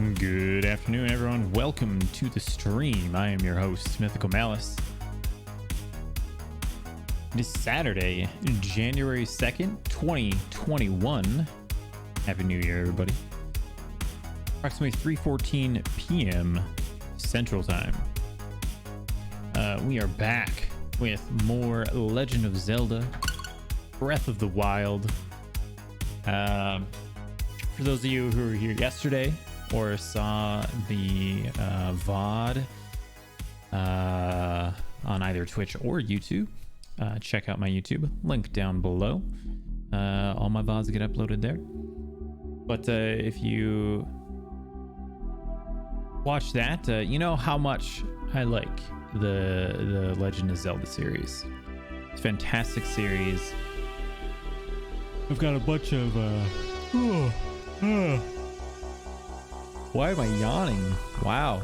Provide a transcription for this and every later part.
Good afternoon, everyone. Welcome to the stream. I am your host, Mythical Malice. It is Saturday, January 2nd, 2021. Happy New Year, everybody. Approximately 3:14 p.m. Central Time. We are back with more Legend of Zelda Breath of the Wild. For those of you who were here yesterday or saw the VOD on either Twitch or YouTube, check out my YouTube, link down below. All my VODs get uploaded there. But if you watch that, you know how much I like the Legend of Zelda series. It's a fantastic series. I've got a bunch of why am I yawning? Wow.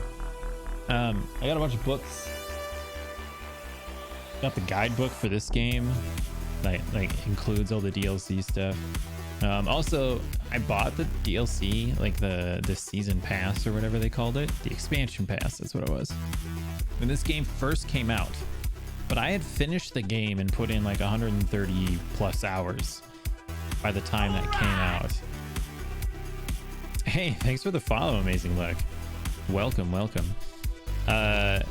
I got a bunch of books. Got the guidebook for this game that like includes all the DLC stuff. Also, I bought the DLC, like the season pass or whatever they called it, the expansion pass. That's what it was when this game first came out. But I had finished the game and put in like 130 plus hours by the time that came out. Hey, thanks for the follow, Amazing Luck. Welcome. I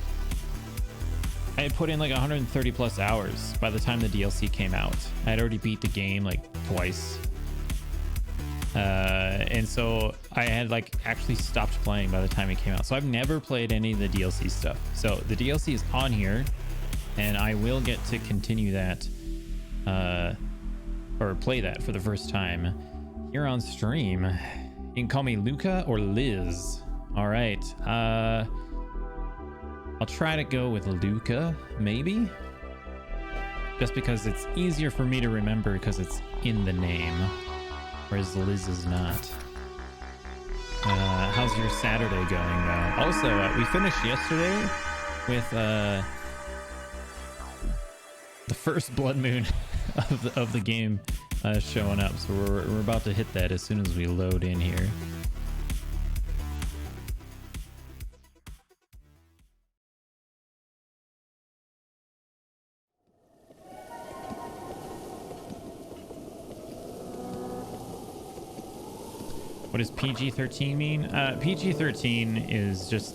had put in like 130 plus hours by the time the DLC came out. I had already beat the game like twice. And so I had like actually stopped playing by the time it came out. So I've never played any of the DLC stuff. So the DLC is on here and I will get to continue that or play that for the first time here on stream. You can call me Luca or Liz. All right. I'll try to go with Luca, maybe. Just because it's easier for me to remember because it's in the name. Whereas Liz is not. How's your Saturday going, though? Also, we finished yesterday with the first blood moon of the game showing up. So we're about to hit that as soon as we load in here. What does PG-13 mean? PG-13 is just,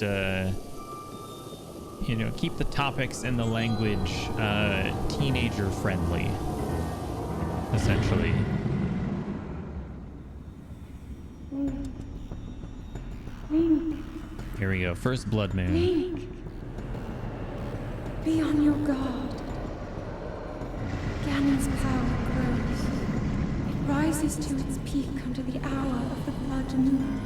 keep the topics and the language teenager friendly, essentially. Link. Here we go. First blood moon. Link. Be on your guard. Ganon's power grows. It rises to its peak under the hour of the blood moon.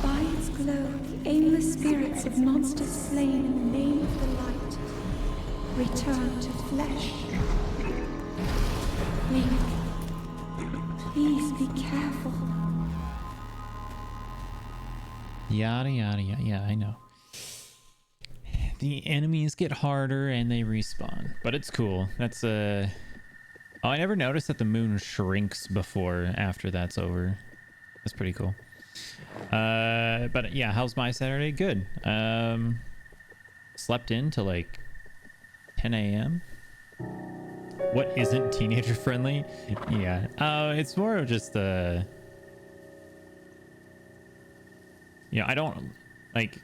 By its glow, the aimless spirits of monsters slain in the name of the light return to flesh. Link, please be careful. Yada yada yada. Yeah, I know. The enemies get harder and they respawn, but it's cool. That's oh, I never noticed that the moon shrinks before after that's over. That's pretty cool. But yeah, how's my Saturday? Good. Slept in till like 10 a.m. What isn't teenager friendly? Yeah. It's more of just I don't like.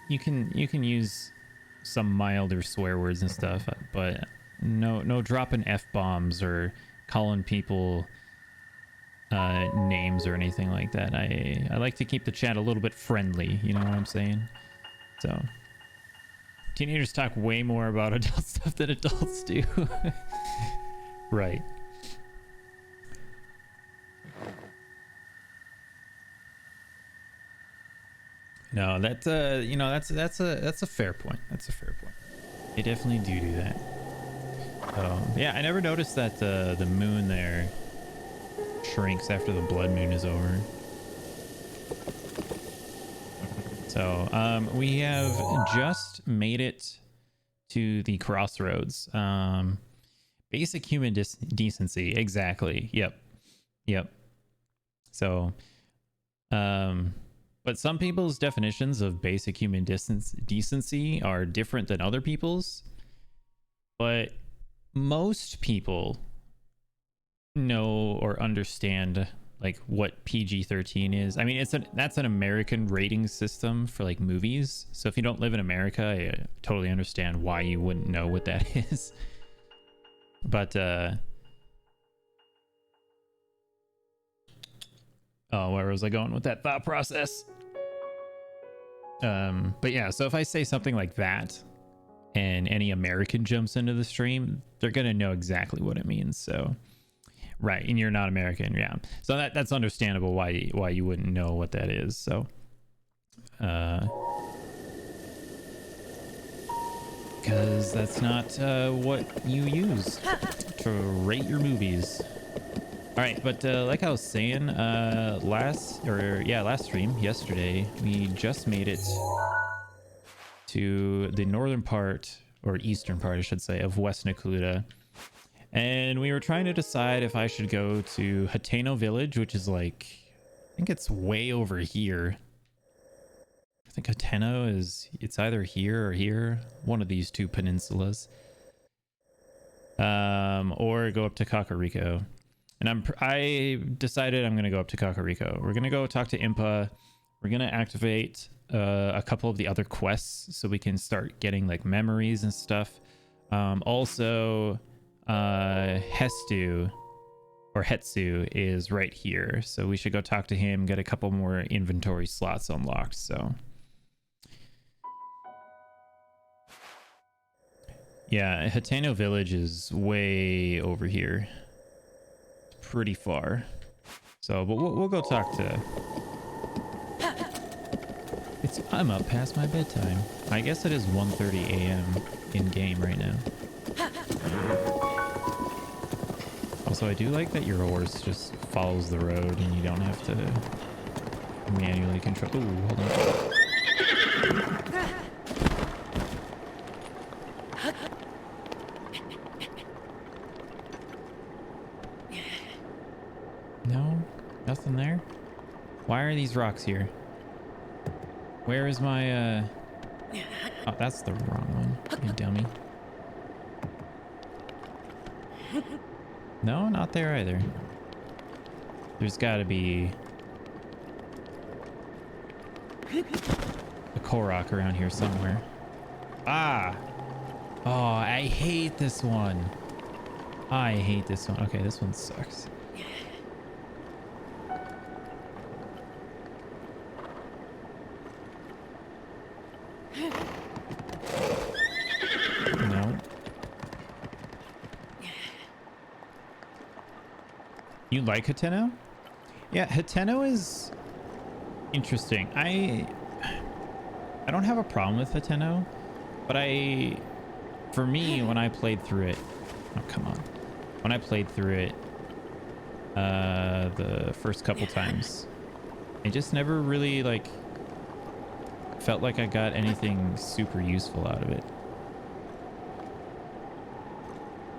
You can use some milder swear words and stuff, but no dropping F-bombs or calling people names or anything like that. I like to keep the chat a little bit friendly, you know what I'm saying? So teenagers talk way more about adult stuff than adults do. Right. No, that's a fair point. That's a fair point. They definitely do that. Yeah, I never noticed that the moon there shrinks after the blood moon is over. So we have just made it to the crossroads. Basic human decency. Exactly. Yep. So But some people's definitions of basic human decency are different than other people's. But most people know or understand like what PG-13 is. I mean, that's an American rating system for like movies. So if you don't live in America, I totally understand why you wouldn't know what that is. But oh, where was I going with that thought process? But yeah, so if I say something like that and any American jumps into the stream, they're gonna know exactly what it means. So right, and you're not American, yeah. So that's understandable why you wouldn't know what that is. So because that's not what you use to rate your movies. All right, but like I was saying, last stream yesterday, we just made it to the northern part, or eastern part, I should say, of West Nakuda. And we were trying to decide if I should go to Hateno village, which is like, I think it's way over here. I think Hateno it's either here or here, one of these two peninsulas. Or go up to Kakariko. And I decided I'm going to go up to Kakariko. We're going to go talk to Impa. We're going to activate a couple of the other quests so we can start getting like memories and stuff. Also, Hetsu is right here. So we should go talk to him, get a couple more inventory slots unlocked. So yeah, Hateno village is way over here. Pretty far. So, but we'll go talk to... I'm up past my bedtime. I guess it is 1:30 a.m. in game right now. Also, I do like that your horse just follows the road and you don't have to manually control... Ooh, hold on. No? Nothing there? Why are these rocks here? Where is my, Oh, that's the wrong one, you dummy. No, not there either. There's gotta be a Korok around here somewhere. Ah! Oh, I hate this one. I hate this one. Okay, this one sucks. No. You like Hateno? Yeah, Hateno is interesting. I don't have a problem with Hateno, but for me, when I played through it, oh come on, when I played through it, the first couple times, I just never really like felt like I got anything super useful out of it.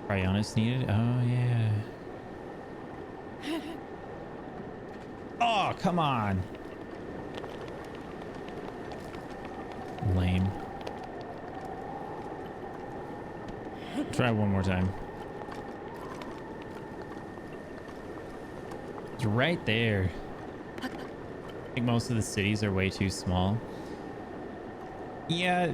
Cryonis needed? Oh yeah. Oh, come on. Lame. Try one more time. It's right there. I think most of the cities are way too small. Yeah,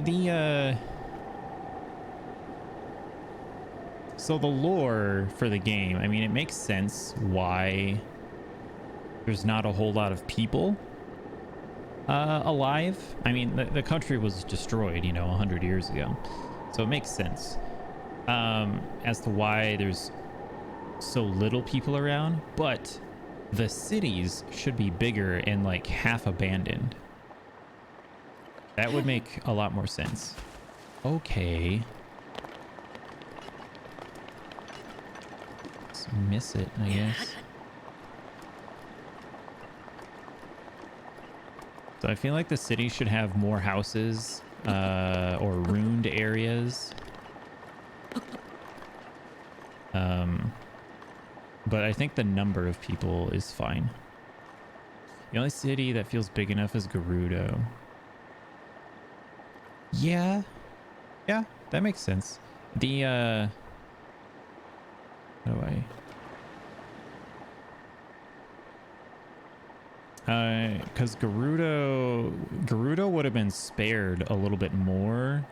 so the lore for the game, I mean, it makes sense why there's not a whole lot of people alive. I mean, the country was destroyed, 100 years ago. So it makes sense as to why there's so little people around. But the cities should be bigger and like half abandoned. That would make a lot more sense. Okay. Let's miss it, I guess. So I feel like the city should have more houses or ruined areas. But I think the number of people is fine. The only city that feels big enough is Gerudo. Yeah. Yeah, that makes sense. The, how do because Gerudo would have been spared a little bit more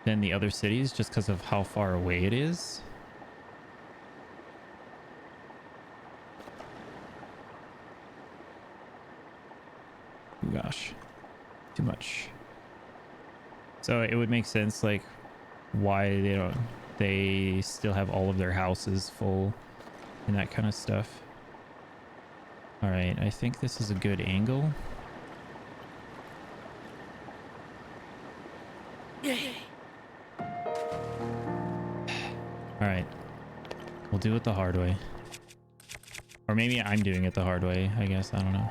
than the other cities just because of how far away it is. Oh gosh, too much. So it would make sense, like, why they still have all of their houses full and that kind of stuff. All right, I think this is a good angle. All right, we'll do it the hard way. Or maybe I'm doing it the hard way, I guess. I don't know.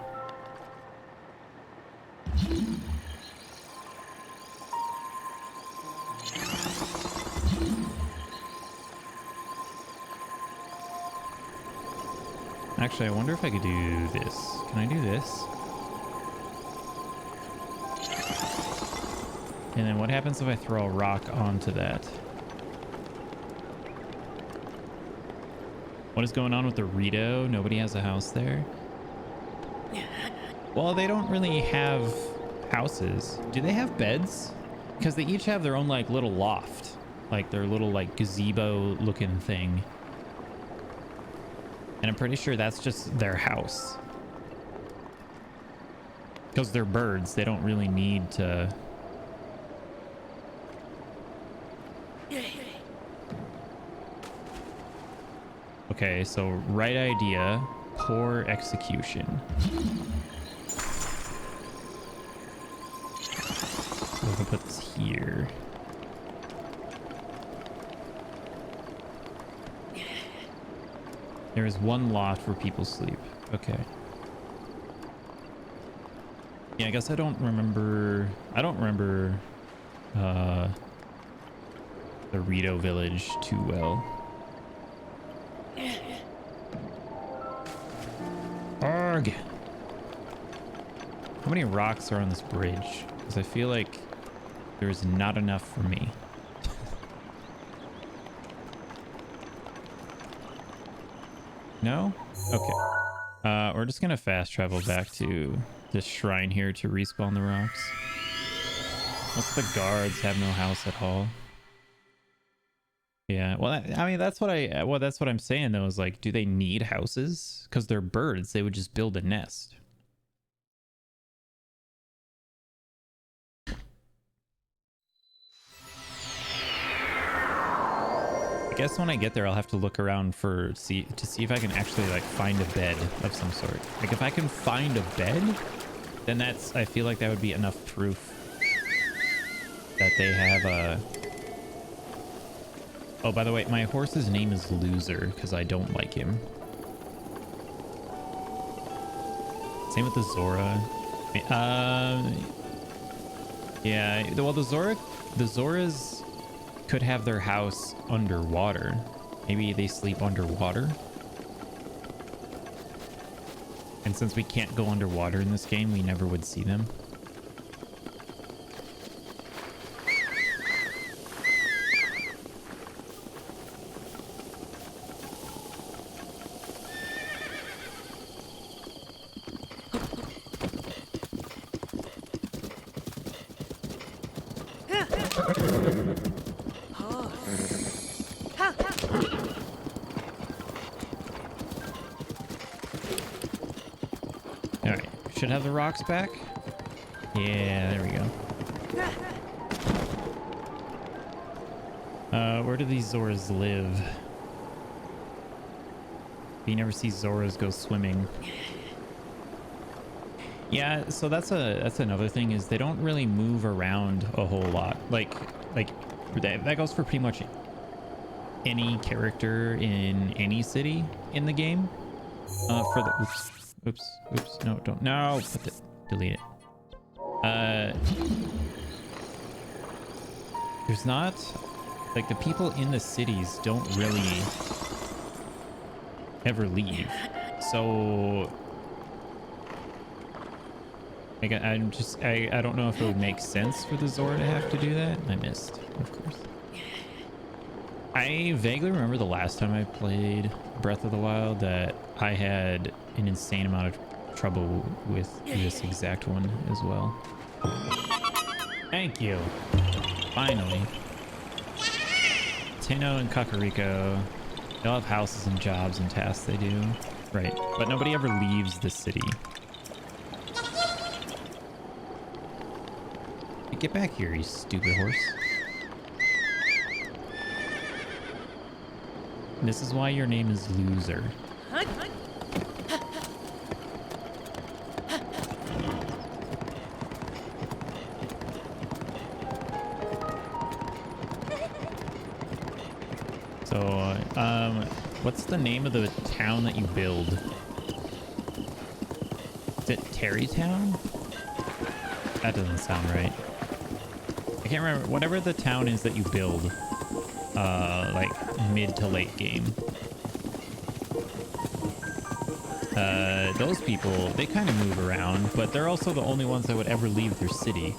Actually, I wonder if I could do this. Can I do this? And then what happens if I throw a rock onto that? What is going on with the Rito? Nobody has a house there? Well, they don't really have houses. Do they have beds? Because they each have their own, like, little loft. Like, their little, like, gazebo-looking thing. And I'm pretty sure that's just their house. Because they're birds, they don't really need to... Okay, so right idea, poor execution. So we can put this here. There is one loft where people sleep. Okay. Yeah, I guess I don't remember the Rito village too well. Arg! How many rocks are on this bridge? Because I feel like there's not enough for me. No? Okay. We're just gonna fast travel back to this shrine here to respawn the rocks. Most of the guards have no house at all. Yeah, well, I mean, that's what I'm saying though, is like, do they need houses? Because they're birds, they would just build a nest. I guess when I get there, I'll have to look around to see if I can actually, like, find a bed of some sort. Like, if I can find a bed, then I feel like that would be enough proof that they have a... Oh, by the way, my horse's name is Loser because I don't like him. Same with the Zora. Yeah, well, the Zoras could have their house underwater. Maybe they sleep underwater. And since we can't go underwater in this game, we never would see them. Alright, should have the rocks back. Yeah, there we go. Where do these Zoras live? You never see Zoras go swimming. Yeah, so that's another thing, is they don't really move around a whole lot. Like that goes for pretty much any character in any city in the game. For the oops, no, delete it. There's not, like, the people in the cities don't really ever leave. So Like, I don't know if it would make sense for the Zora to have to do that. I missed, of course. I vaguely remember the last time I played Breath of the Wild that I had an insane amount of trouble with this exact one as well. Thank you. Finally. Hateno and Kakariko, they'll have houses and jobs and tasks they do. Right, but nobody ever leaves the city. Get back here, you stupid horse. This is why your name is Loser. So, what's the name of the town that you build? Is it Terrytown? That doesn't sound right. I can't remember. Whatever the town is that you build, like mid to late game. Those people, they kind of move around, but they're also the only ones that would ever leave their city.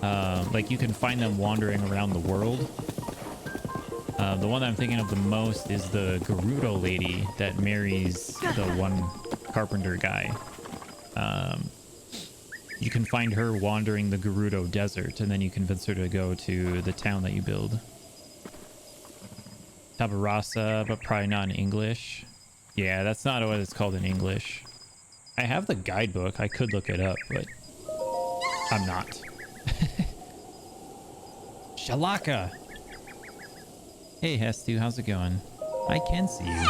Like you can find them wandering around the world. The one I'm thinking of the most is the Gerudo lady that marries the one carpenter guy. You can find her wandering the Gerudo desert, and then you convince her to go to the town that you build. Tabarasa, but probably not in English. Yeah, that's not what it's called in English. I have the guidebook. I could look it up, but I'm not. Shalaka! Hey, Hestu, how's it going? I can see you.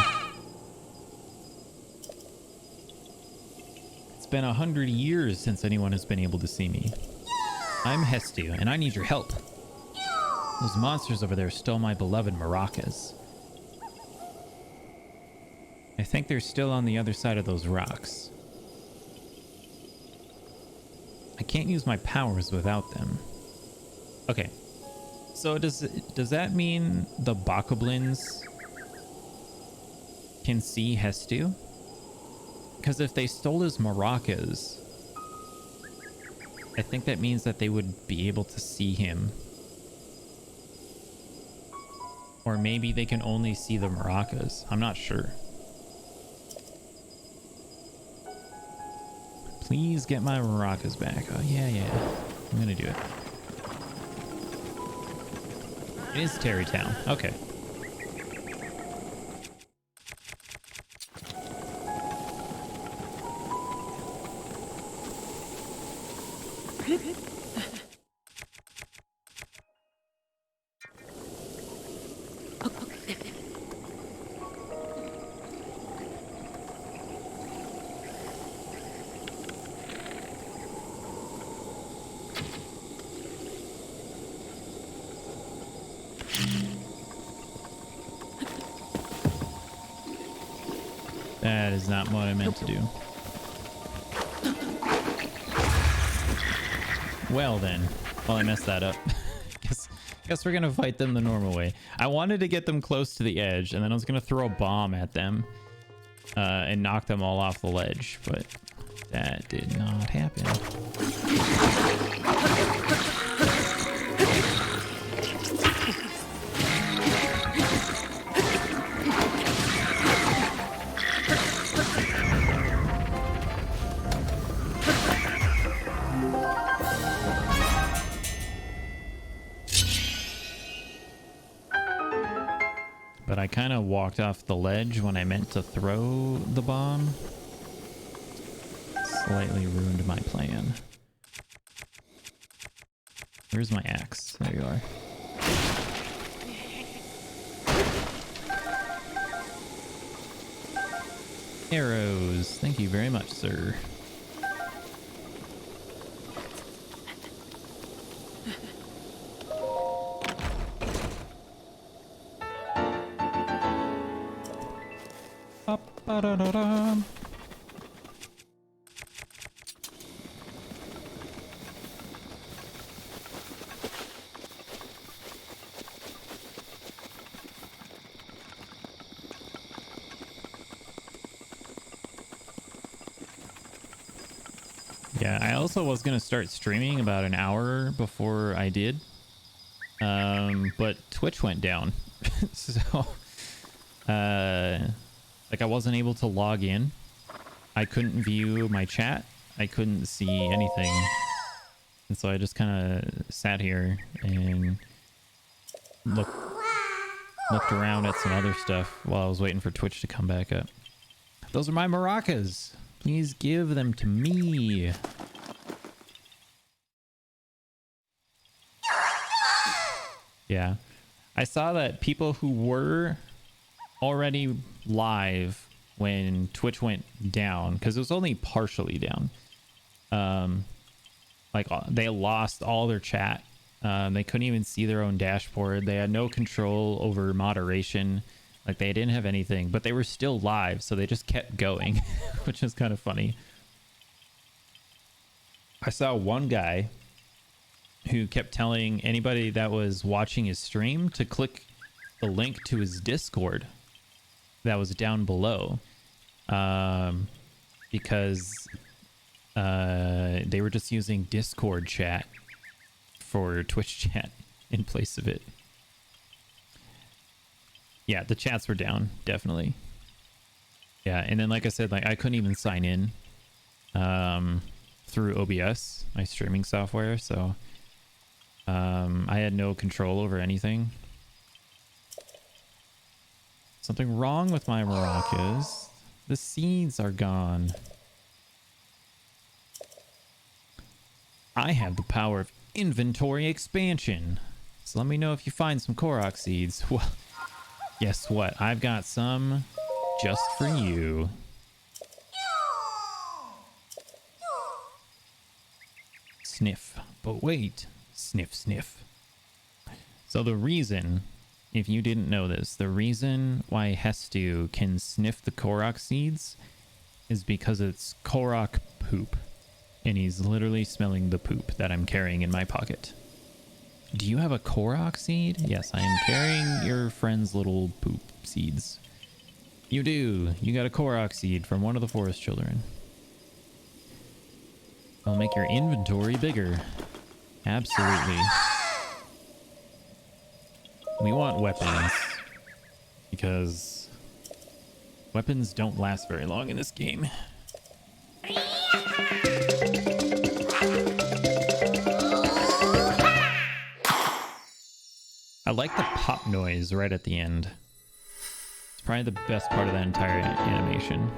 It's been 100 years since anyone has been able to see me. I'm Hestu, and I need your help. Those monsters over there stole my beloved maracas. I think they're still on the other side of those rocks. I can't use my powers without them. Okay. So does that mean the Bokoblins can see Hestu? Because if they stole his maracas, I think that means that they would be able to see him. Or maybe they can only see the maracas. I'm not sure. Please get my maracas back. Oh, yeah. I'm gonna do it. It is Terrytown. Okay. That is not what I meant to do. Well then, well I messed that up. Guess we're gonna fight them the normal way. I wanted to get them close to the edge, and then I was gonna throw a bomb at them and knock them all off the ledge, but that did not happen. But I kind of walked off the ledge when I meant to throw the bomb. Slightly ruined my plan. Where's my axe? There you are. Arrows. Thank you very much, sir. Ba-da-da-da. Yeah, I also was gonna start streaming about an hour before I did, but Twitch went down, so like I wasn't able to log in. I couldn't view my chat. I couldn't see anything, and so I just kind of sat here and looked around at some other stuff while I was waiting for Twitch to come back up. Those are my maracas. Please give them to me. Yeah. I saw that people who were already live when Twitch went down, because it was only partially down. Like they lost all their chat. They couldn't even see their own dashboard. They had no control over moderation. Like they didn't have anything, but they were still live, so they just kept going, which is kind of funny. I saw one guy who kept telling anybody that was watching his stream to click the link to his Discord that was down below, because they were just using Discord chat for Twitch chat in place of it. Yeah, the chats were down, definitely. Yeah, and then like I said, like I couldn't even sign in through OBS, my streaming software, so I had no control over anything. Something wrong with my maracas. The seeds are gone. I have the power of inventory expansion. So let me know if you find some Korok seeds. Well, guess what? I've got some just for you. Sniff. But wait. Sniff, sniff. So the reason, if you didn't know this, the reason why Hestu can sniff the Korok seeds is because it's Korok poop. And he's literally smelling the poop that I'm carrying in my pocket. Do you have a Korok seed? Yes, I am carrying your friend's little poop seeds. You do. You got a Korok seed from one of the forest children. I'll make your inventory bigger. Absolutely. We want weapons, because weapons don't last very long in this game. I like the pop noise right at the end. It's probably the best part of that entire animation.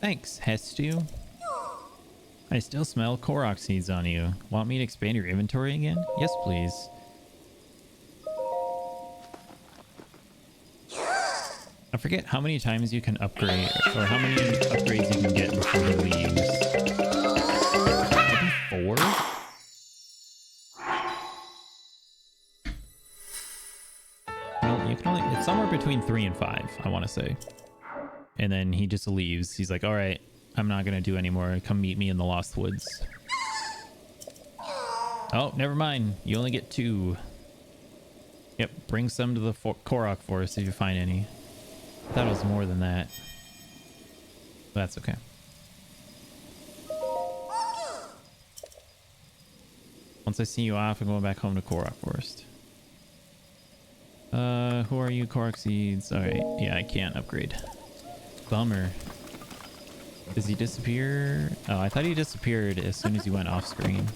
Thanks, Hestu. I still smell Korok seeds on you. Want me to expand your inventory again? Yes, please. I forget how many times you can upgrade, or how many upgrades you can get before he leaves. Maybe 4? Well, you can only, it's somewhere between 3 and 5, I want to say. And then he just leaves. He's like, all right, I'm not going to do anymore. Come meet me in the Lost Woods. Oh, never mind. You only get 2. Yep, bring some to the Korok Forest if you find any. I thought it was more than that. But that's okay. Once I see you off, I'm going back home to Korok Forest. Who are you, Korok Seeds? Alright, yeah, I can't upgrade. Bummer. Does he disappear? Oh, I thought he disappeared as soon as he went off screen.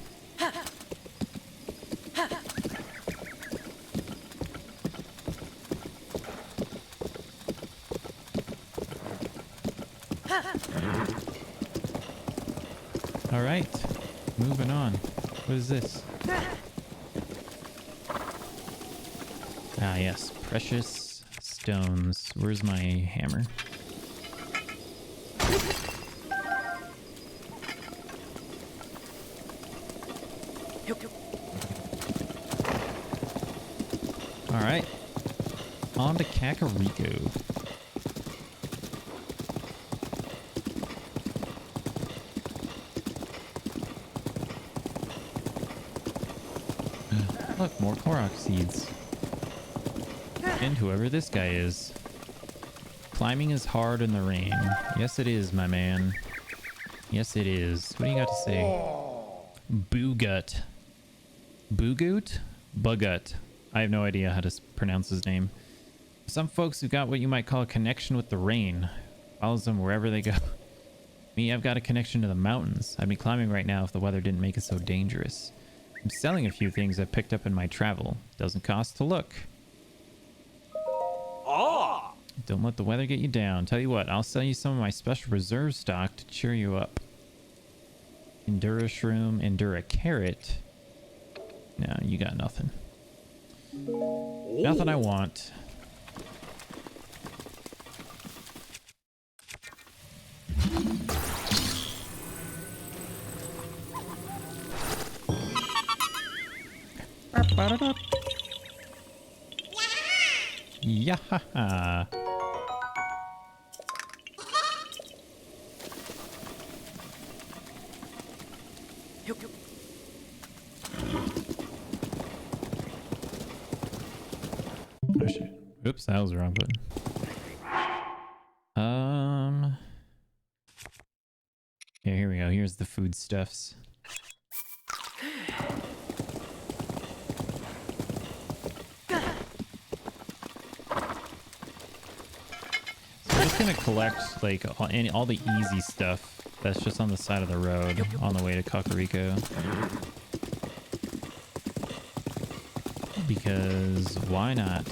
All right, moving on. What is this? Ah, yes, precious stones. Where's my hammer? All right, on to Kakariko. Look, more Korok seeds. And whoever this guy is. Climbing is hard in the rain. Yes, it is, my man. Yes, it is. What do you got to say? Boogut. Boogoot? Bugut. I have no idea how to pronounce his name. Some folks have got what you might call a connection with the rain. Follows them wherever they go. Me, I've got a connection to the mountains. I'd be climbing right now if the weather didn't make it so dangerous. I'm selling a few things I've picked up in my travel. Doesn't cost to look. Ah! Don't let the weather get you down. Tell you what, I'll sell you some of my special reserve stock to cheer you up. Endura shroom, Endura carrot. No, you got nothing. Nothing I want. Yeah. Oh shit. Oops, that was the wrong button. Yeah, here we go. Here's the foodstuffs. So I'm just gonna collect like all the easy stuff that's just on the side of the road on the way to Kakariko. Because why not?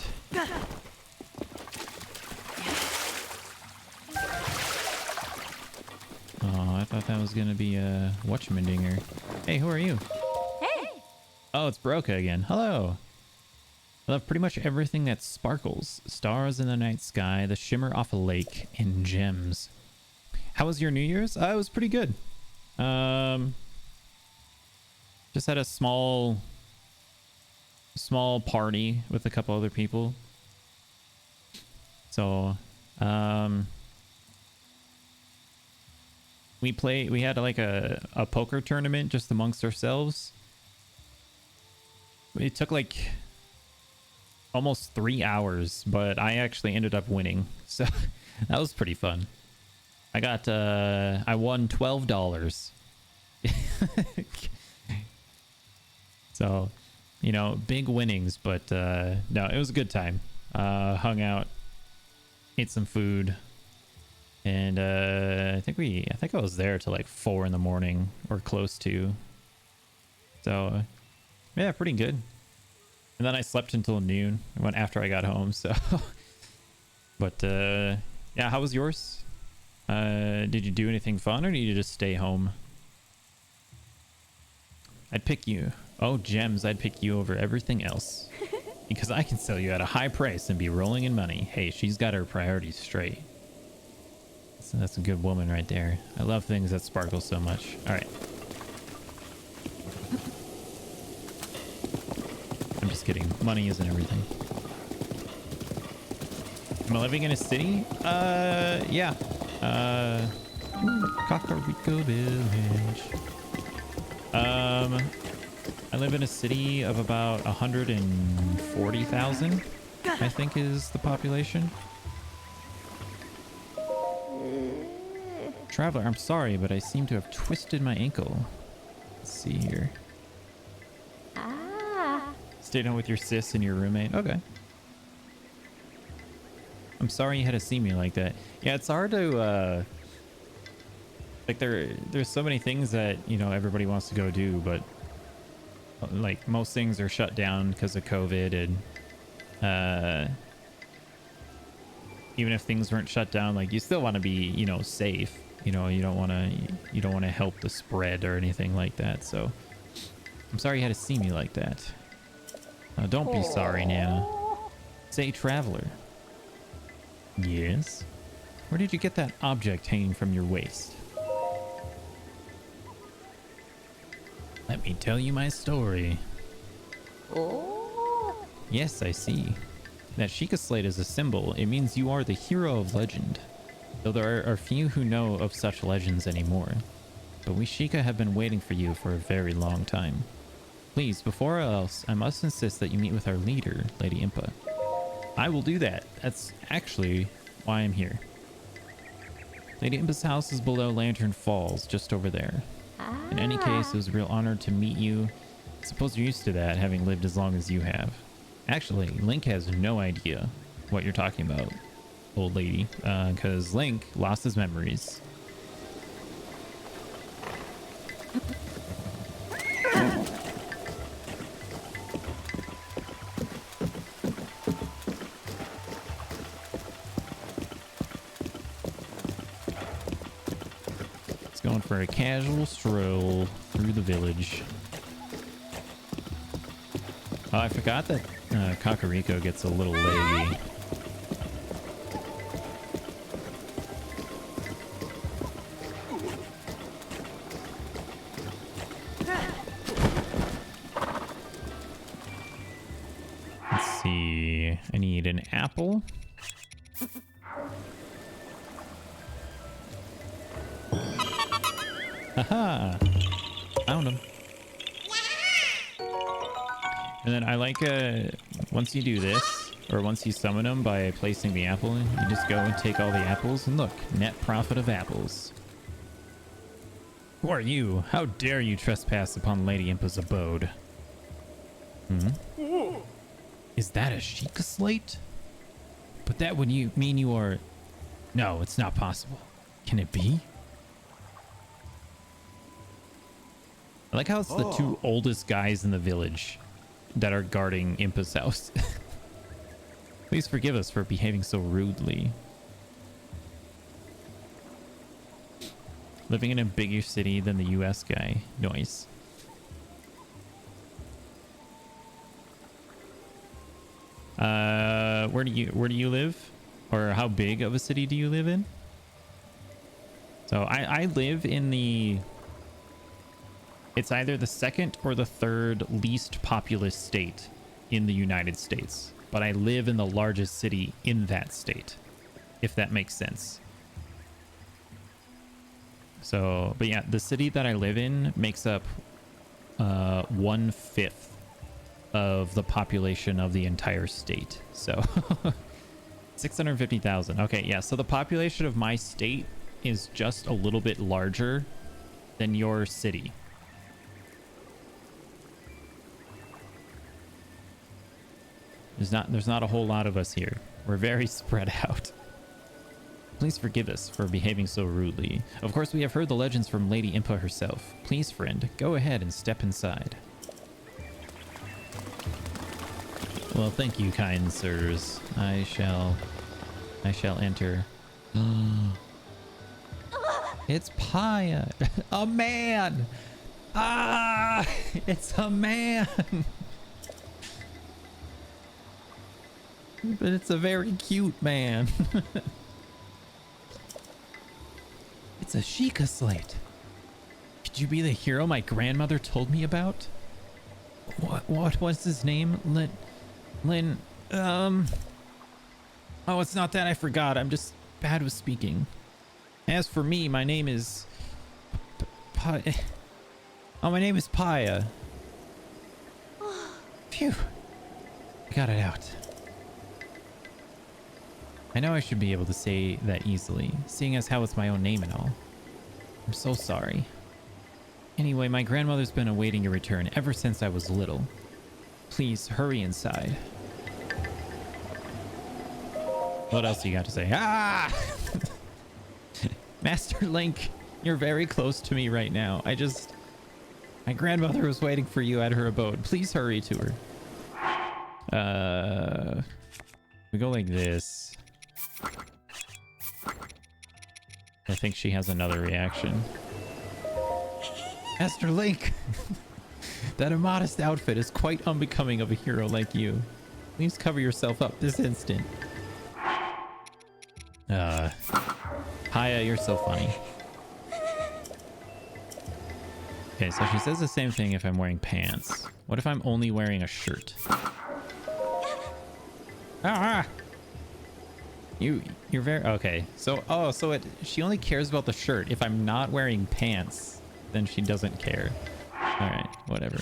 Oh, I thought that was gonna be a whatchamadinger. Hey, who are you? Hey! Oh, it's Broca again. Hello. I love pretty much everything that sparkles. Stars in the night sky, the shimmer off a lake, and gems. How was your New Year's? It was pretty good. Just had a small party with a couple other people. So, we had like a poker tournament just amongst ourselves. It took like almost 3 hours, but I actually ended up winning. So that was pretty fun. I won $12. So, you know, big winnings, but no, it was a good time. Hung out, ate some food, and I think I was there till like 4 in the morning or close to. So yeah, pretty good. And then I slept until noon when after I got home. So, but yeah, how was yours? Did you do anything fun, or did you just stay home? I'd pick you. Oh, gems, I'd pick you over everything else. Because I can sell you at a high price and be rolling in money. Hey, she's got her priorities straight. So that's a good woman right there. I love things that sparkle so much. All right. I'm just kidding. Money isn't everything. Am I living in a city? Yeah. Kakariko Village. I live in a city of about 140,000, I think is the population. Traveler, I'm sorry, but I seem to have twisted my ankle. Let's see here. Stayed home with your sis and your roommate. Okay. I'm sorry you had to see me like that. Yeah, it's hard to, like there's so many things that, you know, everybody wants to go do, but like most things are shut down because of COVID, and even if things weren't shut down, like you still want to be, you know, safe. You know, you don't want to help the spread or anything like that. So I'm sorry you had to see me like that. Don't be sorry, Nana. Say, traveler. Yes? Where did you get that object hanging from your waist? Let me tell you my story. Oh. Yes, I see. That Sheikah Slate is a symbol. It means you are the hero of legend. Though there are few who know of such legends anymore. But we Sheikah have been waiting for you for a very long time. Please, before else, I must insist that you meet with our leader, Lady Impa. I will do that. That's actually why I'm here. Lady Imba's house is below Lantern Falls, just over there. In any case, it was a real honor to meet you. I suppose you're used to that, having lived as long as you have. Actually, Link has no idea what you're talking about, old lady, because Link lost his memories. It's going for a casual stroll through the village. Oh, I forgot that Kakariko gets a little leggy. Let's see. I need an apple. Haha! Found him. And then I like, once you do this, or once you summon them by placing the apple in, you just go and take all the apples, and look, net profit of apples. Who are you? How dare you trespass upon Lady Impa's abode? Is that a Sheikah slate? But that would mean you are... No, it's not possible. Can it be? I like how it's the two oldest guys in the village that are guarding Impa's house. Please forgive us for behaving so rudely. Living in a bigger city than the US guy. Nice. Where do you live? Or how big of a city do you live in? So I live in the... It's either the second or the third least populous state in the United States. But I live in the largest city in that state, if that makes sense. So, but yeah, the city that I live in makes up 1/5 of the population of the entire state. So 650,000. Okay, yeah, so the population of my state is just a little bit larger than your city. There's not a whole lot of us here. We're very spread out. Please forgive us for behaving so rudely. Of course, we have heard the legends from Lady Impa herself. Please, friend, go ahead and step inside. Well, thank you, kind sirs. I shall enter. It's Paya. A man. Ah, it's a man. But it's a very cute man. It's a Sheikah slate. Could you be the hero my grandmother told me about? What was his name? Lin. Oh, it's not that. I forgot. I'm just bad with speaking. As for me, my name is... my name is Paya. Phew. I got it out. I know I should be able to say that easily, seeing as how it's my own name and all. I'm so sorry. Anyway, my grandmother's been awaiting your return ever since I was little. Please hurry inside. What else do you got to say? Ah! Master Link, you're very close to me right now. My grandmother was waiting for you at her abode. Please hurry to her. We go like this. I think she has another reaction. Master Link! That immodest outfit is quite unbecoming of a hero like you. Please cover yourself up this instant. Haya, you're so funny. Okay, so she says the same thing if I'm wearing pants. What if I'm only wearing a shirt? Ah! You're very okay. So she only cares about the shirt. If I'm not wearing pants, then she doesn't care. All right, whatever.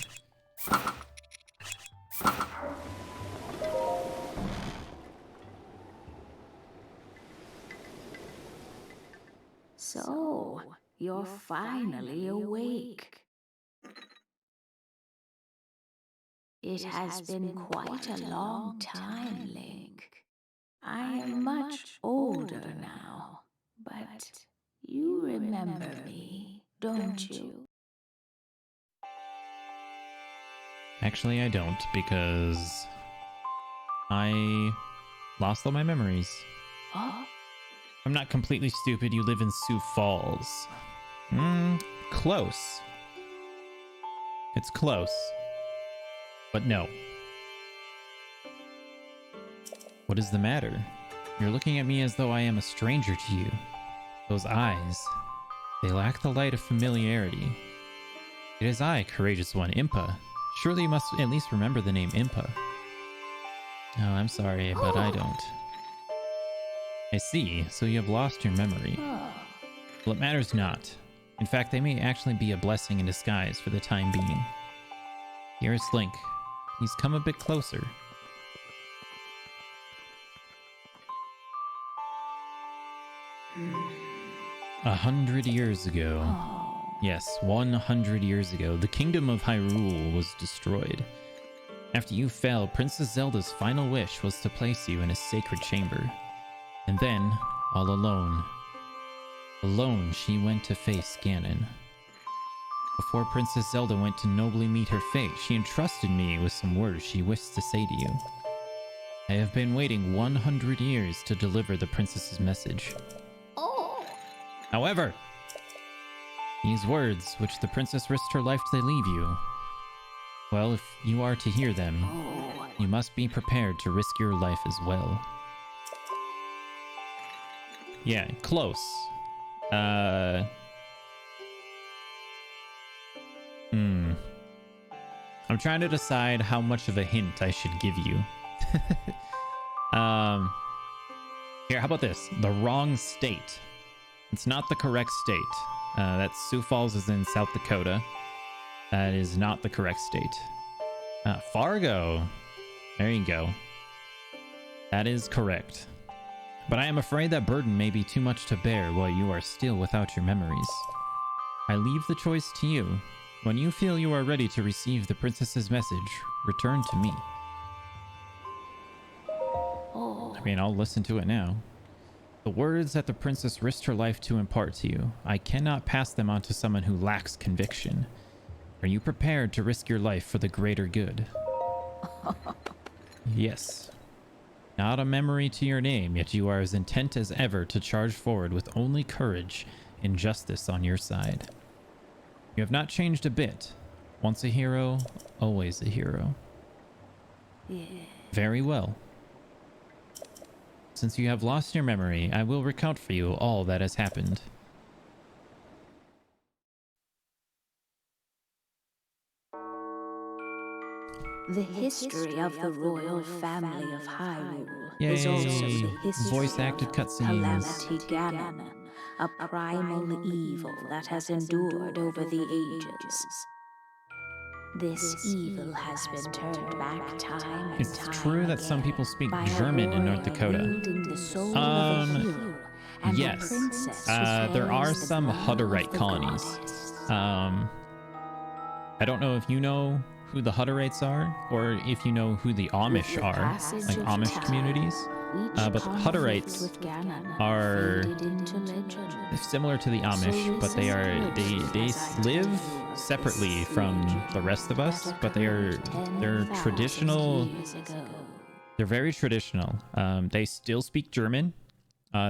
you're finally awake. It has been quite a long time, Link. I am much older now, but you remember me, don't you? Actually, I don't, because I lost all my memories. Oh, I'm not completely stupid. You live in Sioux Falls. Close. It's close. But no. What is the matter? You're looking at me as though I am a stranger to you. Those eyes, they lack the light of familiarity. It is I, courageous one, Impa. Surely you must at least remember the name Impa. Oh, I'm sorry, but I don't. I see, so you have lost your memory. Well, it matters not. In fact, they may actually be a blessing in disguise for the time being. Dearest Link, please come a bit closer. 100 years ago. Yes, 100 years ago, the kingdom of Hyrule was destroyed. After you fell, Princess Zelda's final wish was to place you in a sacred chamber. And then, all alone, she went to face Ganon. Before Princess Zelda went to nobly meet her fate, she entrusted me with some words she wished to say to you. I have been waiting 100 years to deliver the princess's message. However, these words, which the princess risked her life to leave you, well, if you are to hear them, you must be prepared to risk your life as well. Yeah, close. I'm trying to decide how much of a hint I should give you. Here, how about this? The wrong state. It's not the correct state. That's Sioux Falls is in South Dakota. That is not the correct state. Fargo. There you go. That is correct. But I am afraid that burden may be too much to bear while you are still without your memories. I leave the choice to you. When you feel you are ready to receive the princess's message, return to me. I mean, I'll listen to it now. The words that the princess risked her life to impart to you, I cannot pass them on to someone who lacks conviction. Are you prepared to risk your life for the greater good? Yes. Not a memory to your name, yet you are as intent as ever to charge forward with only courage and justice on your side. You have not changed a bit. Once a hero, always a hero. yeah. Very well. Since you have lost your memory, I will recount for you all that has happened. The history of the royal family of Hyrule Yay! is also the history Voice-acted of cutscenes. Calamity Ganon, a primal evil that has endured over the ages. This evil has been turned back time and It's time true that some again people speak by a German in North warrior Dakota. wielding the soul of a hero and Yes. a princess who There are carries the some blood of Hutterite the colonies. goddess. I don't know if you know who the Hutterites are, or if you know who the Amish are, like Amish communities. But the Hutterites are similar to the Amish, but they live separately from the rest of us, but they're traditional. They're very traditional. They still speak German.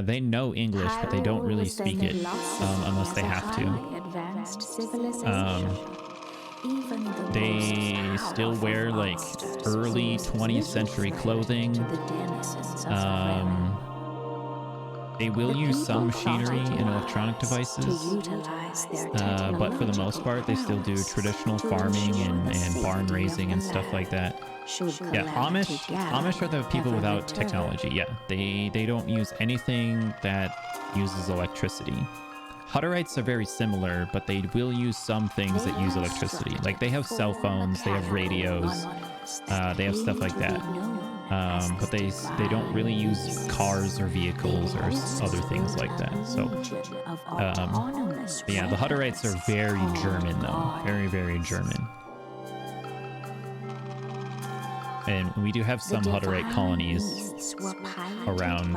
They know English, but they don't really speak it unless they have to. They still wear like early 20th century clothing. They will use some machinery and electronic devices, but for the most part, they still do traditional farming and barn raising and stuff like that. Yeah, Amish are the people without technology. Yeah, they don't use anything that uses electricity. Hutterites are very similar, but they will use some things that use electricity. Like they have cell phones, they have radios, they have stuff like that. But they don't really use cars or vehicles or other things like that. So yeah, the Hutterites are very German though, very, very German. And we do have some Hutterite colonies around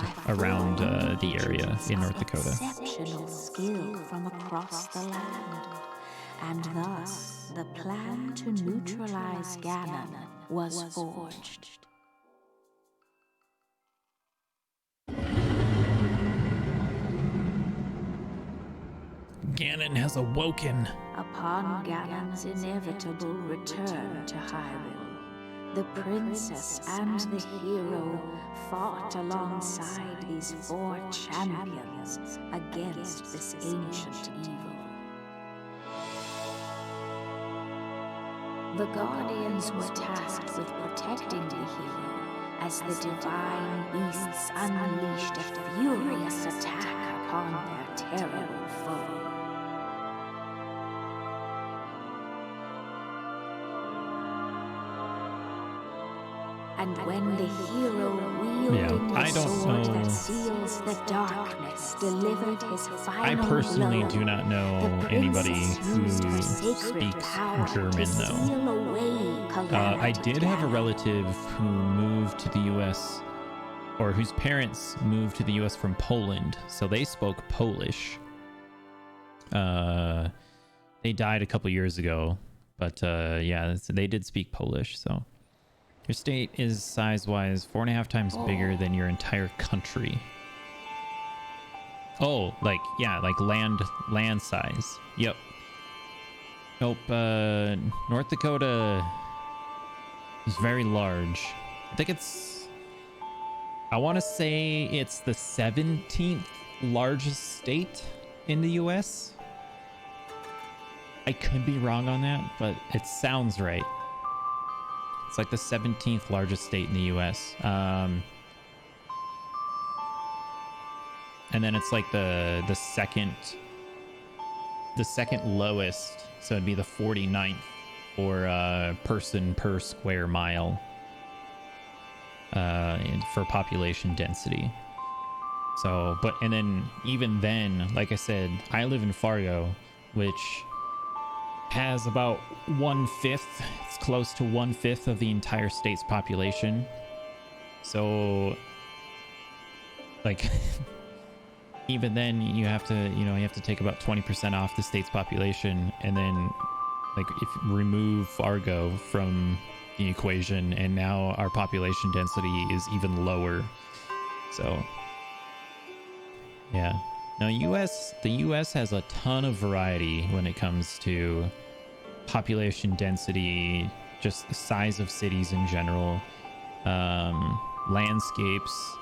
the area in North Dakota. Exceptional skill from across the land, and thus the plan to neutralize Ganon was forged. Ganon has awoken. Upon Ganon's inevitable return to Hyrule, the princess and the hero fought alongside these 4 champions against this ancient evil. The Guardians were tasked with protecting the hero as the divine beasts unleashed a furious attack upon their terrible foe. And when the hero wielding the sword that seals the darkness delivered his final I personally blow, do not know anybody who speaks German though. I did have a relative who moved to the US, or whose parents moved to the US from Poland, so they spoke Polish. They died a couple years ago, but yeah, they did speak Polish, so. Your state is size-wise 4.5 times bigger than your entire country. Oh, like, yeah, like land size. Yep. Nope, North Dakota is very large. I think I want to say it's the 17th largest state in the US. I could be wrong on that, but it sounds right. It's like the 17th largest state in the US. And then it's like the second lowest, so it'd be the 49th for person per square mile for population density. So, and then even then, like I said, I live in Fargo, which has about 1/5. It's close to 1/5 of the entire state's population. So, like, even then, you have to take about 20% off the state's population, and then, like, if you remove Fargo from the equation, and now our population density is even lower. So, yeah. Now, the US has a ton of variety when it comes to population density, just the size of cities in general, landscapes,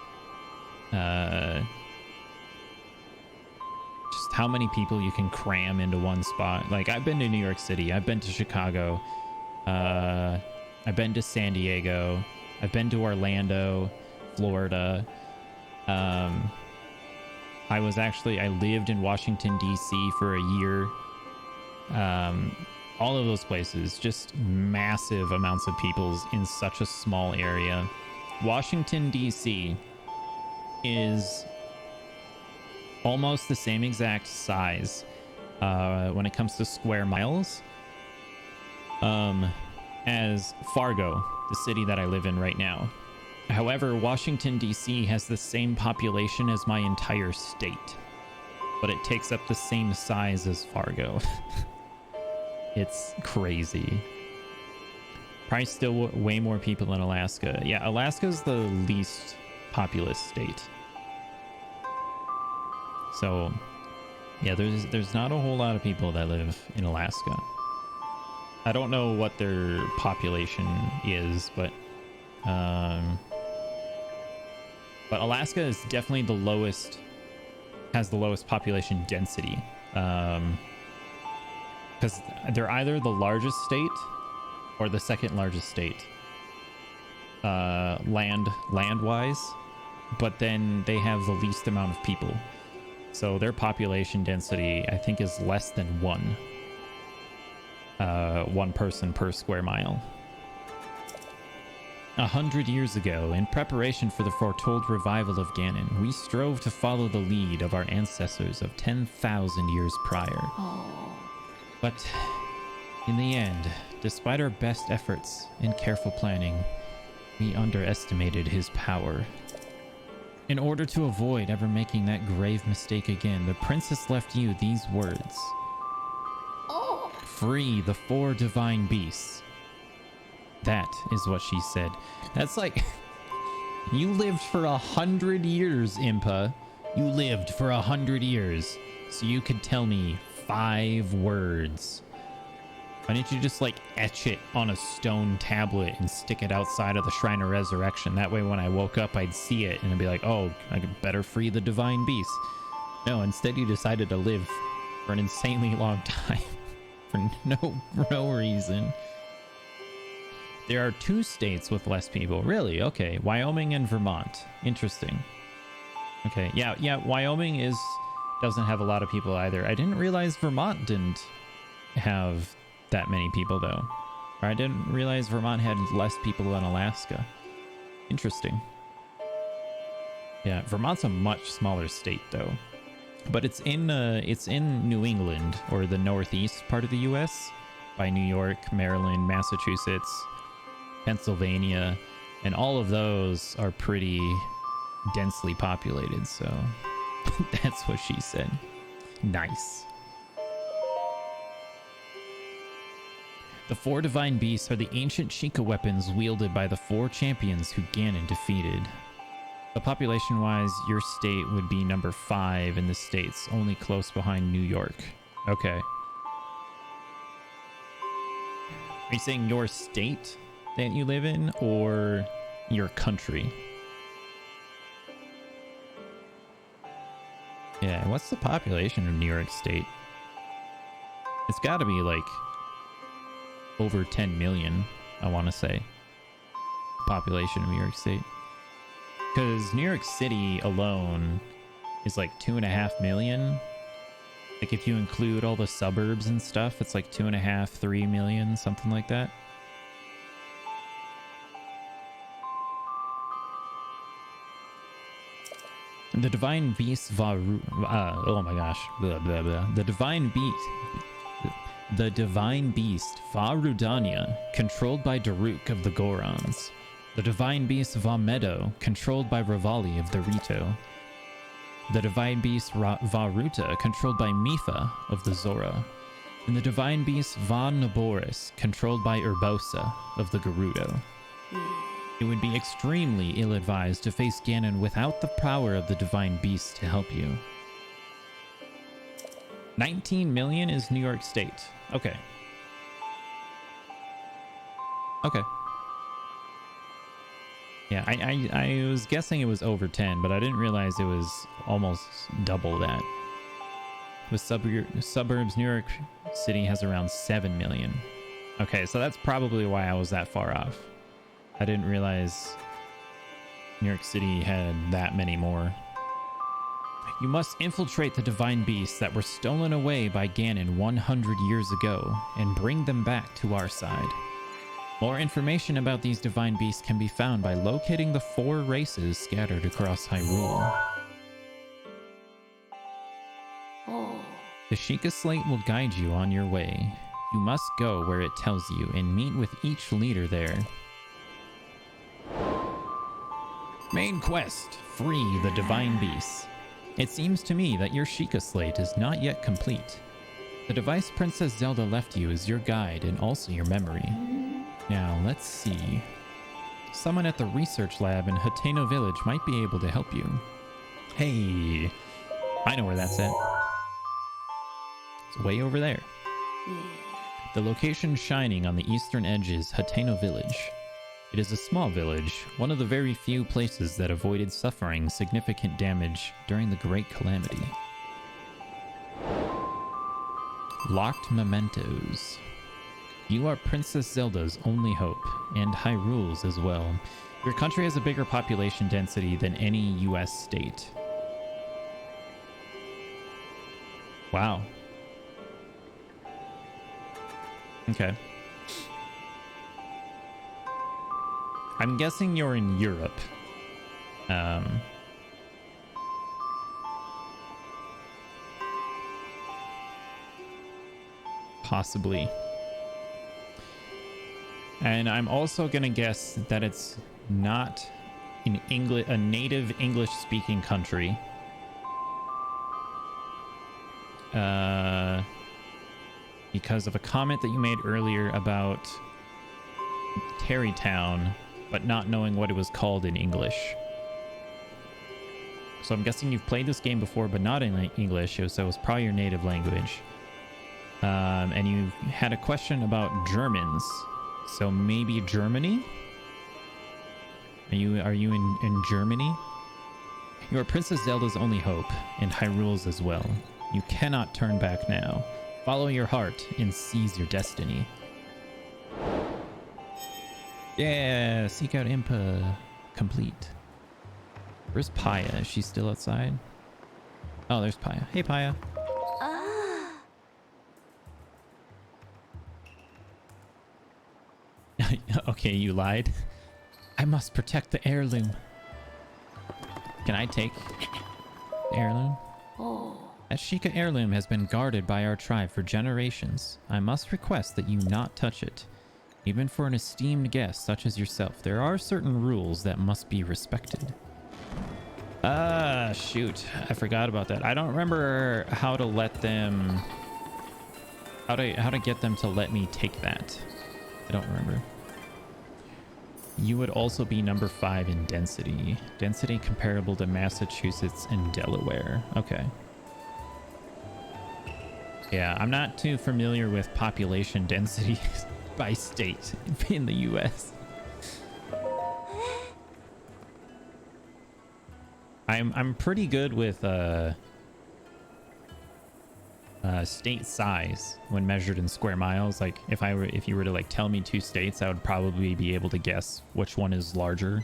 just how many people you can cram into one spot. Like, I've been to New York City, I've been to Chicago, I've been to San Diego, I've been to Orlando, Florida. I lived in Washington, D.C. for a year. All of those places, just massive amounts of people in such a small area. Washington, D.C. is almost the same exact size when it comes to square miles as Fargo, the city that I live in right now. However, Washington, D.C. has the same population as my entire state, but it takes up the same size as Fargo. It's crazy. Probably still way more people in Alaska. Yeah, Alaska's the least populous state. So, yeah, there's not a whole lot of people that live in Alaska. I don't know what their population is, but Alaska is definitely has the lowest population density. Because they're either the largest state or the second largest state, land-wise, but then they have the least amount of people. So their population density, I think, is less than one person per square mile. 100 years ago, in preparation for the foretold revival of Ganon, we strove to follow the lead of our ancestors of 10,000 years prior. But in the end, despite our best efforts and careful planning, we underestimated his power. In order to avoid ever making that grave mistake again, the princess left you these words. Free the 4 divine beasts. That is what she said. That's like, you lived for 100 years, Impa. You lived for 100 years, so you could tell me 5 words. Why didn't you just like etch it on a stone tablet and stick it outside of the Shrine of Resurrection? That way when I woke up, I'd see it and I'd be like, oh, I could better free the divine beast. No, instead you decided to live for an insanely long time for no reason. There are 2 states with less people. Really? Okay. Wyoming and Vermont. Interesting. Okay. Yeah. Wyoming doesn't have a lot of people either. I didn't realize Vermont didn't have that many people though. Or I didn't realize Vermont had less people than Alaska. Interesting. Yeah, Vermont's a much smaller state though. But it's in New England, or the northeast part of the US, by New York, Maryland, Massachusetts, Pennsylvania, and all of those are pretty densely populated, so that's what she said. Nice. The 4 divine beasts are the ancient Sheikah weapons wielded by the 4 champions who Ganon defeated. So population-wise, your state would be number 5 in the states, only close behind New York. Okay. Are you saying your state that you live in, or your country? Yeah, what's the population of New York State? It's got to be like over 10 million, I want to say. Population of New York State. Because New York City alone is like 2.5 million. Like if you include all the suburbs and stuff, it's like 2.5, 3 million, something like that. The divine beast oh my gosh. Blah, blah, blah. The divine beast Varudanya, controlled by Daruk of the Gorons. The divine beast Vamedo, controlled by Rivali of the Rito. The divine beast Varuta, controlled by Mifa of the Zora. And the divine beast Von Naboris, controlled by Urbosa of the Gerudo. It would be extremely ill-advised to face Ganon without the power of the divine beast to help you. 19 million is New York State. Okay. Okay. Yeah, I was guessing it was over 10, but I didn't realize it was almost double that. With suburbs, New York City has around 7 million. Okay, so that's probably why I was that far off. I didn't realize New York City had that many more. You must infiltrate the divine beasts that were stolen away by Ganon 100 years ago and bring them back to our side. More information about these divine beasts can be found by locating the 4 races scattered across Hyrule. The Sheikah Slate will guide you on your way. You must go where it tells you and meet with each leader there. Main quest: free the divine beasts. It seems to me that your Sheikah Slate is not yet complete. The device Princess Zelda left you is your guide and also your memory. Now, let's see. Someone at the research lab in Hateno Village might be able to help you. Hey, I know where that's at. It's way over there. The location shining on the eastern edge is Hateno Village. It is a small village, one of the very few places that avoided suffering significant damage during the Great Calamity. Locked mementos. You are Princess Zelda's only hope, and Hyrule's as well. Your country has a bigger population density than any US state. Wow. Okay. I'm guessing you're in Europe. Possibly. And I'm also gonna guess that it's not in English, a native English-speaking country. Because of a comment that you made earlier about Terrytown, but not knowing what it was called in English. So I'm guessing you've played this game before, but not in English, so it was probably your native language. And you had a question about Germans, so maybe Germany? Are you in Germany? You are Princess Zelda's only hope, and Hyrule's as well. You cannot turn back now. Follow your heart and seize your destiny. Yeah, seek out Impa. Complete. Where's Paya? Is she still outside? Oh, there's Paya. Hey, Paya. Okay, you lied. I must protect the heirloom. Can I take the heirloom? Oh. That Sheikah heirloom has been guarded by our tribe for generations. I must request that you not touch it. Even for an esteemed guest such as yourself, there are certain rules that must be respected. Shoot. I forgot about that. I don't remember how to let them... How to get them to let me take that. I don't remember. You would also be number 5 in density. Density comparable to Massachusetts and Delaware. Okay. Yeah, I'm not too familiar with population density by state in the US. I'm pretty good with state size when measured in square miles. Like if you were to like tell me 2 states, I would probably be able to guess which one is larger.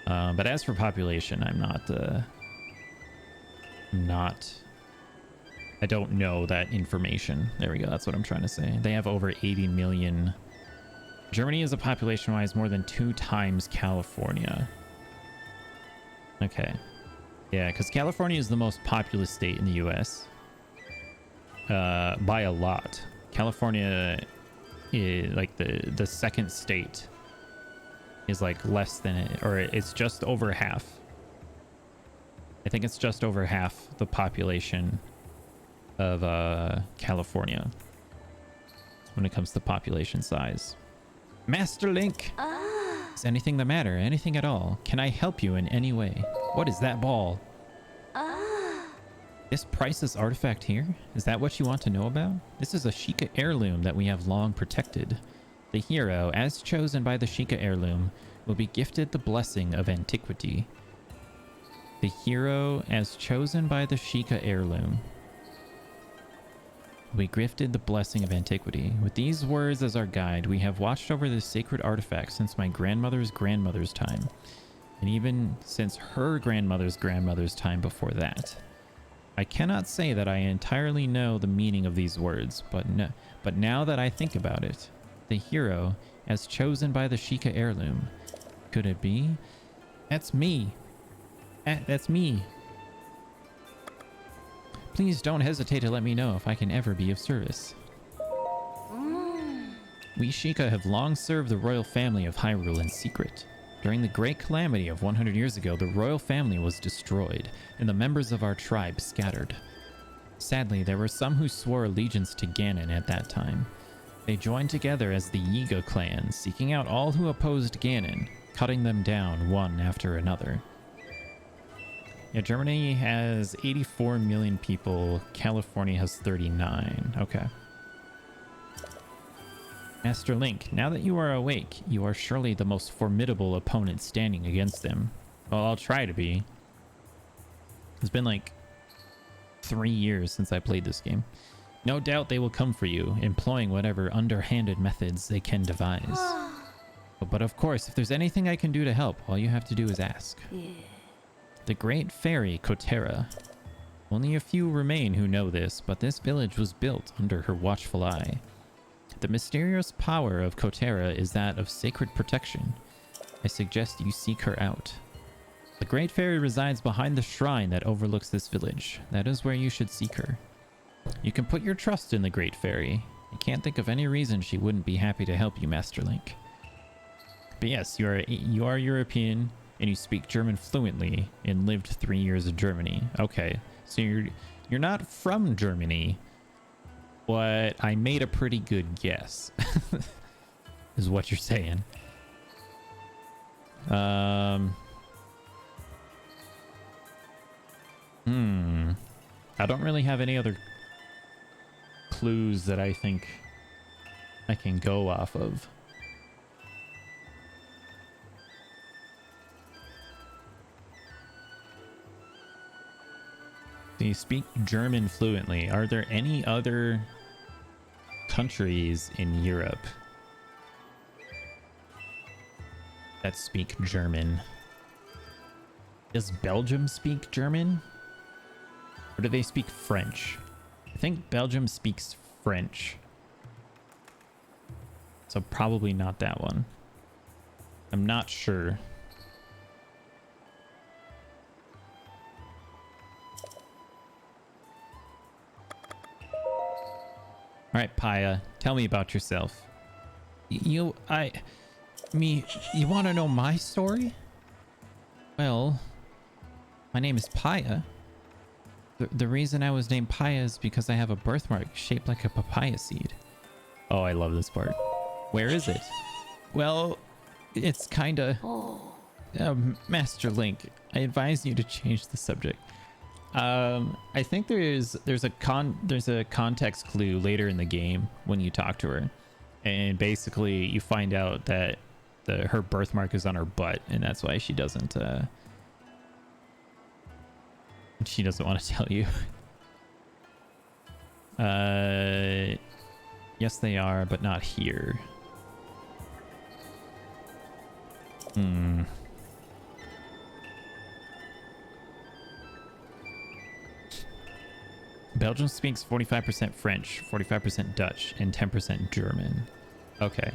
But as for population, I don't know that information. There we go. That's what I'm trying to say. They have over 80 million. Germany is a population-wise more than 2 times California. Okay. Yeah, because California is the most populous state in the US. By a lot. California is like the second state is like less than it, or it's just over half. I think it's just over half the population of California when it comes to population size. Master Link! Is anything the matter? Anything at all? Can I help you in any way? What is that ball? This priceless artifact here? Is that what you want to know about? This is a Sheikah heirloom that we have long protected. The hero, as chosen by the Sheikah heirloom, will be gifted the blessing of antiquity. The hero, as chosen by the Sheikah heirloom, we gifted the blessing of antiquity. With these words as our guide, we have watched over this sacred artifact since my grandmother's grandmother's time, and even since her grandmother's grandmother's time before that. I cannot say that I entirely know the meaning of these words, but now that I think about it, the hero, as chosen by the Sheikah heirloom, could it be? That's me. That's me. Please don't hesitate to let me know if I can ever be of service. We Sheikah have long served the royal family of Hyrule in secret. During the great calamity of 100 years ago, the royal family was destroyed, and the members of our tribe scattered. Sadly, there were some who swore allegiance to Ganon at that time. They joined together as the Yiga clan, seeking out all who opposed Ganon, cutting them down one after another. Yeah, Germany has 84 million people. California has 39. Okay. Master Link, now that you are awake, you are surely the most formidable opponent standing against them. Well, I'll try to be. It's been like 3 years since I played this game. No doubt they will come for you, employing whatever underhanded methods they can devise. But of course, if there's anything I can do to help, all you have to do is ask. The great fairy Kotera. Only a few remain who know this, but this village was built under her watchful eye. The mysterious power of Kotera is that of sacred protection. I suggest you seek her out. The Great Fairy resides behind the shrine that overlooks this village. That is where you should seek her. You can put your trust in the Great Fairy. I can't think of any reason she wouldn't be happy to help you, Master Link. But yes, you are European and you speak German fluently and lived 3 years in Germany. Okay, so you're not from Germany, but I made a pretty good guess. Is what you're saying. I don't really have any other clues that I think I can go off of. So you speak German fluently. Are there any other countries in Europe that speak German? Does Belgium speak German? Or do they speak French? I think Belgium speaks French. So probably not that one. I'm not sure. Alright, Paya, tell me about yourself. You want to know my story? Well, my name is Paya. The reason I was named Paya is because I have a birthmark shaped like a papaya seed. Oh, I love this part. Where is it? Well, it's kinda... Master Link, I advise you to change the subject. I think there's a context clue later in the game when you talk to her. And basically you find out that her birthmark is on her butt, and that's why she doesn't want to tell you. Yes, they are, but not here. Belgium speaks 45% French, 45% Dutch, and 10% German. Okay.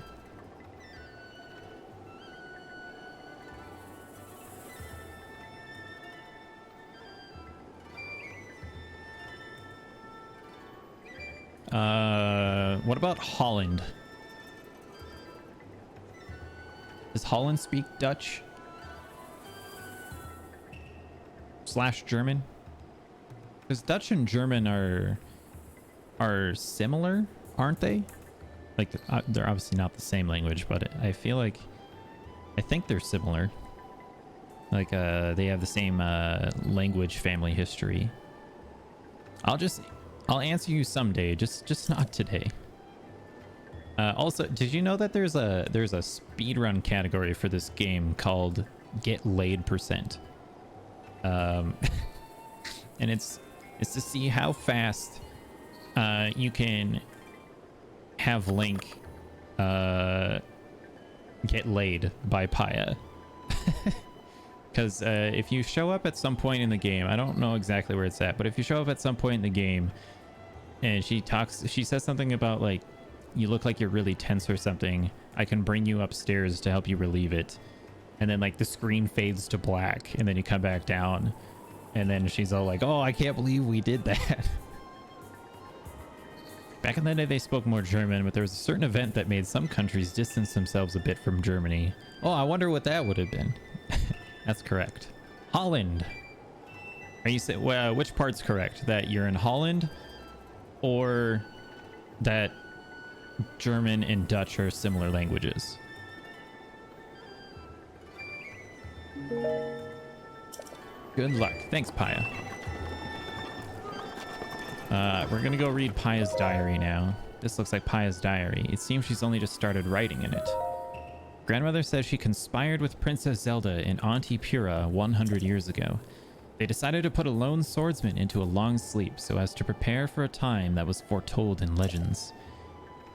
What about Holland? Does Holland speak Dutch? / German? Because Dutch and German are similar, aren't they? Like, they're obviously not the same language, but I think they're similar. Like, they have the same language family history. I'll answer you someday, just not today. Also, did you know that there's a speedrun category for this game called Get Laid %? And it's to see how fast you can have Link get laid by Paya. Because if you show up at some point in the game, I don't know exactly where it's at, but if you show up at some point in the game and she says something about, like, you look like you're really tense or something, I can bring you upstairs to help you relieve it. And then, like, the screen fades to black, and then you come back down, and then she's all like, oh, I can't believe we did that. Back in the day, they spoke more German, but there was a certain event that made some countries distance themselves a bit from Germany. Oh, I wonder what that would have been. That's correct. Holland. Are you saying, well, which part's correct? That you're in Holland, or that German and Dutch are similar languages? Good luck. Thanks, Paya. We're gonna go read Paya's diary now. This looks like Paya's diary. It seems she's only just started writing in it. Grandmother says she conspired with Princess Zelda and Auntie Pura 100 years ago. They decided to put a lone swordsman into a long sleep so as to prepare for a time that was foretold in legends.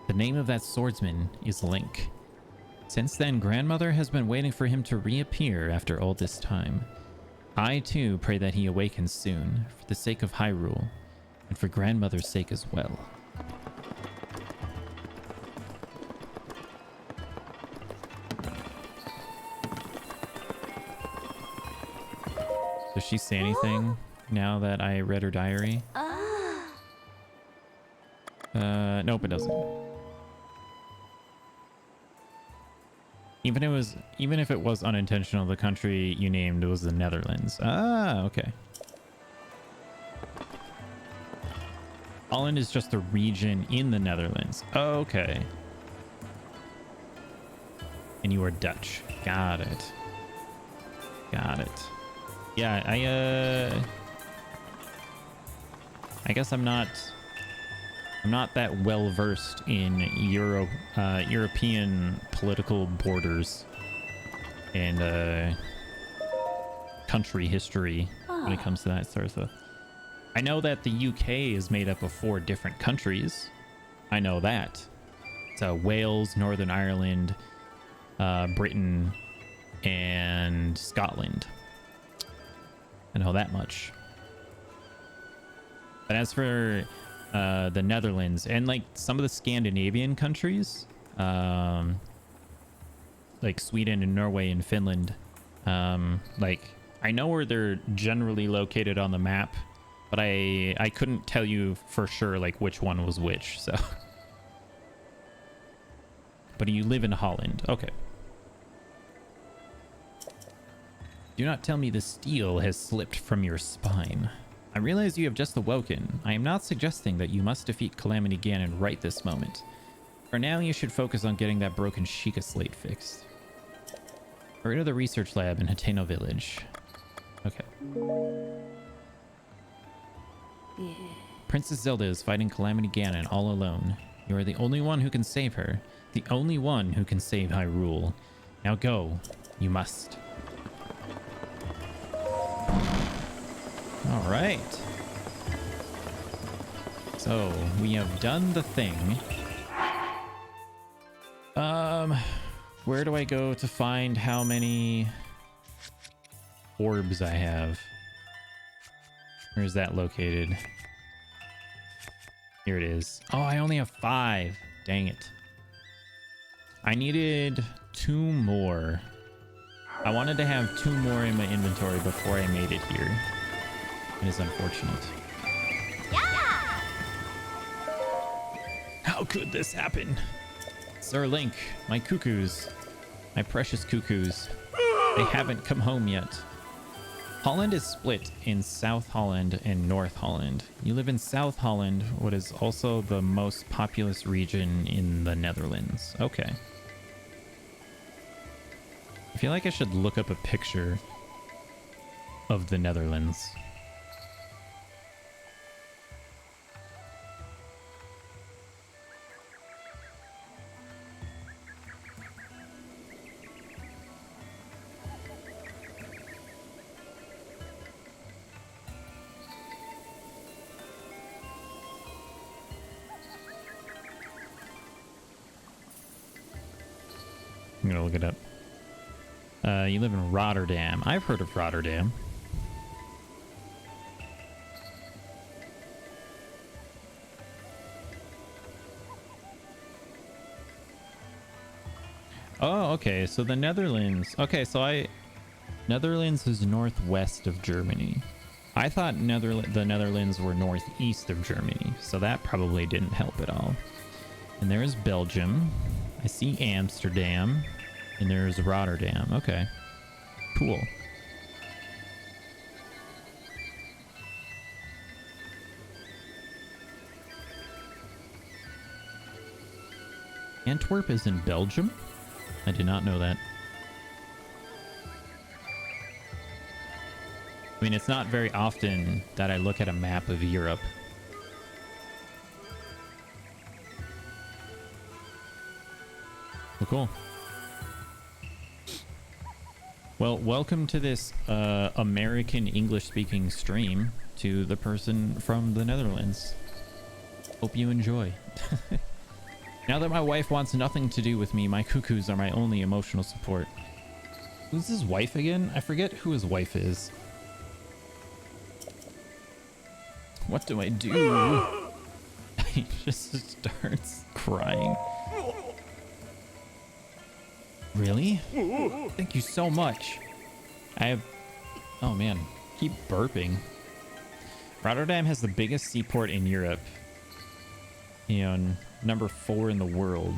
The name of that swordsman is Link. Since then, Grandmother has been waiting for him to reappear after all this time. I too pray that he awakens soon, for the sake of Hyrule, and for Grandmother's sake as well. Does she say anything now that I read her diary? Nope, it doesn't. Even if it was unintentional, the country you named was the Netherlands. Ah, okay. Holland is just a region in the Netherlands. Okay. And you are Dutch. Got it. Got it. Yeah, I guess I'm not that well versed in European political borders and country history when it comes to that sort of stuff. I know that the UK is made up of 4 different countries. I know that. It's Wales, Northern Ireland, Britain, and Scotland. I know that much. But as for the Netherlands and like some of the Scandinavian countries, like Sweden and Norway and Finland, like I know where they're generally located on the map, but I couldn't tell you for sure like which one was which. So, but you live in Holland, okay? Do not tell me the steel has slipped from your spine. I realize you have just awoken. I am not suggesting that you must defeat Calamity Ganon right this moment. For now, you should focus on getting that broken Sheikah slate fixed. Hurry to the research lab in Hateno village. Okay. Yeah. Princess Zelda is fighting Calamity Ganon all alone. You are the only one who can save her. The only one who can save Hyrule. Now go. You must. All right. So we have done the thing. Where do I go to find how many orbs I have? Where is that located? Here it is. Oh, I only have 5. Dang it. I needed 2 more. I wanted to have 2 more in my inventory before I made it here. It is unfortunate. Yeah! How could this happen? Sir Link, my cuckoos. My precious cuckoos. They haven't come home yet. Holland is split in South Holland and North Holland. You live in South Holland, what is also the most populous region in the Netherlands. Okay. I feel like I should look up a picture of the Netherlands. I'm gonna look it up. You live in Rotterdam. I've heard of Rotterdam. Oh, okay. So the Netherlands. Okay, so Netherlands is northwest of Germany. I thought the Netherlands were northeast of Germany, so that probably didn't help at all. And there's Belgium. I see Amsterdam. And there's Rotterdam. Okay. Cool. Antwerp is in Belgium? I did not know that. I mean, it's not very often that I look at a map of Europe. Well, cool. Well, welcome to this American English-speaking stream to the person from the Netherlands. Hope you enjoy. Now that my wife wants nothing to do with me, my cuckoos are my only emotional support. Who's his wife again? I forget who his wife is. What do I do? He just starts crying. Really? Thank you so much. I have... Oh, man. keep burping. Rotterdam has the biggest seaport in Europe. And number 4 in the world.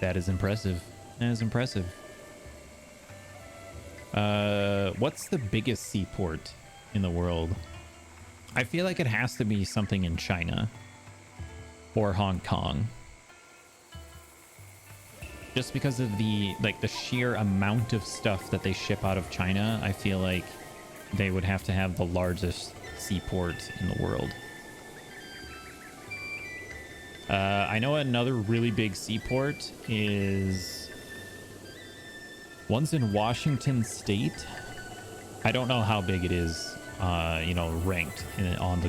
That is impressive. That is impressive. What's the biggest seaport in the world? I feel like it has to be something in China or Hong Kong. Just because of the sheer amount of stuff that they ship out of China, I feel like they would have to have the largest seaport in the world. I know another really big seaport is one's in Washington State. I don't know how big it is, you know, ranked on the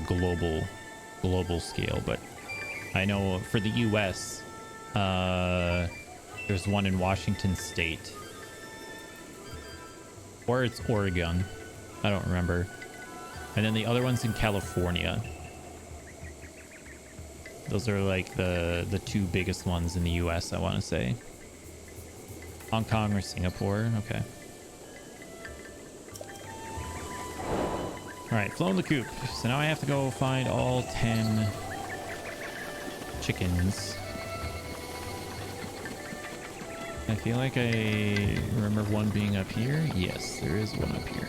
global scale, but I know for the US, there's one in Washington State, or it's Oregon. I don't remember. And then the other one's in California. Those are like the 2 biggest ones in the US, I want to say. Hong Kong or Singapore. Okay. All right, flown the coop. So now I have to go find all 10 chickens. I feel like I remember one being up here. Yes, there is one up here.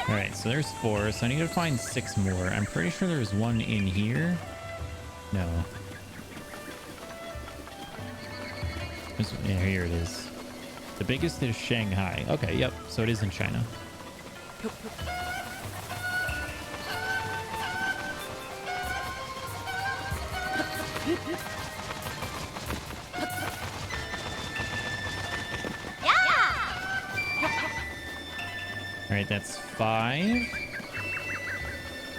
Alright, so there's 4, so I need to find 6 more. I'm pretty sure there's one in here. No. Yeah, here it is. The biggest is Shanghai. Okay, yep, so it is in China. Alright, that's 5. I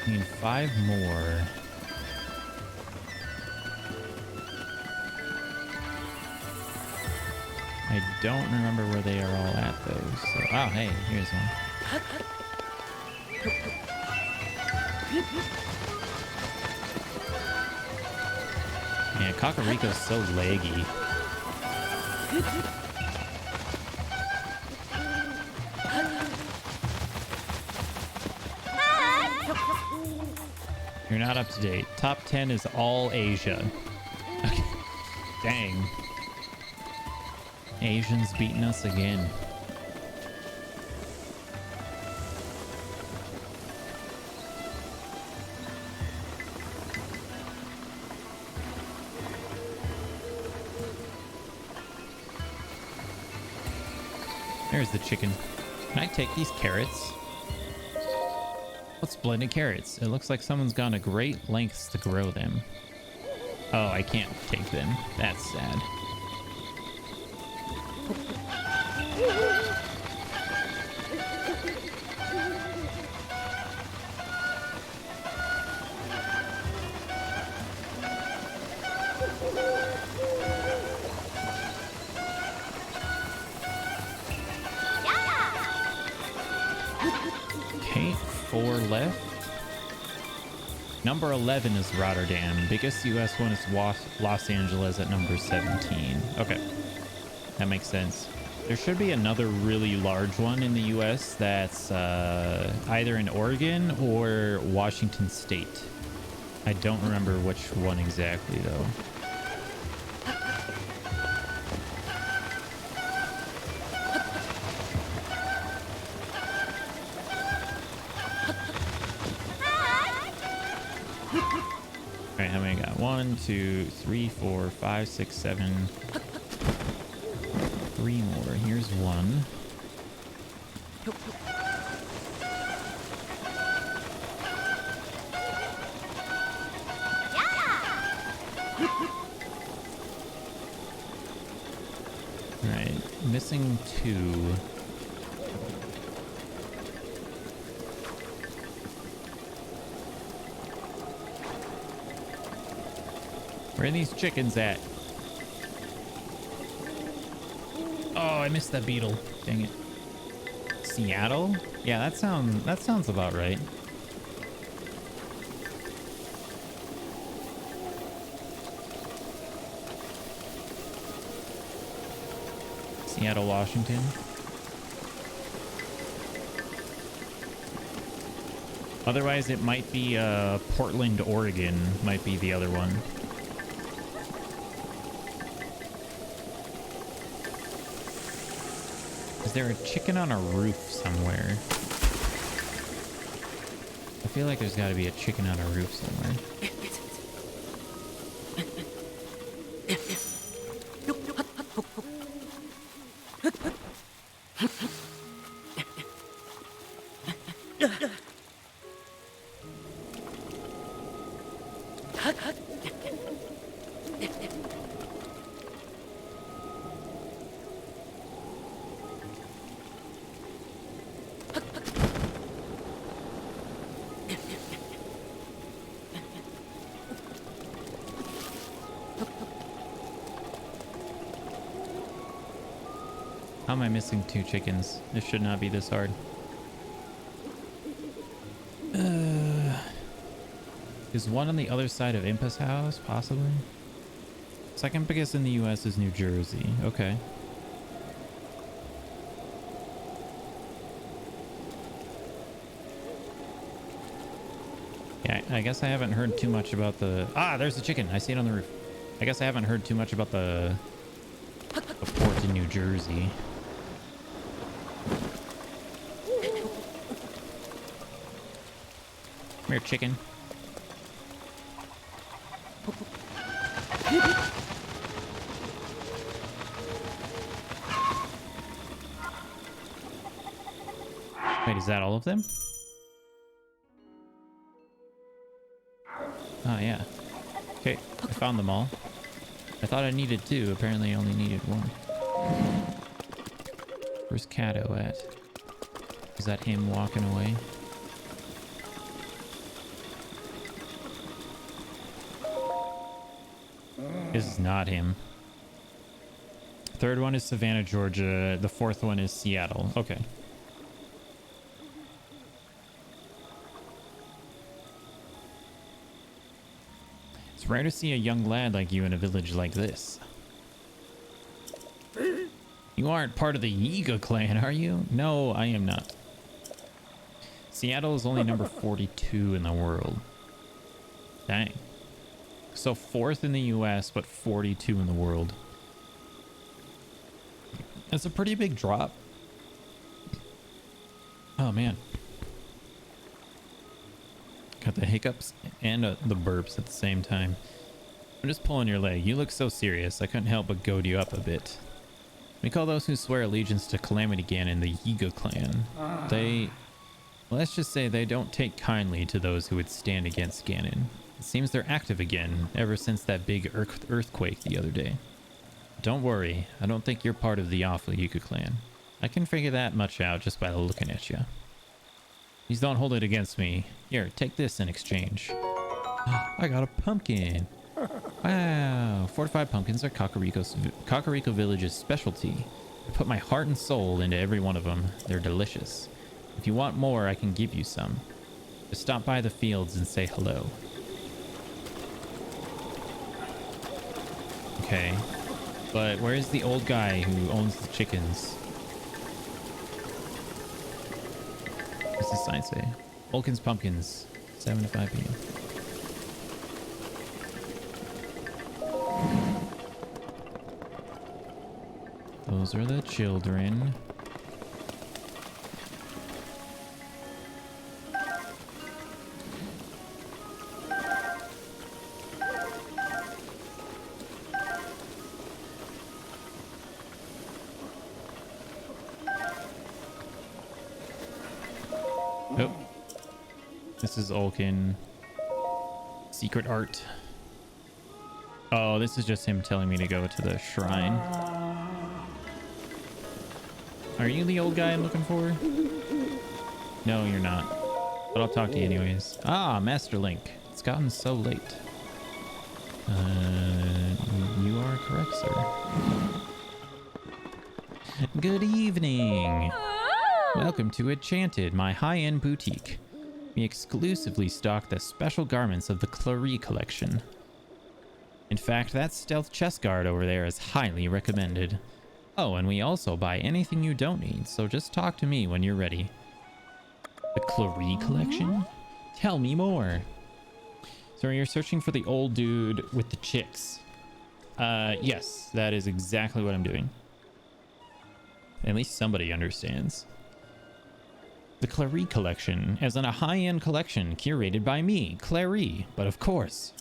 need 5 more. I don't remember where they are all at, though. So, oh, hey, here's one. Man, Kakariko's so laggy. You're not up to date. Top 10 is all Asia. Okay. Dang. Asians beating us again. There's the chicken. Can I take these carrots? What's blended carrots? It looks like someone's gone to great lengths to grow them. Oh, I can't take them. That's sad. Okay, 4 left. Number 11 is Rotterdam. Biggest US one is Los Angeles at number 17. Okay, that makes sense. There should be another really large one in the US that's either in Oregon or Washington State. I don't remember which one exactly, though. Alright, how many I got? 1, 2, 3, 4, 5, 6, 7. 3 more. Here's 1. Alright, missing 2. Where are these chickens at? I missed that beetle. Dang it. Seattle? Yeah, that sounds about right. Seattle, Washington. Otherwise, it might be Portland, Oregon. Might be the other one. Is there a chicken on a roof somewhere? I feel like there's got to be a chicken on a roof somewhere. How am I missing 2 chickens? This should not be this hard. Is one on the other side of Impa's house? Possibly. Second biggest in the US is New Jersey. Okay. Yeah, I guess I haven't heard too much about the... Ah, there's the chicken. I see it on the roof. I guess I haven't heard too much about the port in New Jersey. Come here, chicken. Wait, is that all of them? Oh, yeah. Okay, I found them all. I thought I needed 2. Apparently I only needed 1. Where's Kato at? Is that him walking away? This is not him. Third one is Savannah, Georgia. The 4th one is Seattle. Okay. It's rare to see a young lad like you in a village like this. You aren't part of the Yiga clan, are you? No, I am not. Seattle is only number 42 in the world. Dang. So 4th in the US, but 42 in the world. That's a pretty big drop. Oh, man. Got the hiccups and the burps at the same time. I'm just pulling your leg. You look so serious. I couldn't help but goad you up a bit. We call those who swear allegiance to Calamity Ganon the Yiga clan. They... let's just say they don't take kindly to those who would stand against Ganon. It seems they're active again, ever since that big earthquake the other day. Don't worry, I don't think you're part of the awful Yiga clan. I can figure that much out just by looking at you. Please don't hold it against me. Here, take this in exchange. I got a pumpkin. Wow, fortified pumpkins are Kakariko Village's specialty. I put my heart and soul into every one of them. They're delicious. If you want more, I can give you some. Just stop by the fields and say hello. Okay, but where's the old guy who owns the chickens? What's the sign say? Vulcan's Pumpkins, 7 to 5 p.m. Those are the children. Oh, this is Olkin. Secret art. Oh, this is just him telling me to go to the shrine. Are you the old guy I'm looking for? No, you're not. But I'll talk to you anyways. Ah, Master Link. It's gotten so late. You are correct, sir. Good evening. Welcome to Enchanted, my high-end boutique. We exclusively stock the special garments of the Clary collection. In fact, that stealth chest guard over there is highly recommended. Oh, and we also buy anything you don't need, so just talk to me when you're ready. The Clary collection? Tell me more. So you're searching for the old dude with the chicks. Yes, that is exactly what I'm doing. At least somebody understands. The Clary collection, as in a high-end collection curated by me, Clary, but of course.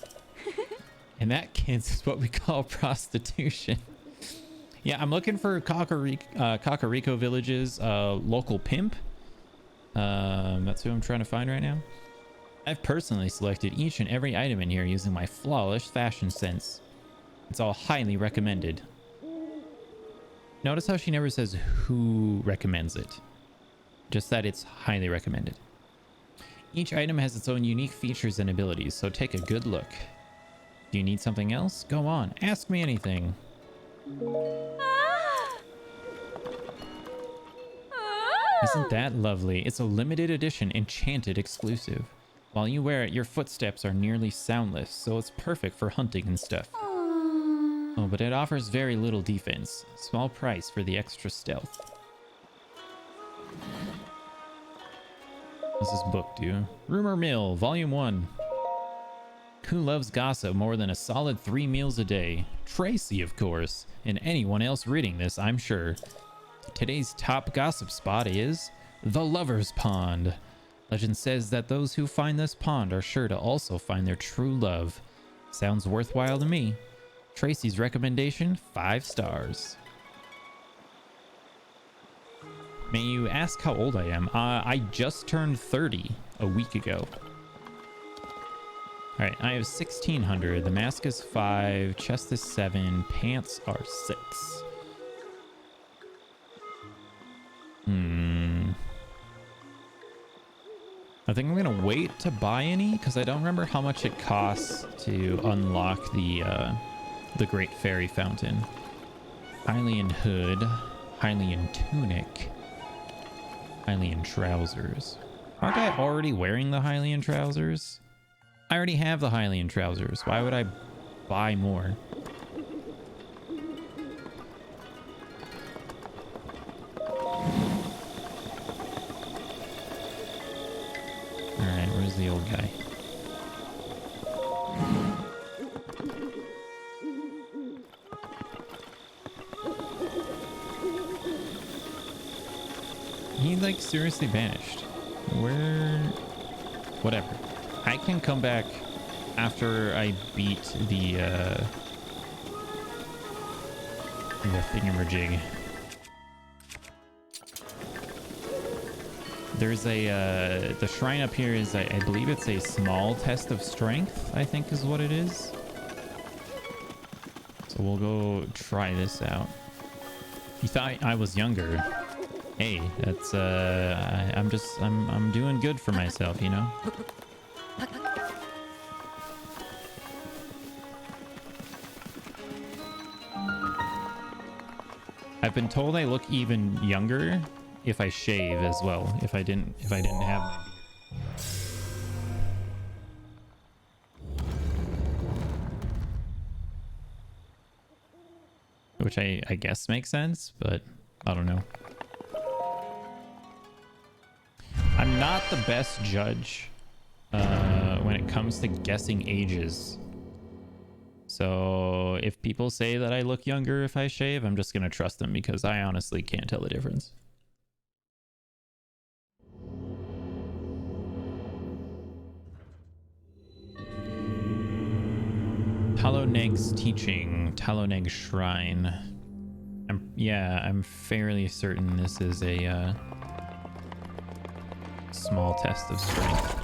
In that case, is what we call prostitution. Yeah, I'm looking for Kakariko Village's local pimp. That's who I'm trying to find right now. I've personally selected each and every item in here using my flawless fashion sense. It's all highly recommended. Notice how she never says who recommends it. Just that it's highly recommended. Each item has its own unique features and abilities, so take a good look. Do you need something else? Go on, ask me anything. Isn't that lovely? It's a limited edition Enchanted exclusive. While you wear it, your footsteps are nearly soundless, so it's perfect for hunting and stuff. Oh, but it offers very little defense. Small price for the extra stealth. What's this book do? Rumor Mill, Volume 1. Who loves gossip more than a solid 3 meals a day? Tracy, of course, and anyone else reading this, I'm sure. Today's top gossip spot is the Lover's Pond. Legend says that those who find this pond are sure to also find their true love. Sounds worthwhile to me. Tracy's recommendation, 5 stars. May you ask how old I am? I just turned 30 a week ago. All right, I have 1600. The mask is 5, chest is 7, pants are 6. I think I'm gonna wait to buy any because I don't remember how much it costs to unlock the Great Fairy Fountain. Hylian hood, Hylian tunic, Hylian trousers. Aren't I already wearing the Hylian trousers? I already have the Hylian trousers. Why would I buy more? Alright, where's the old guy? He like seriously vanished. Where? Whatever. I can come back after I beat the thingamajig. There's a the shrine up here is I believe it's a small test of strength, I think is what it is. So we'll go try this out. You thought I was younger. Hey, that's I'm doing good for myself, you know. I've been told I look even younger if I shave as well. If I didn't have my beard. Which I guess makes sense, but I don't know. I'm not the best judge when it comes to guessing ages. So if people say that I look younger if I shave, I'm just going to trust them because I honestly can't tell the difference. Taloneg's teaching, Taloneg Shrine. I'm fairly certain this is a small test of strength.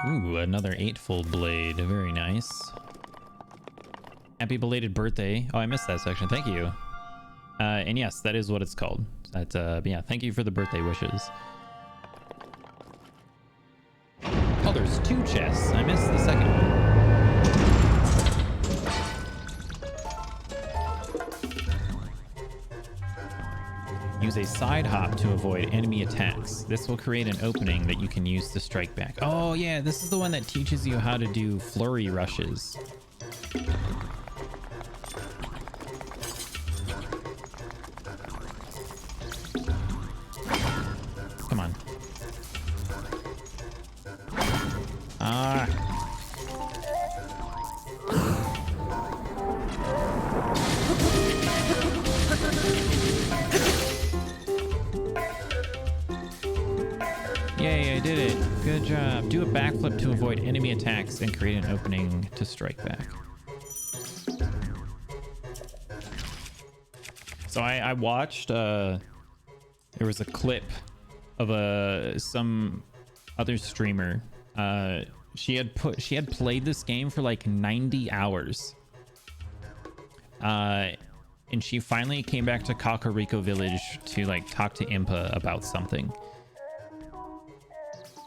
Ooh, another 8-fold blade. Very nice. Happy belated birthday. Oh, I missed that section. Thank you. And yes, that is what it's called. But yeah, thank you for the birthday wishes. Oh, there's 2 chests. I missed the second one. side hop to avoid enemy attacks. This will create an opening that you can use to strike back. Oh yeah, this is the one that teaches you how to do flurry rushes. Come on. Ah. Yay, I did it. Good job. Do a backflip to avoid enemy attacks and create an opening to strike back. So I watched, there was a clip of some other streamer. She had played this game for like 90 hours. And she finally came back to Kakariko village to like talk to Impa about something.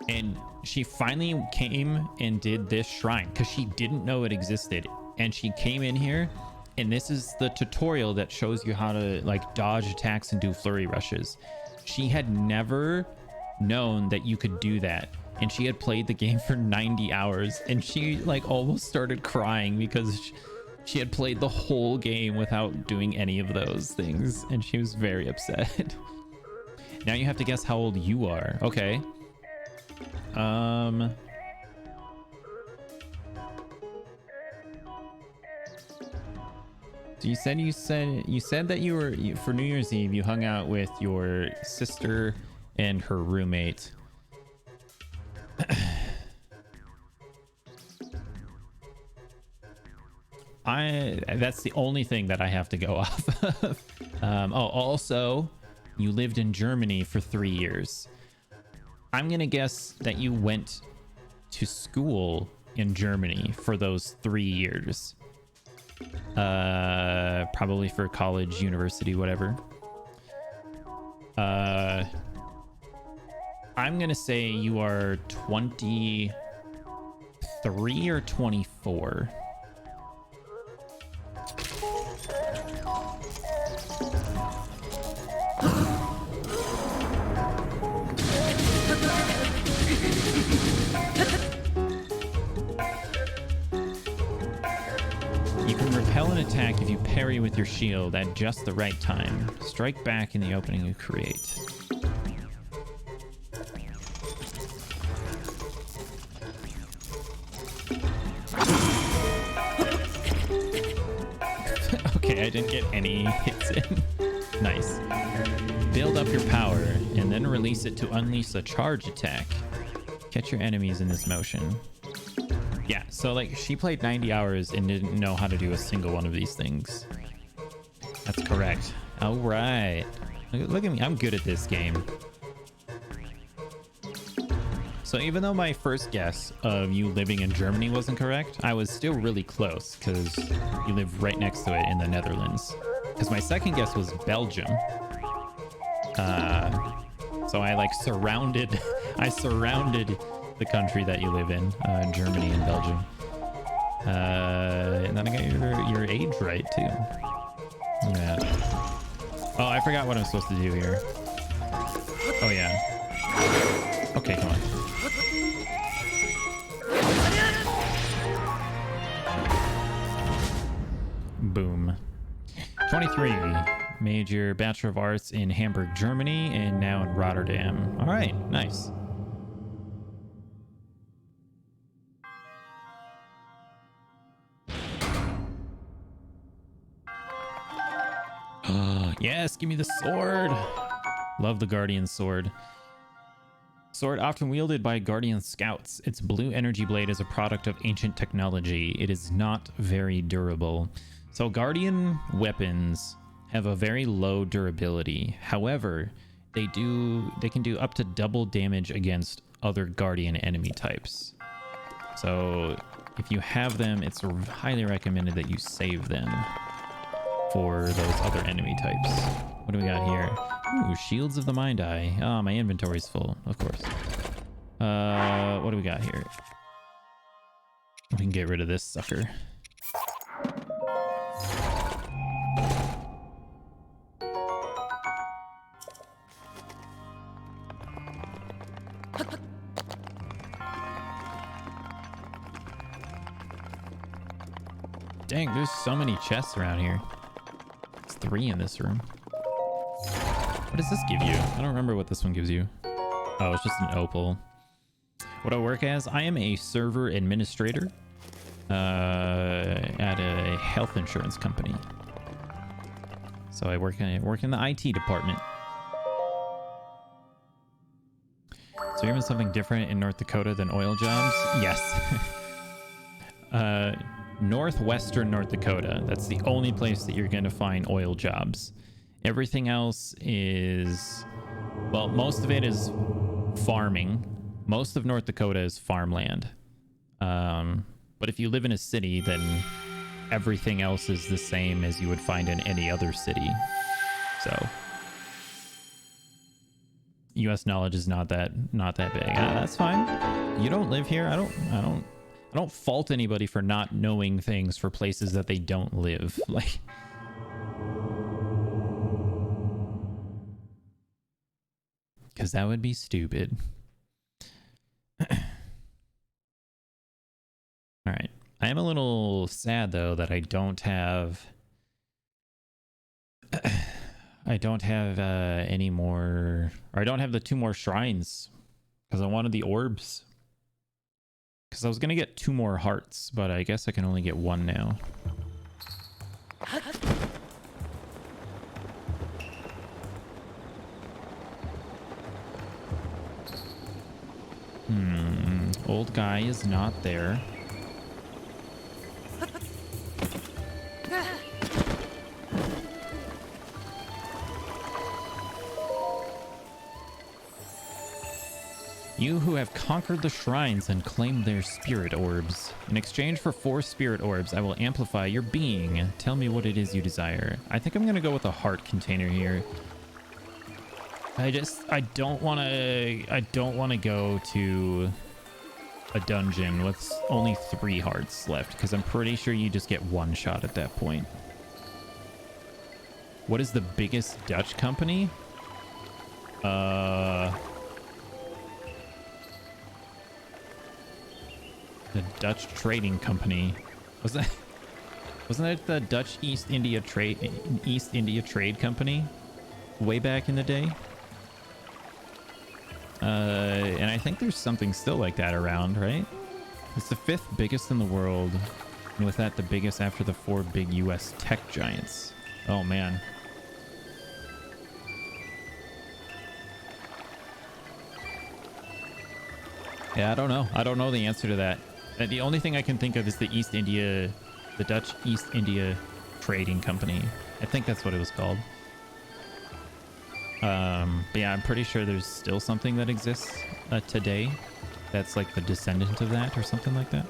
And she finally came and did this shrine because she didn't know it existed. And she came in here, and this is the tutorial that shows you how to like dodge attacks and do flurry rushes. She had never known that you could do that. And she had played the game for 90 hours, and she like almost started crying because she had played the whole game without doing any of those things. And she was very upset. Now you have to guess how old you are. Okay. So you said that you for New Year's Eve you hung out with your sister and her roommate. That's the only thing that I have to go off of. Also, you lived in Germany for 3 years. I'm gonna guess that you went to school in Germany for those 3 years. Probably for college, university, whatever. I'm gonna say you are 23 or 24. You can repel an attack if you parry with your shield at just the right time. Strike back in the opening you create. Okay, I didn't get any hits in. Nice. Build up your power and then release it to unleash a charge attack. Catch your enemies in this motion. Yeah, so like she played 90 hours and didn't know how to do a single one of these things. That's correct. All right. Look at me. I'm good at this game. So even though my first guess of you living in Germany wasn't correct, I was still really close because you live right next to it in the Netherlands. Because my second guess was Belgium. So I like surrounded the country that you live in, Germany and Belgium. And then I got your age right too. Yeah. Oh, I forgot what I'm supposed to do here. Oh yeah. Okay, come on. Boom. 23. Made your Bachelor of Arts in Hamburg, Germany, and now in Rotterdam. All right, nice. Yes, give me the sword. Love the Guardian sword. Sword often wielded by Guardian scouts. Its blue energy blade is a product of ancient technology. It is not very durable. So Guardian weapons have a very low durability. However, they can do up to double damage against other Guardian enemy types. So if you have them, it's highly recommended that you save them for those other enemy types. What do we got here? Ooh, Shields of the Mind Eye. Oh, my inventory's full, of course. What do we got here? We can get rid of this sucker. Dang, there's so many chests around here. It's 3 in this room. What does this give you? I don't remember what this one gives you. Oh, it's just an opal. What do I work as? I am a server administrator at a health insurance company. So I work in the IT department. So even something different in North Dakota than oil jobs? Yes. Northwestern North Dakota. That's the only place that you're going to find oil jobs. Everything else is, well, most of it is farming. Most of North Dakota is farmland. But if you live in a city, then everything else is the same as you would find in any other city. So US knowledge is not that big. That's fine. You don't live here. I don't fault anybody for not knowing things for places that they don't live. Like, because that would be stupid. All right. I am a little sad though that I don't have any more, or I don't have the 2 more shrines because I wanted the orbs. Because I was gonna get 2 more hearts, but I guess I can only get 1 now. Old guy is not there. You who have conquered the shrines and claimed their spirit orbs. In exchange for 4 spirit orbs, I will amplify your being. Tell me what it is you desire. I think I'm gonna go with a heart container here. I don't want to go to a dungeon with only 3 hearts left, because I'm pretty sure you just get 1 shot at that point. What is the biggest Dutch company? The Dutch Trading Company. Wasn't it the Dutch East India Trade Company way back in the day? And I think there's something still like that around, right? It's the 5th biggest in the world, and with that the biggest after the 4 big US tech giants. Oh man. Yeah, I don't know. I don't know the answer to that. The only thing I can think of is the Dutch East India Trading Company. I think that's what it was called. But yeah, I'm pretty sure there's still something that exists today that's like the descendant of that or something like that.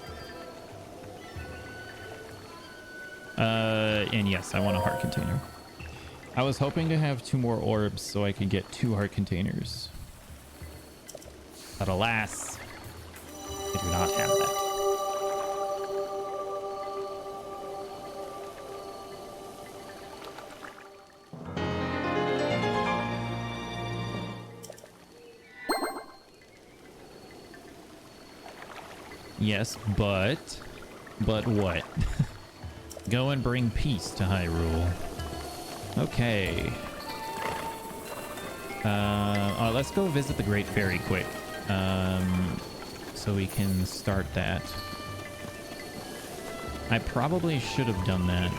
And yes, I want a heart container. I was hoping to have 2 more orbs so I could get 2 heart containers. But alas, I do not have that. Yes, but what? Go and bring peace to Hyrule. Okay. Let's go visit the Great Fairy quick. So we can start that. I probably should have done that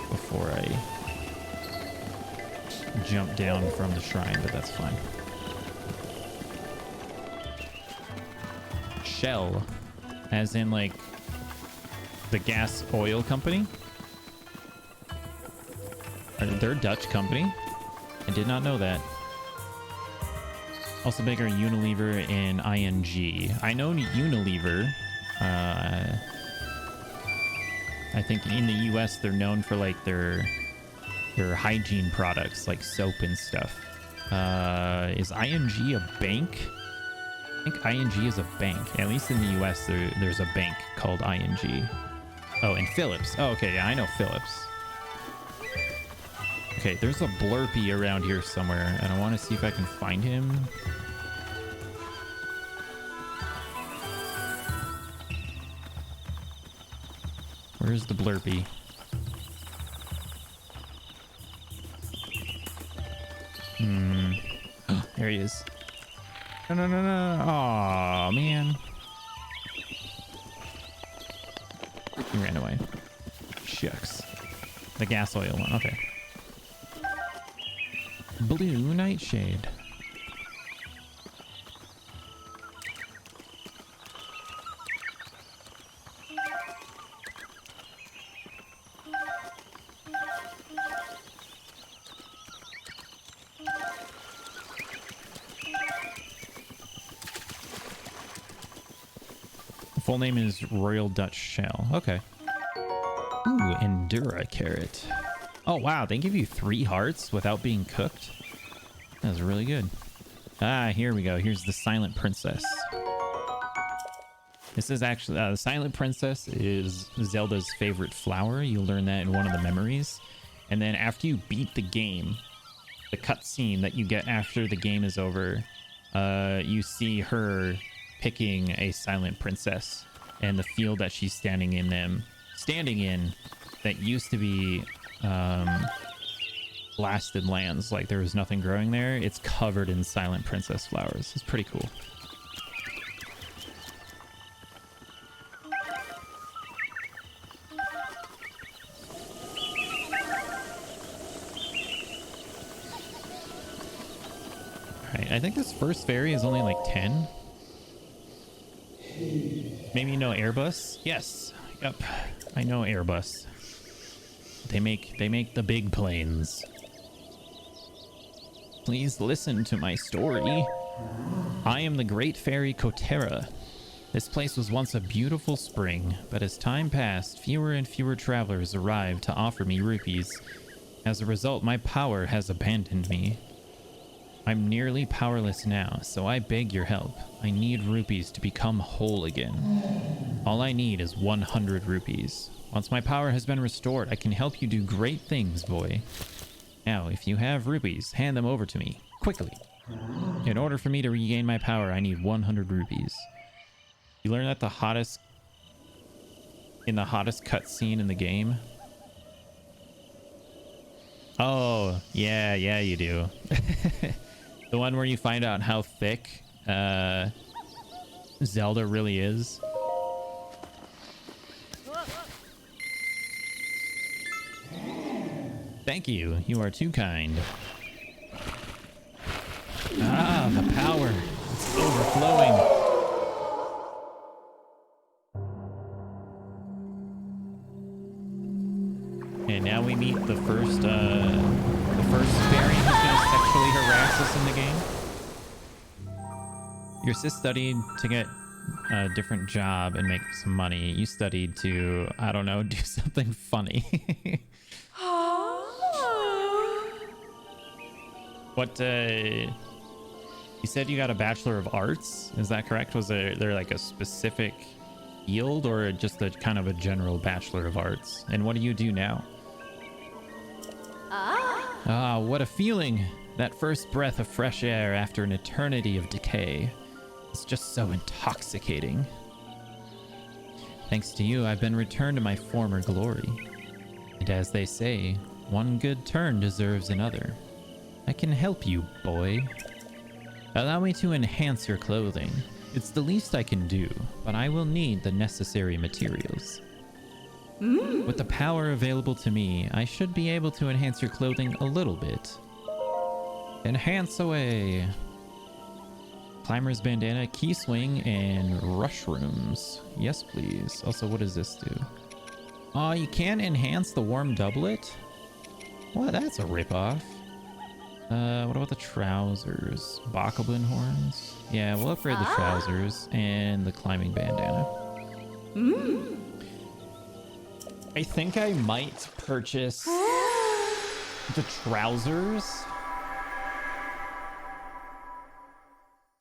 before I jump down from the shrine, but that's fine. Shell, as in like the gas oil company. They're a Dutch company. I did not know that. Also bigger Unilever and ING. I know Unilever. I think in the US they're known for like their hygiene products like soap and stuff. Is ING a bank? I think ING is a bank. At least in the US there's a bank called ING. Oh, and Philips. Oh, okay, yeah, I know Philips. Okay, there's a Blurpee around here somewhere, and I want to see if I can find him. Where's the blurpy? There he is. No, no, no, no. Aw, man. He ran away. Shucks. The gas oil one. Okay. Blue nightshade. Full name is Royal Dutch Shell. Okay. Ooh, Endura carrot. Oh, wow. They give you 3 hearts without being cooked? That was really good. Ah, here we go. Here's the Silent Princess. This is actually... the Silent Princess is Zelda's favorite flower. You'll learn that in one of the memories. And then after you beat the game, the cutscene that you get after the game is over, you see her picking a Silent Princess and the field that she's standing in that used to be blasted lands, like there was nothing growing there. It's covered in Silent Princess flowers. It's pretty cool. Alright, I think this first fairy is only like 10. Maybe you know Airbus? Yes. Yep. I know Airbus. They make the big planes. Please listen to my story. I am the great fairy Kotera. This place was once a beautiful spring, but as time passed, fewer and fewer travelers arrived to offer me rupees. As a result, my power has abandoned me. I'm nearly powerless now, so I beg your help. I need rupees to become whole again. All I need is 100 rupees. Once my power has been restored, I can help you do great things, boy. Now, if you have rupees, hand them over to me, quickly. In order for me to regain my power, I need 100 rupees. You learn that in the hottest cutscene in the game. Oh, yeah, you do. The one where you find out how thick Zelda really is. Thank you. You are too kind. Ah, the power. It's overflowing. And now we meet the first fairy who's gonna sexually harass us in the game. Your sis studied to get a different job and make some money. You studied to, I don't know, do something funny. What, you said you got a Bachelor of Arts? Is that correct? Was there like a specific field or just a kind of a general Bachelor of Arts? And what do you do now? Ah, what a feeling. That first breath of fresh air after an eternity of decay. It's just so intoxicating. Thanks to you, I've been returned to my former glory. And as they say, one good turn deserves another. I can help you, boy. Allow me to enhance your clothing. It's the least I can do, but I will need the necessary materials. With the power available to me, I should be able to enhance your clothing a little bit. Enhance away. Climber's bandana, key swing, and rushrooms. Yes, please. Also, what does this do? Oh, you can't enhance the warm doublet? Well, that's a ripoff. What about the trousers? Bokoblin horns? Yeah, we'll upgrade the trousers and the climbing bandana. I think I might purchase the trousers.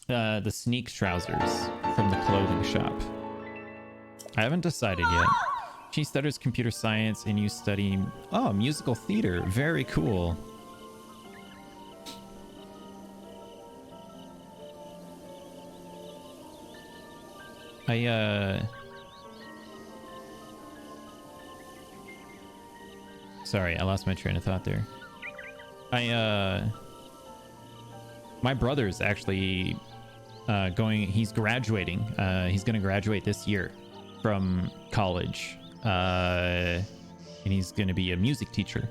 The sneak trousers from the clothing shop. I haven't decided yet. She studies computer science and you study... Oh, musical theater. Very cool. Sorry, I lost my train of thought there. My brother's actually he's graduating. He's gonna graduate this year from college. And he's gonna be a music teacher.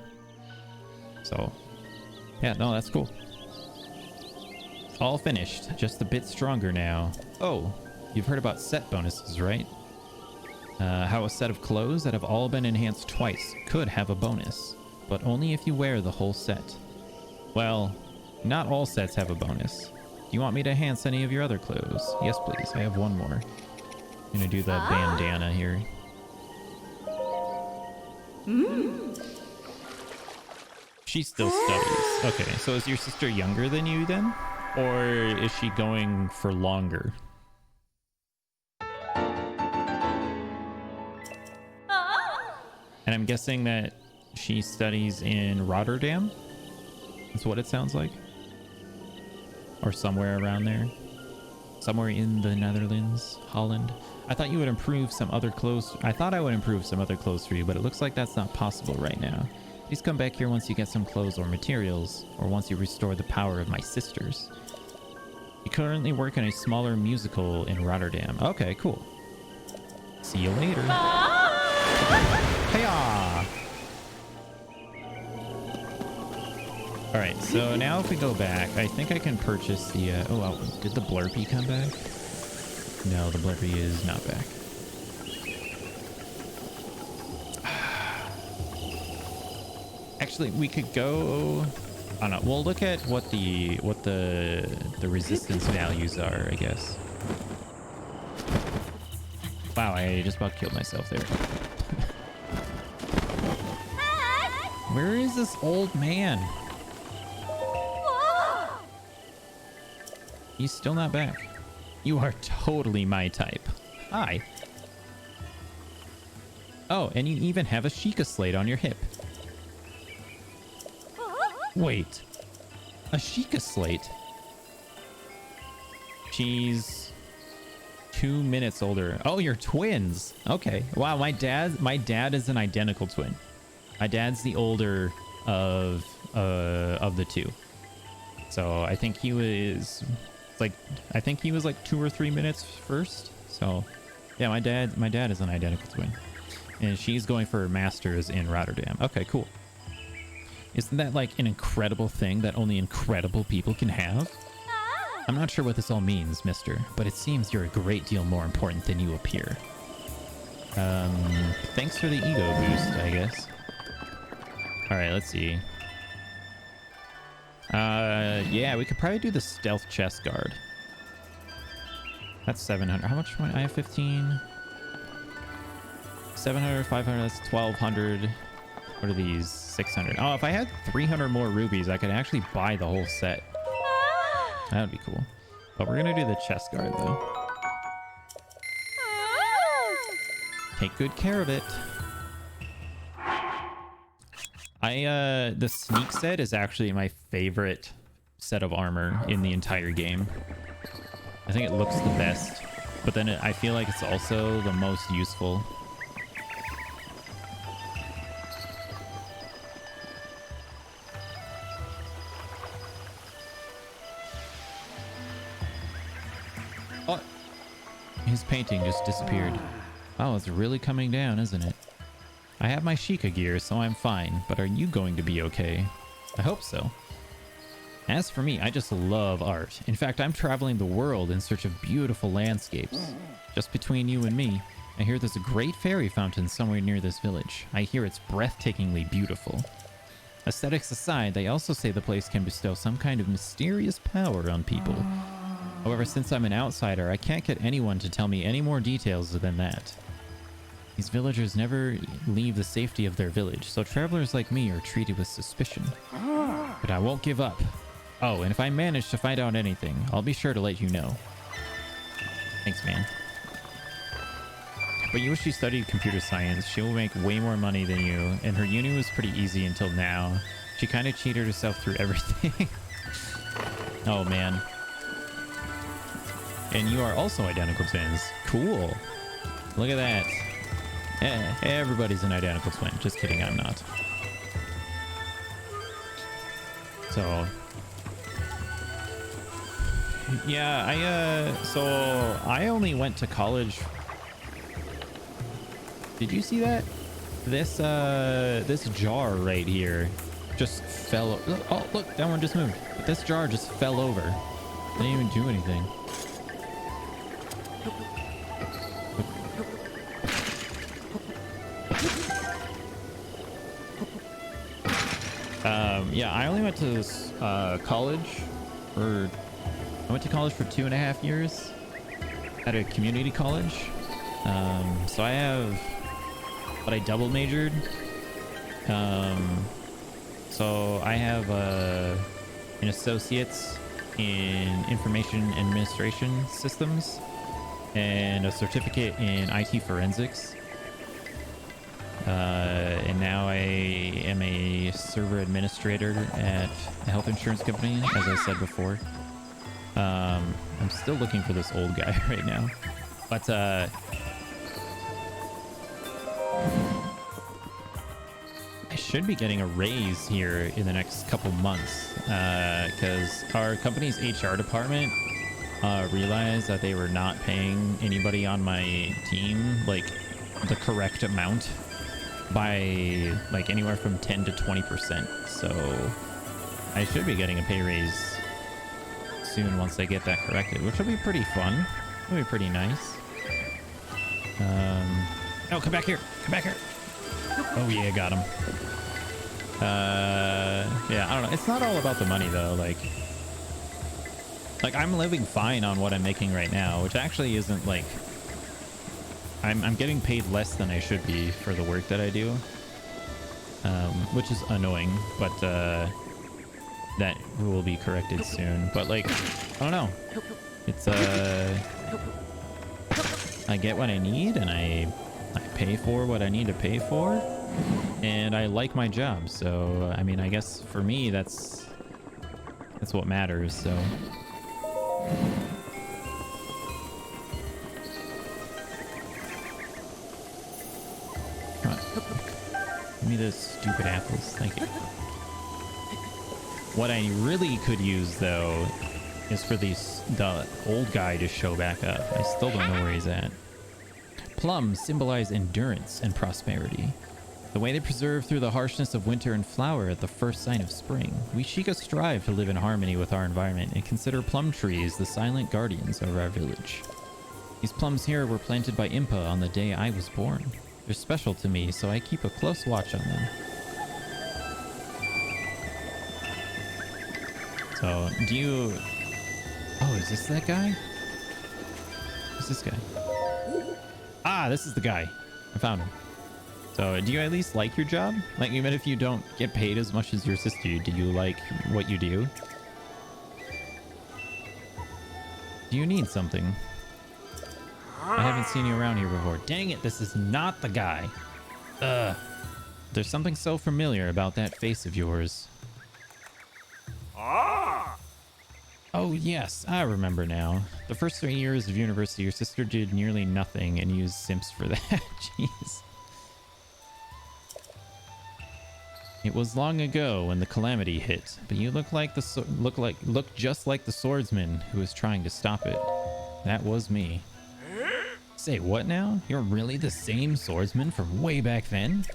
So, yeah, no, that's cool. All finished, just a bit stronger now. Oh, you've heard about set bonuses, right? How a set of clothes that have all been enhanced twice could have a bonus, but only if you wear the whole set. Well, not all sets have a bonus. Do you want me to enhance any of your other clothes? Yes, please. I have one more. I'm gonna do the bandana here. She still studies. Okay, so is your sister younger than you then? Or is she going for longer? And I'm guessing that she studies in Rotterdam? That's what it sounds like. Or somewhere around there. Somewhere in the Netherlands, Holland. I thought you would improve some other clothes. I thought I would improve some other clothes for you, but it looks like that's not possible right now. Please come back here once you get some clothes or materials, or once you restore the power of my sisters. You currently work in a smaller musical in Rotterdam. Okay, cool. See you later. Hey-ah! Alright, so now if we go back, I think I can purchase the... did the Blurpee come back? No, the Blurpee is not back. Actually, we could go... I don't know. We'll look at what the resistance values are, I guess. Wow, I just about killed myself there. Where is this old man? He's still not back. You are totally my type. Hi. Oh, and you even have a Sheikah slate on your hip. Wait. A Sheikah slate? She's 2 minutes older. Oh, you're twins. Okay. Wow, my dad is an identical twin. My dad's the older of the two. So I think he was like 2 or 3 minutes first. So yeah, my dad is an identical twin. And she's going for her master's in Rotterdam. Okay, cool. Isn't that like an incredible thing that only incredible people can have? I'm not sure what this all means, mister, but it seems you're a great deal more important than you appear. Thanks for the ego boost, I guess. Alright, let's see. Yeah, we could probably do the stealth chest guard. That's 700. How much money? I have 15. 700, 500, that's 1200. What are these? 600. Oh, if I had 300 more rubies, I could actually buy the whole set. That would be cool. But we're gonna do the chest guard though. Take good care of it. The sneak set is actually my favorite set of armor in the entire game. I think it looks the best, but then I feel like it's also the most useful. Oh, his painting just disappeared. Oh, it's really coming down, isn't it? I have my Sheikah gear, so I'm fine, but are you going to be okay? I hope so. As for me, I just love art. In fact, I'm traveling the world in search of beautiful landscapes. Just between you and me, I hear there's a great fairy fountain somewhere near this village. I hear it's breathtakingly beautiful. Aesthetics aside, they also say the place can bestow some kind of mysterious power on people. However, since I'm an outsider, I can't get anyone to tell me any more details than that. These villagers never leave the safety of their village, so travelers like me are treated with suspicion. But I won't give up. Oh, and if I manage to find out anything, I'll be sure to let you know. Thanks, man. But you wish she studied computer science. She will make way more money than you, and her uni was pretty easy until now. She kind of cheated herself through everything. Oh, man. And you are also identical twins. Cool. Look at that. Everybody's an identical twin. Just kidding, I'm not. So yeah, so I only went to college. Did you see that? This jar right here just fell. Oh, look, that one just moved. But this jar just fell over. I didn't even do anything. Yeah, I only went to this, college for... I went to college for 2.5 years at a community college. So I have... But I double majored. So I have an associate's in information administration systems and a certificate in IT forensics. And now I am a server administrator at a health insurance company, as I said before. I'm still looking for this old guy right now, but I should be getting a raise here in the next couple months, because our company's HR department realized that they were not paying anybody on my team like the correct amount by like anywhere from 10 to 20%. So I should be getting a pay raise soon once they get that corrected, which will be pretty fun. It'll be pretty nice. No, come back here. Come back here. Oh yeah, got him. Yeah, I don't know. It's not all about the money though. Like I'm living fine on what I'm making right now, which actually isn't like... I'm getting paid less than I should be for the work that I do, which is annoying, but that will be corrected soon. But like, I don't know. It's I get what I need, and I pay for what I need to pay for, and I like my job. So I mean, I guess for me that's what matters. So. Give me those stupid apples. Thank you. What I really could use, though, is for the old guy to show back up. I still don't know where he's at. Plums symbolize endurance and prosperity. The way they preserve through the harshness of winter and flower at the first sign of spring. We Sheikah strive to live in harmony with our environment and consider plum trees the silent guardians of our village. These plums here were planted by Impa on the day I was born. They're special to me, so I keep a close watch on them. So, do you... Oh, is this that guy? Who's this guy? Ah, this is the guy. I found him. So, do you at least like your job? Like, even if you don't get paid as much as your sister, do you like what you do? Do you need something? I haven't seen you around here before. Dang it, this is not the guy. Ugh. There's something so familiar about that face of yours. Oh yes, I remember now. The first 3 years of university, your sister did nearly nothing and used simps for that. Jeez. It was long ago when the calamity hit, but you look just like the swordsman who was trying to stop it. That was me. Say what now? You're really the same swordsman from way back then?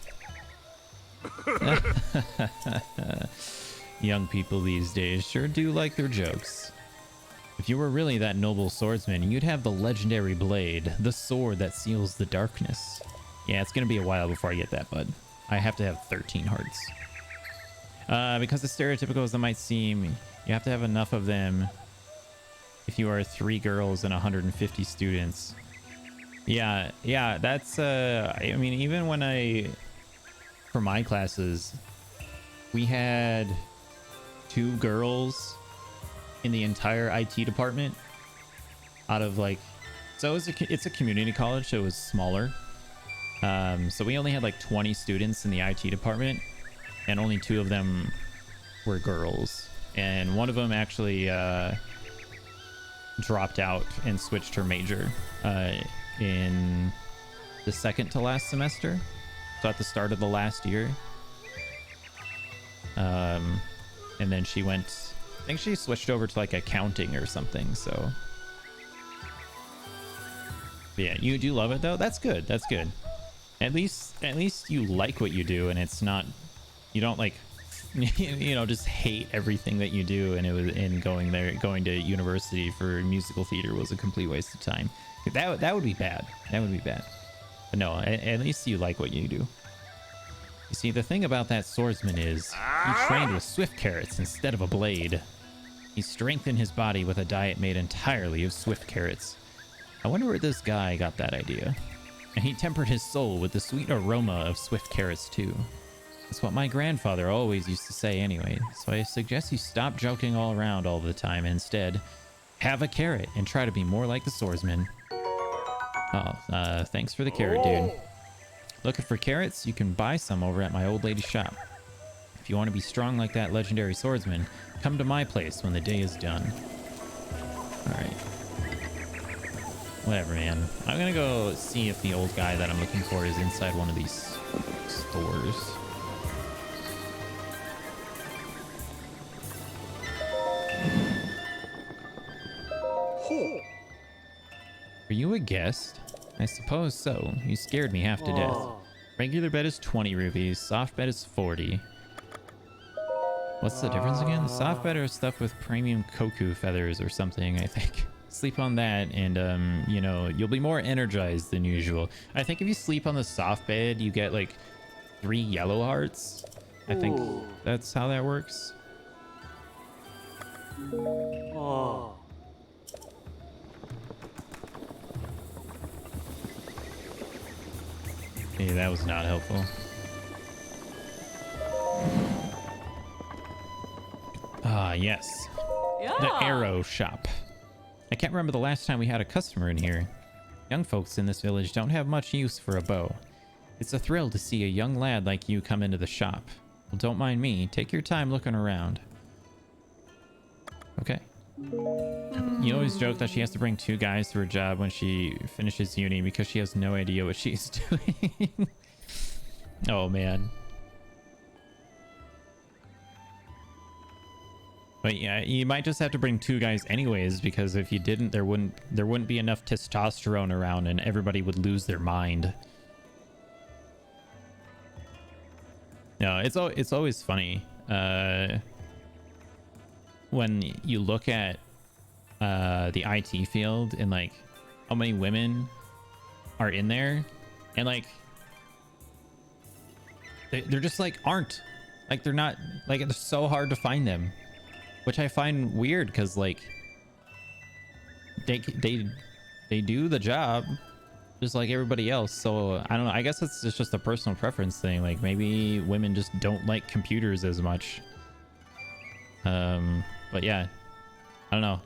Young people these days sure do like their jokes. If you were really that noble swordsman, you'd have the legendary blade, the sword that seals the darkness. Yeah, it's gonna be a while before I get that, bud. I have to have 13 hearts. Because as stereotypical as it might seem, you have to have enough of them if you are 3 girls and 150 students. Yeah, that's, I mean, even when for my classes, we had 2 girls in the entire IT department out of like, so it's a community college, so it was smaller. So we only had like 20 students in the IT department, and only 2 of them were girls. And one of them actually dropped out and switched her major in the second to last semester, so at the start of the last year. and then she went, I think she switched over to like accounting or something. So yeah, you do love it though. That's good. That's good. At least you like what you do, and it's not, you don't like, you know, just hate everything that you do. And it was going to university for musical theater was a complete waste of time. That would be bad. That would be bad. But no, at least you like what you do. You see, the thing about that swordsman is he trained with swift carrots instead of a blade. He strengthened his body with a diet made entirely of swift carrots. I wonder where this guy got that idea. And he tempered his soul with the sweet aroma of swift carrots too. That's what my grandfather always used to say anyway, so I suggest you stop joking all around all the time and instead have a carrot and try to be more like the swordsman. Oh, thanks for the carrot, dude. Looking for carrots? You can buy some over at my old lady's shop. If you want to be strong like that legendary swordsman, come to my place when the day is done. Alright. Whatever, man. I'm gonna go see if the old guy that I'm looking for is inside one of these stores. Are you a guest? I suppose so. You scared me half to death. Regular bed is 20 rupees. Soft bed is 40. What's the difference again? The soft bed is stuffed with premium koku feathers or something, I think. Sleep on that and, you know, you'll be more energized than usual. I think if you sleep on the soft bed, you get like 3 yellow hearts. I think that's how that works. Okay, that was not helpful. Ah, yes. Yeah. The arrow shop. I can't remember the last time we had a customer in here. Young folks in this village don't have much use for a bow. It's a thrill to see a young lad like you come into the shop. Well, don't mind me. Take your time looking around. Okay. You always joke that she has to bring 2 guys to her job when she finishes uni because she has no idea what she's doing. Oh, man. But yeah, you might just have to bring 2 guys anyways, because if you didn't, there wouldn't be enough testosterone around and everybody would lose their mind. No, it's always funny when you look at the IT field and like how many women are in there, and like they're just like aren't like, they're not like, it's so hard to find them. Which I find weird because, like, they do the job just like everybody else. So, I don't know. I guess it's just a personal preference thing. Like, maybe women just don't like computers as much. But yeah. I don't know.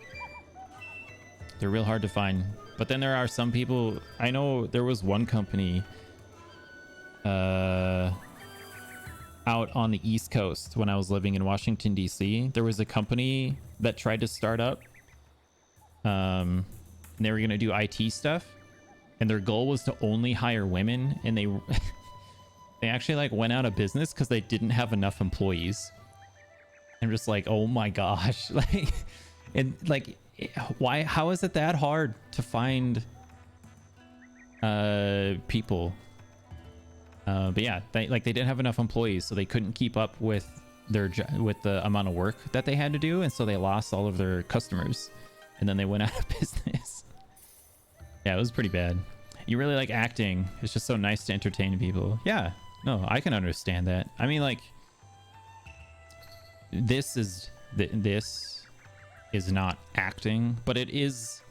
They're real hard to find. But then there are some people... I know there was one company... out on the East Coast when I was living in Washington, D.C. There was a company that tried to start up. And they were going to do IT stuff. And their goal was to only hire women. And they they actually like went out of business because they didn't have enough employees. I'm just like, oh my gosh. Like, and like, why, how is it that hard to find people? But yeah, they didn't have enough employees, so they couldn't keep up with the amount of work that they had to do, and so they lost all of their customers, and then they went out of business. Yeah, it was pretty bad. You really like acting. It's just so nice to entertain people. Yeah, no, I can understand that. I mean, like, this is not acting, but it is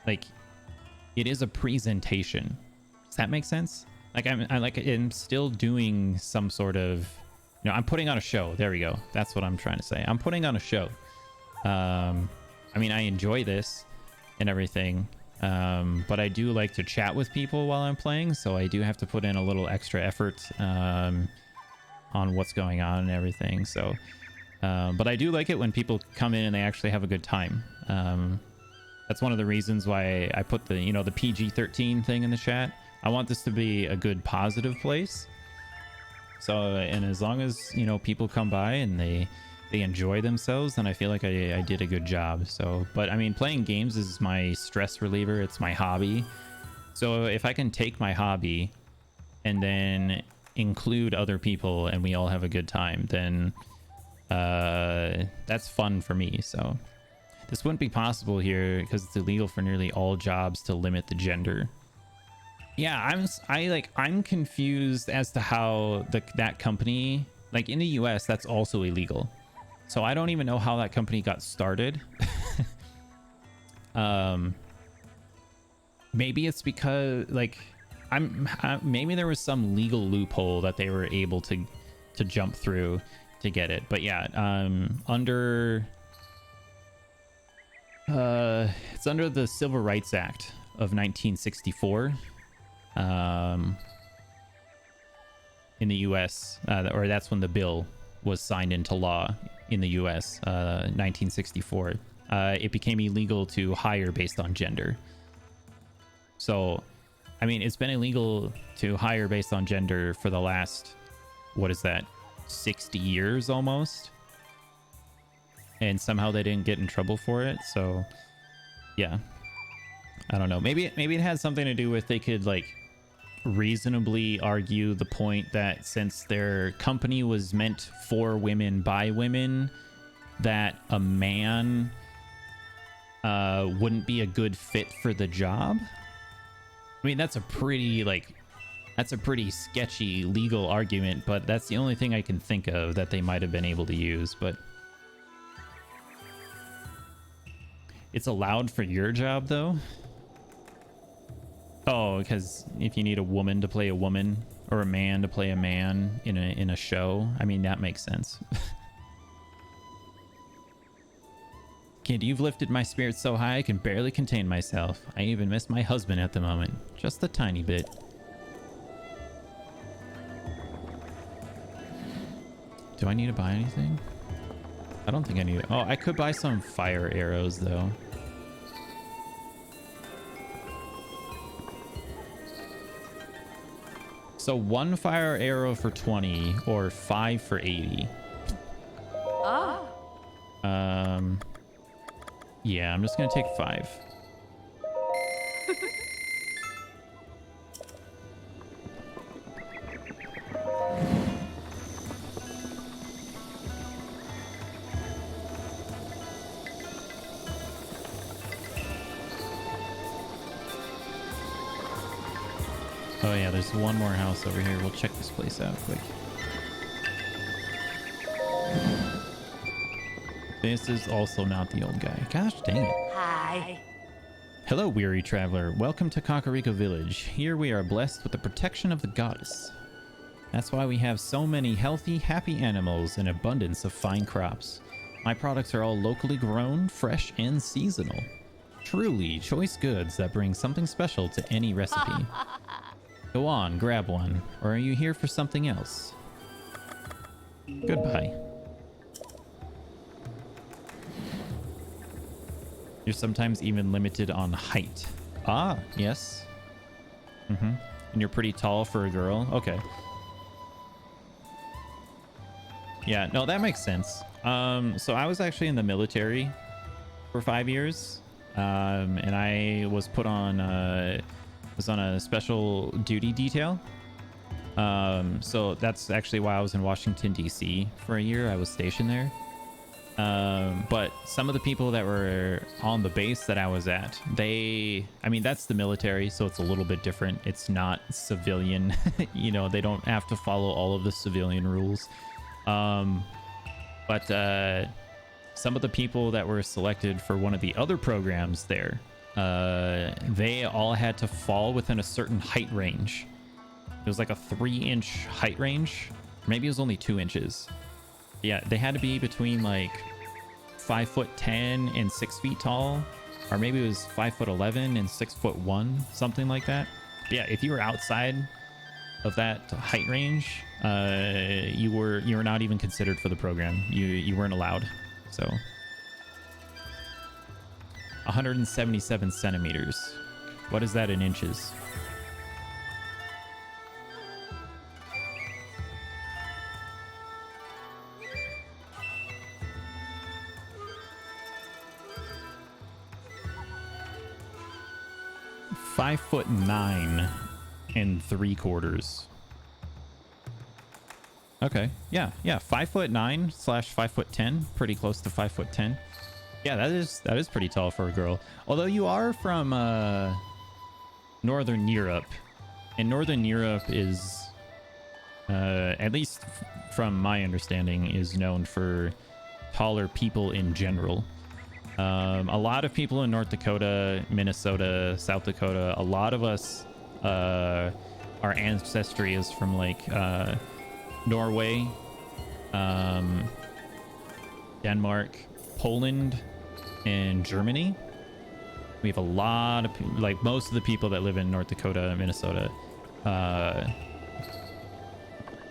like, it is a presentation. Does that make sense? Like, I'm still doing some sort of, you know, I'm putting on a show. There we go. That's what I'm trying to say. I'm putting on a show. I mean, I enjoy this and everything, but I do like to chat with people while I'm playing, so I do have to put in a little extra effort on what's going on and everything. So, but I do like it when people come in and they actually have a good time. That's one of the reasons why I put the, you know, the PG-13 thing in the chat. I want this to be a good, positive place. So, and as long as, you know, people come by and they they enjoy themselves, then I feel like I did a good job. So, but I mean, playing games is my stress reliever. It's my hobby. So if I can take my hobby and then include other people and we all have a good time, then that's fun for me. So this wouldn't be possible here because it's illegal for nearly all jobs to limit the gender. Yeah, I'm confused as to how that company, like in the US, that's also illegal. So I don't even know how that company got started. Maybe it's because like maybe there was some legal loophole that they were able to jump through to get it. But yeah, it's under the Civil Rights Act of 1964 in the US, or that's when the bill was signed into law in the US, 1964. It became illegal to hire based on gender. So, I mean, it's been illegal to hire based on gender for the last, what is that, 60 years almost? And somehow they didn't get in trouble for it. So, yeah. I don't know. Maybe it has something to do with they could, like, reasonably argue the point that since their company was meant for women by women, that a man wouldn't be a good fit for the job. I mean, that's a pretty sketchy legal argument, but that's the only thing I can think of that they might have been able to use. But it's allowed for your job, though. Oh, because if you need a woman to play a woman or a man to play a man in a show, I mean, that makes sense. Kid, you've lifted my spirits so high I can barely contain myself. I even miss my husband at the moment. Just a tiny bit. Do I need to buy anything? I don't think I need it. Oh, I could buy some fire arrows, though. So 1 fire arrow for 20 or 5 for 80. Ah. Yeah, I'm just gonna take 5. Oh yeah, there's one more house over here. We'll check this place out quick. This is also not the old guy. Gosh dang it. Hi. Hello, weary traveler. Welcome to Kakariko Village. Here we are blessed with the protection of the goddess. That's why we have so many healthy, happy animals and abundance of fine crops. My products are all locally grown, fresh, and seasonal. Truly choice goods that bring something special to any recipe. Go on, grab one. Or are you here for something else? Goodbye. You're sometimes even limited on height. Ah, yes. And you're pretty tall for a girl. Okay. Yeah, no, that makes sense. So I was actually in the military for 5 years. And I was put on was on a special duty detail. So that's actually why I was in Washington, D.C. for a year. I was stationed there. But some of the people that were on the base that I was at, I mean, that's the military, so it's a little bit different. It's not civilian. You know, they don't have to follow all of the civilian rules. But some of the people that were selected for one of the other programs there, they all had to fall within a certain height range. It was like a 3-inch height range. Maybe it was only 2 inches. Yeah, they had to be between like 5'10" and 6 feet tall, or maybe it was 5'11" and 6'1", something like that. But yeah, if you were outside of that height range, you were not even considered for the program. You weren't allowed. So 177 centimeters. What is that in inches? 5'9" Okay, yeah, 5'9/5'10", pretty close to 5'10". Yeah, that is pretty tall for a girl. Although you are from Northern Europe, and Northern Europe is, at least from my understanding, is known for taller people in general. A lot of people in North Dakota, Minnesota, South Dakota, a lot of us, our ancestry is from like Norway, Denmark, Poland, and Germany. We have a lot of like most of the people that live in North Dakota, Minnesota,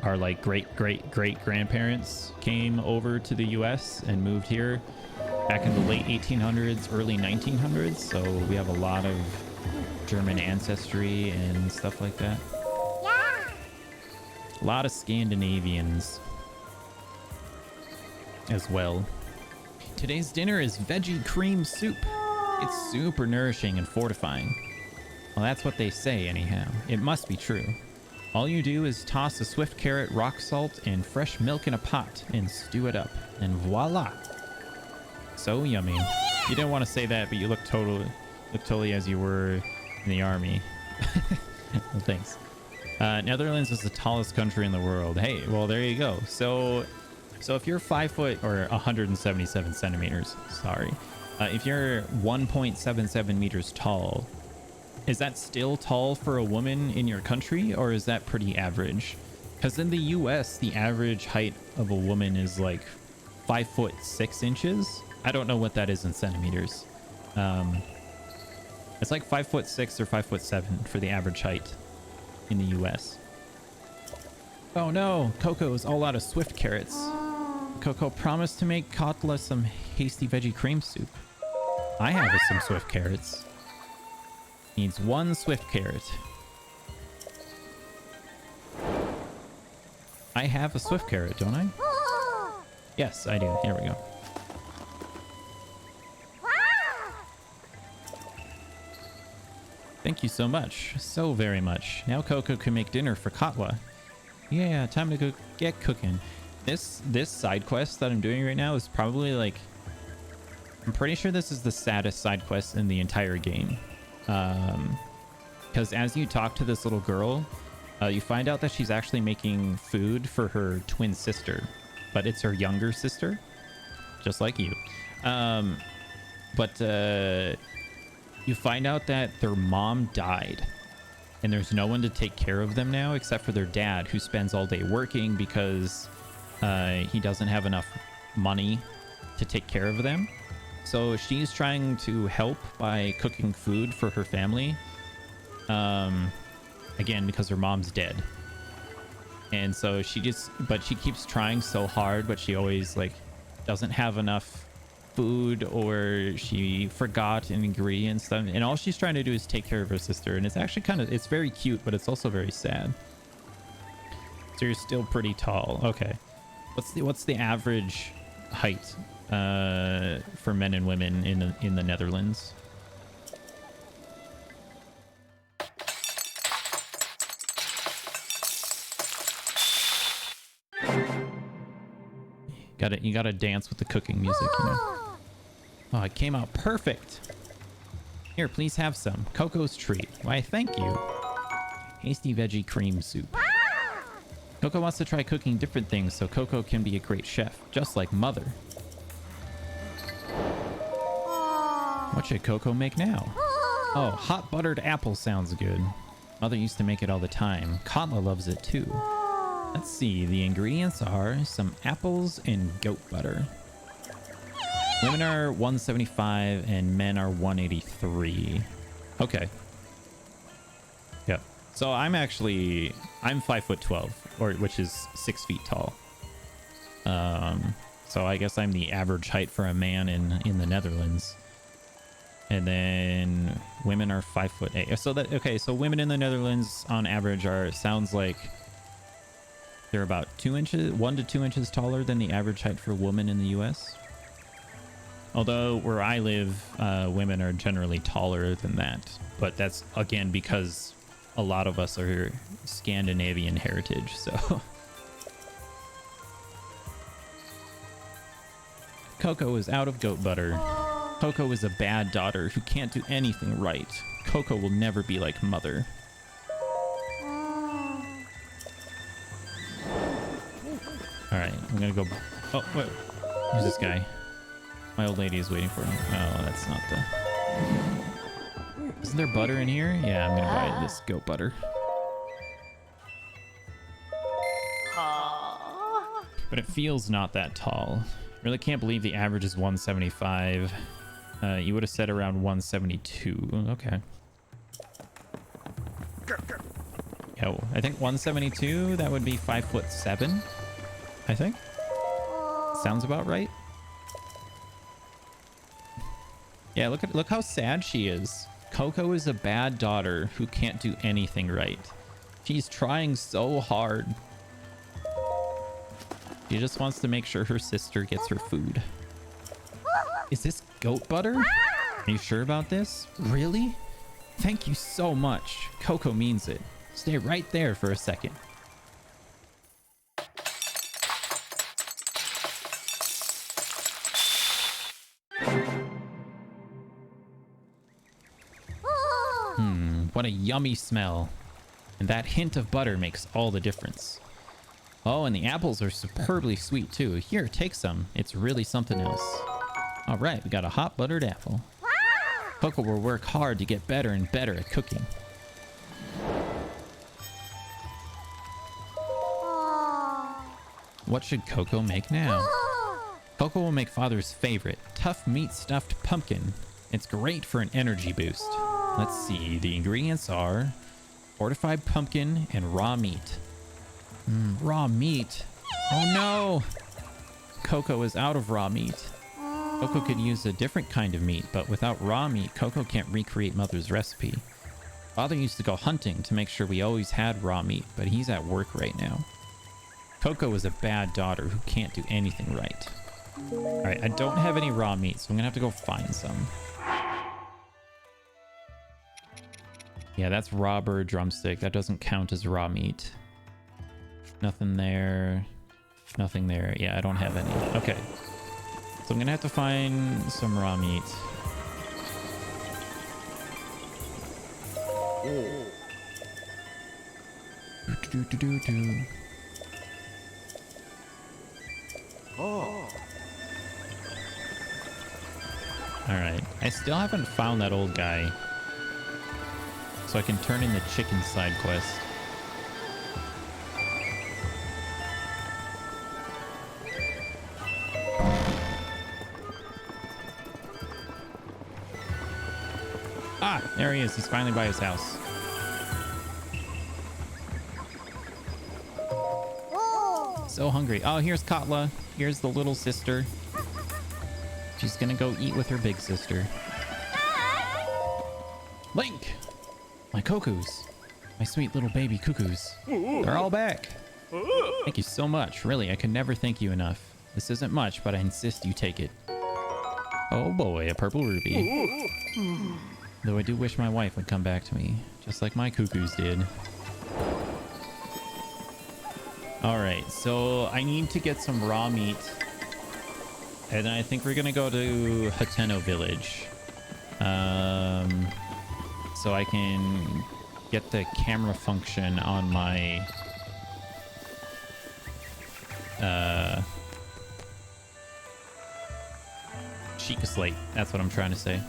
our like great grandparents came over to the US and moved here back in the late 1800s, early 1900s. So we have a lot of German ancestry and stuff like that. Yeah. A lot of Scandinavians as well. Today's dinner is veggie cream soup. It's super nourishing and fortifying. Well, that's what they say anyhow. It must be true. All you do is toss a swift carrot, rock salt, and fresh milk in a pot and stew it up. And voila! So yummy. You didn't want to say that, but you look totally as you were in the army. Well, thanks. Netherlands is the tallest country in the world. Hey, well, there you go. So if you're 5 foot or 177 centimeters, sorry. If you're 1.77 meters tall, is that still tall for a woman in your country, or is that pretty average? Because in the US, the average height of a woman is like 5'6" I don't know what that is in centimeters. It's like 5'6" or 5'7" for the average height in the US. Oh no, Coco's all out of swift carrots. Coco promised to make Katla some hasty veggie cream soup. I have some swift carrots. Needs one swift carrot. I have a swift carrot, don't I? Yes, I do. Here we go. Thank you so much. So very much. Now Coco can make dinner for Katla. Yeah, time to go get cooking. This side quest that I'm doing right now is probably like... I'm pretty sure this is the saddest side quest in the entire game. Because as you talk to this little girl, you find out that she's actually making food for her twin sister. But it's her younger sister. Just like you. But you find out that their mom died. And there's no one to take care of them now except for their dad, who spends all day working because he doesn't have enough money to take care of them. So she's trying to help by cooking food for her family. Again, because her mom's dead. And so she keeps trying so hard, but she always like doesn't have enough food, or she forgot an ingredient and stuff. And all she's trying to do is take care of her sister. And it's actually it's very cute, but it's also very sad. So you're still pretty tall. Okay. What's the average height for men and women in the Netherlands? You gotta dance with the cooking music, you know. Oh, it came out perfect. Here, please have some. Coco's treat. Why, thank you. Hasty veggie cream soup. Coco wants to try cooking different things so Coco can be a great chef, just like Mother. What should Coco make now? Oh, hot buttered apple sounds good. Mother used to make it all the time. Katla loves it too. Let's see, the ingredients are some apples and goat butter. Women are 175 and men are 183. Okay. Yep. So I'm 5'12", which is 6 feet tall. So I guess I'm the average height for a man in the Netherlands. And then women are 5'8". So women in the Netherlands on average sounds like they're about 1 to 2 inches taller than the average height for a woman in the US. Although where I live, women are generally taller than that. But that's, again, because a lot of us are Scandinavian heritage, so... Coco is out of goat butter. Coco is a bad daughter who can't do anything right. Coco will never be like mother. Alright, I'm gonna go... Oh, wait. Who's this guy? My old lady is waiting for me. Oh, that's not the... Isn't there butter in here? Yeah, I'm gonna buy this goat butter. But it feels not that tall. Really can't believe the average is 175. You would have said around 172. Okay. Yo, I think 172, that would be 5'7", I think. Sounds about right. Yeah, look how sad she is. Coco is a bad daughter who can't do anything right. She's trying so hard. She just wants to make sure her sister gets her food. Is this goat butter? Are you sure about this? Really? Thank you so much. Coco means it. Stay right there for a second. What a yummy smell. And that hint of butter makes all the difference. Oh, and the apples are superbly sweet too. Here, take some. It's really something else. All right, we got a hot buttered apple. Coco will work hard to get better and better at cooking. What should Coco make now? Coco will make Father's favorite, tough meat stuffed pumpkin. It's great for an energy boost. Let's see, the ingredients are fortified pumpkin and raw meat. Raw meat? Oh no! Coco is out of raw meat. Coco could use a different kind of meat, but without raw meat, Coco can't recreate Mother's recipe. Father used to go hunting to make sure we always had raw meat, but he's at work right now. Coco is a bad daughter who can't do anything right. Alright, I don't have any raw meat, so I'm gonna have to go find some. Yeah, that's raw bird drumstick. That doesn't count as raw meat. Nothing there. Nothing there. Yeah, I don't have any. Okay. So I'm gonna have to find some raw meat. Alright. I still haven't found that old guy. So I can turn in the chicken side quest. Ah, there he is. He's finally by his house. So hungry. Oh, here's Katla. Here's the little sister. She's gonna go eat with her big sister. Link! My cuckoos. My sweet little baby cuckoos. They're all back. Thank you so much. Really, I can never thank you enough. This isn't much, but I insist you take it. Oh boy, a purple ruby. Though I do wish my wife would come back to me, just like my cuckoos did. Alright, so I need to get some raw meat. And I think we're gonna go to Hateno village. So I can get the camera function on my Sheikah slate. That's what I'm trying to say.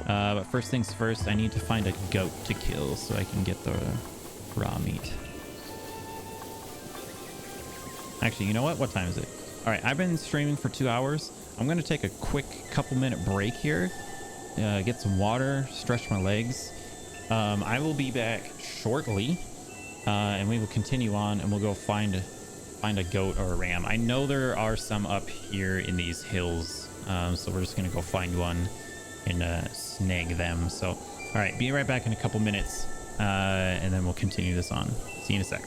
But first things first, I need to find a goat to kill so I can get the raw meat. Actually, you know what? What time is it? All right, I've been streaming for 2 hours. I'm going to take a quick couple-minute break here. Get some water, stretch my legs. I will be back shortly, and we will continue on, and we'll go find a goat or a ram. I know there are some up here in these hills, so we're just going to go find one and snag them. So, all right, be right back in a couple minutes, and then we'll continue this on. See you in a sec.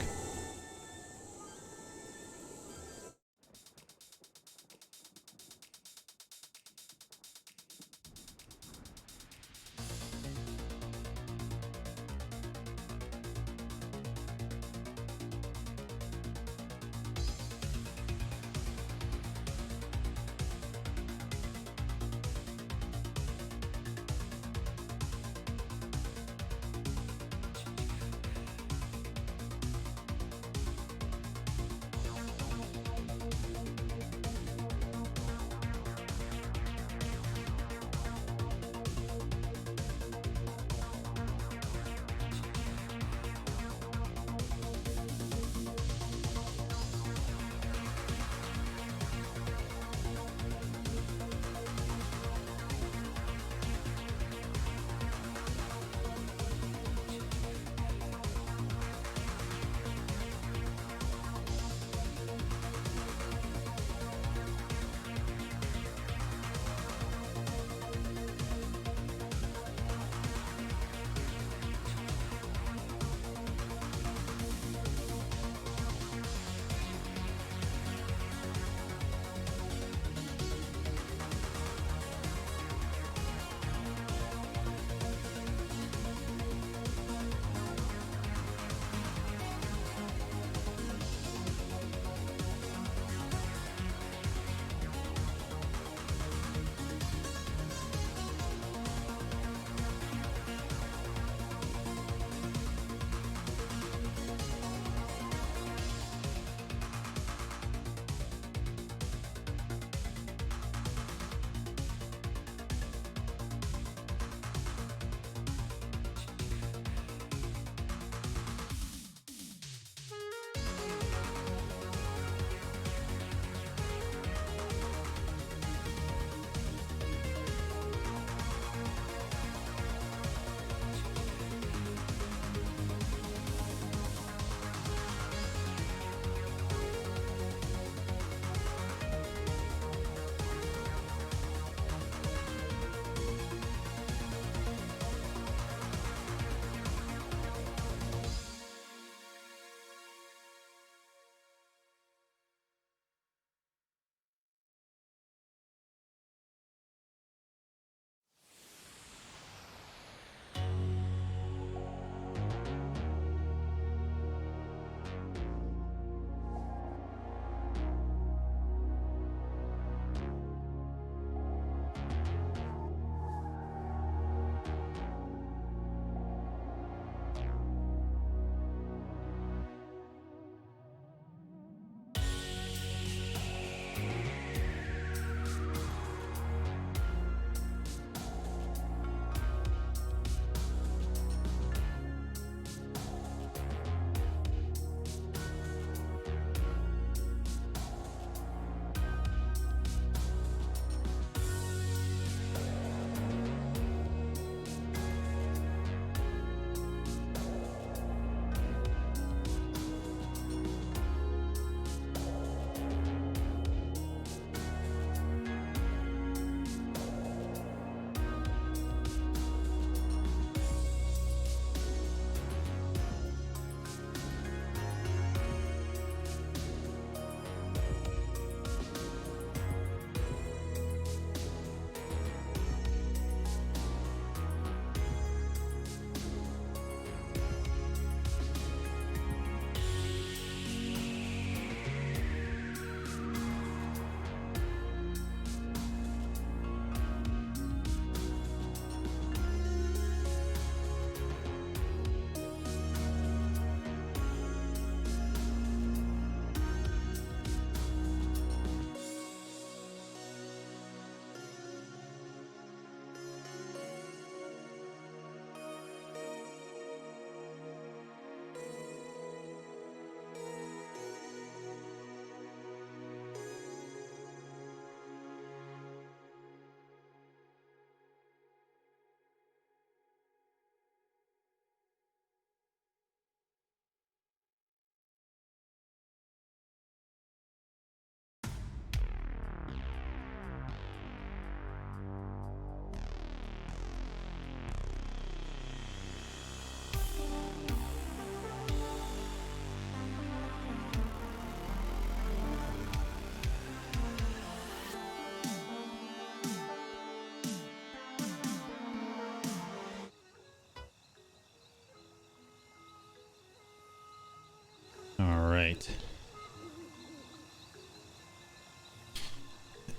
right.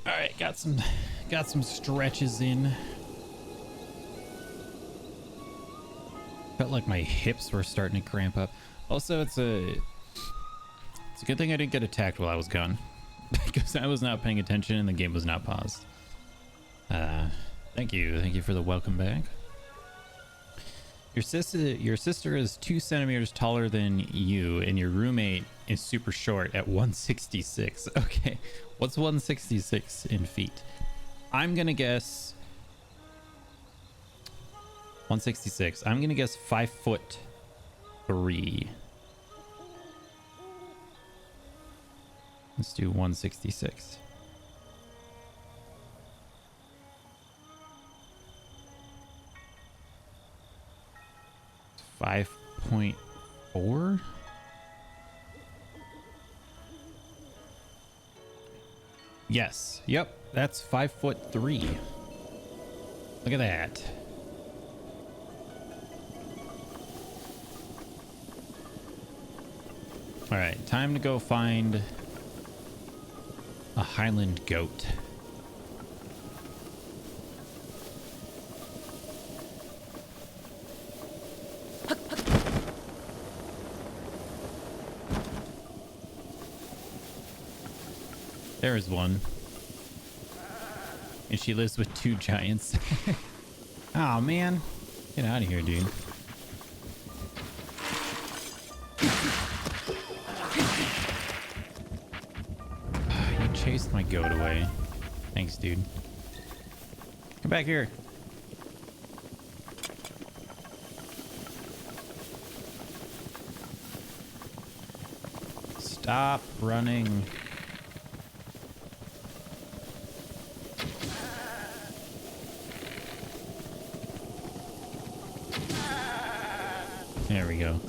All right, got some stretches in. Felt like my hips were starting to cramp up. Also, it's a good thing I didn't get attacked while I was gone, because I was not paying attention and the game was not paused. Thank you for the welcome back. Your sister is 2 centimeters taller than you, and your roommate is super short at 166. Okay, what's 166 in feet? I'm gonna guess 166. I'm gonna guess 5'3". Let's do 166. 5.4. Yes. Yep. That's 5'3". Look at that. All right. Time to go find a Highland goat. There is one. And she lives with 2 giants. Oh man. Get out of here, dude. You chased my goat away. Thanks, dude. Come back here. Stop running. There we go.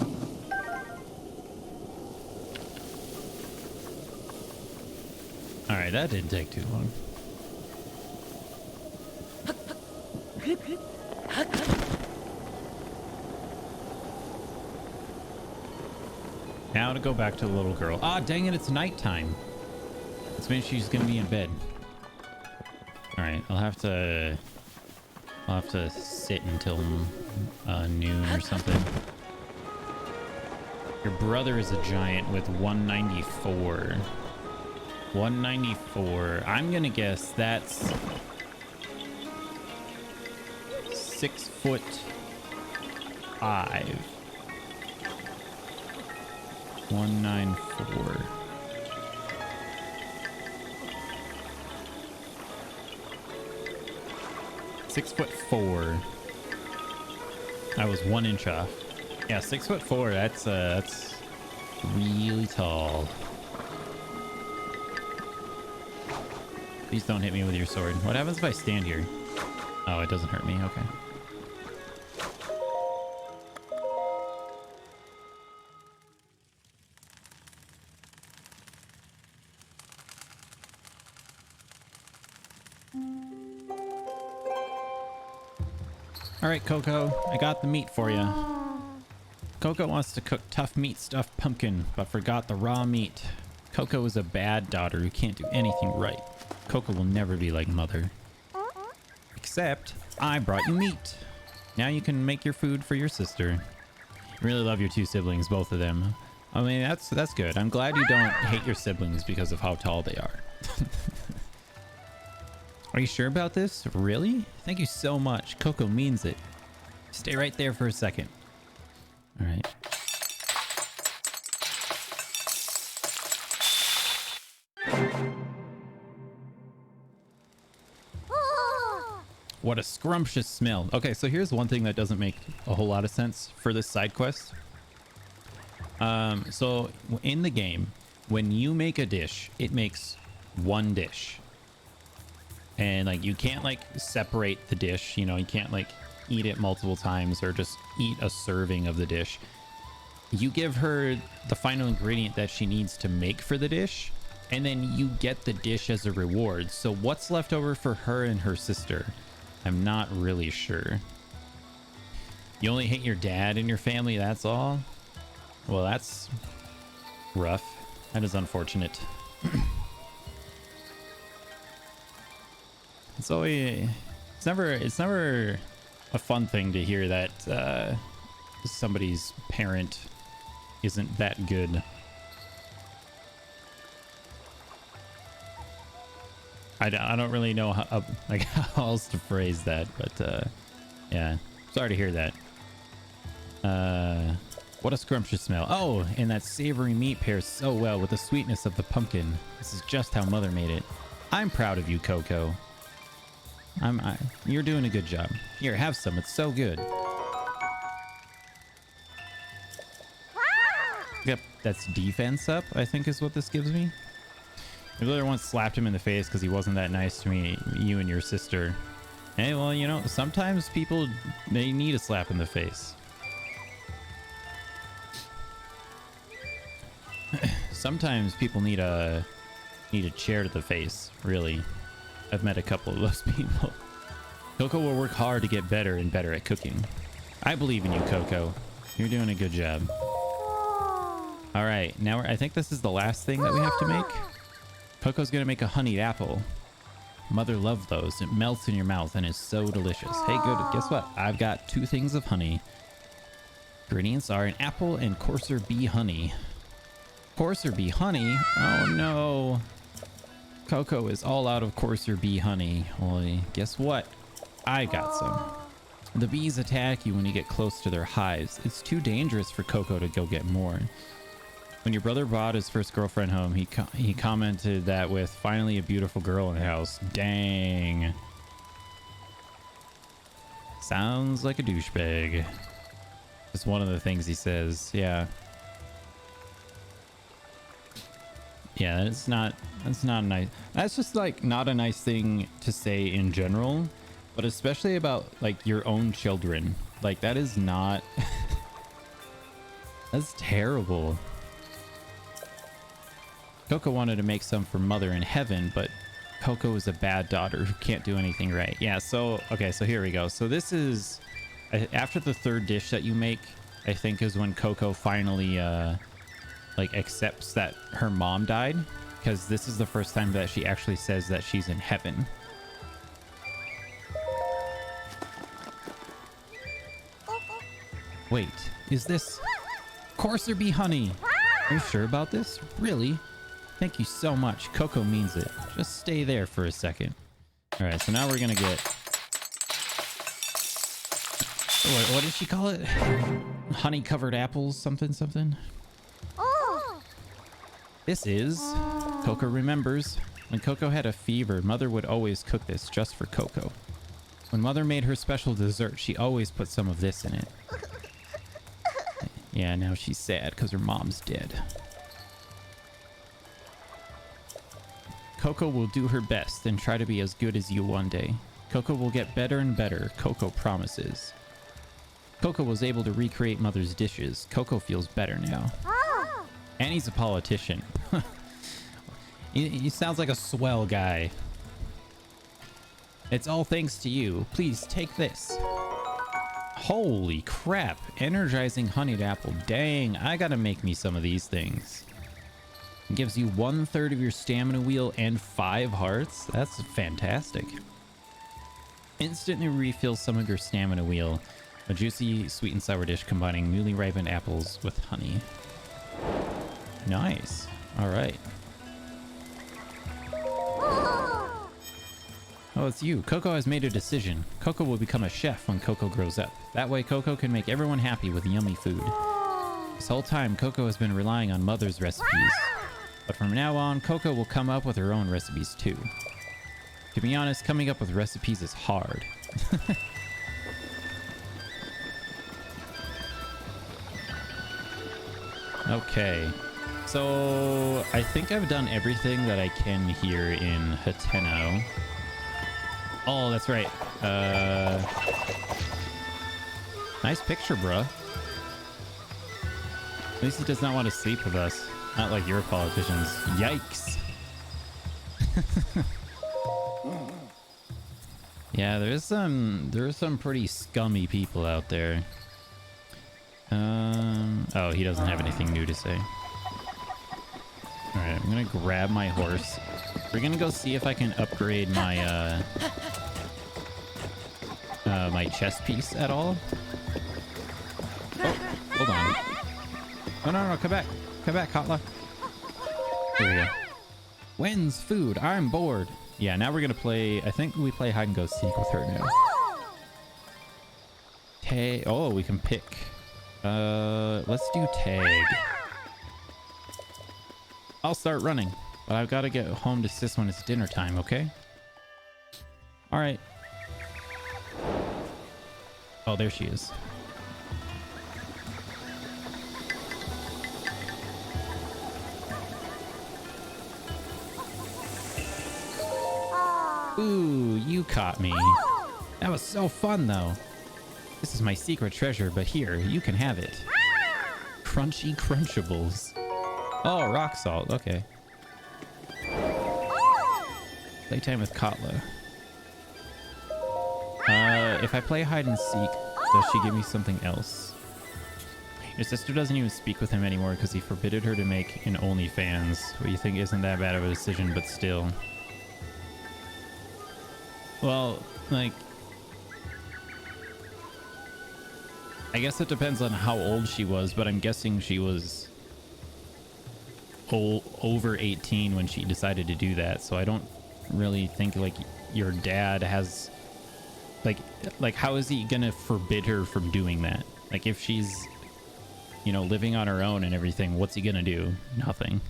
All right, that didn't take too long. Now to go back to the little girl. Ah, dang it, it's nighttime. This means she's gonna be in bed. All right, I'll have to sit until noon or something. Your brother is a giant with 194. 194. I'm gonna guess that's 6'5". 194. (6'4". I was 1 inch off. Yeah, 6'4". That's really tall. Please don't hit me with your sword. What happens if I stand here? Oh, it doesn't hurt me. Okay. All right, Coco, I got the meat for you. Coco wants to cook tough meat stuffed pumpkin, but forgot the raw meat. Coco is a bad daughter who can't do anything right. Coco will never be like mother. Except I brought you meat. Now you can make your food for your sister. Really love your 2 siblings, both of them. I mean, that's good. I'm glad you don't hate your siblings because of how tall they are. Are you sure about this? Really? Thank you so much. Coco means it. Stay right there for a second. All right. What a scrumptious smell. Okay, so here's one thing that doesn't make a whole lot of sense for this side quest. So in the game, when you make a dish, it makes 1 dish. And like you can't like separate the dish, you know, you can't like eat it multiple times or just eat a serving of the dish. You give her the final ingredient that she needs to make for the dish, and then you get the dish as a reward. So what's left over for her and her sister? I'm not really sure. You only hate your dad and your family, that's all? Well, that's rough. That is unfortunate. It's always, it's never a fun thing to hear that somebody's parent isn't that good. I don't really know how, like, how else to phrase that, but yeah, sorry to hear that. What a scrumptious smell. Oh, and that savory meat pairs so well with the sweetness of the pumpkin. This is just how Mother made it. I'm proud of you, Coco. You're doing a good job. Here, have some. It's so good. Yep, that's defense up, I think is what this gives me. My brother once slapped him in the face because he wasn't that nice to me, you and your sister. Hey, well, you know, sometimes people, they need a slap in the face. Sometimes people need a chair to the face, really. I've met a couple of those people. Coco will work hard to get better and better at cooking. I believe in you, Coco. You're doing a good job. All right, now I think this is the last thing that we have to make. Coco's gonna make a honeyed apple. Mother loved those. It melts in your mouth and is so delicious. Hey, good. Guess what? I've got 2 things of honey. Ingredients are an apple and coarser bee honey. Coarser bee honey? Oh no. Coco is all out of coarser bee honey. Well, guess what? I got some. The bees attack you when you get close to their hives. It's too dangerous for Coco to go get more. When your brother brought his first girlfriend home, he commented that with finally a beautiful girl in the house. Dang. Sounds like a douchebag. Just one of the things he says. Yeah. Yeah, that's not nice. That's just like not a nice thing to say in general, but especially about like your own children. Like that is not that's terrible. Coco wanted to make some for Mother in heaven, but Coco is a bad daughter who can't do anything right. Yeah, so okay, so here we go. So this is after the 3rd dish that you make, I think is when Coco finally like accepts that her mom died, because this is the first time that she actually says that she's in heaven. Wait, is this coarser bee honey? Are you sure about this? Really? Thank you so much. Coco means it. Just stay there for a second. All right, so now we're gonna get what did she call it? Honey covered apples, something. This is Coco remembers. When Coco had a fever, Mother would always cook this just for Coco. When Mother made her special dessert, she always put some of this in it. Yeah, now she's sad because her mom's dead. Coco will do her best and try to be as good as you one day. Coco will get better and better, Coco promises. Coco was able to recreate Mother's dishes. Coco feels better now. And he's a politician. He sounds like a swell guy. It's all thanks to you. Please take this. Holy crap. Energizing honeyed apple. Dang, I gotta make me some of these things. It gives you 1/3 of your stamina wheel and 5 hearts. That's fantastic. Instantly refills some of your stamina wheel. A juicy sweet and sour dish combining newly ripened apples with honey. Nice. All right. Oh, it's you. Coco has made a decision. Coco will become a chef when Coco grows up. That way Coco can make everyone happy with yummy food. This whole time, Coco has been relying on Mother's recipes. But from now on, Coco will come up with her own recipes too. To be honest, coming up with recipes is hard. Okay. So, I think I've done everything that I can here in Hateno. Oh, that's right. Nice picture, bruh. At least he does not want to sleep with us. Not like your politicians. Yikes. Yeah, there's some pretty scummy people out there. Oh, he doesn't have anything new to say. right, I'm gonna grab my horse. We're gonna go see if I can upgrade my my chest piece at all. Oh, hold on. Oh, no, come back. Come back, Katla. There we go. When's food? I'm bored. Yeah, now we're gonna play, I think we play hide and go seek with her now. Tag. Oh, we can pick. Let's do tag. I'll start running, but I've got to get home to sis when it's dinner time, okay? All right. Oh, there she is. Ooh, you caught me. That was so fun, though. This is my secret treasure, but here, you can have it. Crunchy Crunchables. Oh, rock salt. Okay. Playtime with Katla. If I play hide and seek, does she give me something else? Your sister doesn't even speak with him anymore because he forbidden her to make an OnlyFans. What you think isn't that bad of a decision, but still. Well, like, I guess it depends on how old she was, but I'm guessing she was over 18 when she decided to do that. So I don't really think like your dad has like how is he gonna forbid her from doing that? Like if she's, you know, living on her own and everything, what's he gonna do? Nothing.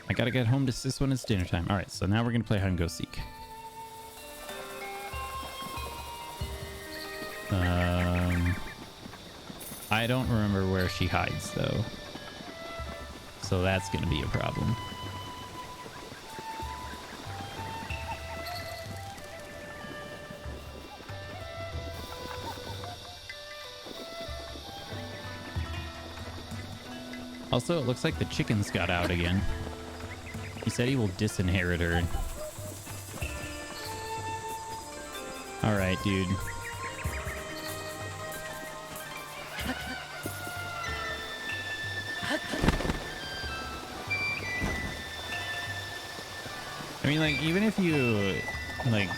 I gotta get home to sis when it's dinner time. All right, so now we're gonna play hide and go seek. I don't remember where she hides though, so that's gonna be a problem. Also, it looks like the chickens got out again. He said he will disinherit her. All right, dude. I mean, like, even if you, like,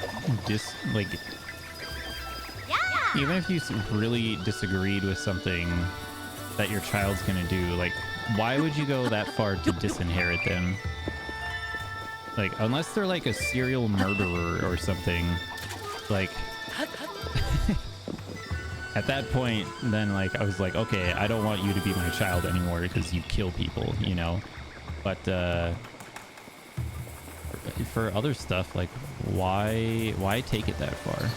even if you really disagreed with something that your child's gonna do, like, why would you go that far to disinherit them? Like, unless they're like a serial murderer or something, like, at that point, then, like, I was like, okay, I don't want you to be my child anymore because you kill people, you know? But, for other stuff, like, why take it that far?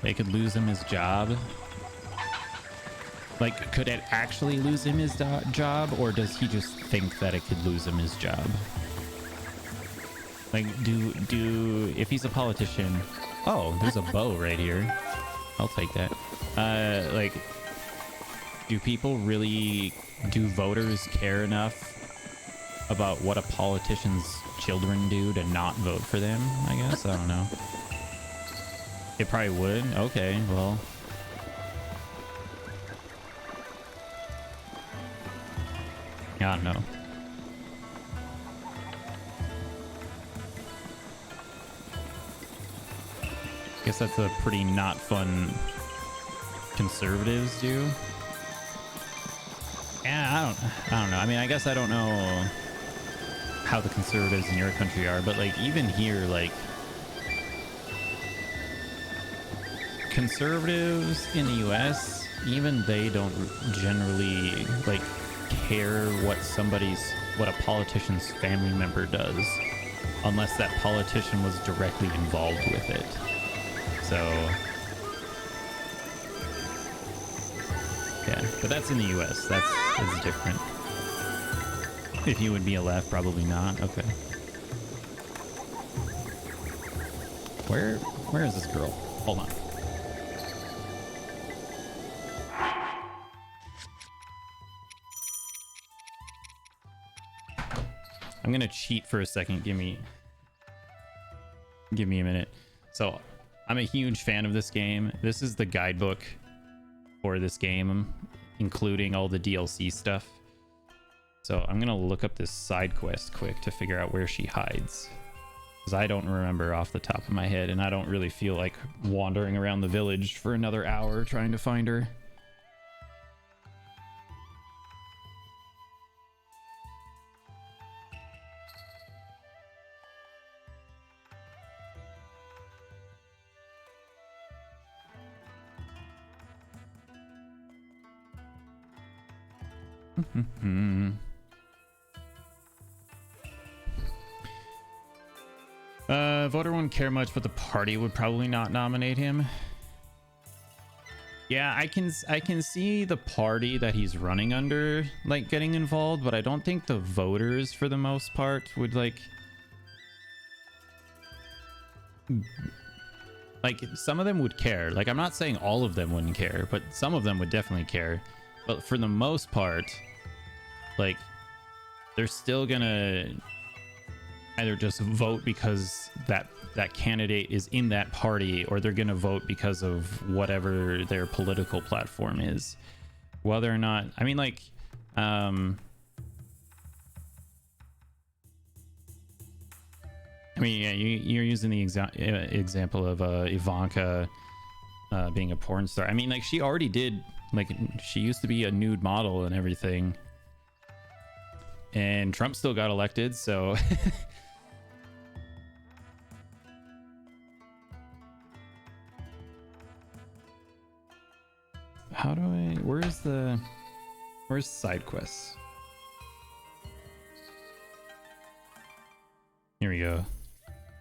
They could lose him his job. Like, could it actually lose him his job, or does he just think that it could lose him his job? Like, if he's a politician... Oh, there's a bow right here. I'll take that. Like, do voters care enough about what a politician's children do to not vote for them, I guess? I don't know. It probably would. Okay, well... I don't know. Guess that's a pretty not fun conservatives do. Yeah, I don't know. I mean, I guess I don't know how the conservatives in your country are, but like even here, like conservatives in the US, even they don't generally like care what a politician's family member does unless that politician was directly involved with it. So yeah, but that's in the US. That's different. If you would be a left, probably not. Okay. Where is this girl? Hold on. I'm gonna cheat for a second. Give me a minute. So I'm a huge fan of this game. This is the guidebook for this game, including all the DLC stuff. So I'm gonna look up this side quest quick to figure out where she hides, because I don't remember off the top of my head, and I don't really feel like wandering around the village for another hour trying to find her. Voter wouldn't care much, but the party would probably not nominate him. Yeah, I can see the party that he's running under like getting involved, but I don't think the voters for the most part would like some of them would care. Like, I'm not saying all of them wouldn't care, but some of them would definitely care. But for the most part, like, they're still gonna either just vote because that candidate is in that party, or they're gonna vote because of whatever their political platform is. Whether or not, I mean, like, I mean, yeah, you're using the example of Ivanka being a porn star. I mean, like, she already did, like, she used to be a nude model and everything, and Trump still got elected, so how do I, where's side quests? Here we go.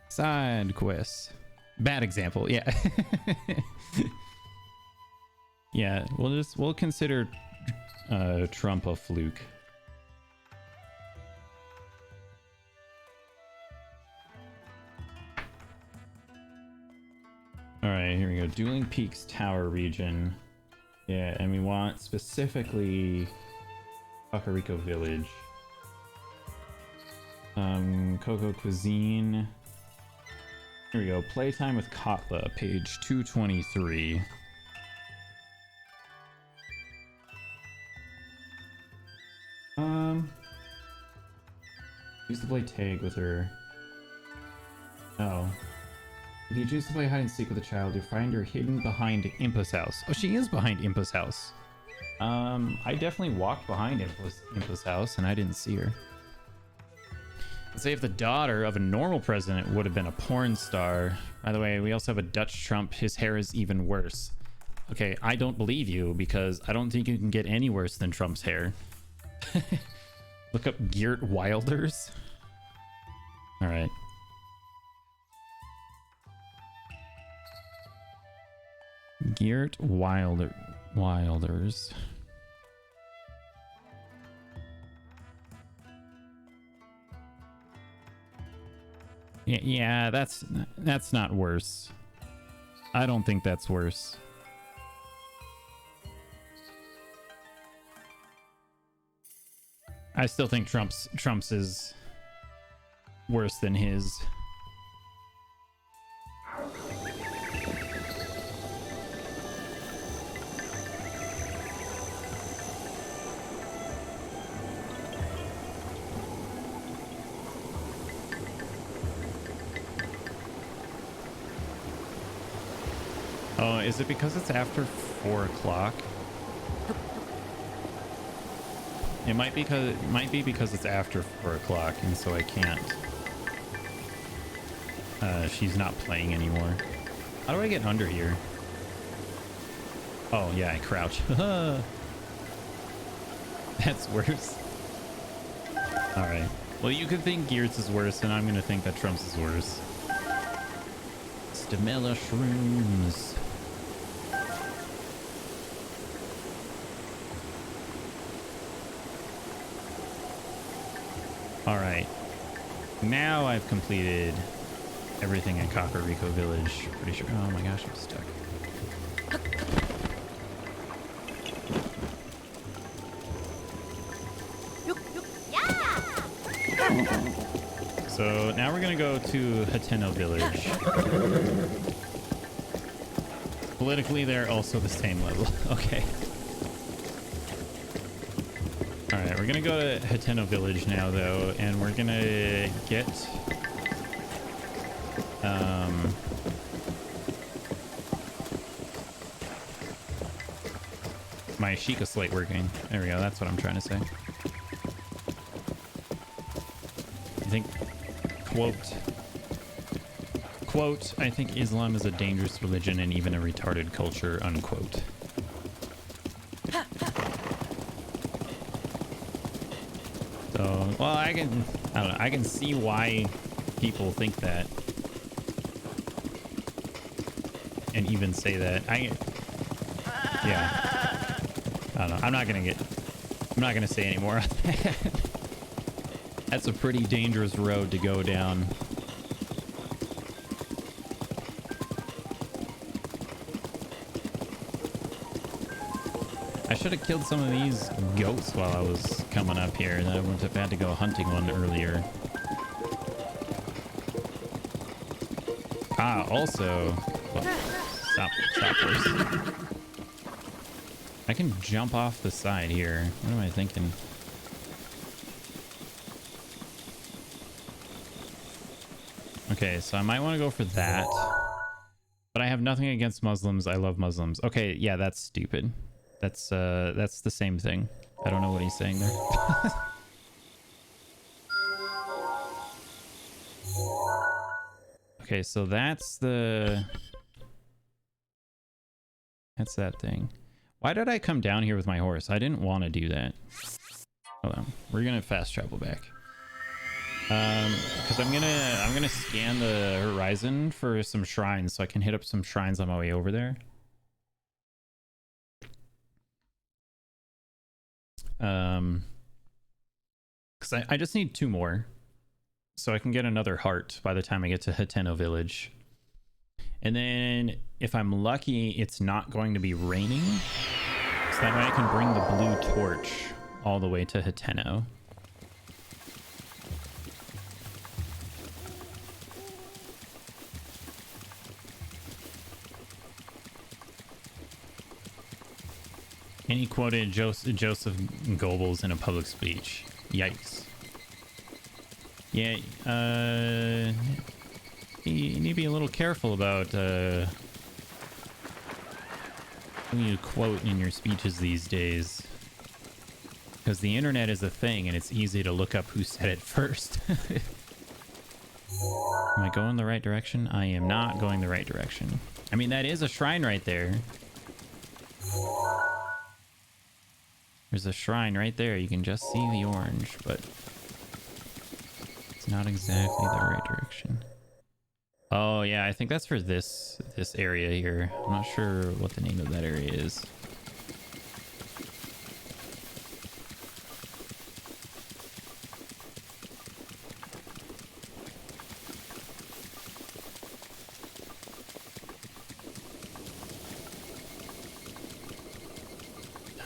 Side quests. Bad example, yeah. Yeah, we'll consider Trump a fluke. All right, here we go. Dueling Peaks Tower region. Yeah, and we want specifically Kakariko Village. Coco Cuisine. Here we go. Playtime with Katla, page 223. Used to play tag with her. Oh. If you choose to play hide and seek with a child, you find her hidden behind Impa's house. Oh, she is behind Impa's house. I definitely walked behind Impa's house and I didn't see her. Let's say if the daughter of a normal president would have been a porn star. By the way, we also have a Dutch Trump. His hair is even worse. Okay, I don't believe you because I don't think you can get any worse than Trump's hair. Look up Geert Wilders. All right. Geert Wilders. Yeah, that's not worse. I don't think that's worse. I still think Trump's is worse than his. Oh, is it because it's after 4 o'clock? It might be because it's after 4 o'clock, and so I can't. She's not playing anymore. How do I get under here? Oh yeah, I crouch. That's worse. All right. Well, you could think Geert's is worse, and I'm gonna think that Trump's is worse. Stamella shrooms. Alright, now I've completed everything at Kakariko Village. Pretty sure. Oh my gosh, I'm stuck. So now we're gonna go to Hateno village. Politically, they're also the same level. Okay. All right, we're gonna go to Hateno village now, though, and we're gonna get my Sheikah slate working. There we go. That's what I'm trying to say. I think, quote, I think Islam is a dangerous religion and even a retarded culture, unquote. So, well, I don't know, I can see why people think that and even say that. Yeah. I don't know. I'm not gonna say anymore. That's a pretty dangerous road to go down. I should have killed some of these goats while I was coming up here, and I wouldn't have had to go hunting one earlier. Ah, also... Well, stop, horse. I can jump off the side here. What am I thinking? Okay, so I might want to go for that. But I have nothing against Muslims. I love Muslims. Okay, yeah, that's stupid. That's the same thing. I don't know what he's saying there. Okay, so that's that thing. Why did I come down here with my horse? I didn't want to do that. Hold on. We're gonna fast travel back. Because I'm gonna scan the horizon for some shrines so I can hit up some shrines on my way over there. Because I just need 2 more. So I can get another heart by the time I get to Hateno village. And then if I'm lucky, it's not going to be raining. So that way I can bring the blue torch all the way to Hateno. And he quoted Joseph Goebbels in a public speech. Yikes. Yeah, you need to be a little careful about who you quote in your speeches these days. Because the internet is a thing and it's easy to look up who said it first. Am I going the right direction? I am not going the right direction. I mean, that is a shrine right there. There's a shrine right there. You can just see the orange, but it's not exactly the right direction. Oh yeah, I think that's for this area here. I'm not sure what the name of that area is.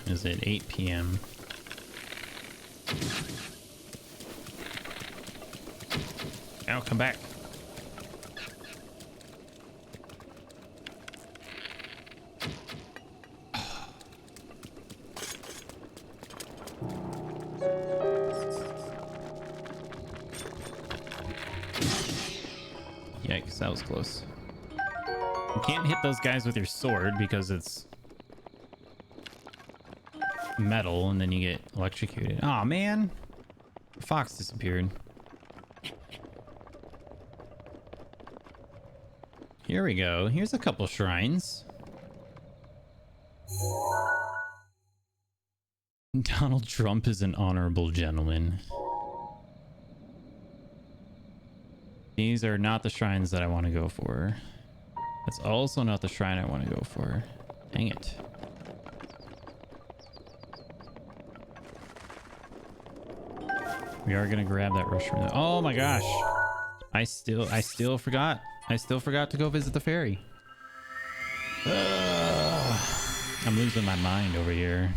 Is it 8 p.m.? Now come back. Yikes, that was close. You can't hit those guys with your sword because it's metal and then you get electrocuted. Oh man, the fox disappeared. Here we go. Here's a couple shrines. Donald Trump is an honorable gentleman. These are not the shrines that I want to go for. That's also not the shrine I want to go for. Dang it. We are gonna grab that rush from. Oh my gosh! I still forgot. I still forgot to go visit the ferry. I'm losing my mind over here.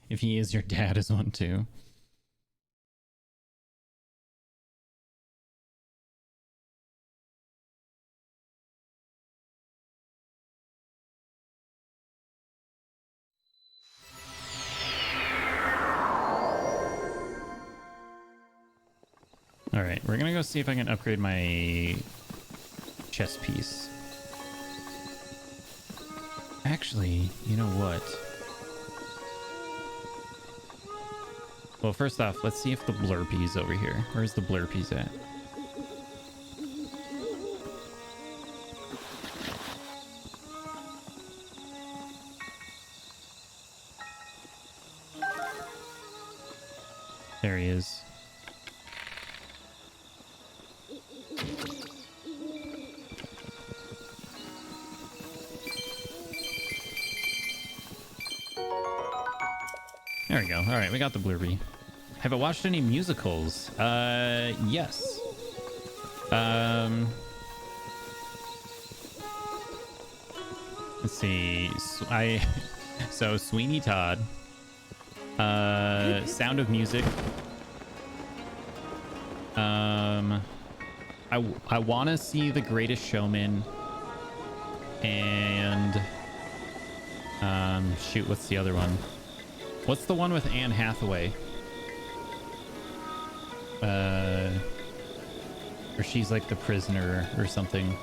If he is your dad, is one too. right, we're gonna go see if I can upgrade my chess piece. Actually, you know what? Well, first off, let's see if the blurpee's over here. Where's the blurpees at? There he is. There we go. All right, we got the blurpee. Have I watched any musicals? Yes. Let's see. So Sweeney Todd. Sound of Music. I want to see The Greatest Showman. And shoot, what's the other one? What's the one with Anne Hathaway? Or she's like the prisoner or something.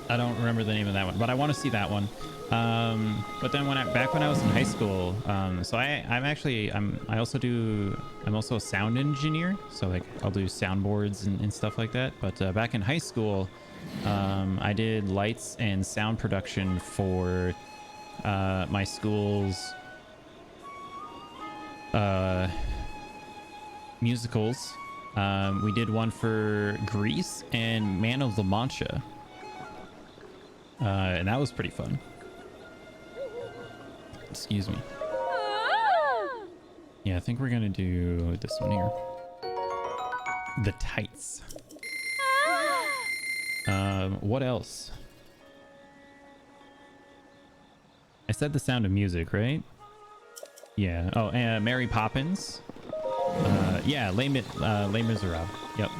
I don't remember the name of that one, but I want to see that one. But then back when I was in high school, so I'm also a sound engineer. So like I'll do soundboards and stuff like that. But back in high school, I did lights and sound production for my school's musicals. We did one for Grease and Man of La Mancha. And that was pretty fun. Excuse me. Yeah, I think we're gonna do this one here. The Tights. What else? I said The Sound of Music, right? Yeah. Oh, and Mary Poppins. Yeah, Les Miserables. Yep.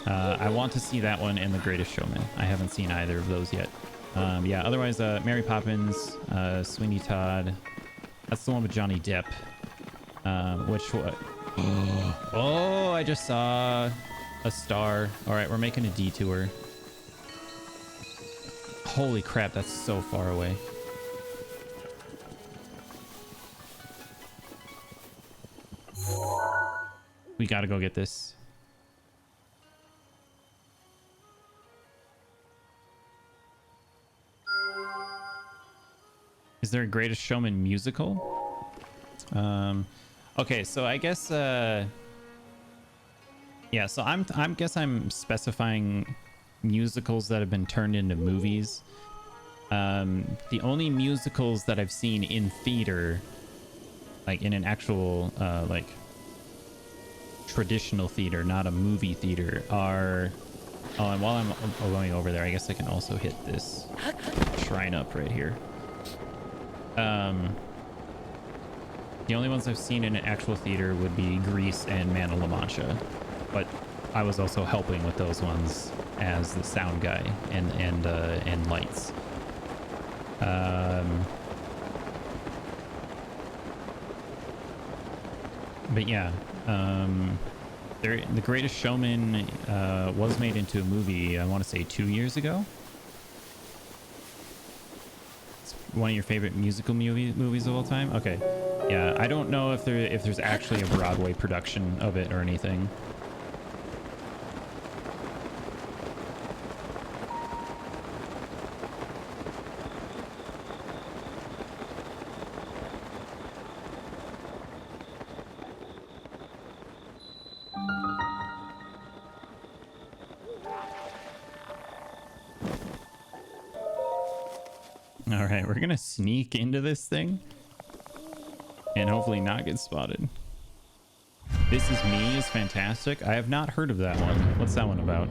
I want to see that one and The Greatest Showman. I haven't seen either of those yet. Yeah, otherwise, Mary Poppins, Sweeney Todd. That's the one with Johnny Depp. Which one? Oh, I just saw a star. All right, we're making a detour. Holy crap, that's so far away. We gotta go get this. Is there a Greatest Showman musical? Okay, so I guess yeah, so I'm specifying musicals that have been turned into movies. The only musicals that I've seen in theater, like in an actual like traditional theater, not a movie theater, are and while I'm going over there, I guess I can also hit this shrine up right here. The only ones I've seen in an actual theater would be Grease and Man of La Mancha, but I was also helping with those ones as the sound guy and lights. But yeah, The Greatest Showman was made into a movie, I want to say 2 years ago. It's one of your favorite musical movies of all time? Okay. Yeah, I don't know if there's actually a Broadway production of it or anything. All right, we're gonna sneak into this thing and hopefully not get spotted. This Is Me is fantastic. I have not heard of that one. What's that one about?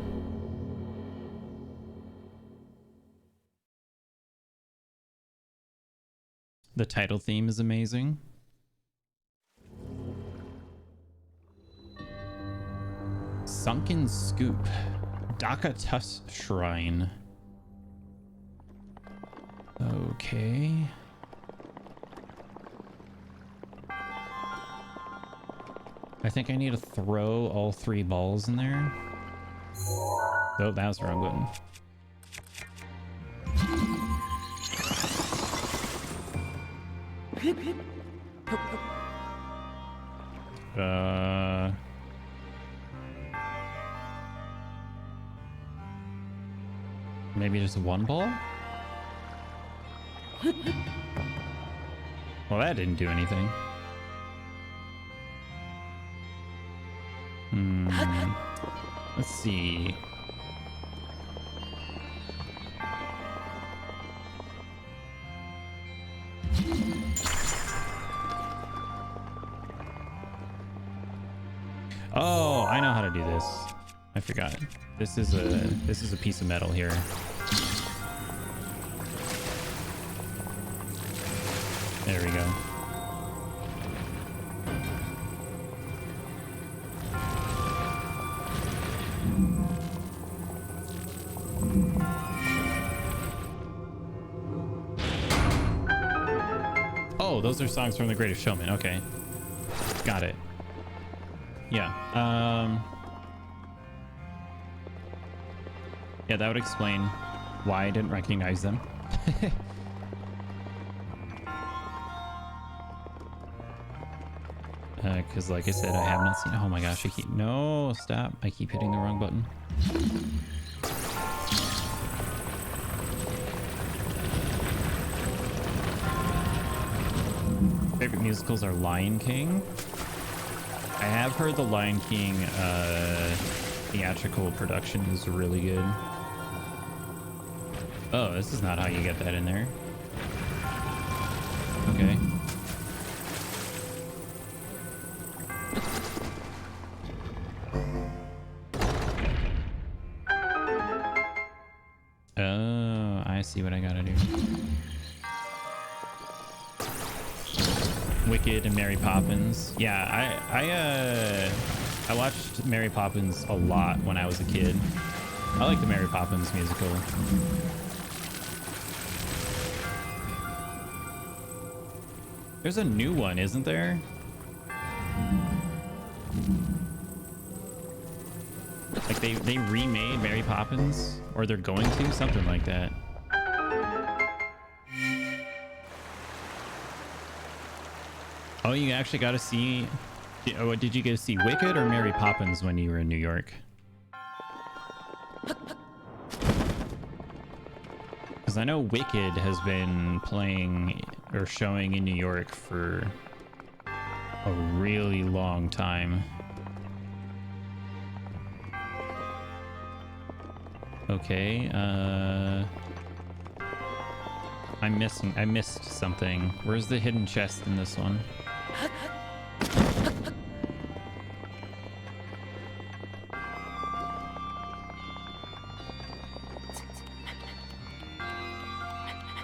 The title theme is amazing. Sunken Scoop. Dakatus Shrine. Okay. I think I need to throw all 3 balls in there. Oh, that was the wrong button. Maybe just 1 ball? Well, that didn't do anything. Let's see. Oh, I know how to do this. I forgot. This is a piece of metal here. There we go. Oh, those are songs from The Greatest Showman. Okay. Got it. Yeah. Yeah, that would explain why I didn't recognize them. Because like I said, I have not seen... Oh my gosh, I keep... No, stop. I keep hitting the wrong button. Favorite musicals are Lion King. I have heard the Lion King theatrical production is really good. Oh, this is not how you get that in there. Okay. Oh, I see what I gotta do. Wicked and Mary Poppins. Yeah, I watched Mary Poppins a lot when I was a kid. I like the Mary Poppins musical. There's a new one, isn't there? Like they remade Mary Poppins, or they're going to, something like that. Oh, you actually got to see... Oh, did you get to see Wicked or Mary Poppins when you were in New York? Because I know Wicked has been playing or showing in New York for a really long time. Okay, I missed something. Where's the hidden chest in this one?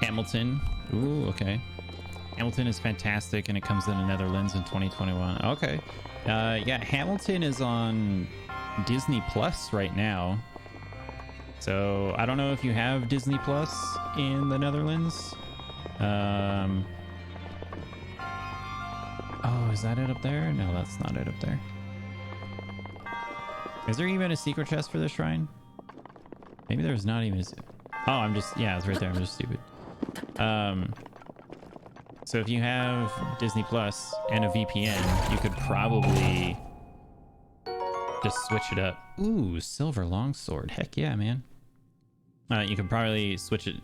Hamilton. Ooh, okay. Hamilton is fantastic, and it comes in the Netherlands in 2021. Okay. Yeah, Hamilton is on Disney Plus right now. So I don't know if you have Disney Plus in the Netherlands. Oh, is that it up there? No, that's not it up there. Is there even a secret chest for this shrine? Maybe there's not even a... Oh, I'm just... Yeah, it's right there. I'm just stupid. So if you have Disney Plus and a VPN, you could probably just switch it up. Ooh, silver longsword. Heck yeah, man. You could probably switch it,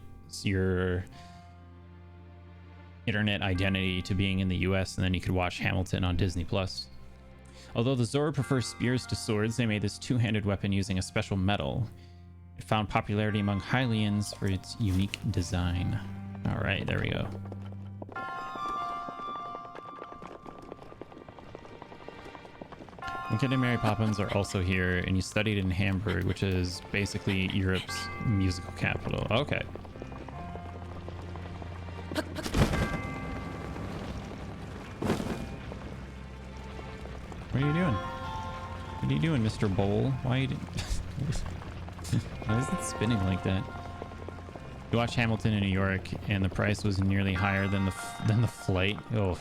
your internet identity to being in the US, and then you could watch Hamilton on Disney Plus. Although the Zord prefers spears to swords, they made this two-handed weapon using a special metal. It found popularity among Hylians for its unique design. All right, there we go. Wicked and Mary Poppins are also here, and you studied in Hamburg, which is basically Europe's musical capital. Okay. What are you doing? What are you doing, Mr. Bowl? Why are you doing... Why is it spinning like that? You watched Hamilton in New York, and the price was nearly higher than the flight. Oh.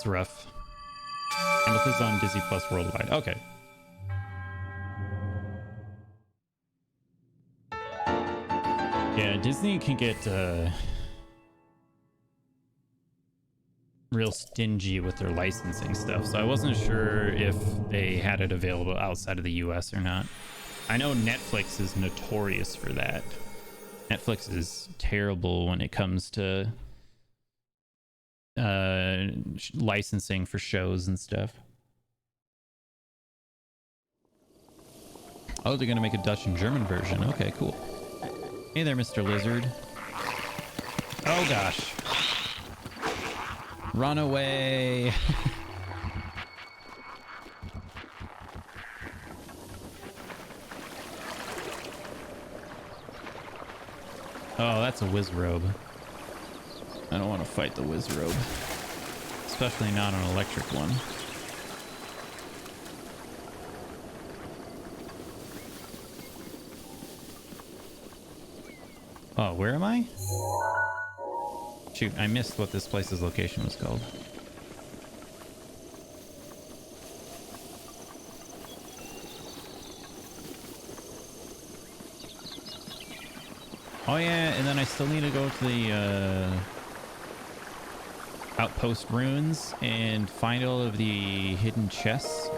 That's rough. Hamlet is on Disney Plus worldwide. Okay. Yeah, Disney can get real stingy with their licensing stuff, so I wasn't sure if they had it available outside of the US or not. I know Netflix is notorious for that. Netflix is terrible when it comes to licensing for shows and stuff. Oh, they're gonna make a Dutch and German version. Okay, cool. Hey there, Mr. Lizard. Oh gosh. Run away. Oh, that's a Wizrobe. I don't want to fight the Wizrobe. Especially not an electric one. Oh, where am I? Shoot, I missed what this place's location was called. Oh yeah, and then I still need to go to the outpost ruins and find all of the hidden chests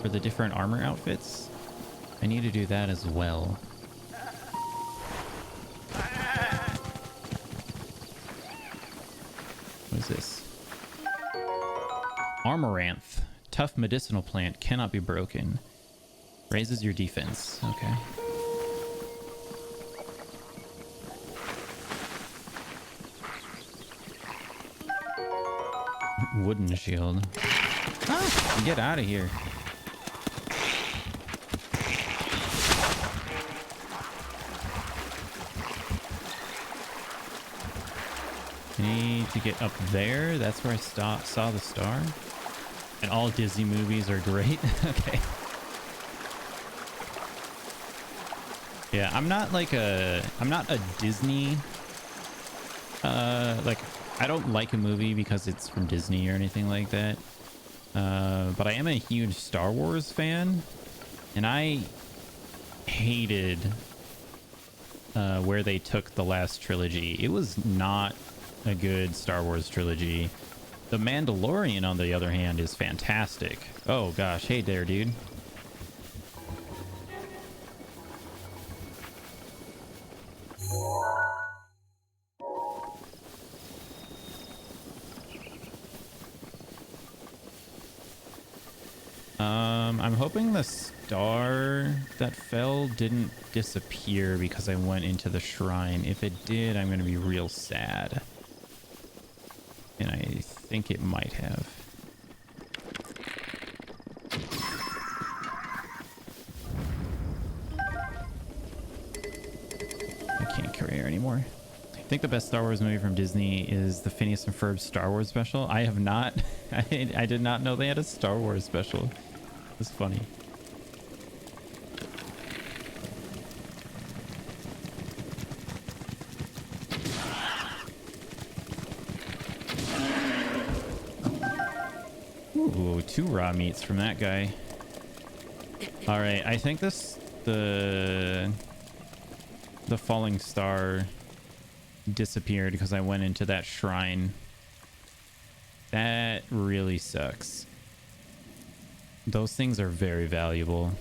for the different armor outfits. I need to do that as well. What is this? Amaranth. Tough medicinal plant, cannot be broken. Raises your defense. Okay. Wooden shield. Ah, get out of here. I need to get up there. That's where I saw the star. And all Disney movies are great. Okay. Yeah, I'm not a Disney, like, I don't like a movie because it's from Disney or anything like that. But I am a huge Star Wars fan, and I hated where they took the last trilogy. It was not a good Star Wars trilogy. The Mandalorian, on the other hand, is fantastic. Oh gosh, hey there, dude. I'm hoping the star that fell didn't disappear because I went into the shrine. If it did, I'm going to be real sad. And I think it might have. I can't carry her anymore. I think the best Star Wars movie from Disney is the Phineas and Ferb Star Wars special. I have not... I did not know they had a Star Wars special. It's funny. Ooh, 2 raw meats from that guy. All right, I think the falling star disappeared because I went into that shrine. That really sucks. Those things are very valuable.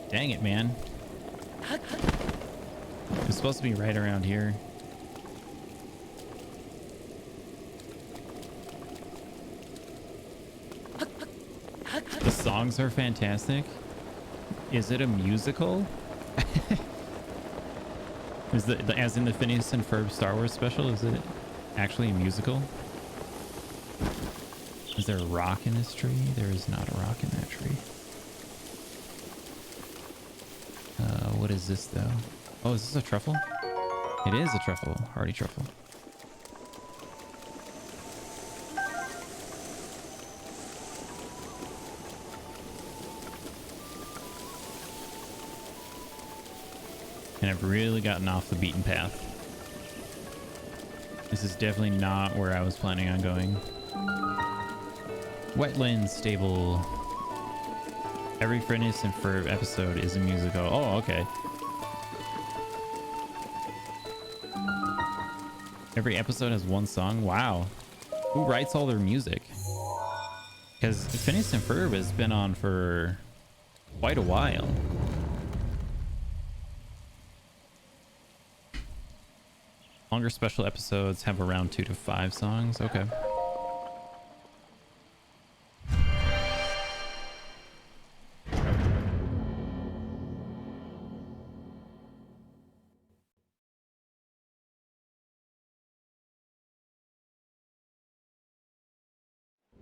Dang it, man. It's supposed to be right around here. The songs are fantastic. Is it a musical? Is the as in the Phineas and Ferb Star Wars special, is it actually a musical? Is there a rock in this tree? There is not a rock in that tree. What is this though? Oh, is this a truffle? It is a truffle. Hardy truffle. And I've really gotten off the beaten path. This is definitely not where I was planning on going. Wetlands stable. Every Phineas and Ferb episode is a musical. Oh, okay. Every episode has one song? Wow. Who writes all their music? Because Phineas and Ferb has been on for quite a while. Longer special episodes have around 2 to 5 songs. Okay.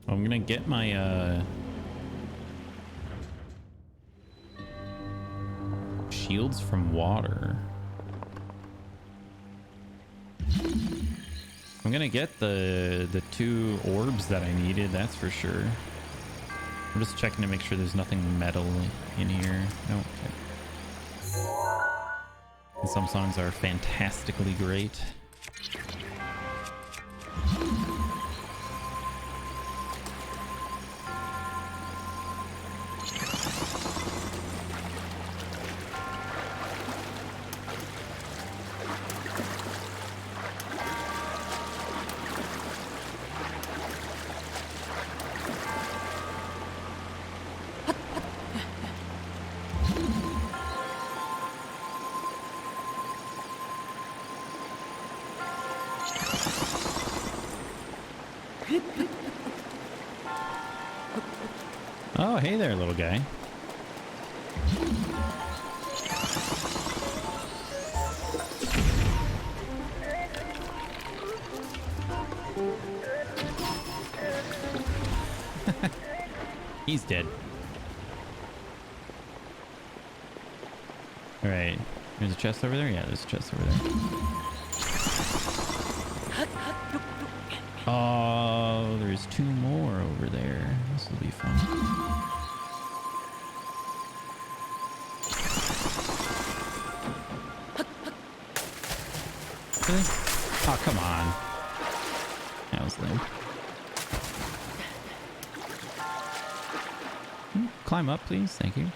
I'm gonna get my shields from water. I'm gonna get the 2 orbs that I needed, that's for sure. I'm just checking to make sure there's nothing metal in here. No. Okay. And some songs are fantastically great. Oh, hey there, little guy. He's dead. All right. There's a chest over there? Yeah, there's a chest over there. Oh, there's 2 more over there. This will be fun. Really? Oh, come on. That was lame. Climb up, please. Thank you.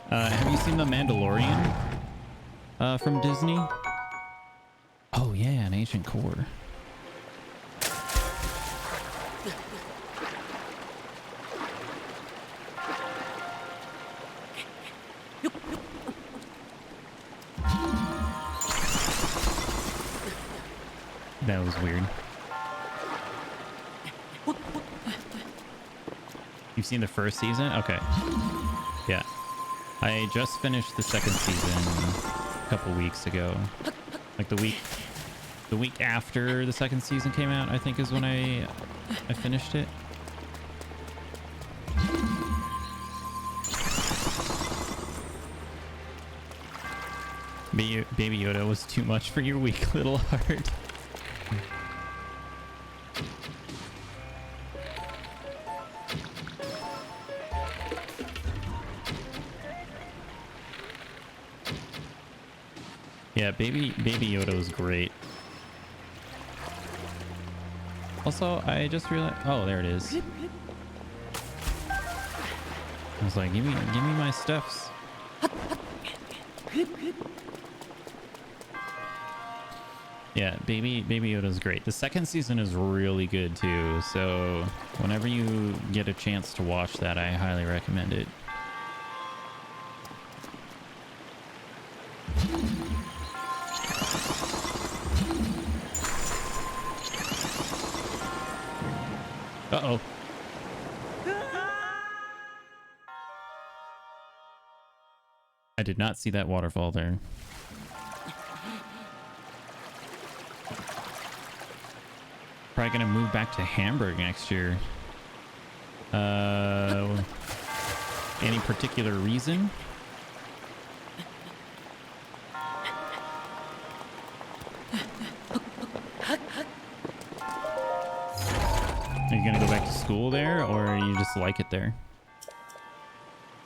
Have you seen The Mandalorian from Disney? Oh yeah, an ancient core. That was weird. You've seen the first season? Okay. Yeah. I just finished the second season a couple weeks ago. Like the week after the second season came out, I think is when I finished it. Baby Yoda was too much for your weak little heart. Yeah, baby Yoda was great. Also, I just realized, oh, there it is. I was like, give me my stuffs. Yeah, baby Yoda's great. The second season is really good too. So whenever you get a chance to watch that, I highly recommend it. Uh-oh. I did not see that waterfall there. Probably gonna move back to Hamburg next year. Any particular reason? looks like it there.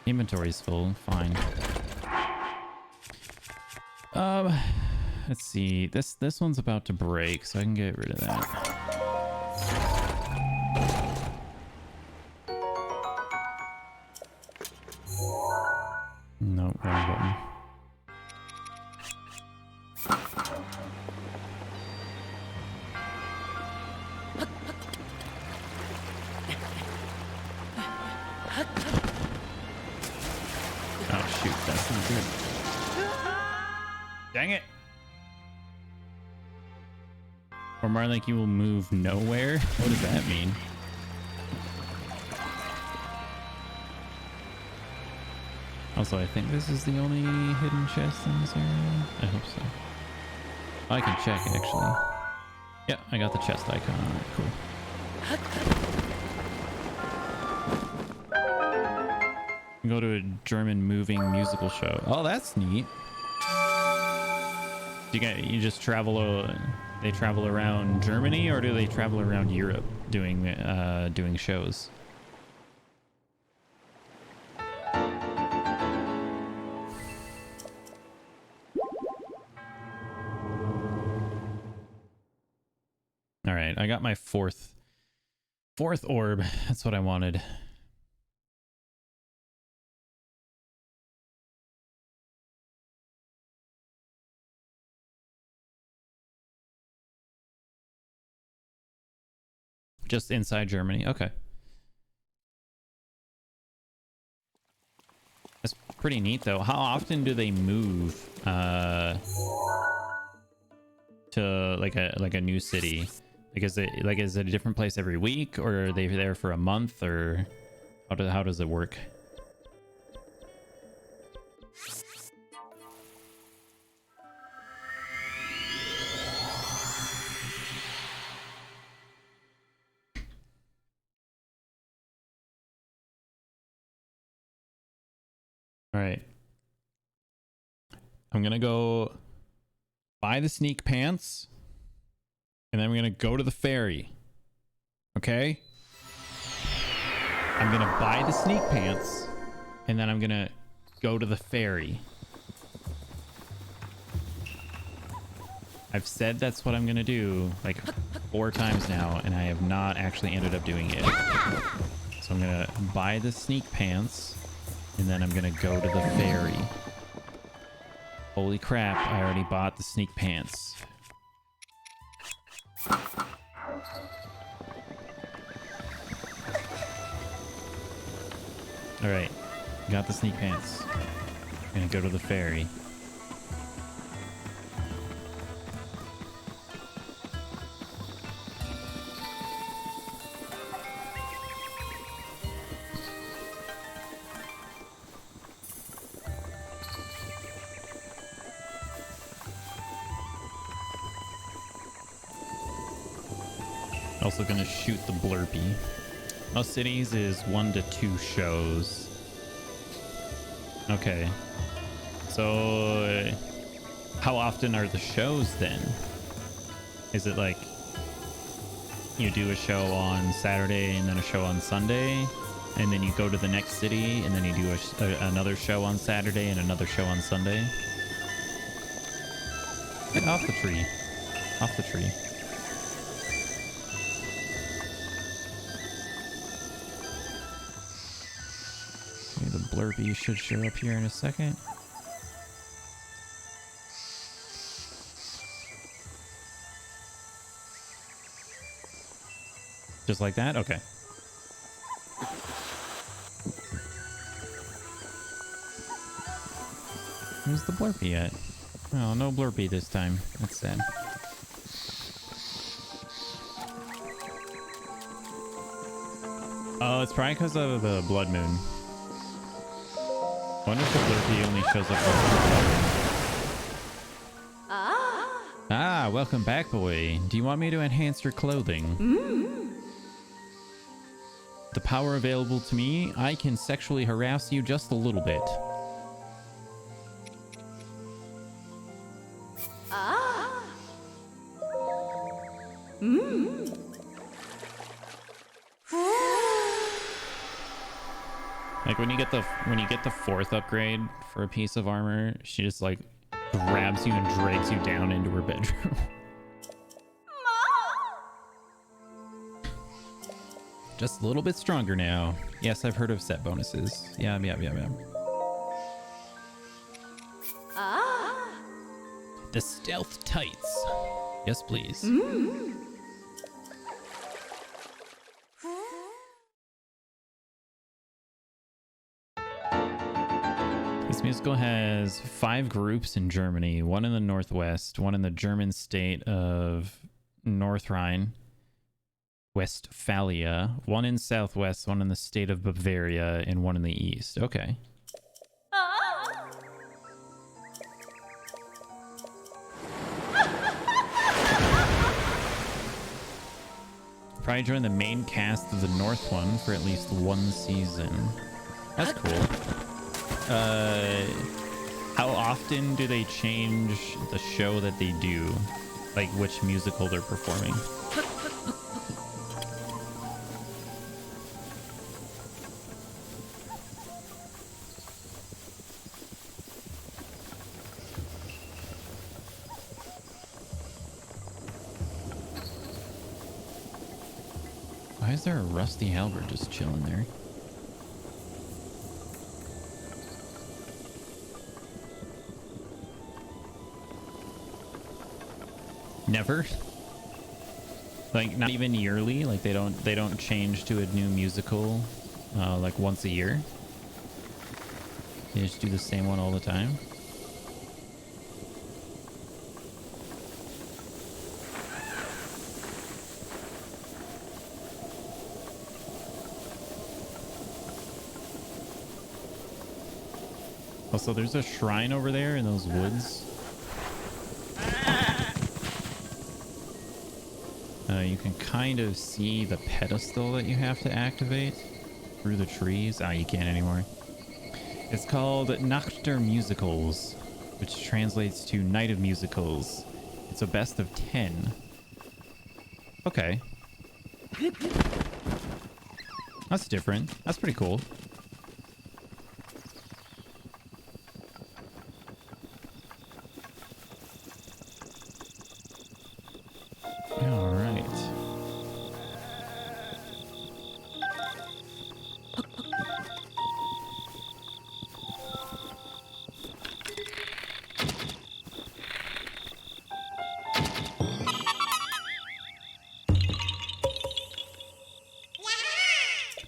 Inventory's full. Fine. Let's see. This one's about to break, so I can get rid of that. Nope, wrong button. Oh shoot, that's not good. Dang it! Or more like you will move nowhere? What does that mean? Also, I think this is the only hidden chest in this area. I hope so. I can check, actually. Yeah, I got the chest icon. Alright, cool. Go to a German moving musical show. Oh, that's neat. You just travel. They travel around Germany, or do they travel around Europe doing shows? All right, I got my fourth orb. That's what I wanted. Just inside Germany. Okay. That's pretty neat though. How often do they move to like a new city? Like is it a different place every week, or are they there for a month, or how does it work? All right. I'm going to go buy the sneak pants, and then I'm going to go to the ferry. Okay? I'm going to buy the sneak pants, and then I'm going to go to the ferry. I've said that's what I'm going to do like 4 times now, and I have not actually ended up doing it. So I'm going to buy the sneak pants, and then I'm gonna go to the ferry. Holy crap, I already bought the sneak pants. Alright, got the sneak pants. Gonna go to the ferry. Also gonna shoot the blurpee. Most cities is 1 to 2 shows. Okay. So how often are the shows then? Is it like you do a show on Saturday and then a show on Sunday, and then you go to the next city and then you do another show on Saturday and another show on Sunday? Get off the tree. Off the tree. The blurpee should show up here in a second. Just like that? Okay. Where's the blurpee at? Oh, no blurpee this time. That's sad. Oh, it's probably because of the blood moon. I wonder if the blurpee only shows up for Ah, welcome back, boy. Do you want me to enhance your clothing? The power available to me, I can sexually harass you just a little bit. Like when you get the fourth upgrade for a piece of armor, she just like grabs you and drags you down into her bedroom. Just a little bit stronger now. Yes, I've heard of set bonuses. Yeah. Ah. The stealth tights. Yes, please. This musical has 5 groups in Germany, 1 in the Northwest, 1 in the German state of North Rhine, Westphalia, 1 in Southwest, 1 in the state of Bavaria, and 1 in the East. Okay. Probably join the main cast of the North one for at least 1 season. That's cool. How often do they change the show that they do? Like which musical they're performing? Why is there a rusty halberd just chilling there? Never? Like not even yearly? Like they don't change to a new musical like once a year? They just do the same one all the time? Also, there's a shrine over there in those woods. You can kind of see the pedestal that you have to activate through the trees. Ah, you can't anymore. It's called Nacht der Musicals, which translates to Night of Musicals. It's a best of 10. Okay. That's different. That's pretty cool. All right.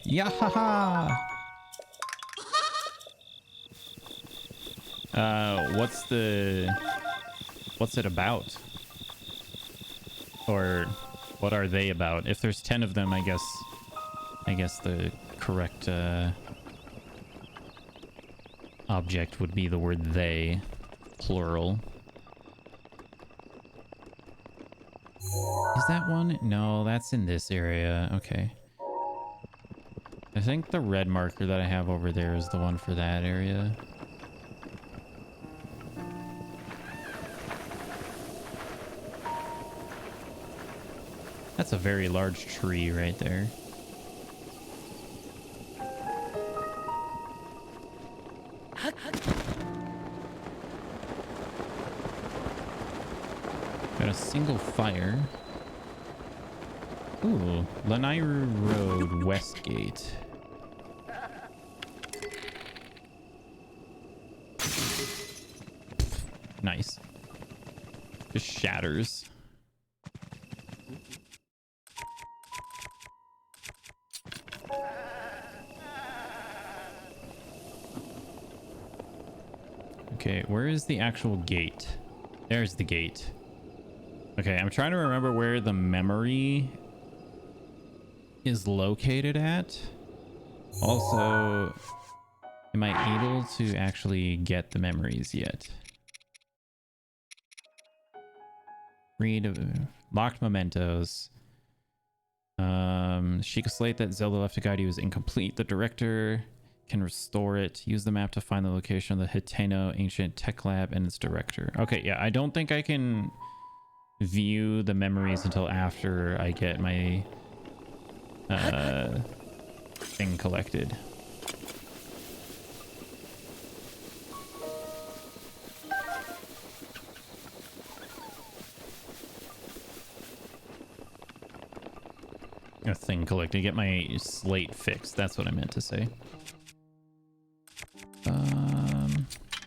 Yahaha! What's it about? Or what are they about? If there's 10 of them, I guess the correct object would be the word they, plural. Is that one? No, that's in this area. Okay. I think the red marker that I have over there is the one for that area. That's a very large tree right there. Got a single fire. Ooh, Lanairu Road, Westgate. Nice. Just shatters. Okay, where is the actual gate? There's the gate. Okay, I'm trying to remember where the memory is located at. Also, am I able to actually get the memories yet? Read locked mementos. Sheikah slate that Zelda left to guide you is incomplete. The director can restore it. Use the map to find the location of the Hateno Ancient Tech Lab and its director. Okay, yeah, I don't think I can view the memories until after I get my thing collected. A thing collected. Get my slate fixed. That's what I meant to say.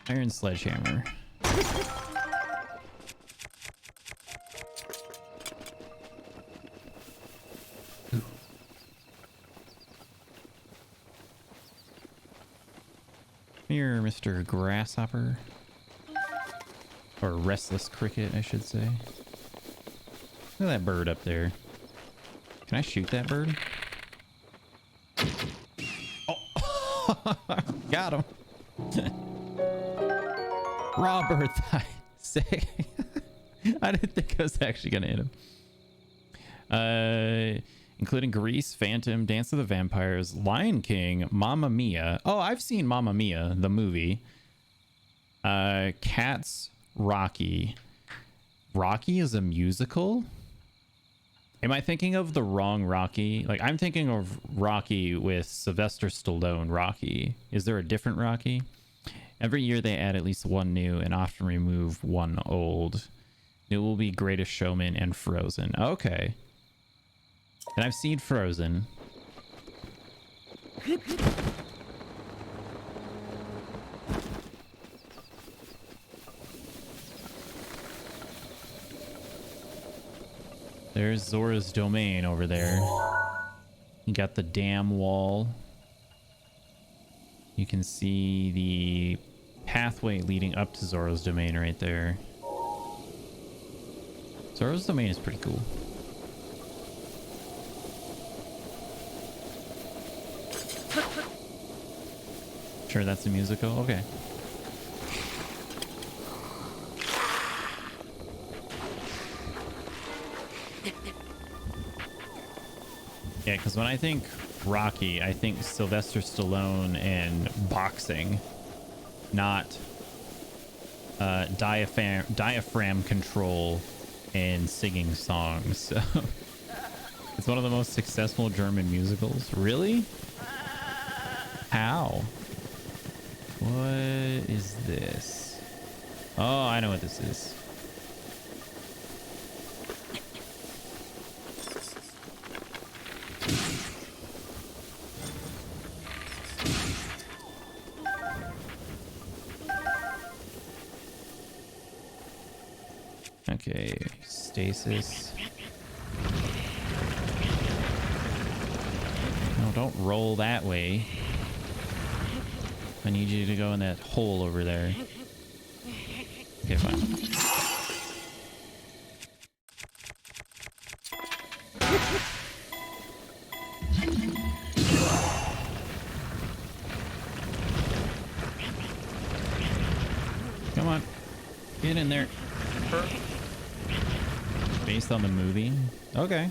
Iron sledgehammer. Ooh. Here, Mr. Grasshopper. Or restless cricket, I should say. Look at that bird up there. Can I shoot that bird? Oh! Got him! Raw bird thigh. Sick. I didn't think I was actually gonna hit him. Including Grease, Phantom, Dance of the Vampires, Lion King, Mamma Mia. Oh, I've seen Mamma Mia, the movie. Cats, Rocky. Rocky is a musical? Am I thinking of the wrong Rocky? Like, I'm thinking of Rocky with Sylvester Stallone Rocky. Is there a different Rocky? Every year they add at least one new and often remove one old. It will be Greatest Showman and Frozen. Okay. And I've seen Frozen. There's Zora's Domain over there. You got the dam wall. You can see the pathway leading up to Zora's Domain right there. Zora's Domain is pretty cool. Sure, that's a musical? Okay. Yeah, because when I think Rocky, I think Sylvester Stallone and boxing, not diaphragm control and singing songs. So it's one of the most successful German musicals. Really? How? What is this? Oh, I know what this is. Okay, stasis. No, don't roll that way. I need you to go in that hole over there. Okay, fine. Come on. Get in there. Based on the movie? Okay.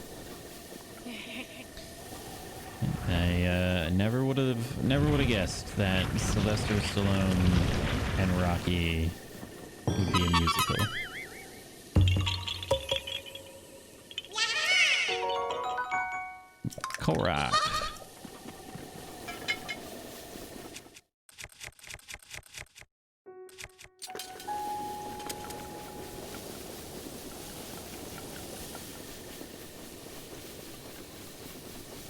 I never would have guessed that Sylvester Stallone and Rocky would be a musical. Korok.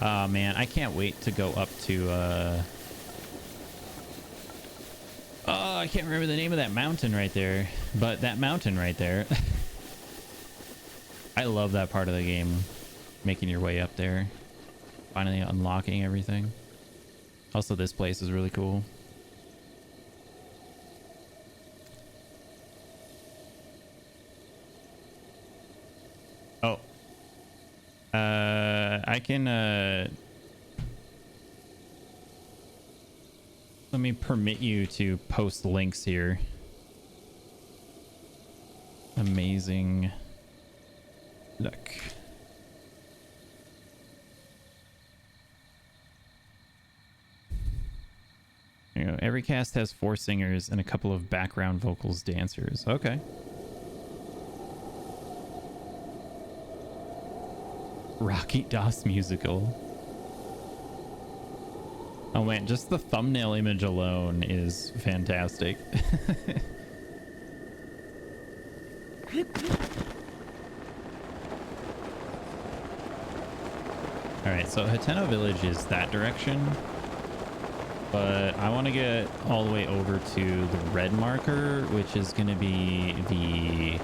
Oh man, I can't wait to go up to oh, I can't remember the name of that mountain right there, but that mountain right there. I love that part of the game, making your way up there, finally unlocking everything. Also, this place is really cool. Oh. I can, let me permit you to post links here. Amazing. Look. You know, every cast has 4 singers and a couple of background vocals dancers. Okay. Rocky Das musical. Oh man, just the thumbnail image alone is fantastic. All right, so Hateno Village is that direction, but I want to get all the way over to the red marker, which is going to be the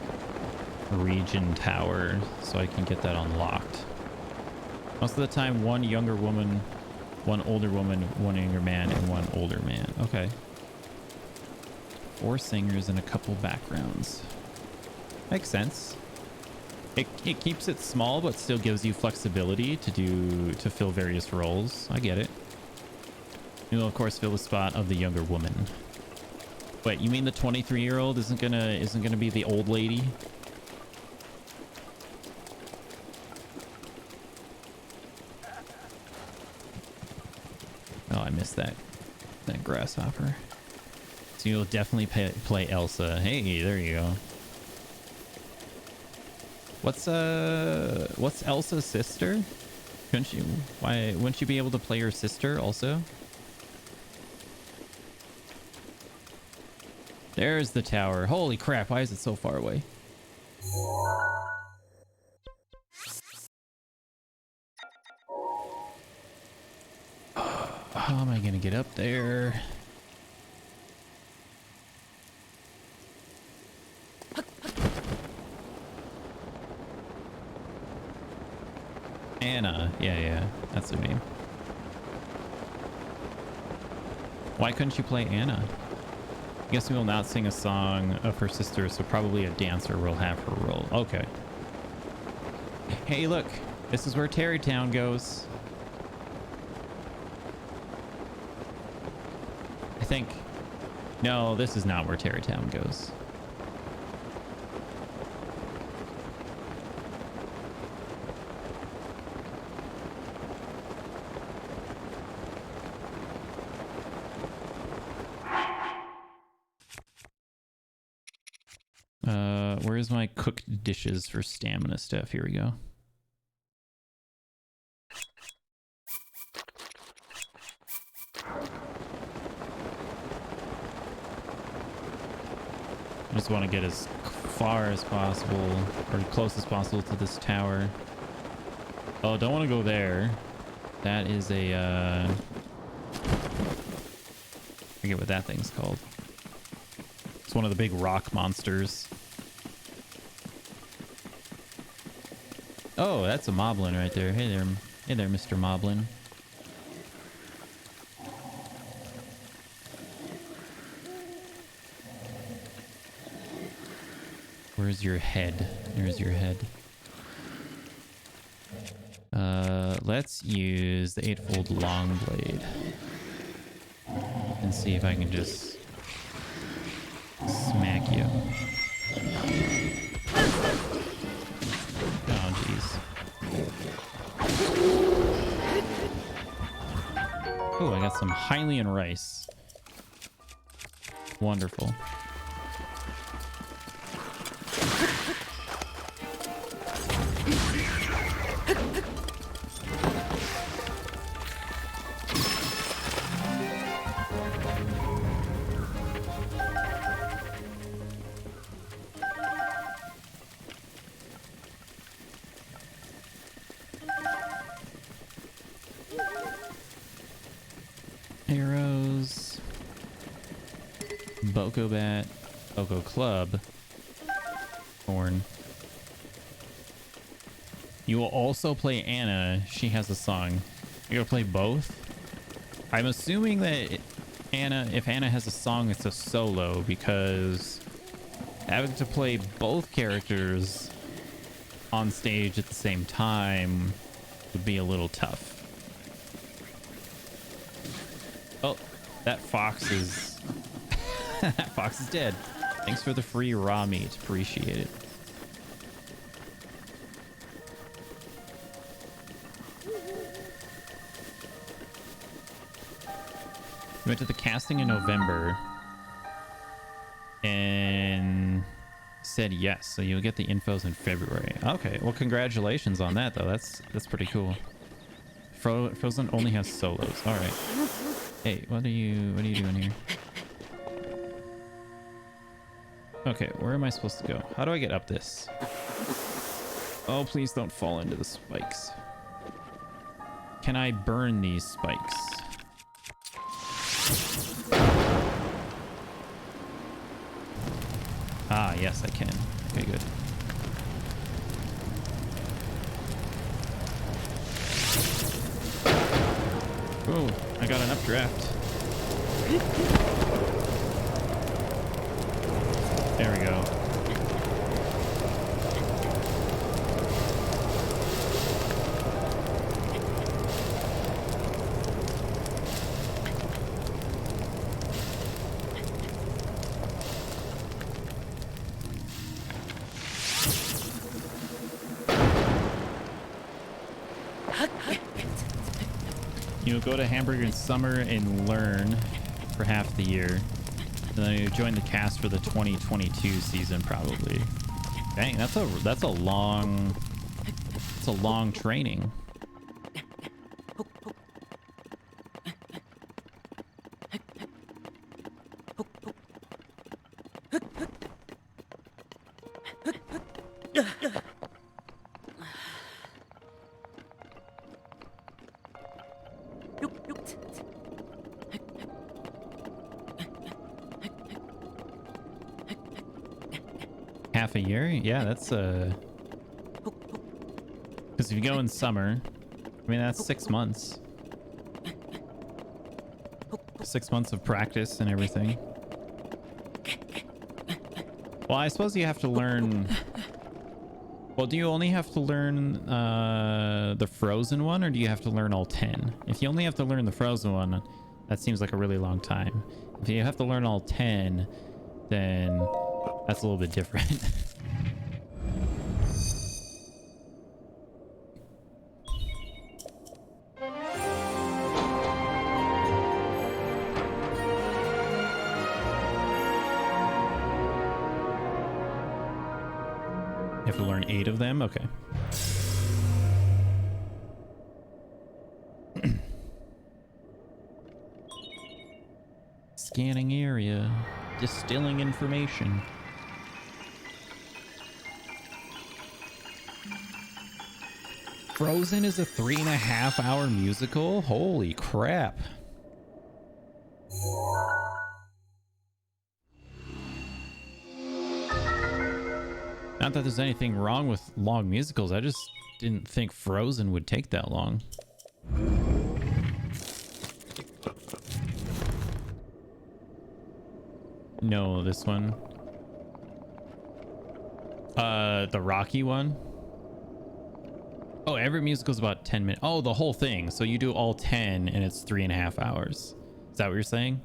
region tower, so I can get that unlocked. Most of the time, one younger woman, one older woman, one younger man, and one older man. Okay. 4 singers and a couple backgrounds. Makes sense. It keeps it small, but still gives you flexibility to fill various roles. I get it. You will of course fill the spot of the younger woman. Wait, you mean the 23-year-old isn't gonna be the old lady? Oh, I missed that grasshopper. So you'll definitely play Elsa. Hey, there you go. What's Elsa's sister? Wouldn't you be able to play her sister also? There's the tower. Holy crap, why is it so far away? How am I gonna get up there? Anna. Yeah, that's her name. Why couldn't you play Anna? I guess we will not sing a song of her sister, so probably a dancer will have her role. Okay. Hey, look. This is where Terrytown goes. I think. No, this is not where Terrytown goes. Where's my cooked dishes for stamina stuff? Here we go. I just want to get as far as possible, or close as possible to this tower. Oh, don't want to go there. That is a, I forget what that thing's called. It's one of the big rock monsters. Oh, that's a moblin right there. Hey there, Mr. Moblin. Where's your head? There's your head. Let's use the 8-fold long blade and see if I can just smack you. Oh, jeez. Oh, I got some Hylian rice. Wonderful. Arrows. Boko Bat. Boko Club. Horn. You will also play Anna. She has a song. You're gonna play both? I'm assuming that if Anna has a song, it's a solo, because having to play both characters on stage at the same time would be a little tough. Oh, that fox is... that fox is dead. Thanks for the free raw meat. Appreciate it. We went to the casting in November and said yes, so you'll get the infos in February. Okay, well, congratulations on that, though. That's pretty cool. Frozen only has solos. All right. Hey, what are you doing here? Okay, where am I supposed to go? How do I get up this? Oh, please don't fall into the spikes. can I burn these spikes? Ah, yes, I can. Okay, good. Oh, I got an updraft. There we go. You go to Hamburg in summer and learn for half the year. And then you join the cast for the 2022 season, probably. Dang, that's a long training. Half a year? Yeah, that's because if you go in summer, I mean, that's 6 months. 6 months of practice and everything. Well, I suppose you have to learn. Well, do you only have to learn the frozen one, or do you have to learn all 10? If you only have to learn the frozen one, that seems like a really long time. If you have to learn all 10, then that's a little bit different. You have to learn 8 of them? Okay. Scanning area. Distilling information. Frozen is a 3.5-hour musical? Holy crap. Not that there's anything wrong with long musicals. I just didn't think Frozen would take that long. No, this one. The Rocky one. Oh, every musical is about 10 minutes. Oh, the whole thing. So you do all 10 and it's 3.5 hours. Is that what you're saying?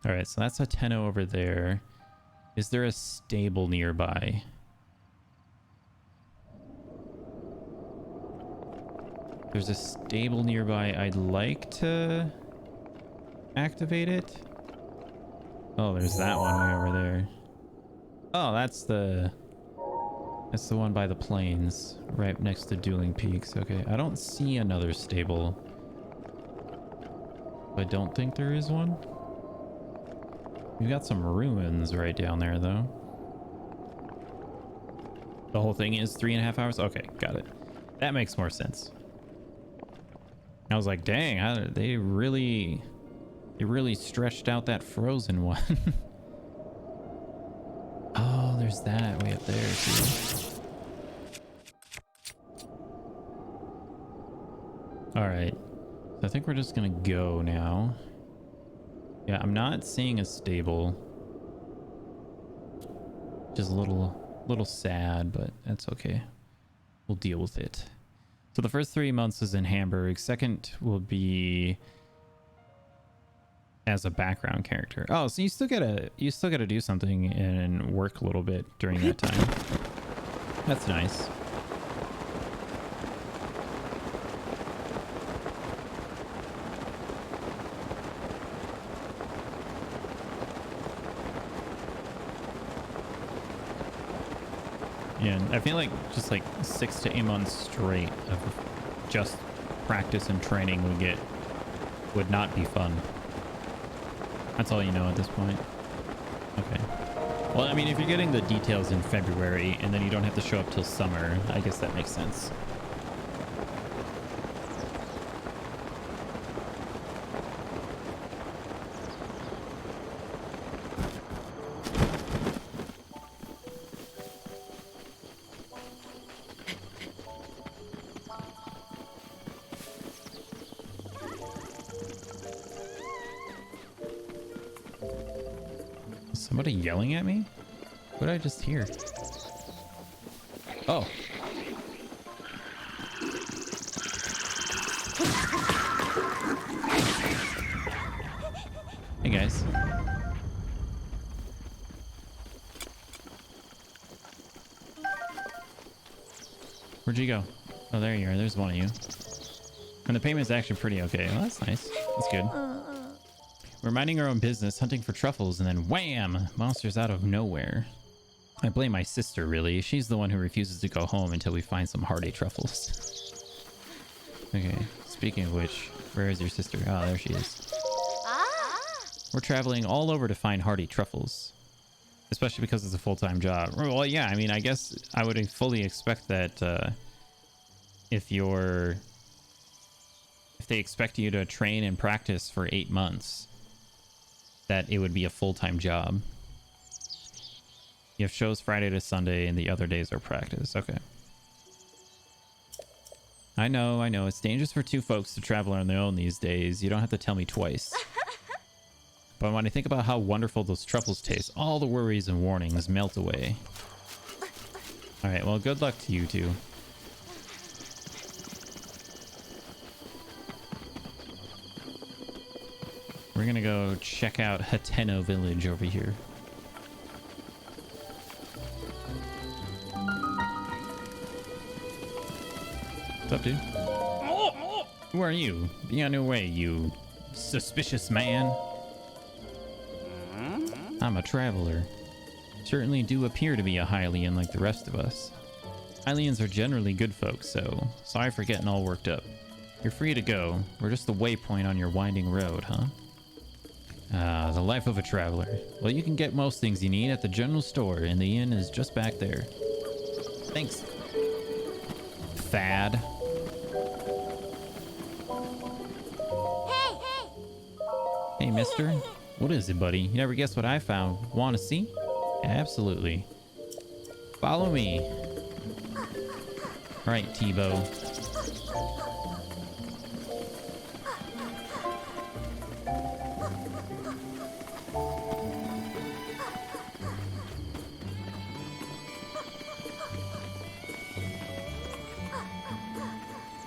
All right, so that's Hateno over there. Is there a stable nearby? There's a stable nearby. I'd like to activate it. Oh, there's that one way over there. Oh, that's the one by the plains, right next to Dueling Peaks. Okay, I don't see another stable. I don't think there is one. We've got some ruins right down there, though. The whole thing is 3.5 hours? Okay, got it. That makes more sense. I was like, dang, they really stretched out that Frozen one. Oh, there's that way up there, too. All right. So I think we're just going to go now. Yeah, I'm not seeing a stable. Just a little sad, but that's okay. We'll deal with it. So the first 3 months is in Hamburg. Second will be as a background character. Oh, so you still gotta do something and work a little bit during that time. That's nice. Yeah, I feel like just like 6 to 8 months straight of just practice and training would not be fun. That's all you know at this point. Okay. Well, I mean, if you're getting the details in February and then you don't have to show up till summer, I guess that makes sense. Somebody yelling at me? What did I just hear? Oh. Hey guys. Where'd you go? Oh, there you are. There's one of you. And the payment's actually pretty okay. Well, that's nice. That's good. We're minding our own business, hunting for truffles, and then wham! Monsters out of nowhere. I blame my sister, really. She's the one who refuses to go home until we find some hardy truffles. Okay, speaking of which, where is your sister? Oh, there she is. We're traveling all over to find hardy truffles. Especially because it's a full-time job. Well, yeah, I mean, I guess I would fully expect that if they expect you to train and practice for 8 months, that it would be a full-time job. You have shows Friday to Sunday and the other days are practice. Okay. I know. It's dangerous for two folks to travel on their own these days. You don't have to tell me twice. But when I think about how wonderful those truffles taste, all the worries and warnings melt away. Alright, well, good luck to you two. We're gonna go check out Hateno village over here. What's up, dude? Who are you? Be on your way, you suspicious man. I'm a traveler. Certainly do appear to be a Hylian like the rest of us. Hylians are generally good folks, so sorry for getting all worked up. You're free to go. We're just the waypoint on your winding road, huh? Ah, the life of a traveler. Well, you can get most things you need at the general store, and the inn is just back there. Thanks. Thad. Hey, mister. What is it, buddy? You never guess what I found. Want to see? Absolutely. Follow me. All right, Tebow.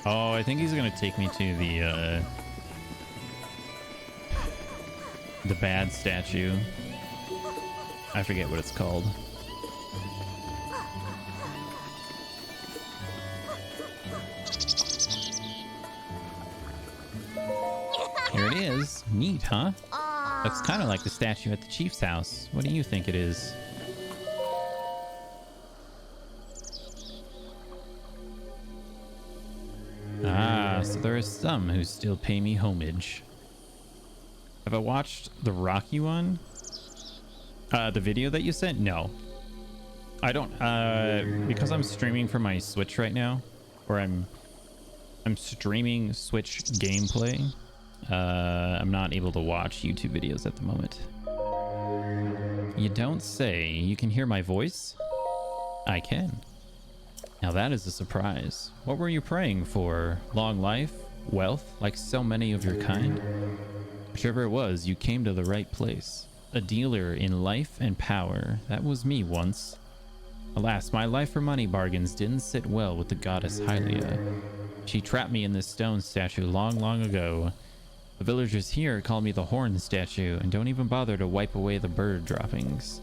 Oh, I think he's gonna take me to the bad statue. I forget what it's called. Here it is. Neat, huh? Looks kind of like the statue at the chief's house. What do you think it is? Ah, so there are some who still pay me homage. Have I watched the Rocky one? The video that you sent? No. I don't, because I'm streaming from my Switch right now, or I'm streaming Switch gameplay, I'm not able to watch YouTube videos at the moment. You don't say. You can hear my voice? I can. Now that is a surprise. What were you praying for? Long life? Wealth? Like so many of your kind? Whichever it was, you came to the right place. A dealer in life and power. That was me once. Alas, my life for money bargains didn't sit well with the goddess Hylia. She trapped me in this stone statue long, long ago. The villagers here call me the horn statue and don't even bother to wipe away the bird droppings.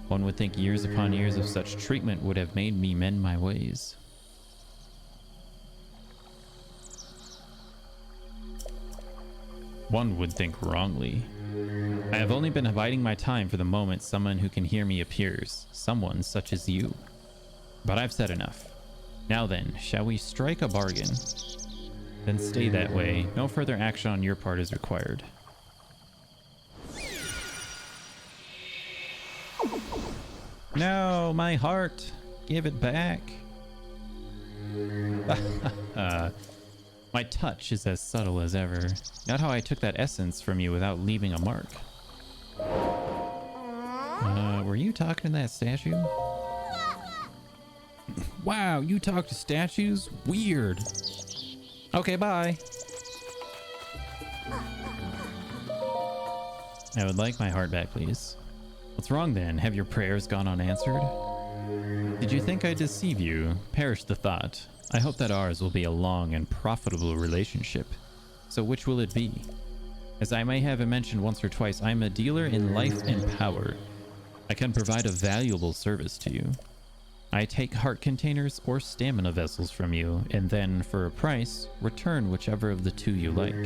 One would think years upon years of such treatment would have made me mend my ways. One would think wrongly. I have only been biding my time for the moment someone who can hear me appears. Someone such as you. But I've said enough. Now then, shall we strike a bargain? Then stay that way. No further action on your part is required. No, my heart. Give it back. My touch is as subtle as ever. Not how I took that essence from you without leaving a mark. Were you talking to that statue? Wow, you talk to statues? Weird. Okay, bye. I would like my heart back, please. What's wrong then? Have your prayers gone unanswered? Did you think I'd deceive you? Perish the thought. I hope that ours will be a long and profitable relationship. So which will it be? As I may have mentioned once or twice, I'm a dealer in life and power. I can provide a valuable service to you. I take heart containers or stamina vessels from you, and then, for a price, return whichever of the two you like.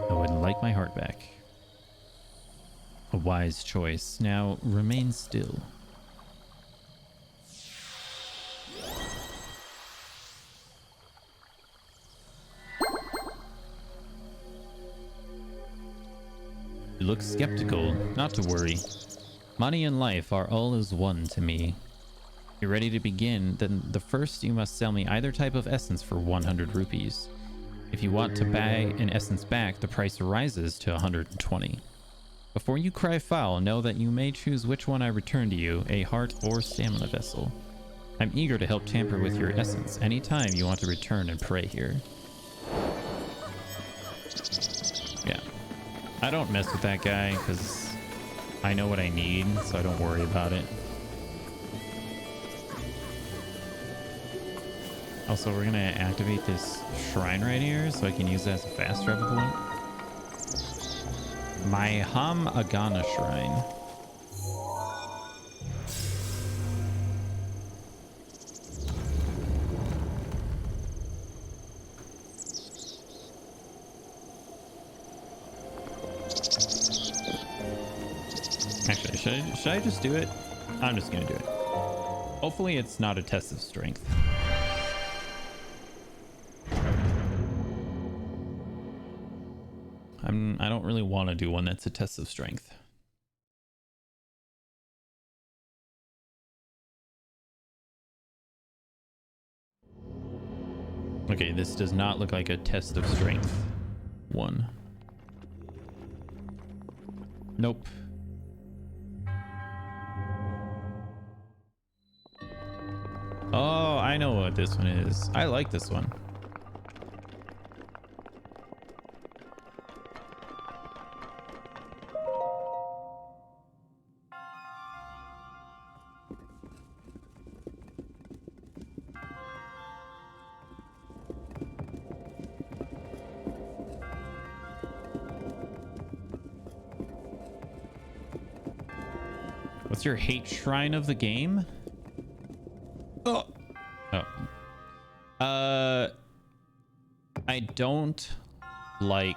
I would like my heart back. A wise choice. Now, remain still. You look skeptical. Not to worry. Money and life are all as one to me. You're ready to begin, then the first you must sell me either type of essence for 100 rupees. If you want to buy an essence back, the price rises to 120. Before you cry foul, know that you may choose which one I return to you, a heart or stamina vessel. I'm eager to help tamper with your essence anytime you want to return and pray here. Yeah. I don't mess with that guy because I know what I need, so I don't worry about it. Also, we're gonna activate this shrine right here so I can use that as a fast travel point. My Ham Agana shrine. Actually, should I just do it? I'm just gonna do it. Hopefully it's not a test of strength. I don't really want to do one that's a test of strength. Okay, this does not look like a test of strength one. Nope. Oh, I know what this one is. I like this one. What's your hate shrine of the game? Oh. I don't like...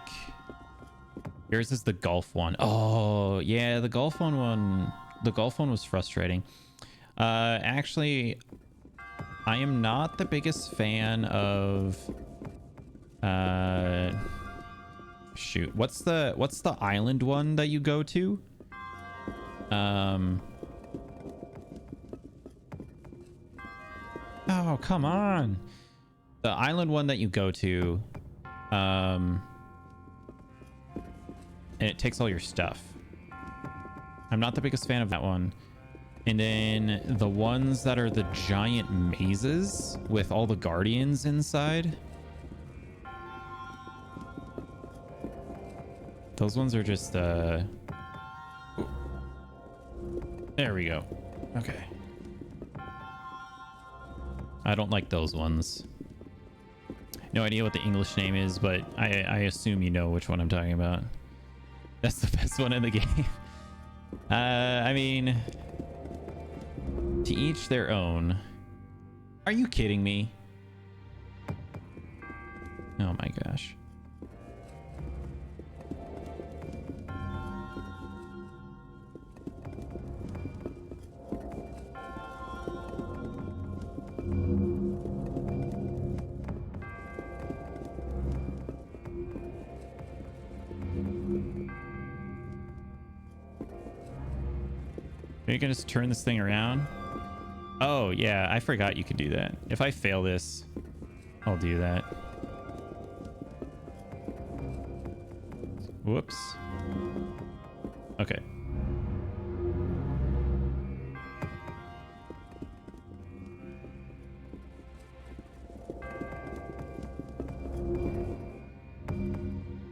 Yours is the golf one. Oh, yeah, the golf one. The golf one was frustrating. Actually, I am not the biggest fan of... Shoot, what's the island one that you go to? Oh, come on. The island one that you go to, and it takes all your stuff. I'm not the biggest fan of that one. And then the ones that are the giant mazes with all the guardians inside. Those ones are just, there we go. Okay. I don't like those ones. No idea what the English name is, but I assume you know which one I'm talking about. That's the best one in the game. I mean, to each their own. Are you kidding me? Oh my gosh. Are you gonna just turn this thing around? Oh, yeah, I forgot you could do that. If I fail this, I'll do that. Whoops. Okay.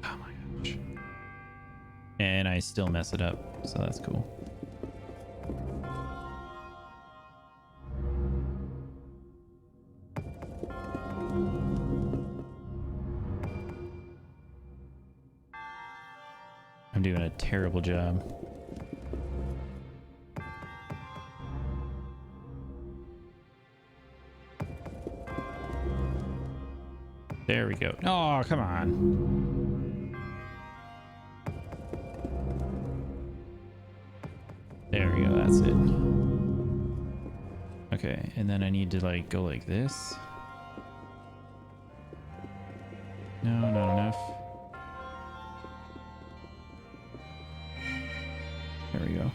Oh my gosh. And I still mess it up, so that's cool. I'm doing a terrible job. There we go. Oh, come on. There we go. That's it. Okay, and then I need to like go like this. No, not enough. There we go.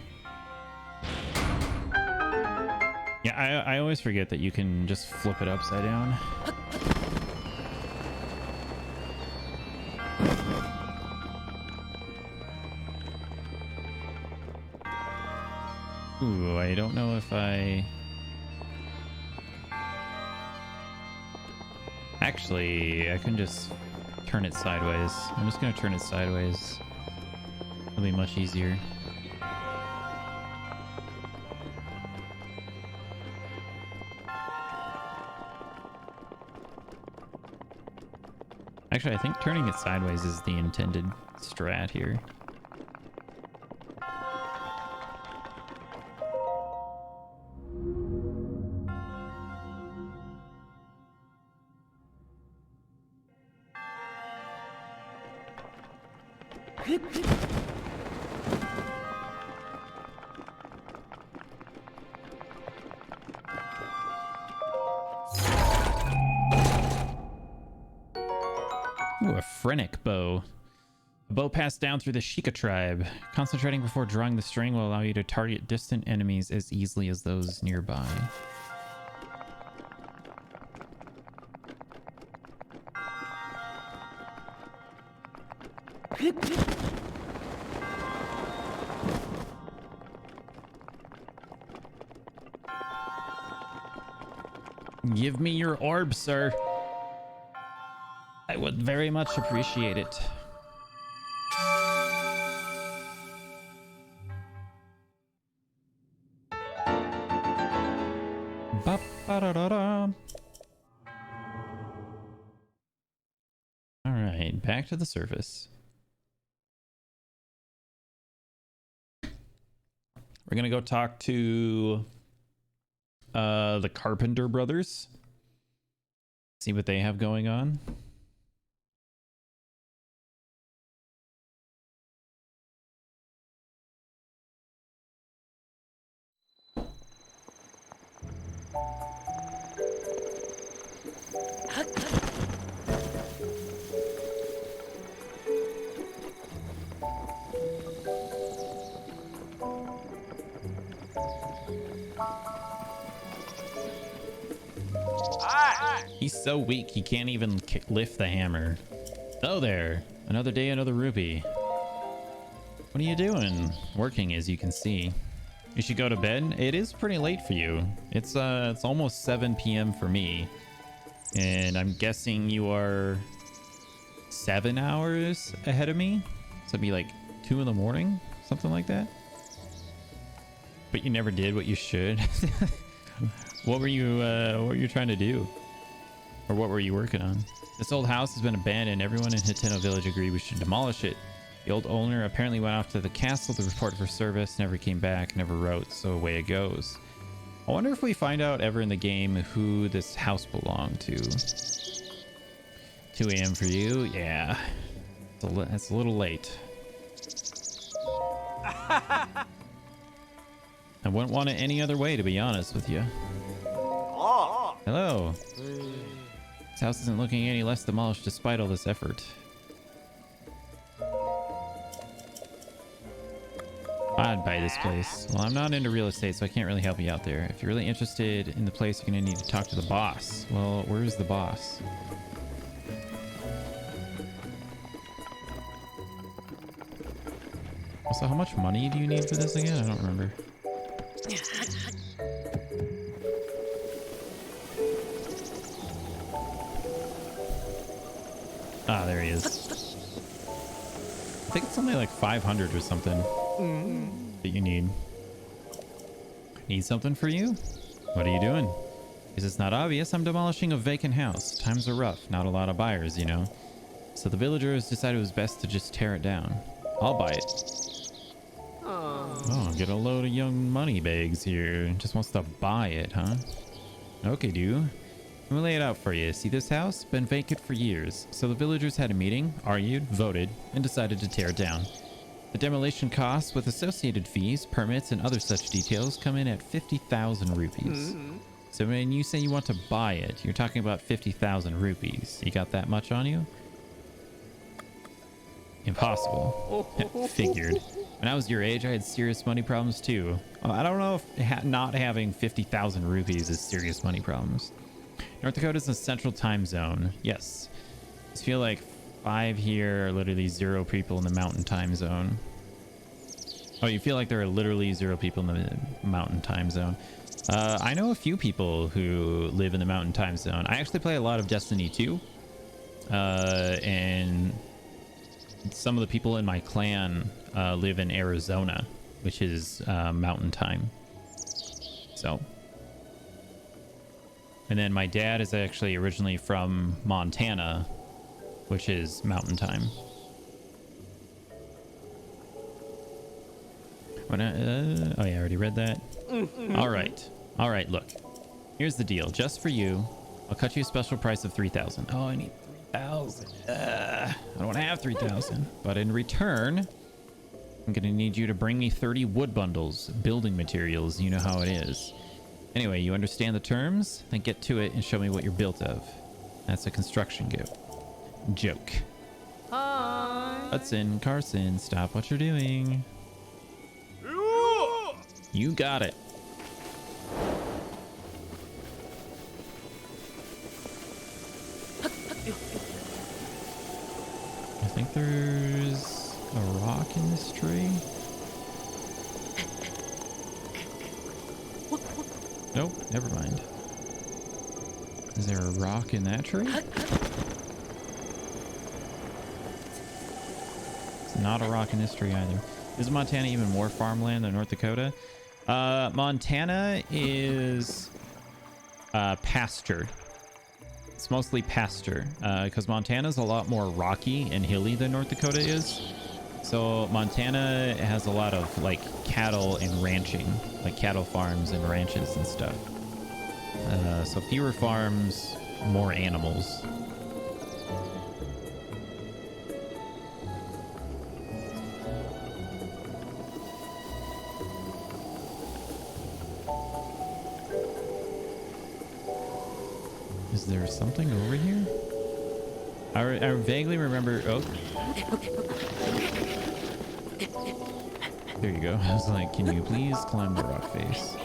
Yeah, I always forget that you can just flip it upside down. Ooh, I don't know if I... Actually, I can just turn it sideways. I'm just gonna turn it sideways. It'll be much easier. Actually, I think turning it sideways is the intended strat here. Ooh, a phrenic bow. A bow passed down through the Sheikah tribe. Concentrating before drawing the string will allow you to target distant enemies as easily as those nearby. Give me your orb, sir. I would very much appreciate it. Ba-ba-da-da-da. All right, back to the surface. We're gonna go talk to the Carpenter brothers. See what they have going on. He's so weak, he can't even lift the hammer. Oh there, another day, another rupee. What are you doing? Working, as you can see. You should go to bed. It is pretty late for you. It's almost 7 p.m. for me. And I'm guessing you are 7 hours ahead of me. So it'd be like 2 in the morning, something like that. But you never did what you should. What were you trying to do? Or what were you working on? This old house has been abandoned. Everyone in Hateno village agreed we should demolish it. The old owner apparently went off to the castle to report for service, never came back, never wrote, so away it goes. I wonder if we find out ever in the game who this house belonged to. 2 a.m. for you? Yeah. That's a little late. I wouldn't want it any other way, to be honest with you. Hello. This house isn't looking any less demolished despite all this effort. I'd buy this place. Well, I'm not into real estate, so I can't really help you out there. If you're really interested in the place, you're gonna need to talk to the boss. Well, where's the boss? So how much money do you need for this again? I don't remember. Ah, there he is. I think it's only like 500 or something that you need. Need something for you? What are you doing? Because it's not obvious, I'm demolishing a vacant house. Times are rough, not a lot of buyers, you know. So the villagers decided it was best to just tear it down. I'll buy it. Oh, get a load of young money bags here. Just wants to buy it, huh? Okay, dude. Let me lay it out for you. See this house? Been vacant for years. So the villagers had a meeting, argued, voted, and decided to tear it down. The demolition costs with associated fees, permits, and other such details come in at 50,000 rupees. So when you say you want to buy it, you're talking about 50,000 rupees. You got that much on you? Impossible. Figured. When I was your age, I had serious money problems too. I don't know if not having 50,000 rupees is serious money problems. North Dakota is a central time zone. Yes. I just feel like 5 here are literally 0 people in the mountain time zone. Oh, you feel like there are literally 0 people in the mountain time zone. I know a few people who live in the mountain time zone. I actually play a lot of Destiny 2. And some of the people in my clan live in Arizona, which is mountain time. So... And then my dad is actually originally from Montana, which is mountain time. Oh yeah, I already read that. All right, look. Here's the deal. Just for you, I'll cut you a special price of 3,000. Oh, I need 3,000. I don't want to have 3,000. But in return, I'm going to need you to bring me 30 wood bundles, building materials. You know how it is. Anyway, you understand the terms? Then get to it and show me what you're built of. That's a construction joke. Hi. Hudson, Carson, stop what you're doing. You got it. I think there's a rock in this tree. Nope, never mind. Is there a rock in that tree? It's not a rock in this tree either. Is Montana even more farmland than North Dakota? Montana is pasture. It's mostly pasture because Montana's a lot more rocky and hilly than North Dakota is. So Montana has a lot of like cattle and ranching, like cattle farms and ranches and stuff. So fewer farms, more animals. Is there something over here? I vaguely remember... Oh. There you go. I was like, can you please climb the rock face?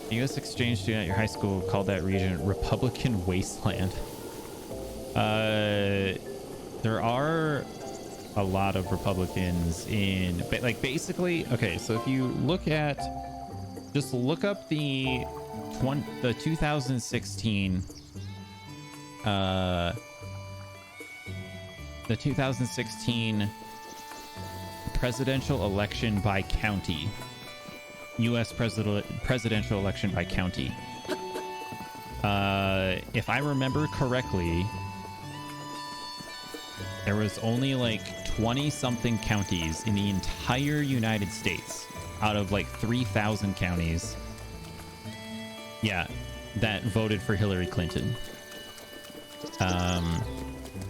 The U.S. exchange student at your high school called that region Republican Wasteland. There are a lot of Republicans in... Like, basically... Okay, so if you look at... Just look up the 2016... the 2016 presidential election by county. U.S. presidential election by county. If I remember correctly, there was only like 20-something counties in the entire United States out of like 3,000 counties. Yeah, that voted for Hillary Clinton.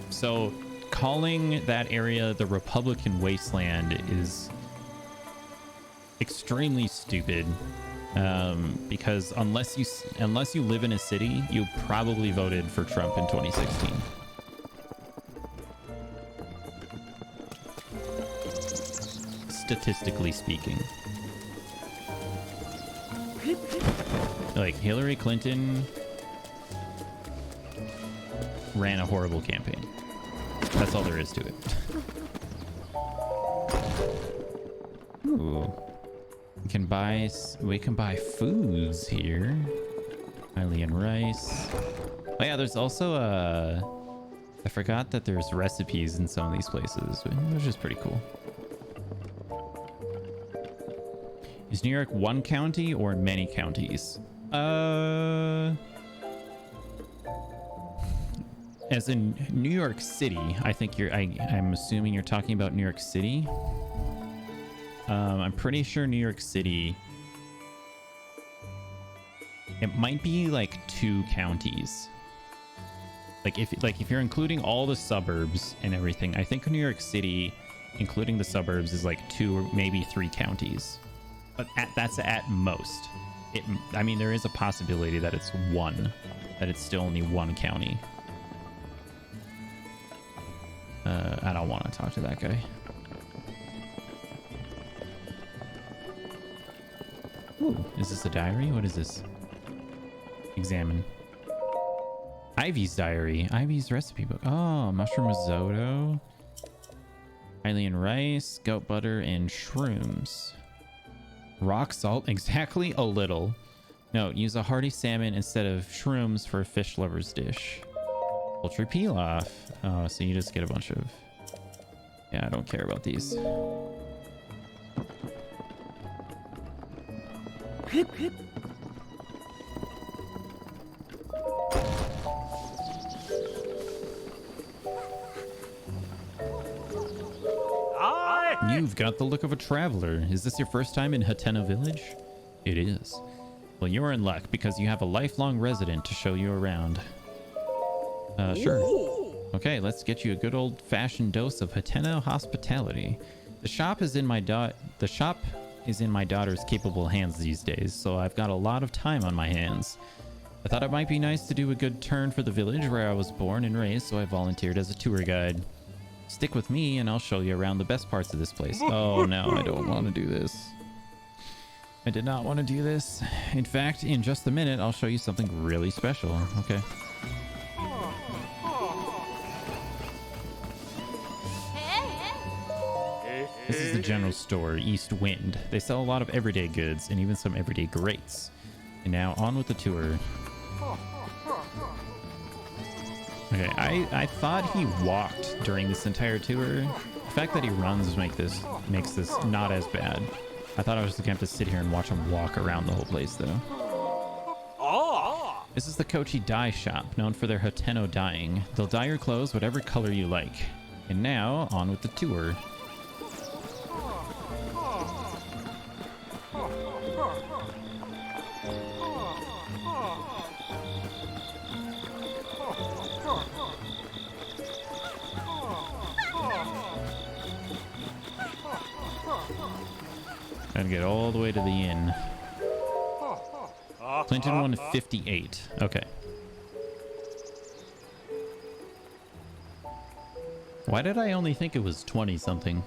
So calling that area the Republican wasteland is extremely stupid, because unless you live in a city, you probably voted for Trump in 2016. statistically speaking. Like, Hillary Clinton ran a horrible campaign. That's all there is to it. Ooh. We can buy foods here. Hylian rice. Oh yeah, there's also I forgot that there's recipes in some of these places, which is pretty cool. Is New York one county or many counties? As in New York City, I think I'm assuming you're talking about New York City. I'm pretty sure New York City, it might be like 2 counties. Like if you're including all the suburbs and everything, I think New York City, including the suburbs, is like 2 or maybe 3 counties. But that's at most. I mean, there is a possibility that it's 1, that it's still only 1 county. I don't want to talk to that guy. Ooh, is this a diary? What is this? Examine. Ivy's diary. Ivy's recipe book. Oh, mushroom risotto. Hylian rice, goat butter, and shrooms. Rock salt? Exactly a little. No, use a hearty salmon instead of shrooms for a fish lover's dish. Poultry pilaf. Oh, so you just get a bunch of... Yeah, I don't care about these. You've got the look of a traveler. Is this your first time in Hateno village? It is. Well, you're in luck because you have a lifelong resident to show you around. Sure. Okay, let's get you a good old-fashioned dose of Hateno hospitality. The shop is in my daughter's capable hands these days, so I've got a lot of time on my hands. I thought it might be nice to do a good turn for the village where I was born and raised, so I volunteered as a tour guide. Stick with me and I'll show you around the best parts of this place. Oh no, I don't want to do this. I did not want to do this. In fact, in just a minute, I'll show you something really special. Okay. This is the general store, East Wind. They sell a lot of everyday goods and even some everyday greats. And now on with the tour. Okay, I thought he walked during this entire tour. The fact that he runs makes this not as bad. I thought I was just gonna have to sit here and watch him walk around the whole place though. This is the Kochi dye shop, known for their Hateno dyeing. They'll dye your clothes whatever color you like. And now, on with the tour. Gotta get all the way to the inn. Clinton won 58. Okay. Why did I only think it was 20 something?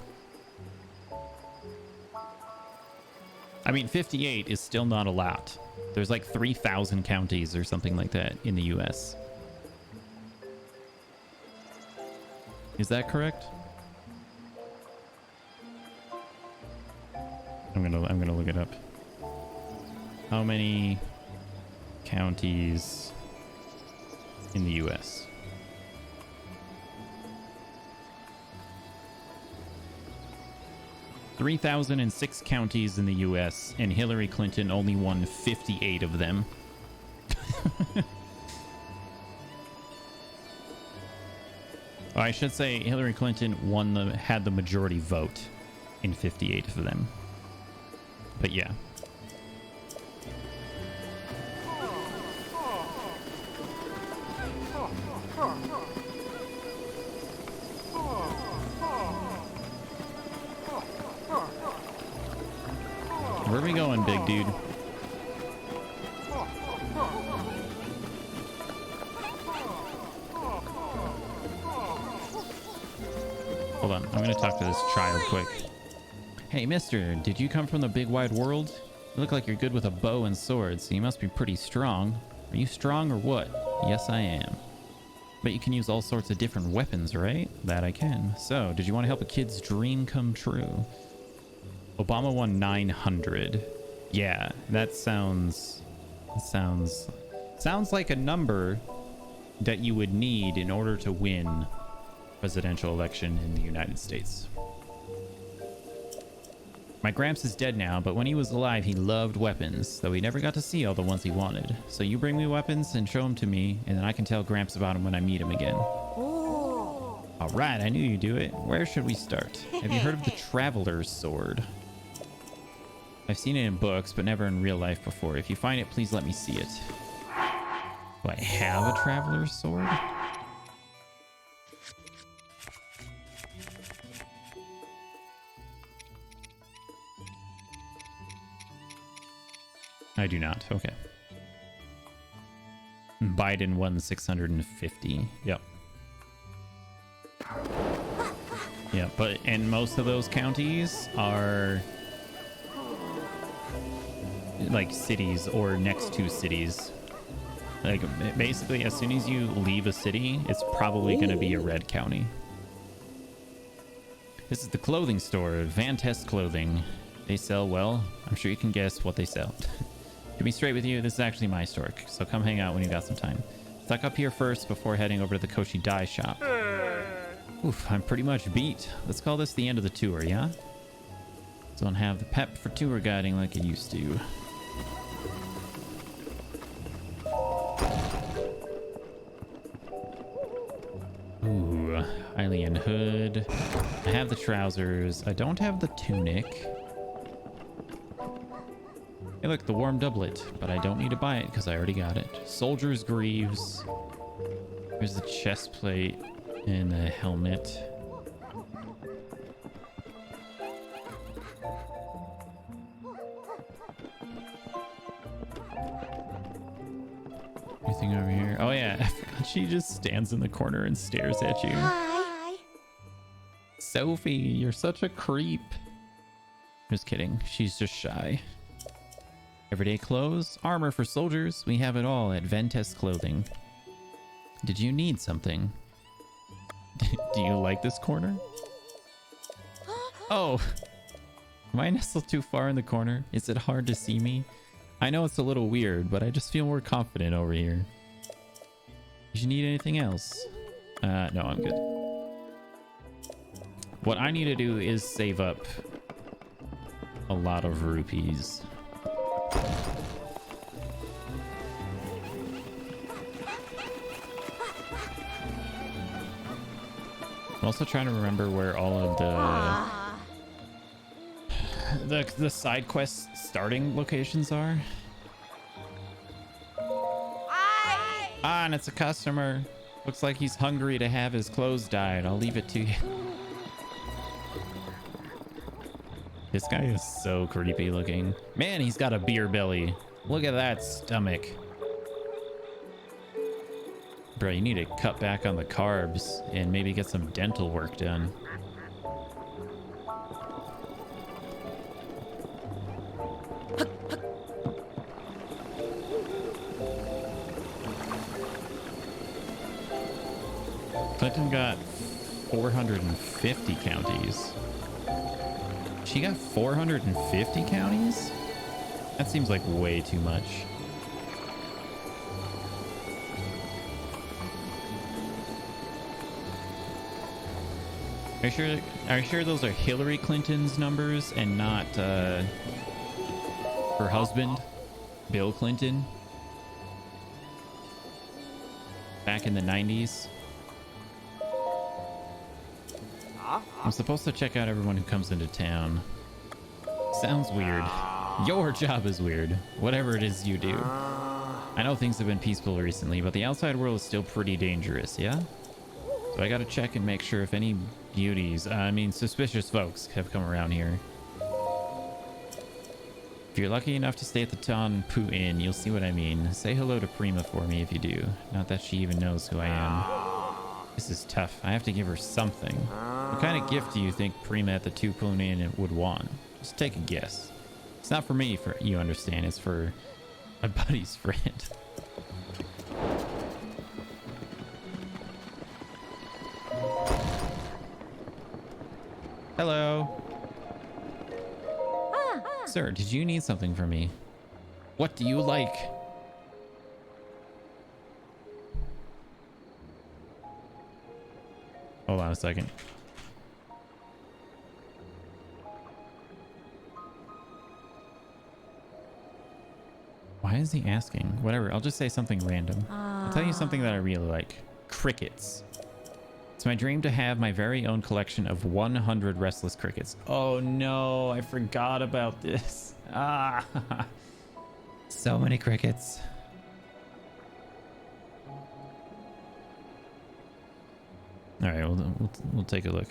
I mean, 58 is still not a lot. There's like 3,000 counties or something like that in the US. Is that correct? I'm gonna look it up. How many counties in the US? (3,006) counties in the US, and Hillary Clinton only won 58 of them. Oh, I should say Hillary Clinton had the majority vote in 58 of them. But yeah. Where are we going, big dude? Hold on, I'm gonna talk to this child quick. Hey, mister, did you come from the big wide world? You look like you're good with a bow and sword, so you must be pretty strong. Are you strong or what? Yes, I am. But you can use all sorts of different weapons, right? That I can. So, did you want to help a kid's dream come true? Obama won 900. Yeah, that sounds like a number that you would need in order to win presidential election in the United States. My Gramps is dead now, but when he was alive, he loved weapons, though he never got to see all the ones he wanted. So you bring me weapons and show them to me, and then I can tell Gramps about them when I meet him again. All right, I knew you'd do it. Where should we start? Have you heard of the Traveler's Sword? I've seen it in books, but never in real life before. If you find it, please let me see it. Do I have a Traveler's Sword? I do not. Okay. Biden won 650. Yep. Yeah, and most of those counties are like cities or next to cities. Like basically, as soon as you leave a city, it's probably going to be a red county. This is the clothing store, Vantest Clothing. They sell, well, I'm sure you can guess what they sell. To be straight with you, this is actually my store, so come hang out when you got some time. Stuck up here first before heading over to the Koshi dye shop. Oof, I'm pretty much beat. Let's call this the end of the tour, yeah? Don't have the pep for tour guiding like it used to. Ooh, Hylian hood. I have the trousers. I don't have the tunic. Hey, look, the warm doublet, but I don't need to buy it because I already got it. Soldier's greaves. There's the chest plate and the helmet. Anything over here? Oh yeah, I forgot she just stands in the corner and stares at you. Hi. Sophie, you're such a creep. Just kidding, she's just shy. Everyday clothes, armor for soldiers. We have it all at Ventest Clothing. Did you need something? Do you like this corner? Oh, am I nestled too far in the corner? Is it hard to see me? I know it's a little weird, but I just feel more confident over here. Did you need anything else? No, I'm good. What I need to do is save up a lot of rupees. I'm also trying to remember where all of the side quest starting locations are. Ah, and it's a customer. Looks like he's hungry to have his clothes dyed. I'll leave it to you. This guy is so creepy looking. Man, he's got a beer belly. Look at that stomach. Bro, you need to cut back on the carbs and maybe get some dental work done. Clinton got 450 counties. She got 450 counties? That seems like way too much. Are you sure those are Hillary Clinton's numbers and not her husband, Bill Clinton? Back in the 90s? I'm supposed to check out everyone who comes into town. Sounds weird. Your job is weird. Whatever it is you do. I know things have been peaceful recently, but the outside world is still pretty dangerous, yeah? So I gotta check and make sure if any beauties, suspicious folks have come around here. If you're lucky enough to stay at the Ton Pu Inn, you'll see what I mean. Say hello to Prima for me if you do. Not that she even knows who I am. This is tough. I have to give her something. What kind of gift do you think Prima at the Two Poon Inn would want? Just take a guess. It's not for me, for you understand. It's for my buddy's friend. Hello. Sir, did you need something from me? What do you like? Hold on a second. Why is he asking? Whatever, I'll just say something random. I'll tell you something that I really like. Crickets. It's my dream to have my very own collection of 100 restless crickets. Oh no, I forgot about this. Ah, so many crickets. All right, we'll take a look.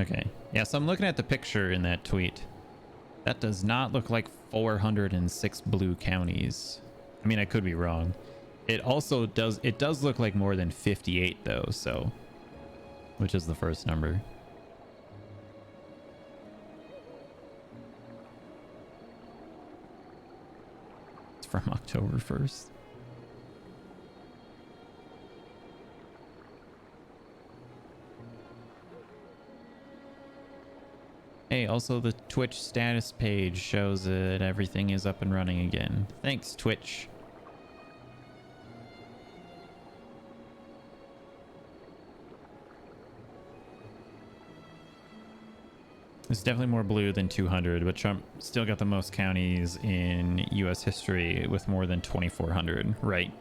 Okay. Yeah, so I'm looking at the picture in that tweet. That does not look like 406 blue counties. I mean, I could be wrong. It also does, it does look like more than 58 though, so, which is the first number. It's from October 1st. Hey, also the Twitch status page shows that everything is up and running again. Thanks, Twitch. It's definitely more blue than 200, but Trump still got the most counties in US history with more than 2,400, right?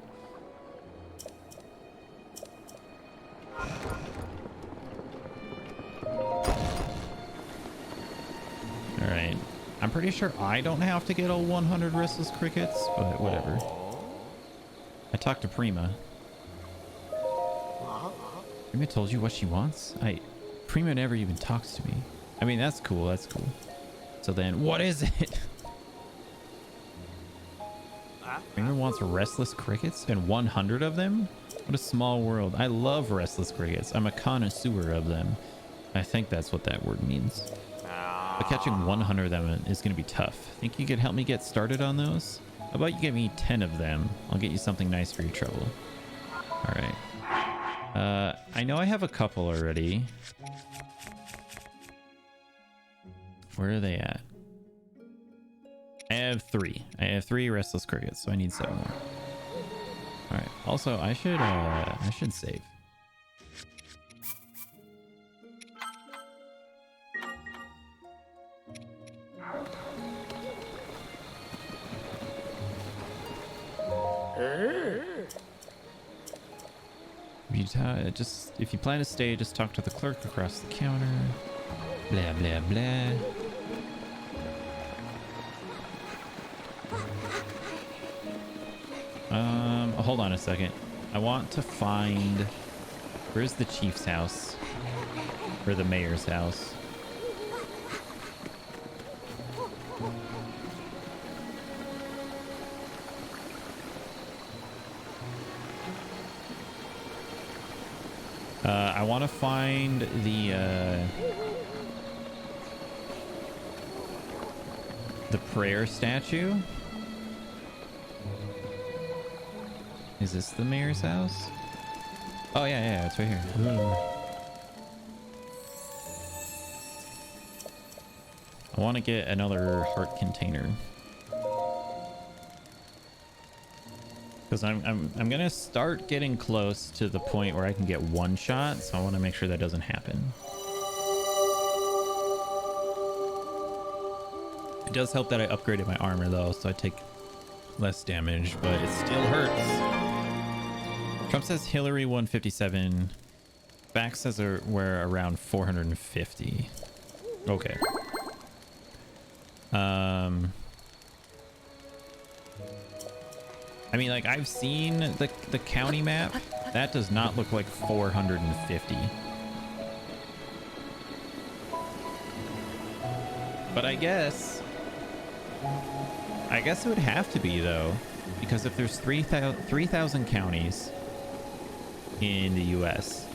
Alright. I'm pretty sure I don't have to get all 100 restless crickets, but whatever. I talked to Prima. Prima told you what she wants? Prima never even talks to me. I mean, that's cool, that's cool. So then, what is it? Prima wants restless crickets and 100 of them? What a small world. I love restless crickets. I'm a connoisseur of them. I think that's what that word means. But catching 100 of them is going to be tough. Think you could help me get started on those? How about you give me 10 of them? I'll get you something nice for your trouble. All right. I know I have a couple already. Where are they at? I have 3. I have 3 restless crickets, so I need 7 more. All right. Also, I should save. If you plan to stay, just talk to the clerk across the counter. Blah blah blah. Hold on a second. I want to find, where's the chief's house? Or the mayor's house? I want to find the prayer statue. Is this the mayor's house? Oh yeah, it's right here. I want to get another heart container. Because I'm gonna start getting close to the point where I can get one shot, so I want to make sure that doesn't happen. It does help that I upgraded my armor though, so I take less damage, but it still hurts. Trump says Hillary 157. Back says we're around 450. Okay. I mean, like, I've seen the county map. That does not look like 450. But I guess it would have to be, though, because if there's 3,000 counties in the US,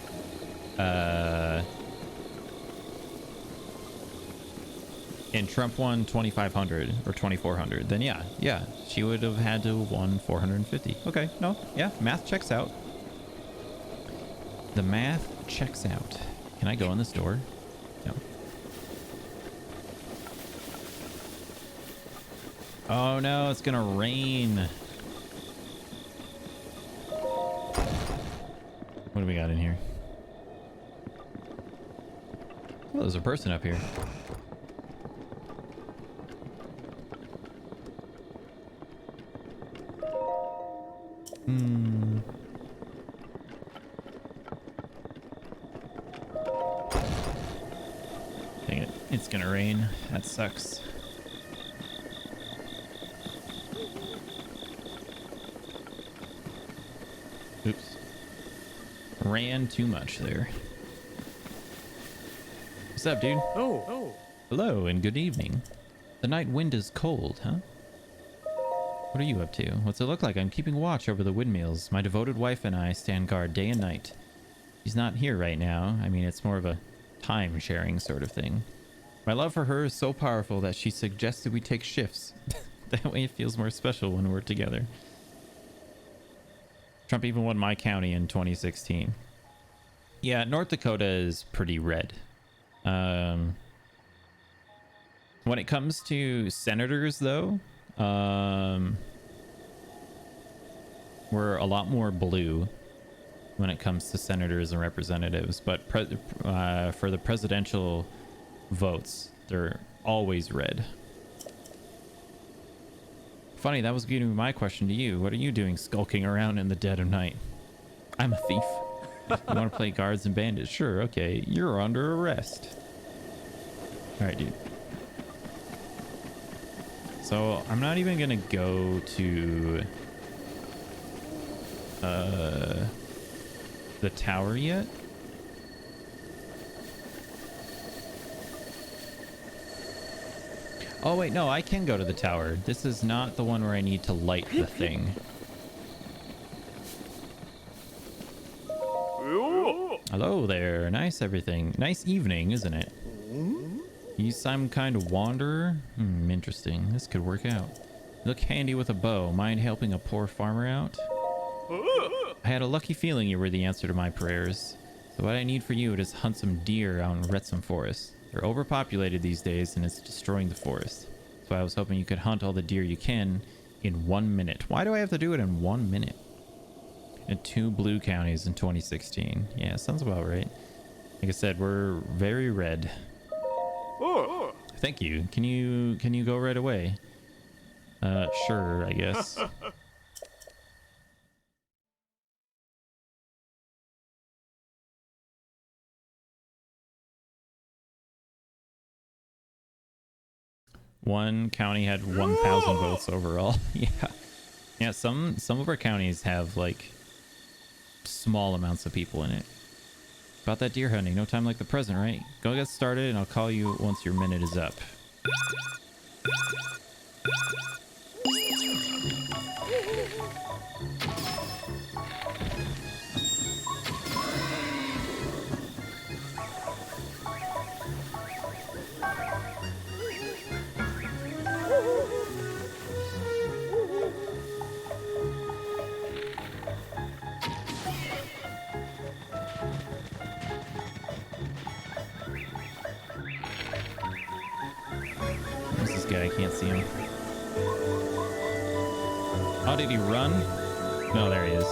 and Trump won 2,500 or 2,400, then yeah, she would have had to won 450. Okay, no, yeah, math checks out. The math checks out. Can I go in this door? No. Oh no, it's gonna rain. What do we got in here? Oh, there's a person up here. Dang it. It's gonna rain. That sucks. Oops. Ran too much there. What's up, dude? Oh. Hello and good evening. The night wind is cold, huh? What are you up to? What's it look like? I'm keeping watch over the windmills. My devoted wife and I stand guard day and night. She's not here right now. I mean, it's more of a time-sharing sort of thing. My love for her is so powerful that she suggested we take shifts. That way it feels more special when we're together. Trump even won my county in 2016. Yeah, North Dakota is pretty red. When it comes to senators, though, we're a lot more blue when it comes to senators and representatives. But for the presidential votes, they're always red. Funny, that was going to be my question to you. What are you doing skulking around in the dead of night? I'm a thief. You want to play guards and bandits? Sure, okay. You're under arrest. Alright, dude. So, I'm not even going to go to the tower yet. Oh, wait, no, I can go to the tower. This is not the one where I need to light the thing. Hello there. Nice everything. Nice evening, isn't it? You some kind of wanderer? Interesting. This could work out. You look handy with a bow. Mind helping a poor farmer out? I had a lucky feeling you were the answer to my prayers. So what I need for you is hunt some deer out in Wrexham Forest. They're overpopulated these days and it's destroying the forest. So I was hoping you could hunt all the deer you can in 1 minute. Why do I have to do it in 1 minute? In 2 blue counties in 2016. Yeah, sounds about right. Like I said, we're very red. Thank you. Can you go right away? Sure, I guess. One county had 1,000 votes overall. Yeah, some of our counties have like small amounts of people in it. About that deer hunting, no time like the present, right? Go get started and I'll call you once your minute is up. I can't see him. Oh, did he run? No, there he is.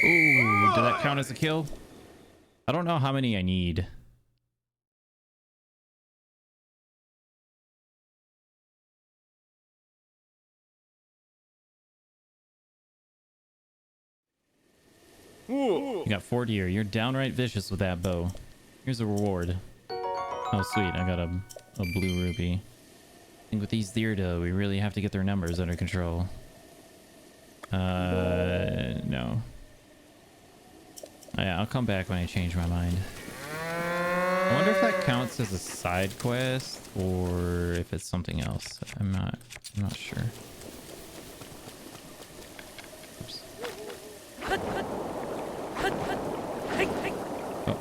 Ooh, did that count as a kill? I don't know how many I need. You got 4 deer. You're downright vicious with that bow. Here's a reward. Oh, sweet. I got a blue ruby. I think with these deer, though, we really have to get their numbers under control. No. Oh, yeah, I'll come back when I change my mind. I wonder if that counts as a side quest or if it's something else. I'm not sure. Oops. Oh.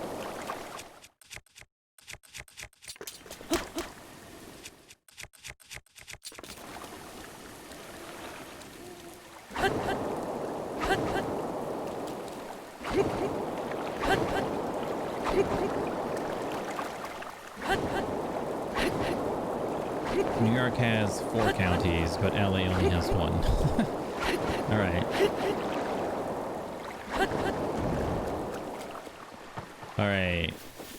New York has 4 counties, but LA only has 1. All right. All right.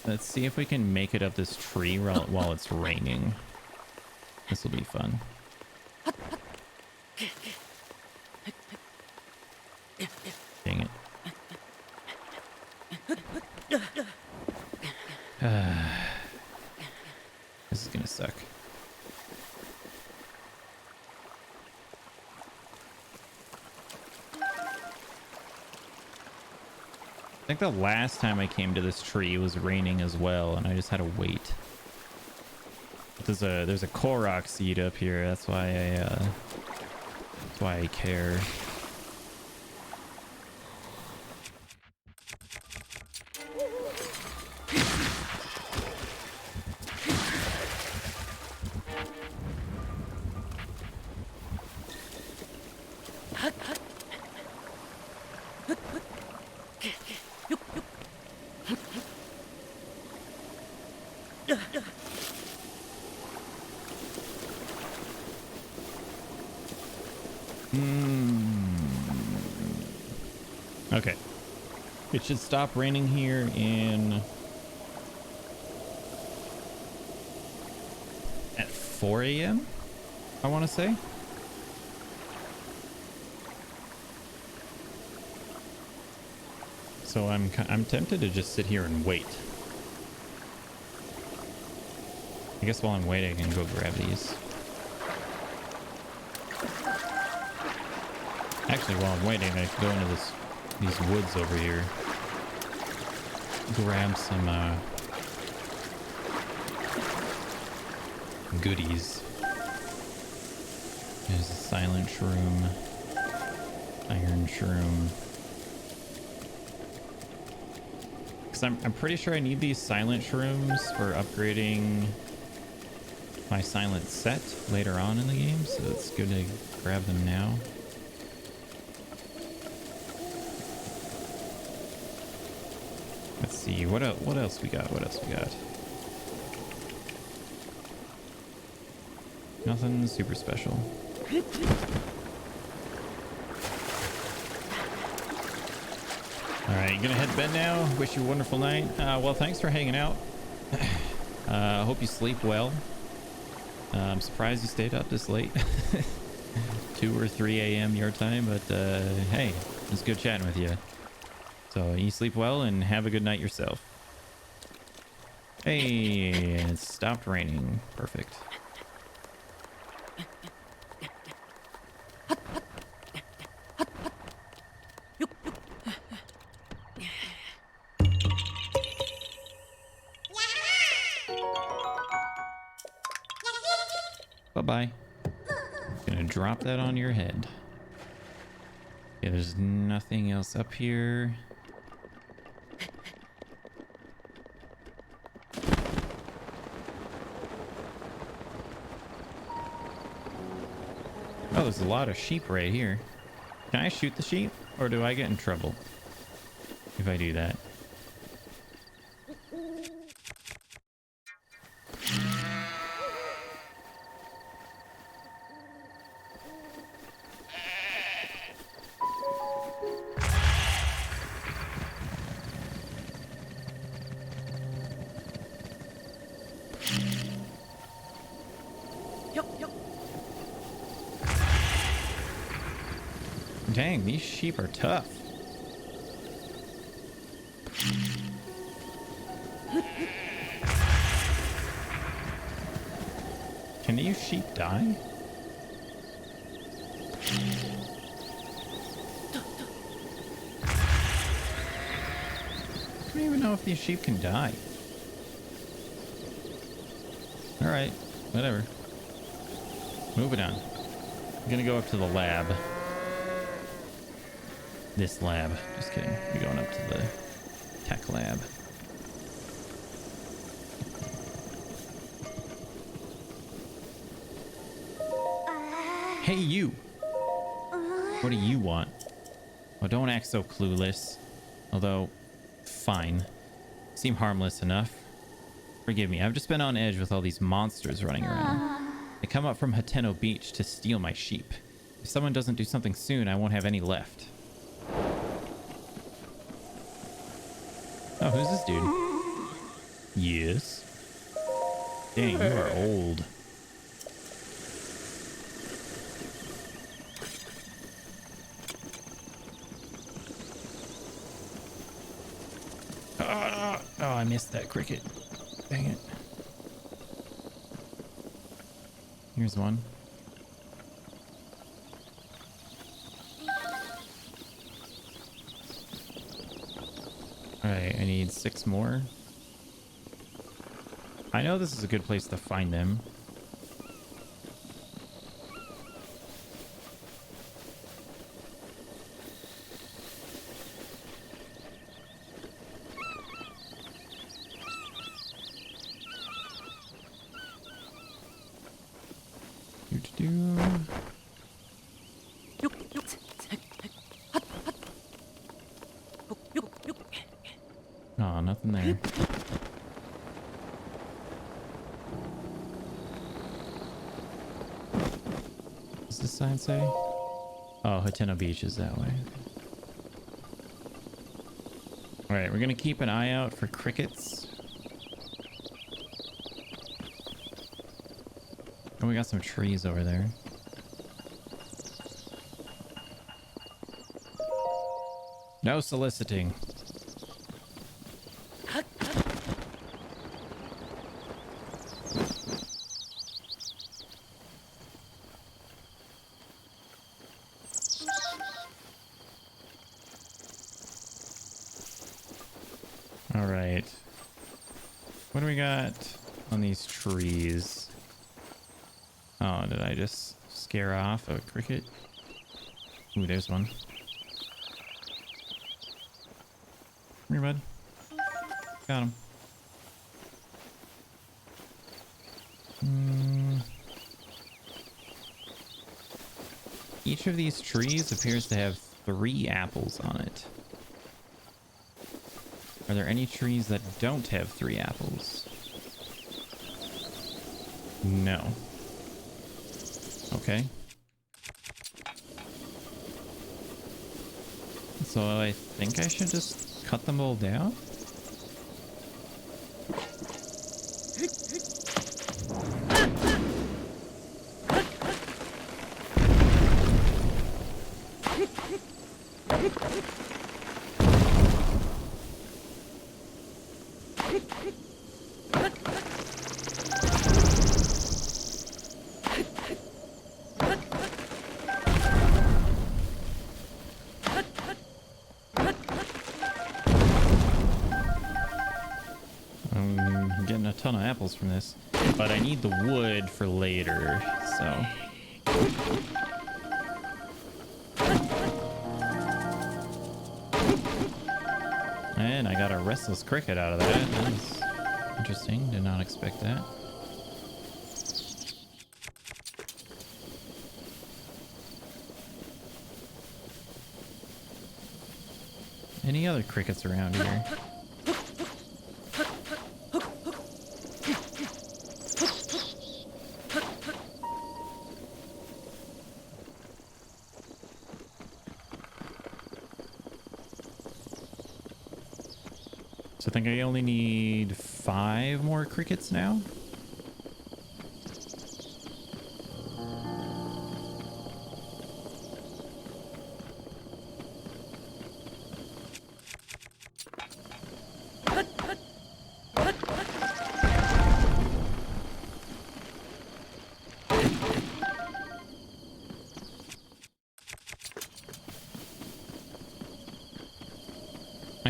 Let's see if we can make it up this tree while it's raining. This will be fun. Dang it. This is gonna suck. I think the last time I came to this tree it was raining as well, and I just had to wait. But there's a Korok seed up here. That's why I care. Okay. It should stop raining here in... at 4 a.m. I want to say. So I'm tempted to just sit here and wait. I guess while I'm waiting I can go grab these. Actually, while I'm waiting, I can go into these woods over here. Grab some goodies. There's a silent shroom, iron shroom. Because I'm pretty sure I need these silent shrooms for upgrading my silent set later on in the game, so it's good to grab them now. Let's see, what else we got? What else we got? Nothing super special. Alright, gonna head to bed now. Wish you a wonderful night. Well, thanks for hanging out. Hope you sleep well. I'm surprised you stayed up this late. 2 or 3 a.m. your time, but hey, it was good chatting with you. So you sleep well and have a good night yourself. Hey, it stopped raining. Perfect. Bye-bye. Gonna drop that on your head. Yeah, there's nothing else up here. Oh, there's a lot of sheep right here. Can I shoot the sheep, or do I get in trouble if I do that? Dang, these sheep are tough. Can these sheep die? I don't even know if these sheep can die. Alright, whatever. Moving on. I'm gonna go up to the lab. This lab. Just kidding. We're going up to the tech lab. Hey, you! What do you want? Oh, don't act so clueless. Although, fine. Seem harmless enough. Forgive me, I've just been on edge with all these monsters running around. They come up from Hateno Beach to steal my sheep. If someone doesn't do something soon, I won't have any left. Oh, who's this dude? Yes. Dang, you are old. Oh, I missed that cricket. Dang it. Here's one. Alright, I need 6 more. I know this is a good place to find them. Oh, nothing there. What's this sign say? Oh, Hateno Beach is that way. Alright, we're gonna keep an eye out for crickets. Oh, we got some trees over there. No soliciting. All right. What do we got on these trees? Oh, did I just scare off a cricket? Ooh, there's one. Come here, bud. Got him. Each of these trees appears to have 3 apples on it. Are there any trees that don't have 3 apples? No. Okay. So I think I should just cut them all down? I'm getting a ton of apples from this, but I need the wood for later, so. And I got a restless cricket out of that. That's interesting. Did not expect that. Any other crickets around here? So I think I only need 5 more crickets now.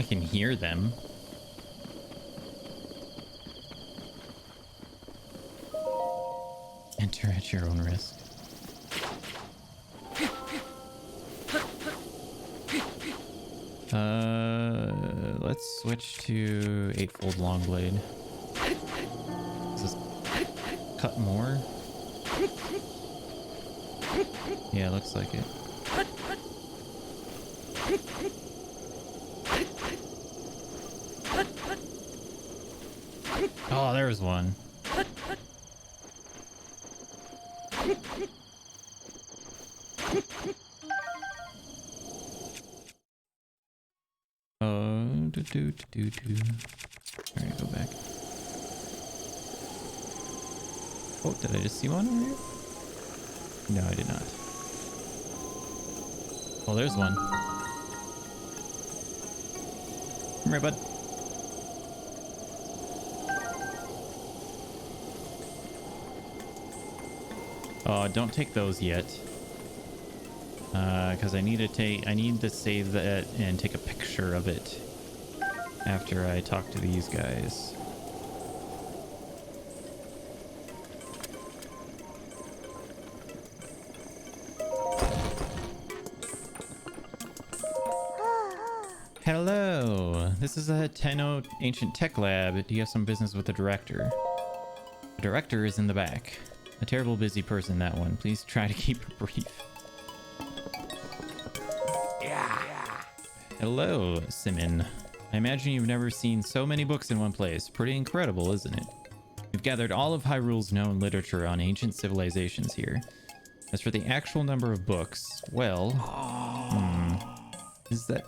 can hear them. Enter at your own risk. Let's switch to 8-fold long blade. Does this cut more? Yeah, looks like it. Oh, there's one. Alright, go back. Oh, did I just see one over here? No, I did not. Oh, there's one. Come here, bud. Oh, don't take those yet. Because I need to save that and take a picture of it after I talk to these guys. Hello, this is a Hateno Ancient Tech Lab. Do you have some business with the director? The director is in the back. A terrible busy person, that one. Please try to keep it brief. Hello, Simon. I imagine you've never seen so many books in one place. Pretty incredible, isn't it? We've gathered all of Hyrule's known literature on ancient civilizations here. As for the actual number of books, well... Is that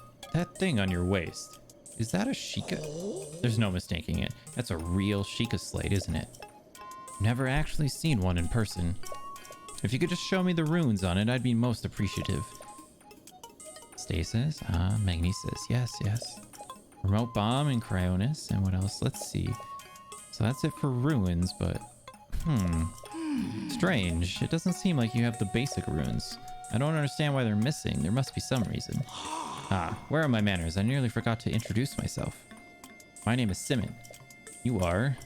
thing on your waist? Is that a Sheikah? There's no mistaking it. That's a real Sheikah slate, isn't it? Never actually seen one in person. If you could just show me the runes on it, I'd be most appreciative. Stasis, magnesis, yes. Remote bomb and cryonis, and what else? Let's see. So that's it for runes, but... Strange. It doesn't seem like you have the basic runes. I don't understand why they're missing. There must be some reason. Where are my manners? I nearly forgot to introduce myself. My name is Simon. You are...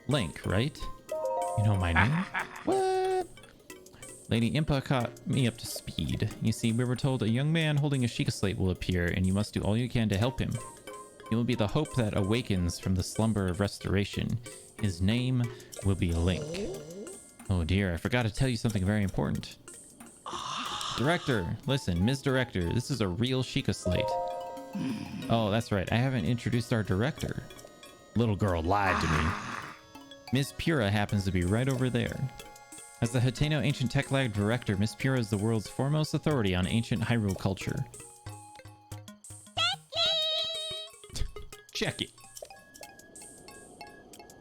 Link, right? You know my name? What? Lady Impa caught me up to speed. You see, we were told a young man holding a Sheikah slate will appear, and you must do all you can to help him. He will be the hope that awakens from the slumber of restoration. His name will be Link. Oh dear, I forgot to tell you something very important. Director, listen, Ms. Director, this is a real Sheikah slate. Oh, that's right, I haven't introduced our director. Little girl lied to me. Ms. Pura happens to be right over there. As the Hateno Ancient Tech Lab Director, Ms. Pura is the world's foremost authority on ancient Hyrule culture. Check it.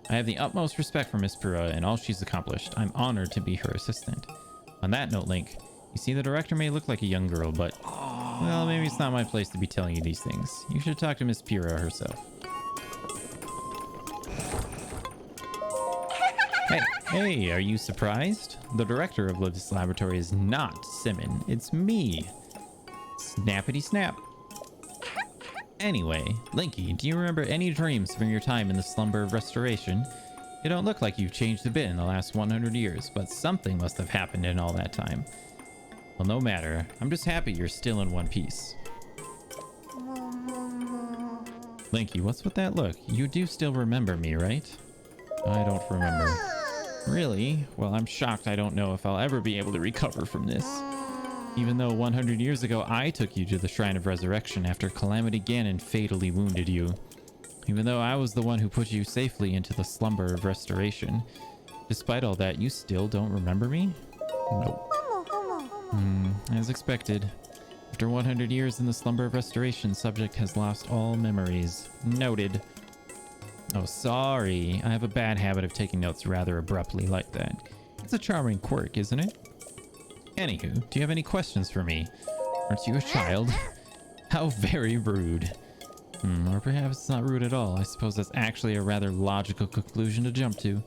I have the utmost respect for Ms. Pura and all she's accomplished. I'm honored to be her assistant. On that note, Link, you see, the director may look like a young girl, but... Well, maybe it's not my place to be telling you these things. You should talk to Ms. Pura herself. Hey, are you surprised? The director of this laboratory is not Simon. It's me. Snappity snap. Anyway, Linky, do you remember any dreams from your time in the slumber of restoration? You don't look like you've changed a bit in the last 100 years, but something must have happened in all that time. Well, no matter. I'm just happy you're still in one piece. Linky, what's with that look? You do still remember me, right? I don't remember. Really? Well, I'm shocked I don't know if I'll ever be able to recover from this. Even though 100 years ago I took you to the Shrine of Resurrection after Calamity Ganon fatally wounded you. Even though I was the one who put you safely into the slumber of restoration. Despite all that, you still don't remember me? Nope. As expected. After 100 years in the slumber of restoration, subject has lost all memories. Noted. Oh, sorry. I have a bad habit of taking notes rather abruptly like that. It's a charming quirk, isn't it? Anywho, do you have any questions for me? Aren't you a child? How very rude. Or perhaps it's not rude at all. I suppose that's actually a rather logical conclusion to jump to.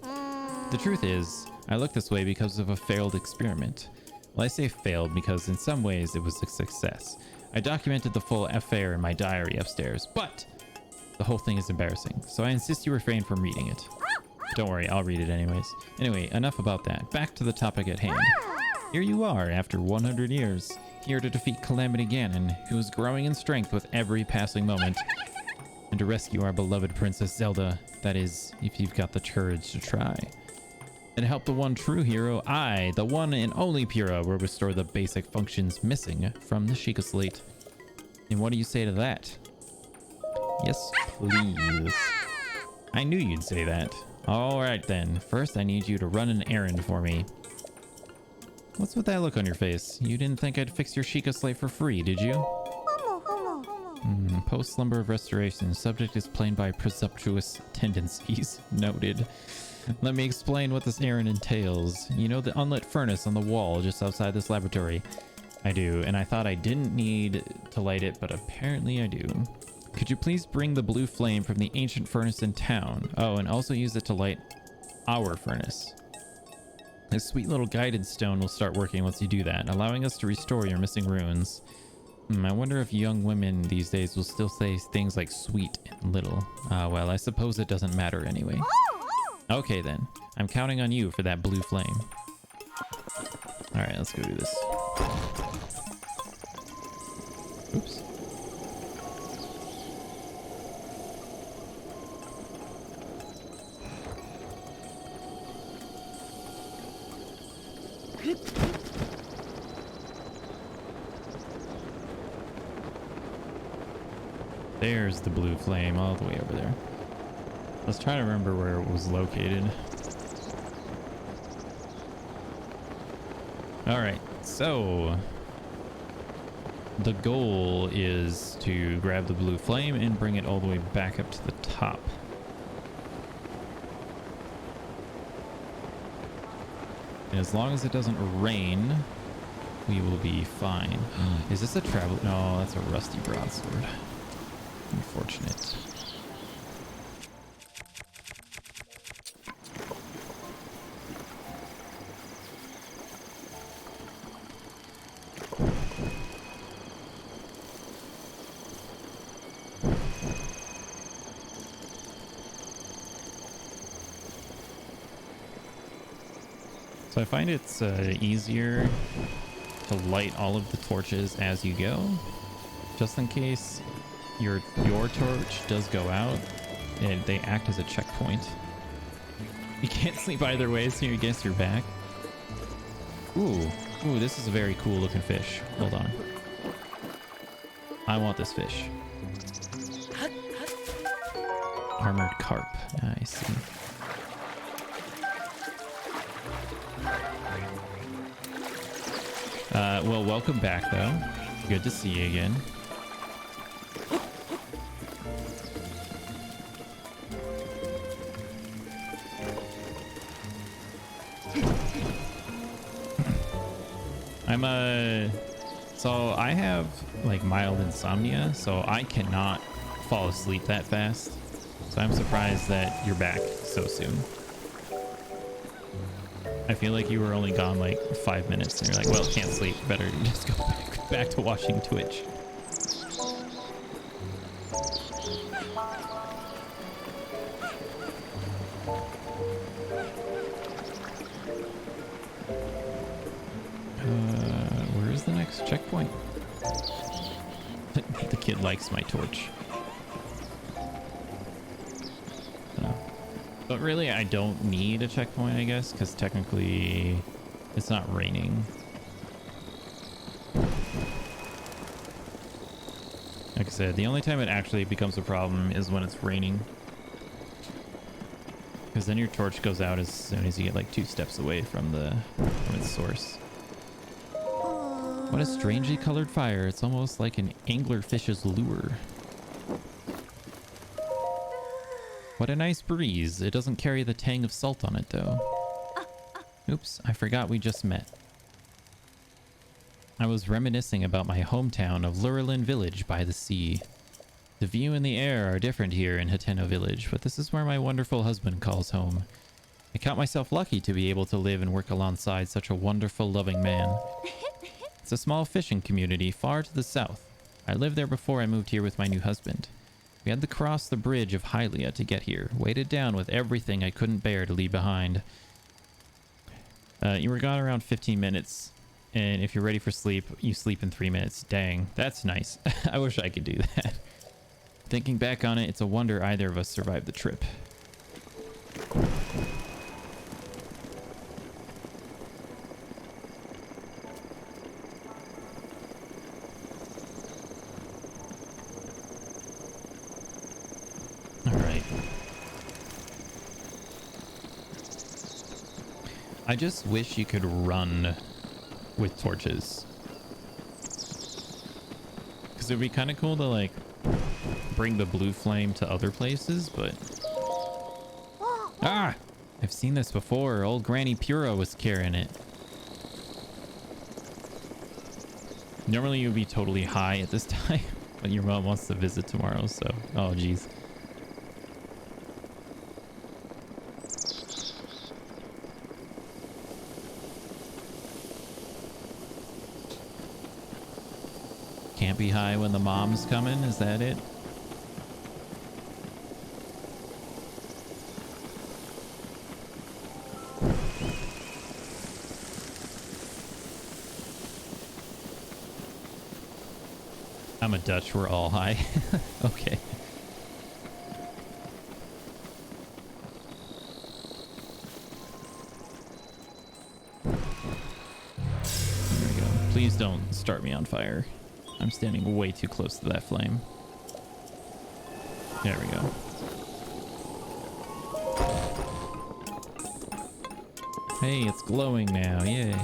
The truth is, I look this way because of a failed experiment. Well, I say failed because in some ways it was a success. I documented the full affair in my diary upstairs, but The whole thing is embarrassing, so I insist you refrain from reading it. Don't worry, I'll read it anyways. Anyway, enough about that. Back to the topic at hand. Here you are, after 100 years, here to defeat Calamity Ganon, who is growing in strength with every passing moment, and to rescue our beloved Princess Zelda. That is, if you've got the courage to try. And help the one true hero, I, the one and only Pyrrha, will restore the basic functions missing from the Sheikah Slate. And what do you say to that? Yes, please. I knew you'd say that. Alright then, first I need you to run an errand for me. What's with that look on your face? You didn't think I'd fix your Sheikah Slate for free, did you? Post-slumber of restoration. Subject is plagued by presumptuous tendencies. Noted. Let me explain what this errand entails. You know the unlit furnace on the wall just outside this laboratory? I do, and I thought I didn't need to light it, but apparently I do. Could you please bring the blue flame from the ancient furnace in town? Oh, and also use it to light our furnace. This sweet little guidance stone will start working once you do that, allowing us to restore your missing runes. I wonder if young women these days will still say things like sweet and little. Well, I suppose it doesn't matter anyway. Okay then, I'm counting on you for that blue flame. Alright, let's go do this. Oops. There's the blue flame all the way over there. Let's try to remember where it was located. Alright, so the goal is to grab the blue flame and bring it all the way back up to the top. And as long as it doesn't rain, we will be fine. Is this a travel? No, that's a rusty broadsword. Unfortunate. So I find it's easier to light all of the torches as you go, just in case your torch does go out, and they act as a checkpoint. You can't sleep either way, so you're against your back. Ooh, this is a very cool looking fish. Hold on. I want this fish. Armored carp. I see. Well, welcome back, though. Good to see you again. So I have like mild insomnia, so I cannot fall asleep that fast. So I'm surprised that you're back so soon. I feel like you were only gone like 5 minutes and you're like, well, can't sleep. Better just go back to watching Twitch. Where's the next checkpoint? The kid likes my torch. But really, I don't need a checkpoint, I guess, because technically it's not raining. Like I said, the only time it actually becomes a problem is when it's raining. Because then your torch goes out as soon as you get like 2 steps away from its source. What a strangely colored fire. It's almost like an anglerfish's lure. What a nice breeze. It doesn't carry the tang of salt on it, though. Oops, I forgot we just met. I was reminiscing about my hometown of Lurelin Village by the sea. The view and the air are different here in Hateno Village, but this is where my wonderful husband calls home. I count myself lucky to be able to live and work alongside such a wonderful, loving man. It's a small fishing community far to the south. I lived there before I moved here with my new husband. We had to cross the bridge of Hylia to get here. Weighted down with everything I couldn't bear to leave behind. You were gone around 15 minutes. And if you're ready for sleep, you sleep in 3 minutes. Dang, that's nice. I wish I could do that. Thinking back on it, it's a wonder either of us survived the trip. I just wish you could run with torches. Because it would be kind of cool to, like, bring the blue flame to other places, but... Ah! I've seen this before. Old Granny Pura was carrying it. Normally you'd be totally high at this time, but your mom wants to visit tomorrow, so... Oh, jeez. Can't be high when the mom's coming, is that it? I'm a Dutch, we're all high. Okay. There we go. Please don't start me on fire. I'm standing way too close to that flame. There we go. Hey, it's glowing now. Yay.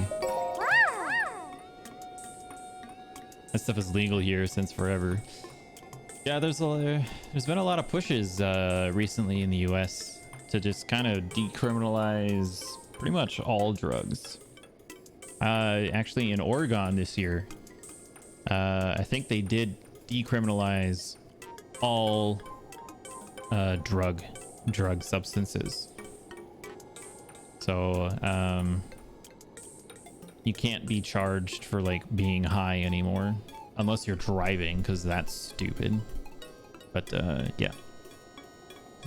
That stuff is legal here since forever. Yeah, there's been a lot of pushes recently in the US to just kind of decriminalize pretty much all drugs. Actually in Oregon this year, I think they did decriminalize all drug substances. So you can't be charged for like being high anymore unless you're driving, because that's stupid. But yeah.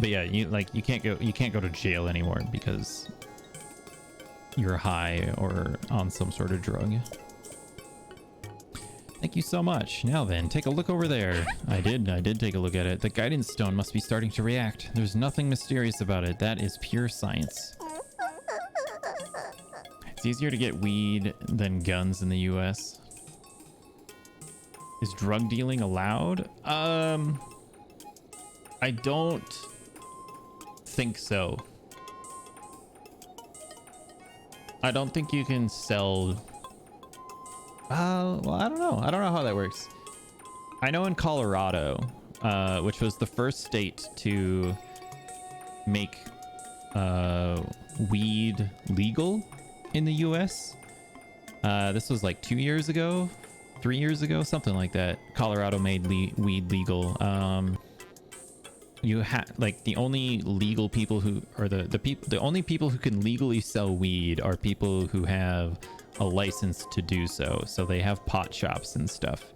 But yeah, you can't go to jail anymore because you're high or on some sort of drug. Thank you so much. Now then, take a look over there. I did take a look at it. The guidance stone must be starting to react. There's nothing mysterious about it. That is pure science. It's easier to get weed than guns in the US. Is drug dealing allowed? I don't think so. I don't think you can sell... well, I don't know. I don't know how that works. I know in Colorado, which was the first state to make weed legal in the US. This was like 2 years ago, 3 years ago, something like that. Colorado made weed legal. You have like the only legal people who, or the only people who can legally sell weed are people who have a license to do so. So they have pot shops and stuff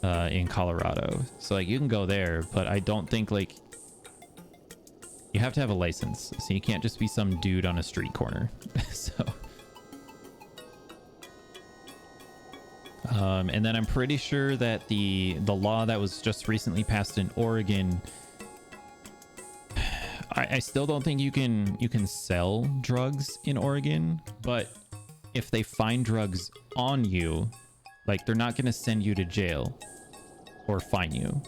in Colorado. So like you can go there, but I don't think like you have to have a license. So you can't just be some dude on a street corner. So and then I'm pretty sure that the law that was just recently passed in Oregon, I still don't think you can sell drugs in Oregon, but if they find drugs on you, like they're not going to send you to jail or fine you,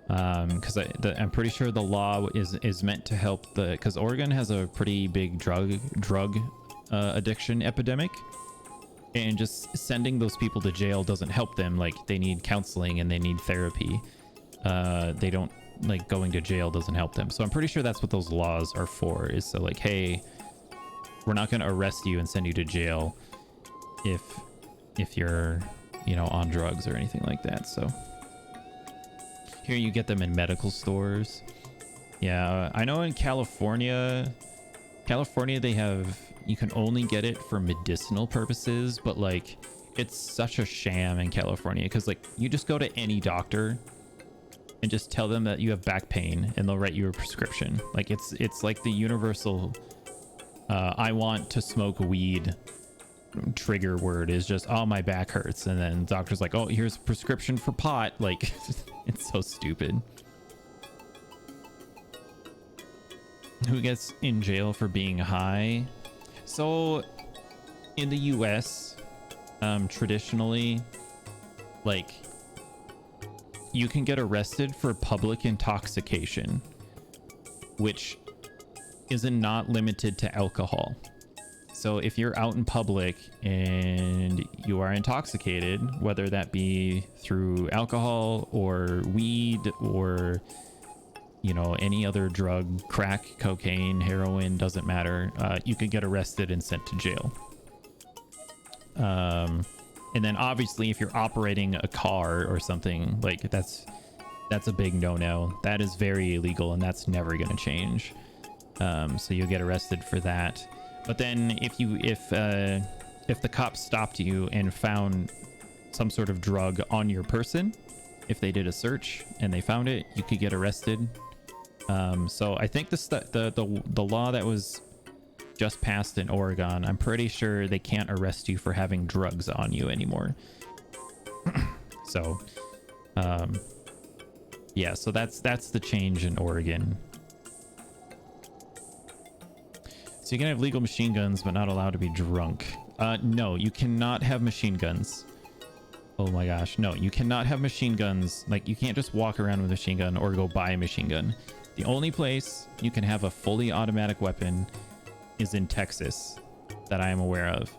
because I'm pretty sure the law is meant to help because Oregon has a pretty big drug addiction epidemic, and just sending those people to jail doesn't help them. Like they need counseling and they need therapy. They don't, like, going to jail doesn't help them. So I'm pretty sure that's what those laws are for, is so like, hey, we're not going to arrest you and send you to jail if you're, you know, on drugs or anything like that. So here you get them in medical stores. Yeah, I know in California they have, you can only get it for medicinal purposes, but like it's such a sham in California because like you just go to any doctor and just tell them that you have back pain, and they'll write you a prescription. Like it's like the universal I want to smoke weed trigger word is just, oh, my back hurts, and then the doctor's like, oh, here's a prescription for pot. Like it's so stupid. Who gets in jail for being high? So in the US, traditionally, like, you can get arrested for public intoxication, which is not limited to alcohol. So if you're out in public and you are intoxicated, whether that be through alcohol or weed or, you know, any other drug, crack, cocaine, heroin, doesn't matter, you can get arrested and sent to jail. And then obviously if you're operating a car or something, like that's a big no-no. That is very illegal, and that's never going to change. So you'll get arrested for that. But then if the cops stopped you and found some sort of drug on your person, if they did a search and they found it, you could get arrested. So I think the law that was just passed in Oregon, I'm pretty sure they can't arrest you for having drugs on you anymore. So yeah, so that's the change in Oregon. So you can have legal machine guns, but not allowed to be drunk. No, you cannot have machine guns. Oh my gosh, no, you cannot have machine guns. Like, you can't just walk around with a machine gun or go buy a machine gun. The only place you can have a fully automatic weapon is in Texas that I am aware of.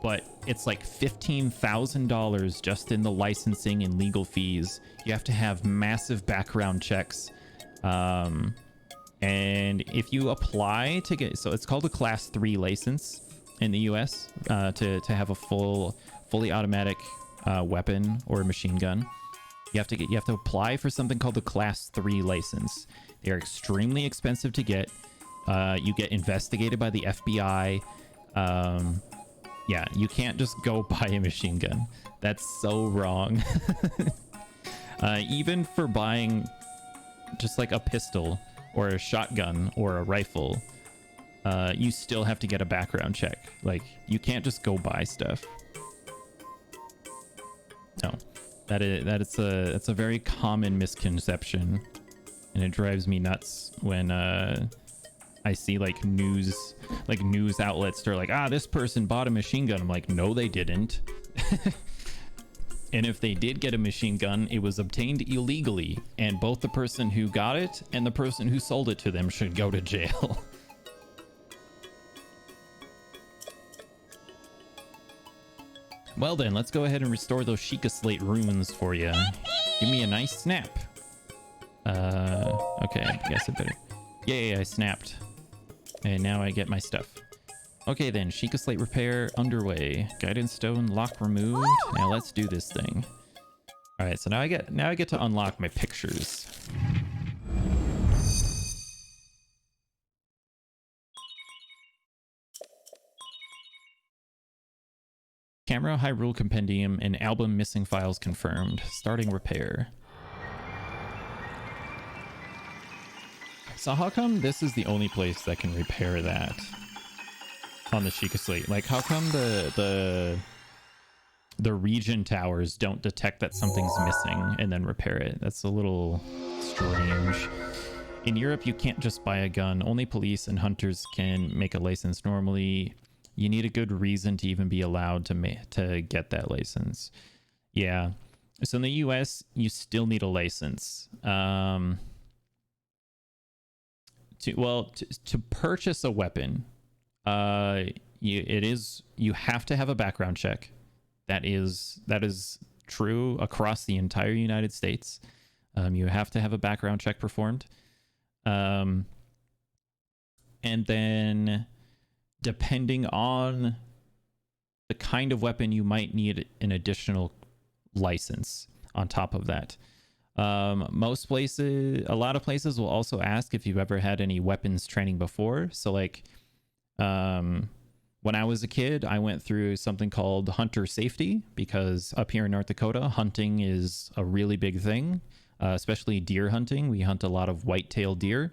But it's like $15,000 just in the licensing and legal fees. You have to have massive background checks. And if you apply to get, so it's called a class 3 license in the US, to have a fully automatic weapon or machine gun. You have to apply for something called the class 3 license. They are extremely expensive to get. You get investigated by the FBI. Yeah, you can't just go buy a machine gun. That's so wrong. Even for buying just like a pistol or a shotgun or a rifle, you still have to get a background check. Like, you can't just go buy stuff. No, that's a very common misconception, and it drives me nuts when I see like news outlets that are like, this person bought a machine gun. I'm like, no, they didn't. And if they did get a machine gun, it was obtained illegally, and both the person who got it and the person who sold it to them should go to jail. Well then, let's go ahead and restore those Sheikah Slate runes for you. Give me a nice snap. Okay, I guess I better... Yay, I snapped. And now I get my stuff. Okay then, Sheikah Slate repair underway. Guidance stone lock removed. Now let's do this thing. All right, so now I get to unlock my pictures. Camera Hyrule Compendium and album missing files confirmed. Starting repair. So how come this is the only place that can repair that on the Sheikah Slate? Like, how come the region towers don't detect that something's missing and then repair it? That's a little strange. In Europe, you can't just buy a gun. Only police and hunters can make a license normally. You need a good reason to even be allowed to get that license. Yeah. So in the US, you still need a license. To purchase a weapon, you have to have a background check. That is true across the entire United States. You have to have a background check performed. And then depending on the kind of weapon, you might need an additional license on top of that. A lot of places will also ask if you've ever had any weapons training before. So like, when I was a kid, I went through something called hunter safety, because up here in North Dakota, hunting is a really big thing. especially deer hunting. We hunt a lot of white-tailed deer,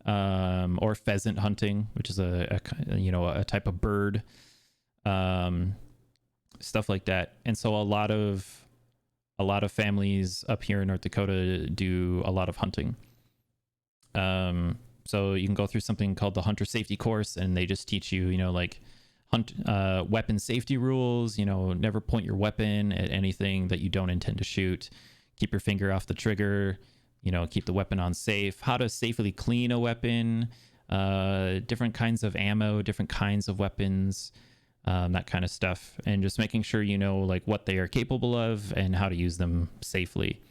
or pheasant hunting, which is a type of bird, stuff like that. And so a lot of families up here in North Dakota do a lot of hunting. So you can go through something called the hunter safety course, and they just teach you, like weapon safety rules, never point your weapon at anything that you don't intend to shoot, keep your finger off the trigger, keep the weapon on safe, how to safely clean a weapon, different kinds of ammo, different kinds of weapons, that kind of stuff, and just making sure like what they are capable of and how to use them safely.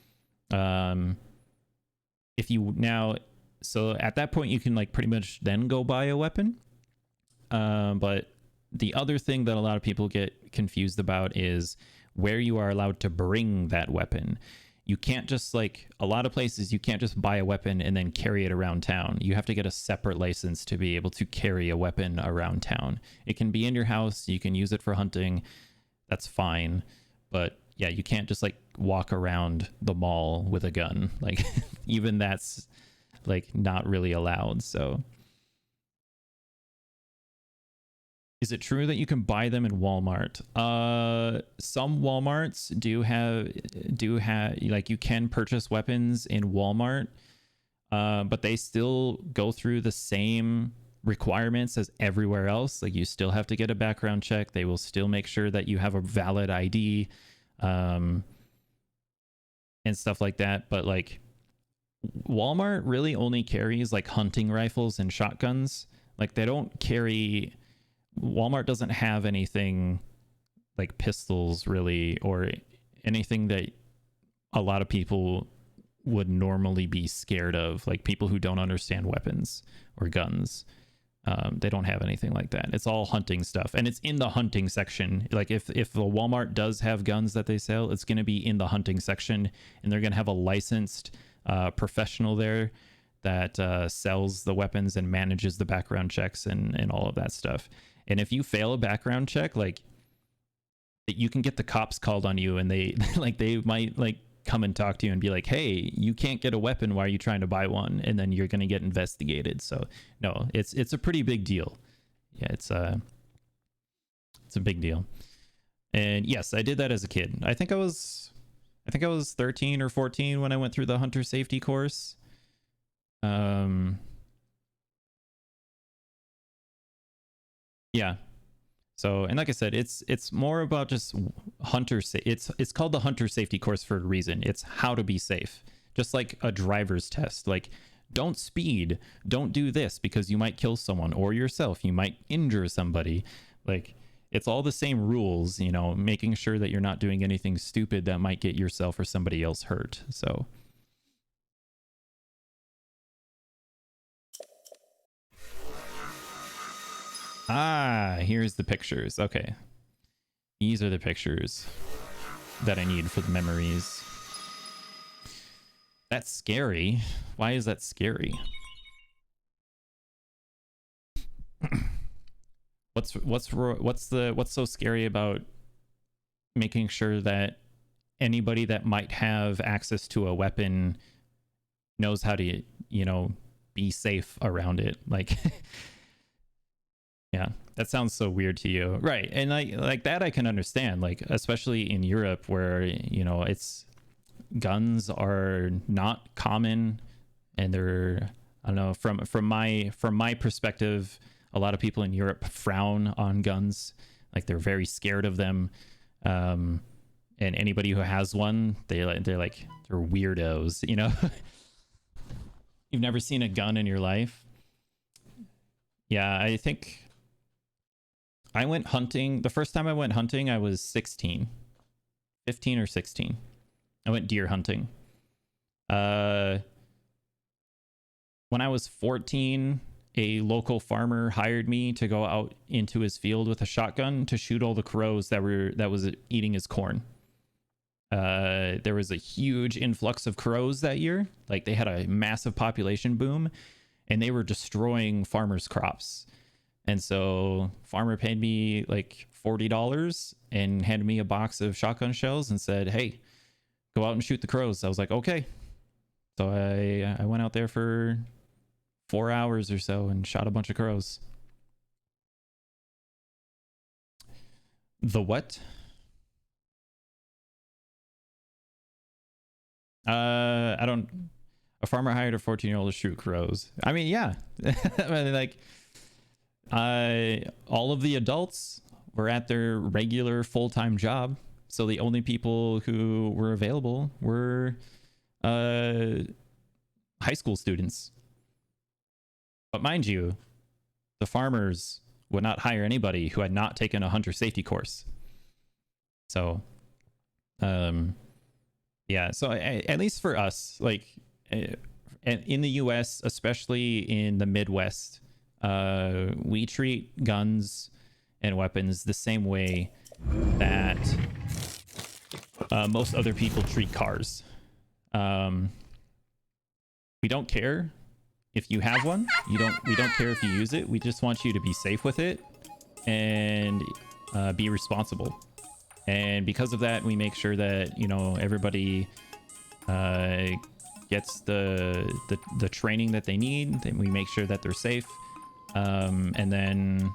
So at that point you can like pretty much then go buy a weapon. But the other thing that a lot of people get confused about is where you are allowed to bring that weapon. You can't just, like, a lot of places you can't just buy a weapon and then carry it around town. You have to get a separate license to be able to carry a weapon around town. It can be in your house, you can use it for hunting, that's fine. But yeah, you can't just like walk around the mall with a gun. Like even that's like not really allowed. So is it true that you can buy them in Walmart? Some Walmarts do have like you can purchase weapons in Walmart, but they still go through the same requirements as everywhere else. Like you still have to get a background check. They will still make sure that you have a valid ID, and stuff like that. But like Walmart really only carries like hunting rifles and shotguns. Like they don't carry, Walmart doesn't have anything like pistols really, or anything that a lot of people would normally be scared of, like people who don't understand weapons or guns. They don't have anything like that. It's all hunting stuff, and it's in the hunting section. Like if the Walmart does have guns that they sell, it's going to be in the hunting section, and they're going to have a licensed professional there that sells the weapons and manages the background checks and all of that stuff. And if you fail a background check, like you can get the cops called on you, and they they might like come and talk to you and be like, hey, you can't get a weapon, why are you trying to buy one? And then you're going to get investigated. So no, it's a pretty big deal. Yeah, it's a big deal. And yes, I did that as a kid. I think I was 13 or 14 when I went through the hunter safety course. Yeah. So, and like I said, it's more about just it's called the hunter safety course for a reason. It's how to be safe. Just like a driver's test. Like, don't speed, don't do this because you might kill someone or yourself, you might injure somebody. Like, it's all the same rules, making sure that you're not doing anything stupid that might get yourself or somebody else hurt. So here's the pictures. Okay, these are the pictures that I need for the memories. That's scary. Why is that scary? What's so scary about making sure that anybody that might have access to a weapon knows how to, be safe around it? Like, yeah, that sounds so weird to you, right? And like that I can understand, like especially in Europe where it's guns are not common, and they're, I don't know, from my perspective, a lot of people in Europe frown on guns. Like they're very scared of them, and anybody who has one, they're weirdos. You've never seen a gun in your life. Yeah, I think I went hunting. The first time I went hunting, I was 15 or 16. I went deer hunting. When I was 14, a local farmer hired me to go out into his field with a shotgun to shoot all the crows that was eating his corn. There was a huge influx of crows that year. Like they had a massive population boom, and they were destroying farmers' crops. And so farmer paid me like $40 and handed me a box of shotgun shells and said, hey, go out and shoot the crows. I was like, okay. So I went out there for 4 hours or so and shot a bunch of crows. The what? I don't. A farmer hired a 14-year-old to shoot crows. I mean, yeah. I mean, like, all of the adults were at their regular full-time job, so the only people who were available were high school students. But mind you, the farmers would not hire anybody who had not taken a hunter safety course. So, yeah. So at least for us, like in the U.S., especially in the Midwest, we treat guns and weapons the same way that most other people treat cars. We don't care if you have one. We don't care if you use it. We just want you to be safe with it and be responsible. And because of that, we make sure that, you know, everybody gets the training that they need. Then we make sure that they're safe, and then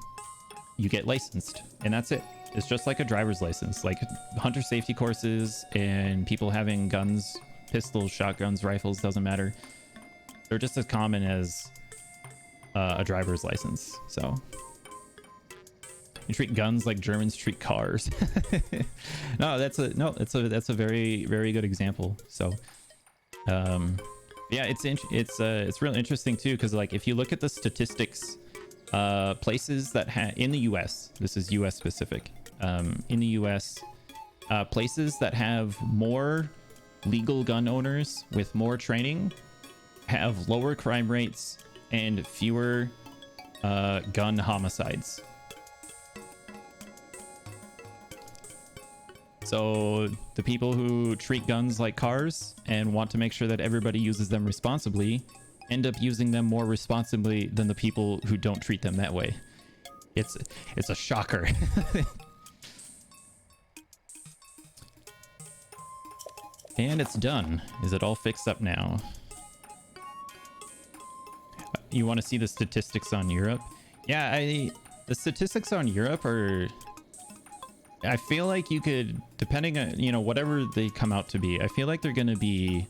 you get licensed, and that's it. It's just like a driver's license. Like hunter safety courses and people having guns, pistols, shotguns, rifles, doesn't matter. They're just as common as a driver's license. So you treat guns like Germans treat cars. No, that's a very, very good example. So yeah, it's really interesting too, because like if you look at the statistics, places that in the US, this is US specific, in the US, places that have more legal gun owners with more training have lower crime rates and fewer gun homicides. So the people who treat guns like cars and want to make sure that everybody uses them responsibly end up using them more responsibly than the people who don't treat them that way. It's a shocker. And it's done. Is it all fixed up now? You want to see the statistics on Europe? Yeah, the statistics on Europe are... I feel like you could, depending on, you know, whatever they come out to be, I feel like they're going to be...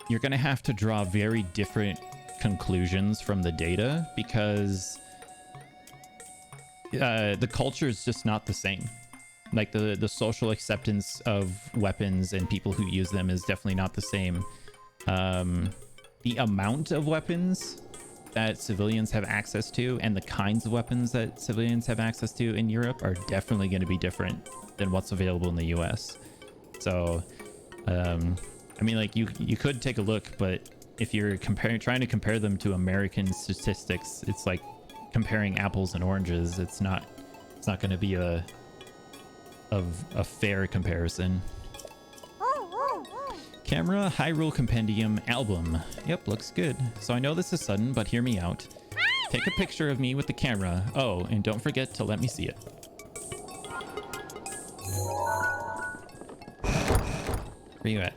You're going to have to draw very different conclusions from the data, because the culture is just not the same. Like the social acceptance of weapons and people who use them is definitely not the same. The amount of weapons that civilians have access to and the kinds of weapons that civilians have access to in Europe are definitely going to be different than what's available in the US. So, I mean, like you could take a look, but if you're trying to compare them to American statistics, it's like comparing apples and oranges. It's not going to be a fair comparison. Camera Hyrule Compendium album. Yep, looks good. So I know this is sudden, but hear me out. Take a picture of me with the camera. Oh, and don't forget to let me see it. Where you at?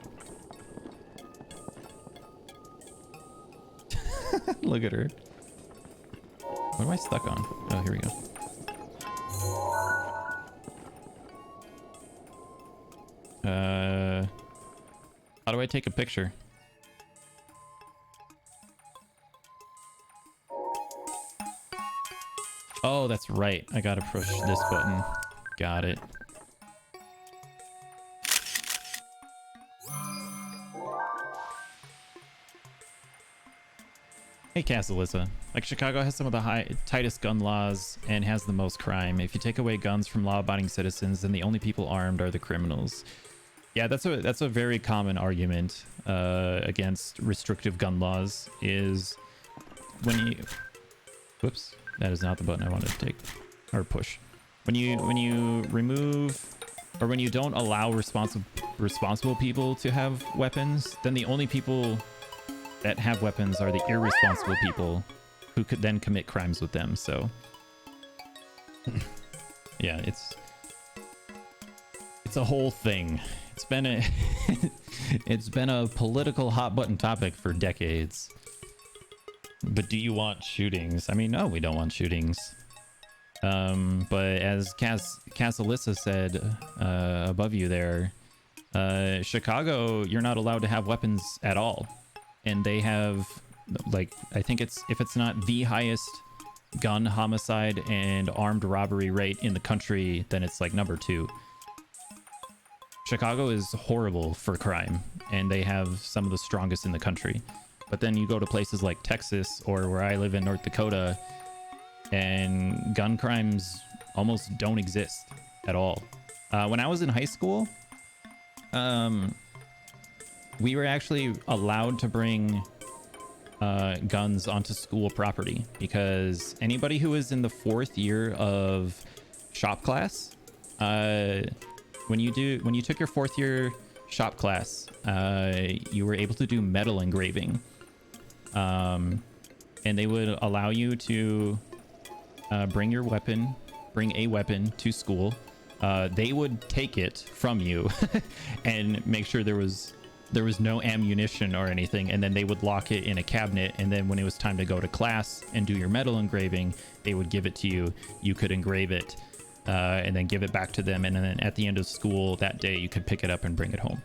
Look at her. What am I stuck on? Oh, here we go. How do I take a picture? Oh, that's right. I gotta push this button. Got it. Hey, Casalissa. Like, Chicago has some of the tightest gun laws and has the most crime. If you take away guns from law-abiding citizens, then the only people armed are the criminals. Yeah, that's a very common argument against restrictive gun laws, is when you... Whoops, that is not the button I wanted to take, or push. When you remove, or when you don't allow responsible people to have weapons, then the only people that have weapons are the irresponsible people who could then commit crimes with them. So yeah, it's It's a whole thing. It's been a it's been a political hot button topic for decades. But do you want shootings? I mean, no, we don't want shootings. But as Alyssa said above you there, Chicago, you're not allowed to have weapons at all. And they have, like, I think it's, if it's not the highest gun homicide and armed robbery rate in the country, then it's like number 2. Chicago is horrible for crime, and they have some of the strongest in the country. But then you go to places like Texas or where I live in North Dakota, and gun crimes almost don't exist at all. When I was in high school, we were actually allowed to bring guns onto school property, because anybody who was in the 4th year of shop class, when you took your 4th year shop class, you were able to do metal engraving, and they would allow you to bring a weapon to school. They would take it from you and make sure there was no ammunition or anything, and then they would lock it in a cabinet, and then when it was time to go to class and do your metal engraving, they would give it to you. You could engrave it and then give it back to them, and then at the end of school that day you could pick it up and bring it home.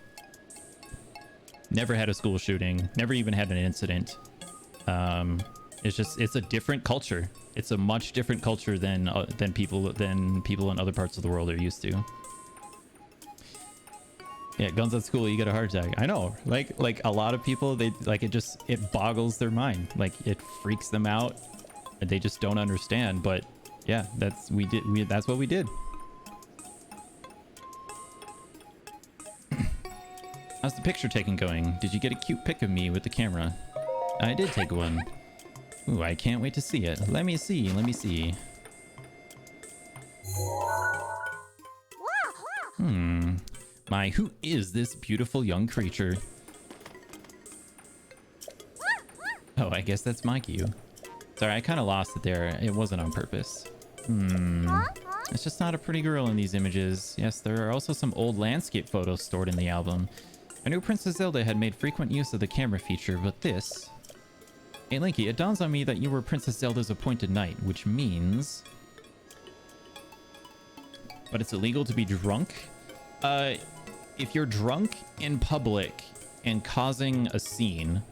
Never had a school shooting, never even had an incident. It's a different culture. It's a much different culture than people in other parts of the world are used to. Yeah, guns at school, you get a heart attack. I know, like a lot of people, they like it boggles their mind. Like it freaks them out, and they just don't understand. But yeah, that's what we did. How's the picture taking going? Did you get a cute pic of me with the camera? I did take one. Ooh, I can't wait to see it. Let me see. Who is this beautiful young creature? Oh, I guess that's Mikey. Sorry, I kind of lost it there. It wasn't on purpose. It's just not a pretty girl in these images. Yes, there are also some old landscape photos stored in the album. I knew Princess Zelda had made frequent use of the camera feature, but this... Hey, Linky, it dawns on me that you were Princess Zelda's appointed knight, which means... But it's illegal to be drunk? If you're drunk in public and causing a scene...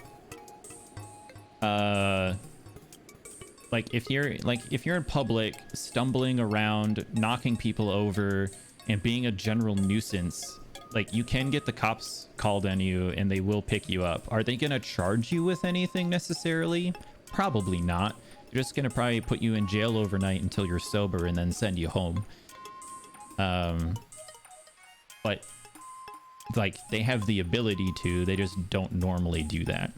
Like if you're in public, stumbling around, knocking people over, and being a general nuisance, like you can get the cops called on you and they will pick you up. Are they gonna charge you with anything necessarily? Probably not. They're just gonna probably put you in jail overnight until you're sober and then send you home. But like they have the ability to, they just don't normally do that.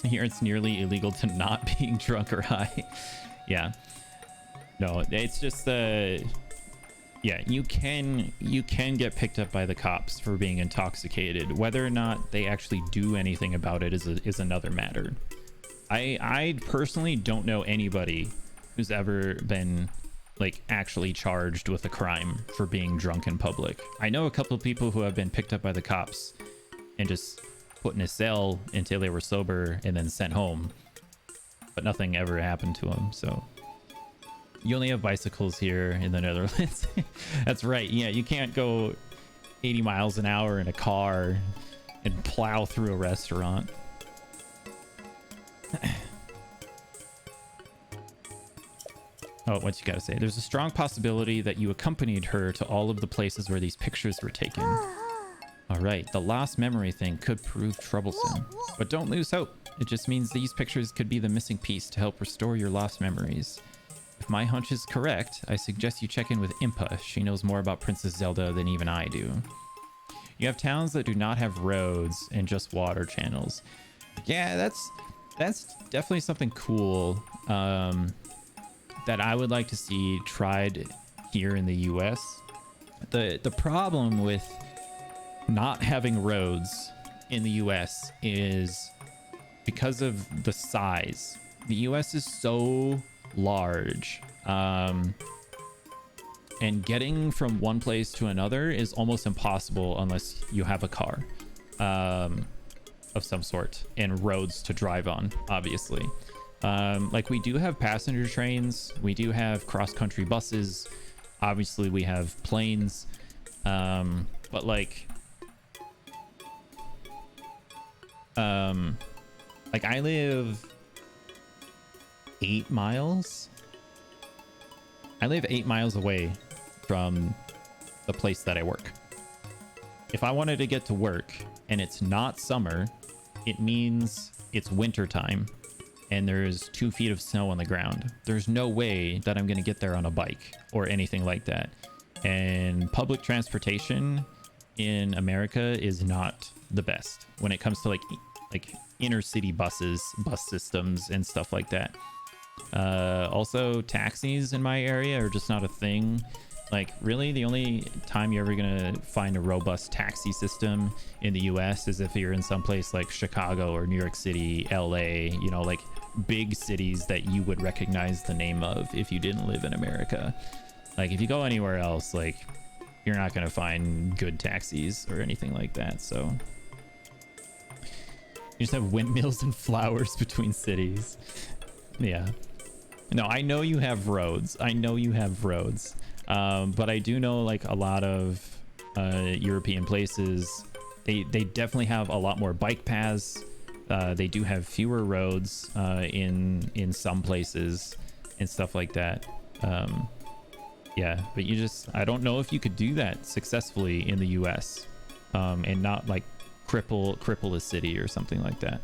Here it's nearly illegal to not being drunk or high. Yeah. No, it's just yeah, you can get picked up by the cops for being intoxicated. Whether or not they actually do anything about it is another matter. I personally don't know anybody who's ever been like actually charged with a crime for being drunk in public. I know a couple of people who have been picked up by the cops and just put in a cell until they were sober and then sent home, but nothing ever happened to them. So you only have bicycles here in the Netherlands. That's right. Yeah, you can't go 80 miles an hour in a car and plow through a restaurant. Oh, what you gotta say? There's a strong possibility that you accompanied her to all of the places where these pictures were taken. Alright, the lost memory thing could prove troublesome. But don't lose hope. It just means these pictures could be the missing piece to help restore your lost memories. If my hunch is correct, I suggest you check in with Impa. She knows more about Princess Zelda than even I do. You have towns that do not have roads and just water channels. Yeah, that's definitely something cool that I would like to see tried here in the US. The problem with not having roads in the US is because of the size. The US is so large. and getting from one place to another is almost impossible unless you have a car of some sort and roads to drive on, obviously. Like we do have passenger trains, we do have cross-country buses, obviously we have planes, but like I live 8 miles. I live 8 miles away from the place that I work. If I wanted to get to work and it's not summer, it means it's winter time and there's 2 feet of snow on the ground. There's no way that I'm going to get there on a bike or anything like that. And public transportation in America is not the best when it comes to like inner city buses, bus systems and stuff like that. Also taxis in my area are just not a thing. Like really the only time you're ever gonna find a robust taxi system in the US is if you're in some place like Chicago or New York City, LA, you know, like big cities that you would recognize the name of if you didn't live in America. Like if you go anywhere else, like you're not gonna find good taxis or anything like that. So you just have windmills and flowers between cities. Yeah. No, I know you have roads. I know you have roads. But I do know like a lot of European places, they definitely have a lot more bike paths. They do have fewer roads in some places and stuff like that. Yeah, but I don't know if you could do that successfully in the US and not like cripple a city or something like that.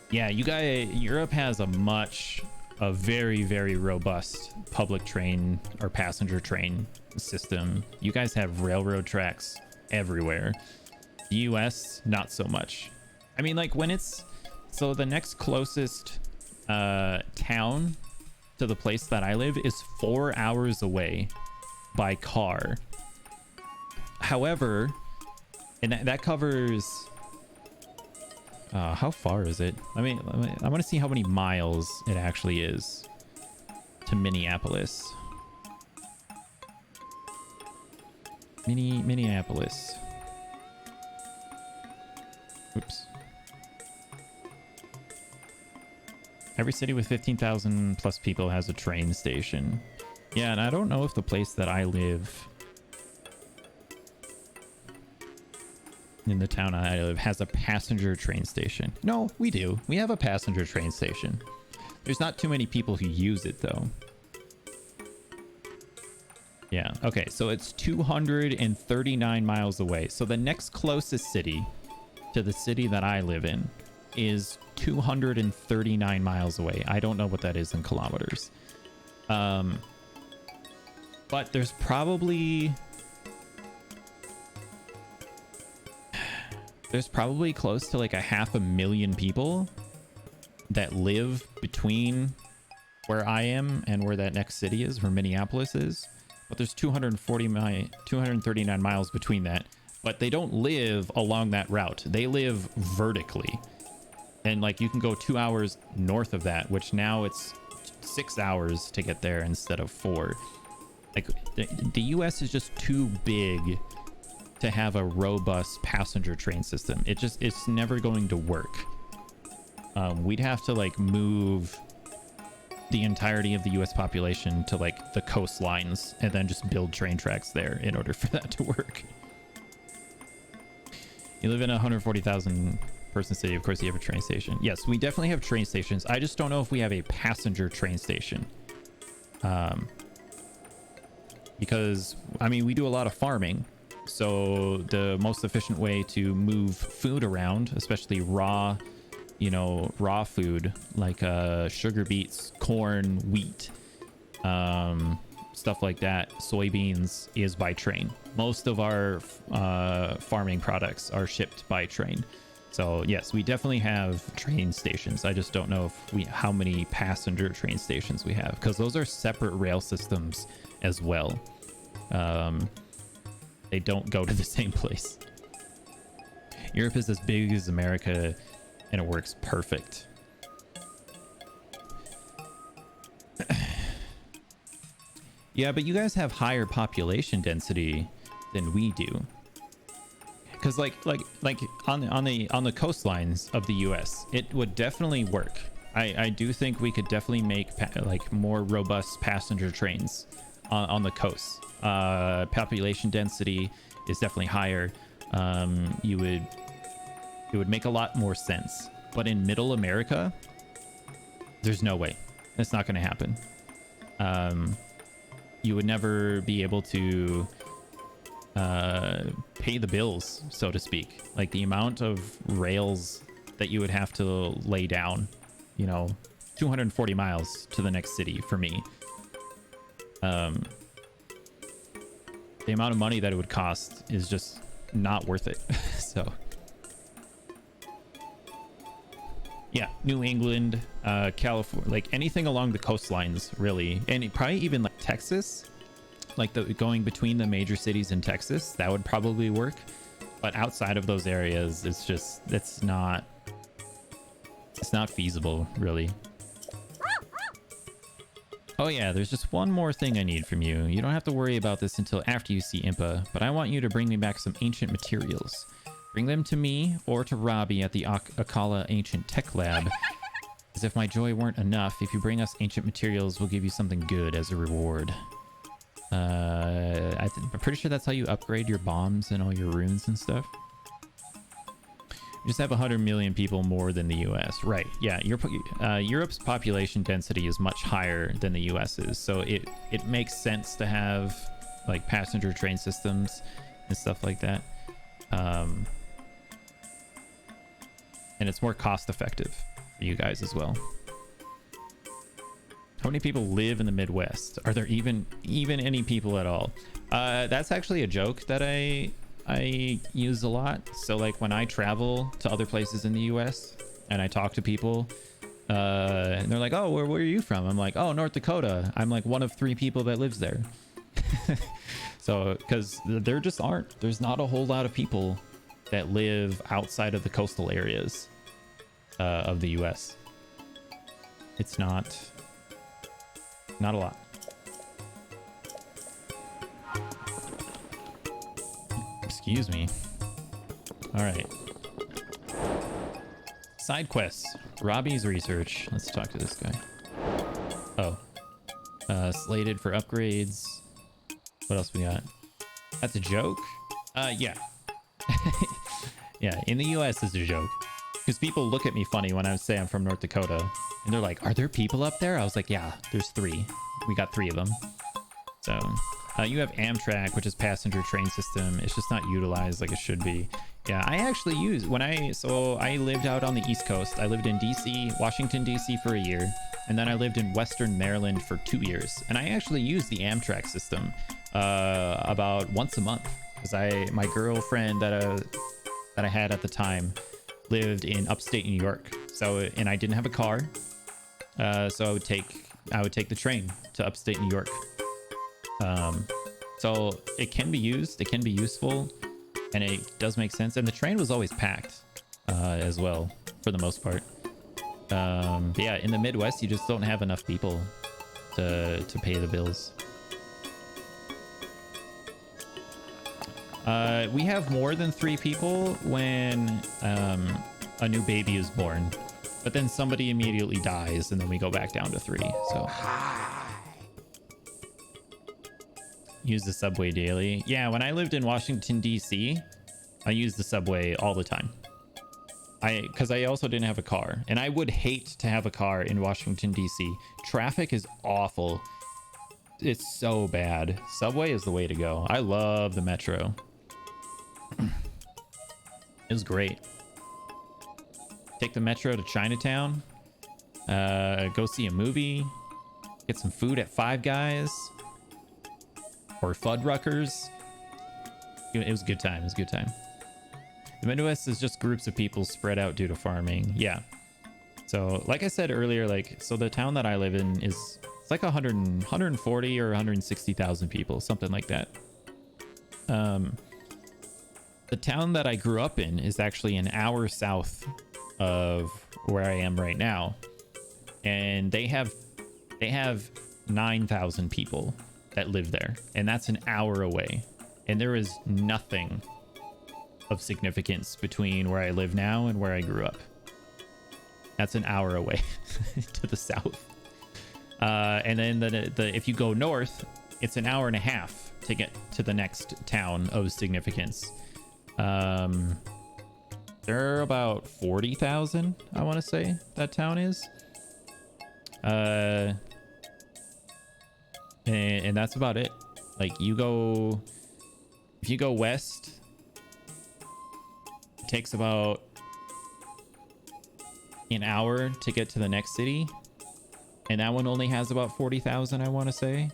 Yeah, Europe has a very, very robust public train or passenger train system. You guys have railroad tracks everywhere. The US, not so much. I mean, like so the next closest town to the place that I live is 4 hours away by car. However, and that covers how far is it? I want to see how many miles it actually is to Minneapolis. Minneapolis. Oops. Every city with 15,000 plus people has a train station. Yeah, and I don't know if the place that I live, in the town I live, has a passenger train station. No, we do. We have a passenger train station. There's not too many people who use it though. Yeah, okay, so it's 239 miles away. So the next closest city to the city that I live in is 239 miles away. I don't know what that is in kilometers. But there's probably close to like 500,000 people that live between where I am and where that next city is, where Minneapolis is. But there's 239 miles between that. But they don't live along that route. They live vertically. And like you can go 2 hours north of that, which now it's 6 hours to get there instead of 4. Like the US is just too big to have a robust passenger train system. It's never going to work. We'd have to like move the entirety of the US population to like the coastlines and then just build train tracks there in order for that to work. You live in a 140,000 person city, of course you have a train station. Yes, we definitely have train stations. I just don't know if we have a passenger train station. Because I mean, we do a lot of farming. So the most efficient way to move food around, especially raw food like sugar beets, corn, wheat, stuff like that, soybeans, is by train. Most of our farming products are shipped by train. So yes, we definitely have train stations. I just don't know how many passenger train stations we have, because those are separate rail systems as well. They don't go to the same place. Europe is as big as America and it works perfect. Yeah, but you guys have higher population density than we do. Because like on the coastlines of the U.S., it would definitely work. I do think we could definitely make like more robust passenger trains on the coast. Population density is definitely higher. It would make a lot more sense. But in Middle America, there's no way. It's not going to happen. You would never be able to pay the bills, so to speak. Like the amount of rails that you would have to lay down, you know, 240 miles to the next city for me. The amount of money that it would cost is just not worth it. So yeah, New England, California, like anything along the coastlines, really. And probably even like Texas, like going between the major cities in Texas, that would probably work. But outside of those areas, it's not feasible, really. Oh yeah, there's just one more thing I need from you. You don't have to worry about this until after you see Impa, but I want you to bring me back some ancient materials. Bring them to me or to Robbie at the Akala Ancient Tech Lab. As if my joy weren't enough, if you bring us ancient materials, we'll give you something good as a reward. I'm pretty sure that's how you upgrade your bombs and all your runes and stuff. We just have 100 million people more than the US. Right, yeah. Europe's population density is much higher than the US's, so it makes sense to have like passenger train systems and stuff like that. And it's more cost effective for you guys as well. How many people live in the Midwest? Are there even any people at all? That's actually a joke that I use a lot. So like when I travel to other places in the US and I talk to people, and they're like, oh, where are you from? I'm like, oh, North Dakota. I'm like one of 3 people that lives there. So because there just there's not a whole lot of people that live outside of the coastal areas of the US. It's not a lot. Excuse me. All right. Side quests. Robbie's research. Let's talk to this guy. Oh. Slated for upgrades. What else we got? That's a joke? Yeah. Yeah, in the US it's a joke. Because people look at me funny when I say I'm from North Dakota. And they're like, are there people up there? I was like, yeah, there's 3. We got 3 of them. So, you have Amtrak, which is passenger train system. It's just not utilized like it should be. Yeah, I actually use I lived out on the East Coast. I lived in DC, Washington, DC for a year. And then I lived in Western Maryland for 2 years. And I actually used the Amtrak system about once a month. Because my girlfriend that I had at the time lived in upstate New York. So, and I didn't have a car. So I would take the train to upstate New York. So it can be used, it can be useful, and it does make sense. And the train was always packed as well, for the most part. But yeah, in the Midwest, you just don't have enough people to pay the bills. We have more than 3 people when a new baby is born. But then somebody immediately dies, and then we go back down to 3. So use the subway daily. Yeah, when I lived in Washington, DC, I used the subway all the time. Because I also didn't have a car. And I would hate to have a car in Washington, DC. Traffic is awful. It's so bad. Subway is the way to go. I love the metro. It was great. Take the metro to Chinatown, go see a movie, get some food at Five Guys or Fuddruckers. It was a good time. It was a good time. The Midwest is just groups of people spread out due to farming. Yeah. So like I said earlier, so the town that I live in it's like 140 or 160,000 people, something like that. The town that I grew up in is actually an hour south of where I am right now, and they have 9,000 people that live there, and that's an hour away. And there is nothing of significance between where I live now and where I grew up. That's an hour away to the south. And then if you go north, it's an hour and a half to get to the next town of significance. They're about 40,000, I want to say that town is. And that's about it. Like, if you go west, it takes about an hour to get to the next city, and that one only has about 40,000, I want to say.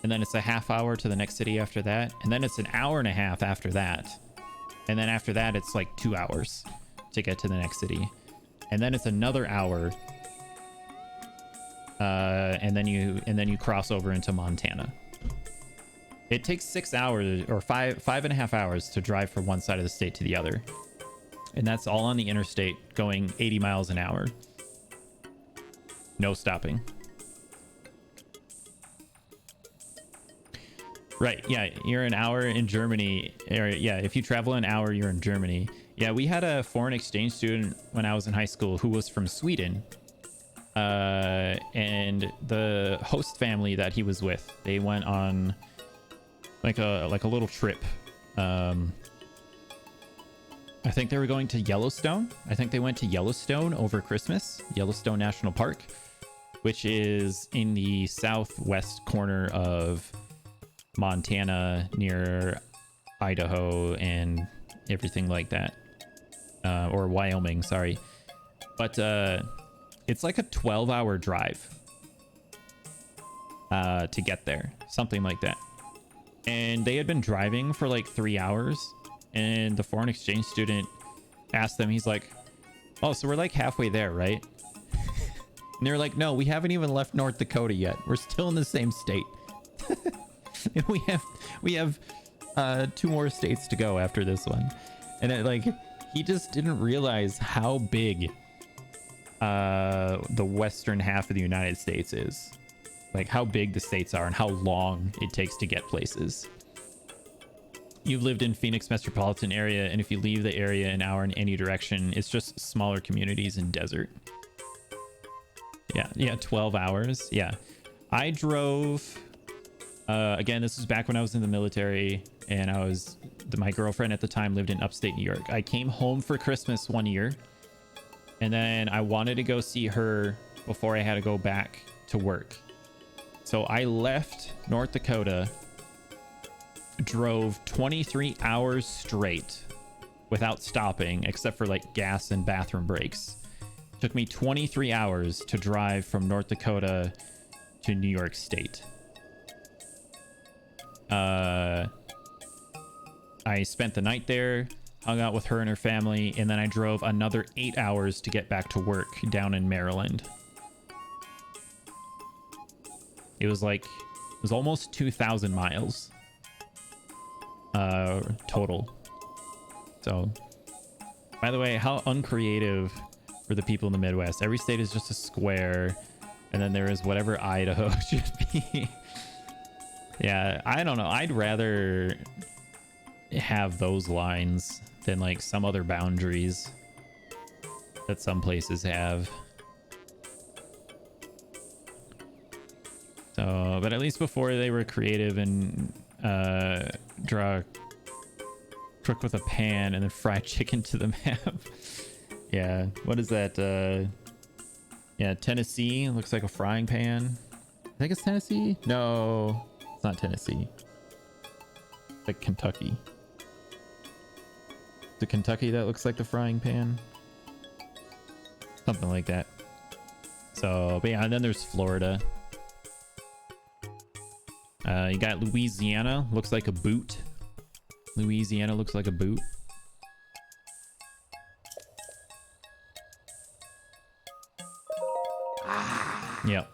And then it's a half hour to the next city after that, and then it's an hour and a half after that, and then after that it's like 2 hours to get to the next city, and then it's another hour, and then you cross over into Montana. It takes 6 hours or five and a half hours to drive from one side of the state to the other. And that's all on the interstate going 80 miles an hour. No stopping. Right, yeah, you're an hour in Germany. Or, yeah, if you travel an hour, you're in Germany. Yeah, we had a foreign exchange student when I was in high school who was from Sweden. And the host family that he was with, they went on like a little trip. I think they were going to Yellowstone. I think they went to Yellowstone over Christmas. Yellowstone National Park, which is in the southwest corner of Montana near Idaho and everything like that. Or Wyoming, sorry. But it's like a 12-hour drive to get there. Something like that. And they had been driving for like 3 hours. And the foreign exchange student asked them, he's like, oh, so we're like halfway there, right? And they're like, no, we haven't even left North Dakota yet. We're still in the same state. And we have 2 more states to go after this one. And he just didn't realize how big the western half of the United States is. Like how big the states are and how long it takes to get places. You've lived in Phoenix metropolitan area, and if you leave the area an hour in any direction, it's just smaller communities and desert. Yeah, 12 hours. Yeah, I drove. Again, this was back when I was in the military, and my girlfriend at the time lived in upstate New York. I came home for Christmas one year, and then I wanted to go see her before I had to go back to work. So I left North Dakota, drove 23 hours straight without stopping, except for like gas and bathroom breaks. Took me 23 hours to drive from North Dakota to New York State. I spent the night there, hung out with her and her family, and then I drove another 8 hours to get back to work down in Maryland. It was almost 2,000 miles total. So, by the way, how uncreative for the people in the Midwest. Every state is just a square, and then there is whatever Idaho should be. Yeah, I don't know. I'd rather have those lines than like some other boundaries that some places have. So, but at least before they were creative and draw a crook with a pan and then fry chicken to the map. Yeah, what is that? Yeah, Tennessee looks like a frying pan. I think it's Tennessee. No, it's not Tennessee. It's like Kentucky. The Kentucky that looks like the frying pan. Something like that. So, but yeah, and then there's Florida. You got Louisiana, looks like a boot. Louisiana looks like a boot. Yep.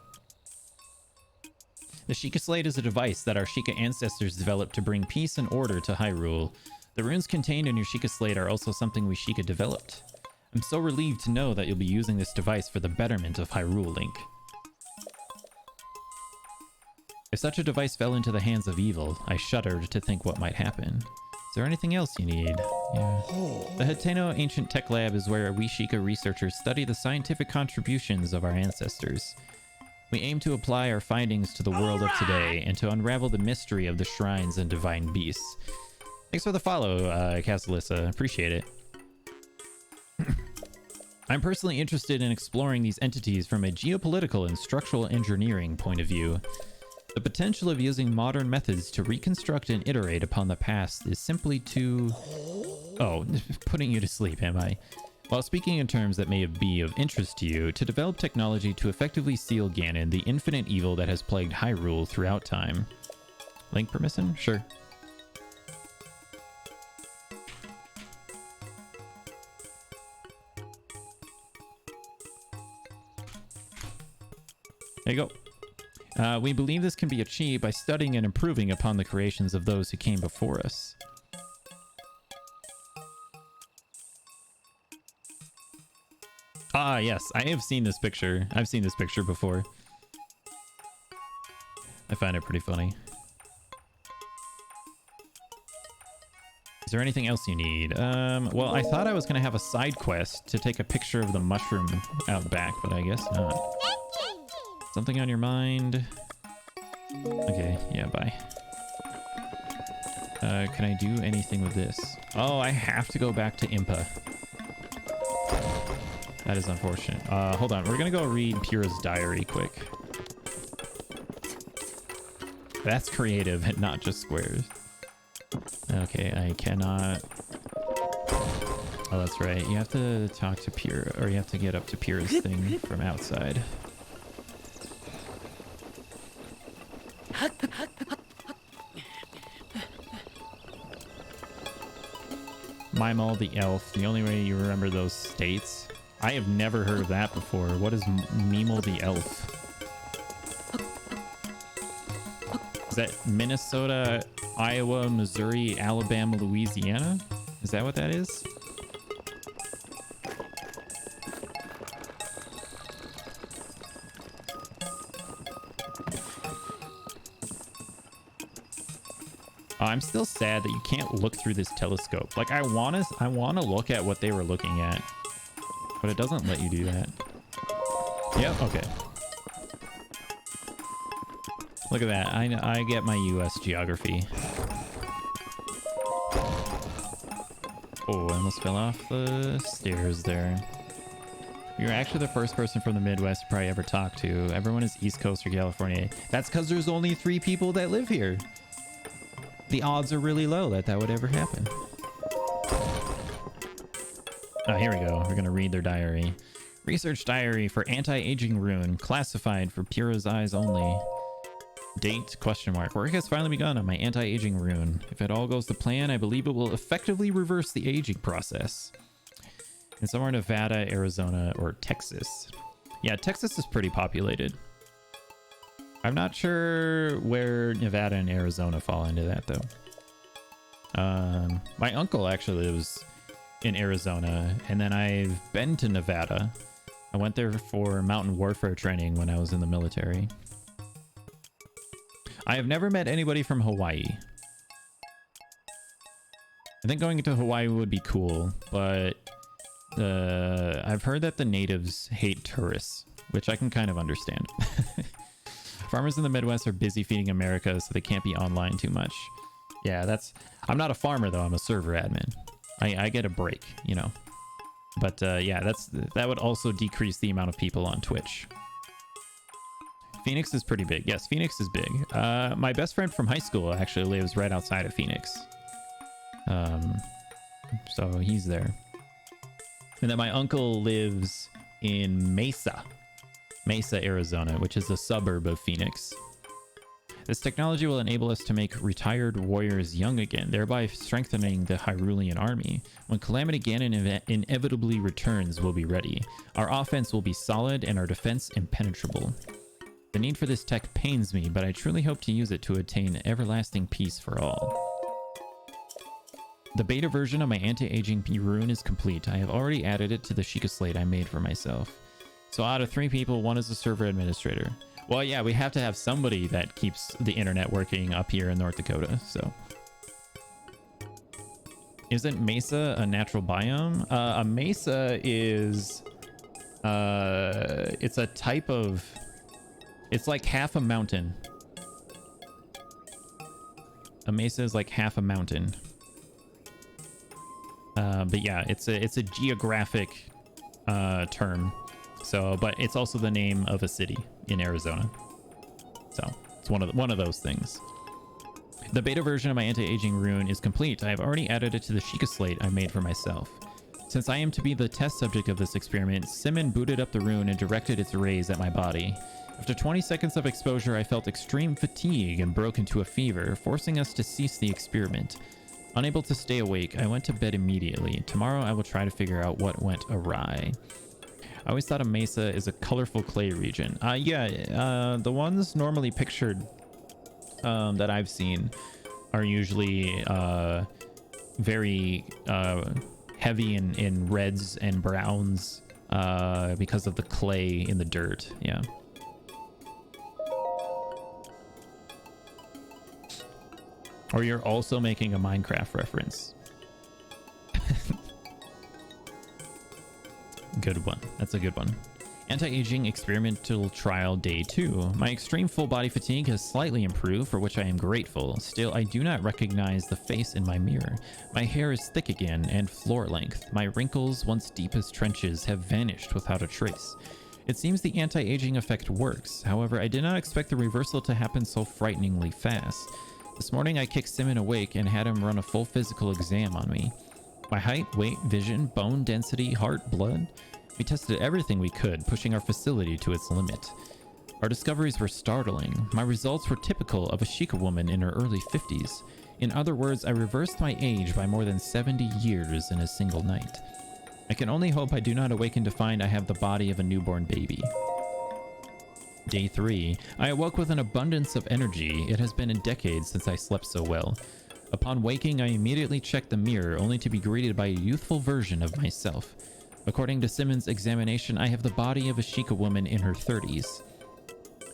The Sheikah Slate is a device that our Sheikah ancestors developed to bring peace and order to Hyrule. The runes contained in your Sheikah Slate are also something we Sheikah developed. I'm so relieved to know that you'll be using this device for the betterment of Hyrule, Link. If such a device fell into the hands of evil, I shuddered to think what might happen. Is there anything else you need? Yeah. The Hateno Ancient Tech Lab is where we Sheikah researchers study the scientific contributions of our ancestors. We aim to apply our findings to the world of today and to unravel the mystery of the shrines and divine beasts. Thanks for the follow, Casalissa. Appreciate it. I'm personally interested in exploring these entities from a geopolitical and structural engineering point of view. The potential of using modern methods to reconstruct and iterate upon the past is simply too... Oh, putting you to sleep, am I? While speaking in terms that may be of interest to you, to develop technology to effectively seal Ganon, the infinite evil that has plagued Hyrule throughout time. Link permission? Sure. There you go. We believe this can be achieved by studying and improving upon the creations of those who came before us. Ah, yes, I have seen this picture. I've seen this picture before. I find it pretty funny. Is there anything else you need? Well, I thought I was going to have a side quest to take a picture of the mushroom out back, but I guess not. Something on your mind? Okay, yeah, bye. Can I do anything with this? Oh, I have to go back to Impa. That is unfortunate. Hold on. We're going to go read Pura's diary quick. That's creative and not just squares. Okay, I cannot... Oh, that's right. You have to talk to Pura, or you have to get up to Pura's thing from outside. Mimal the elf. The only way you remember those states. I have never heard of that before. What is Mimal the elf? Is that Minnesota, Iowa, Missouri, Alabama, Louisiana? Is that what that is? I'm still sad that you can't look through this telescope. Like, I wanna look at what they were looking at, but it doesn't let you do that. Yep, okay. Look at that. I get my US geography. Oh, I almost fell off the stairs there. You're actually the first person from the Midwest to probably ever talk to. Everyone is East Coast or California. That's because there's only 3 people that live here. The odds are really low that that would ever happen. Oh, here we go. We're going to read their diary. Research diary for anti-aging rune. Classified for Pura's eyes only. Date, question mark. Work has finally begun on my anti-aging rune. If it all goes to plan, I believe it will effectively reverse the aging process. In somewhere Nevada, Arizona, or Texas. Yeah, Texas is pretty populated. I'm not sure where Nevada and Arizona fall into that, though. My uncle actually lives in Arizona, and then I've been to Nevada. I went there for mountain warfare training when I was in the military. I have never met anybody from Hawaii. I think going to Hawaii would be cool, but I've heard that the natives hate tourists, which I can kind of understand. Farmers in the Midwest are busy feeding America, so they can't be online too much. Yeah, that's... I'm not a farmer, though. I'm a server admin. I get a break, you know. But, yeah, that would also decrease the amount of people on Twitch. Phoenix is pretty big. Yes, Phoenix is big. My best friend from high school actually lives right outside of Phoenix. So he's there. And then my uncle lives in Mesa, Arizona, which is a suburb of Phoenix. This technology will enable us to make retired warriors young again, thereby strengthening the Hyrulean army. When Calamity Ganon inevitably returns, we'll be ready. Our offense will be solid and our defense impenetrable. The need for this tech pains me, but I truly hope to use it to attain everlasting peace for all. The beta version of my anti-aging rune is complete. I have already added it to the Sheikah slate I made for myself. So out of 3 people, 1 is a server administrator. Well, yeah, we have to have somebody that keeps the internet working up here in North Dakota, so. Isn't mesa a natural biome? A mesa is... it's a type of... It's like half a mountain. A mesa is like half a mountain. But yeah, it's a geographic term. So, but it's also the name of a city in Arizona. So it's one of those things. The beta version of my anti-aging rune is complete. I have already added it to the Sheikah slate I made for myself. Since I am to be the test subject of this experiment, Simon booted up the rune and directed its rays at my body. After 20 seconds of exposure, I felt extreme fatigue and broke into a fever, forcing us to cease the experiment. Unable to stay awake, I went to bed immediately. Tomorrow I will try to figure out what went awry. I always thought a mesa is a colorful clay region. The ones normally pictured that I've seen are usually very heavy in reds and browns because of the clay in the dirt. Yeah. Or you're also making a Minecraft reference. Good one. That's a good one. Anti-aging experimental trial day 2. My extreme full body fatigue has slightly improved, for which I am grateful. Still, I do not recognize the face in my mirror. My hair is thick again and floor length. My wrinkles, once deep as trenches, have vanished without a trace. It seems the anti-aging effect works. However, I did not expect the reversal to happen so frighteningly fast. This morning, I kicked Simon awake and had him run a full physical exam on me. My height, weight, vision, bone density, heart, blood. We tested everything we could, pushing our facility to its limit. Our discoveries were startling. My results were typical of a Sheikah woman in her early 50s. In other words, I reversed my age by more than 70 years in a single night. I can only hope I do not awaken to find I have the body of a newborn baby. Day 3. I awoke with an abundance of energy. It has been a decade since I slept so well. Upon waking, I immediately checked the mirror, only to be greeted by a youthful version of myself. According to Simmons' examination, I have the body of a Sheikah woman in her 30s.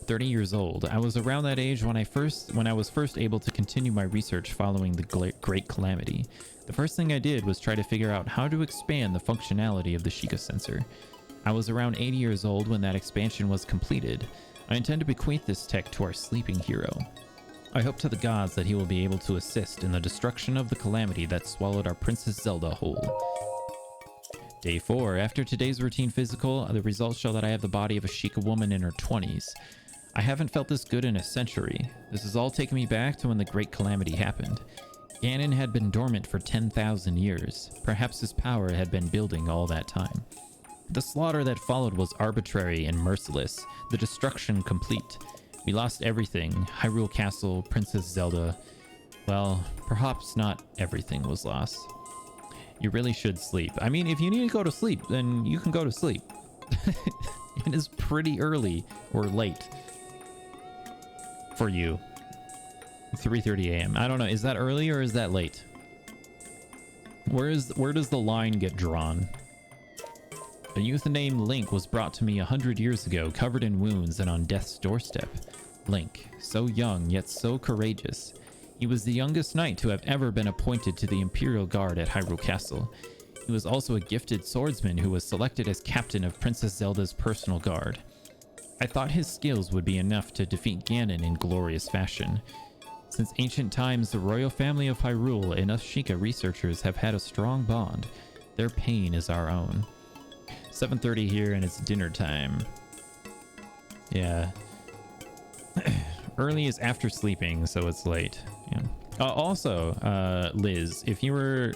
30 years old. I was around that age when I was first able to continue my research following the Great Calamity. The first thing I did was try to figure out how to expand the functionality of the Sheikah sensor. I was around 80 years old when that expansion was completed. I intend to bequeath this tech to our sleeping hero. I hope to the gods that he will be able to assist in the destruction of the calamity that swallowed our Princess Zelda whole. Day 4. After today's routine physical, the results show that I have the body of a Sheikah woman in her 20s. I haven't felt this good in a century. This has all taken me back to when the Great Calamity happened. Ganon had been dormant for 10,000 years. Perhaps his power had been building all that time. The slaughter that followed was arbitrary and merciless, the destruction complete. We lost everything, Hyrule Castle, Princess Zelda. Well, perhaps not everything was lost. You really should sleep. I mean, if you need to go to sleep, then you can go to sleep. It is pretty early or late for you. 3:30 a.m. I don't know, is that early or is that late? Where does the line get drawn? A youth named Link was brought to me 100 years ago, covered in wounds and on death's doorstep. Link, so young yet so courageous. He was the youngest knight to have ever been appointed to the Imperial Guard at Hyrule Castle. He was also a gifted swordsman who was selected as captain of Princess Zelda's personal guard. I thought his skills would be enough to defeat Ganon in glorious fashion. Since ancient times, the royal family of Hyrule and us Sheikah researchers have had a strong bond. Their pain is our own. 7:30 here and it's dinner time. Yeah. Early is after sleeping, so it's late. Yeah. Also, Liz, if you were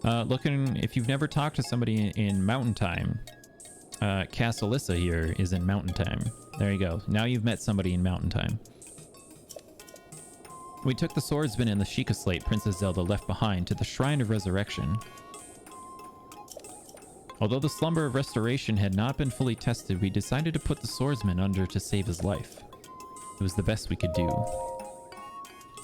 if you've never talked to somebody in Mountain Time, Cass Alyssa here is in Mountain Time. There you go. Now you've met somebody in Mountain Time. We took the swordsman and the Sheikah slate Princess Zelda left behind to the Shrine of Resurrection. Although the slumber of restoration had not been fully tested, we decided to put the swordsman under to save his life. It was the best we could do.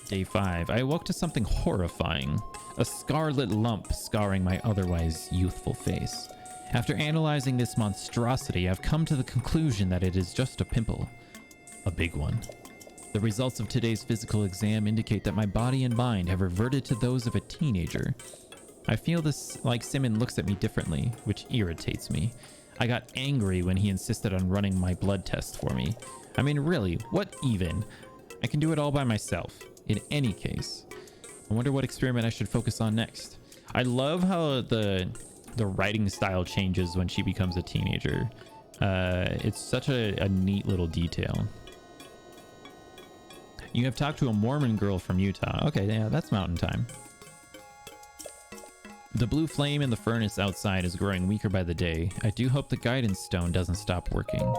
Day 5. I awoke to something horrifying. A scarlet lump scarring my otherwise youthful face. After analyzing this monstrosity, I've come to the conclusion that it is just a pimple. a big one. The results of today's physical exam indicate that my body and mind have reverted to those of a teenager. I feel this like Simon looks at me differently, which irritates me. I got angry when he insisted on running my blood test for me. I mean, really, what even? I can do it all by myself. In any case, I wonder what experiment I should focus on next. I love how the writing style changes when she becomes a teenager. It's such a neat little detail. You have talked to a Mormon girl from Utah. Okay, yeah, that's mountain time. The blue flame in the furnace outside is growing weaker by the day. I do hope the guidance stone doesn't stop working.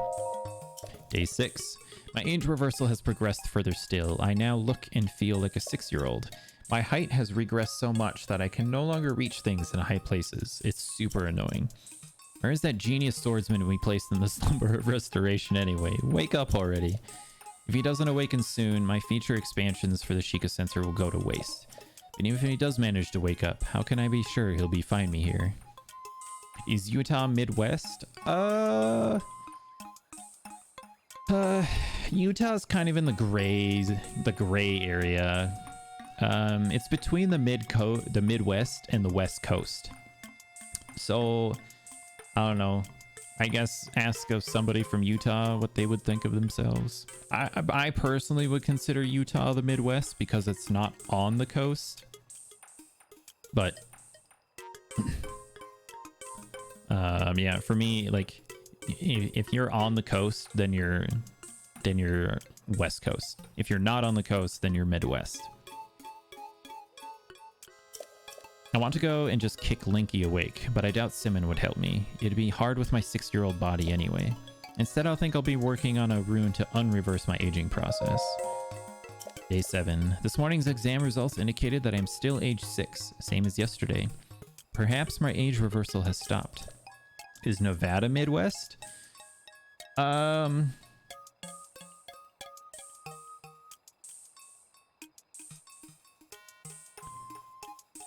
Day 6. My age reversal has progressed further still. I now look and feel like a 6-year-old. My height has regressed so much that I can no longer reach things in high places. It's super annoying. Where is that genius swordsman we placed in the slumber of restoration anyway? Wake up already. If he doesn't awaken soon, my feature expansions for the Sheikah sensor will go to waste. But even if he does manage to wake up, how can I be sure he'll find me here? Is Utah Midwest? Utah's kind of in the gray area. It's between the Midwest and the West Coast. So, I don't know. I guess ask of somebody from Utah what they would think of themselves. I personally would consider Utah the Midwest because it's not on the coast. But yeah, for me, like if you're on the coast, then you're West Coast. If you're not on the coast, then you're Midwest. I want to go and just kick Linky awake, but I doubt Simon would help me. It'd be hard with my 6-year-old body anyway. Instead, I'll think I'll be working on a rune to unreverse my aging process. Day 7. This morning's exam results indicated that I'm still age 6, same as yesterday. Perhaps my age reversal has stopped. Is Nevada Midwest?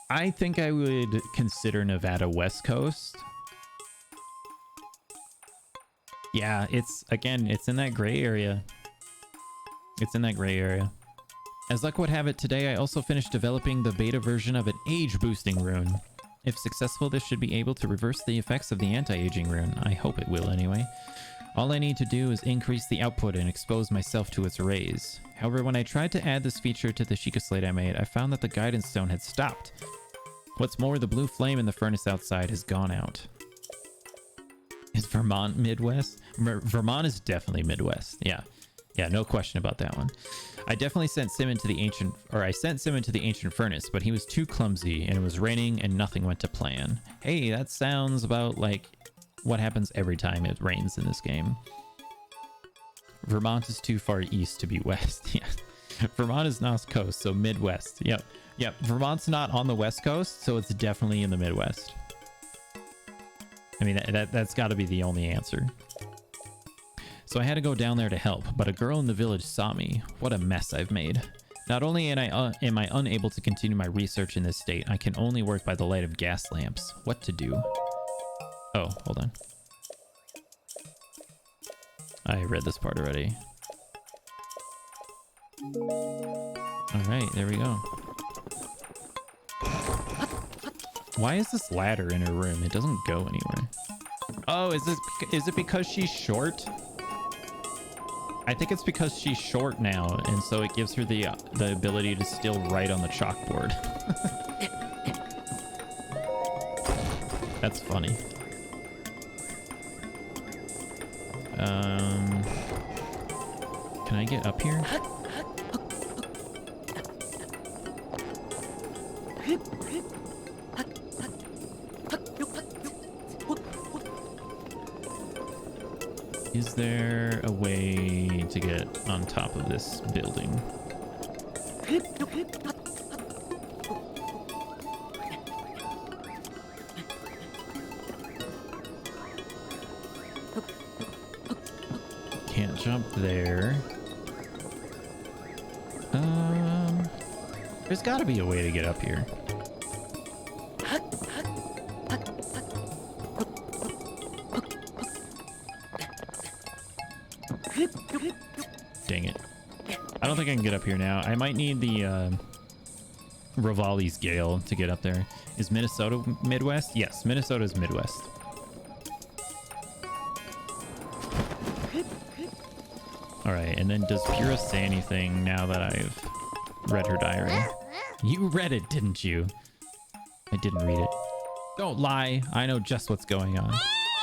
I think I would consider Nevada West Coast. Yeah, it's in that gray area. It's in that gray area. As luck would have it, today I also finished developing the beta version of an age-boosting rune. If successful, this should be able to reverse the effects of the anti-aging rune. I hope it will anyway. All I need to do is increase the output and expose myself to its rays. However, when I tried to add this feature to the Sheikah slate I made, I found that the guidance stone had stopped. What's more, the blue flame in the furnace outside has gone out. Is Vermont Midwest? Vermont is definitely Midwest. Yeah, no question about that one. I definitely sent Simon to the ancient furnace, but he was too clumsy and it was raining and nothing went to plan. Hey, that sounds about like what happens every time it rains in this game. Vermont is too far east to be west. Yeah. Vermont is North Coast, so Midwest. Yep. Vermont's not on the West Coast, so it's definitely in the Midwest. I mean, that's got to be the only answer. So I had to go down there to help, but a girl in the village saw me. What a mess I've made. Not only am I unable to continue my research in this state, I can only work by the light of gas lamps. What to do? Oh, hold on. I read this part already. Alright, there we go. Why is this ladder in her room? It doesn't go anywhere. Oh, is it because she's short? I think it's because she's short now, and so it gives her the ability to still write on the chalkboard. That's funny. Can I get up here? Is there a way to get on top of this building? Can't jump there. There's got to be a way to get up here. Dang it. I don't think I can get up here now. I might need the Rivali's Gale to get up there. Is Minnesota Midwest? Yes, Minnesota is Midwest. All right, and then does Pyrrha say anything now that I've read her diary? You read it, didn't you? I didn't read it. Don't lie. I know just what's going on.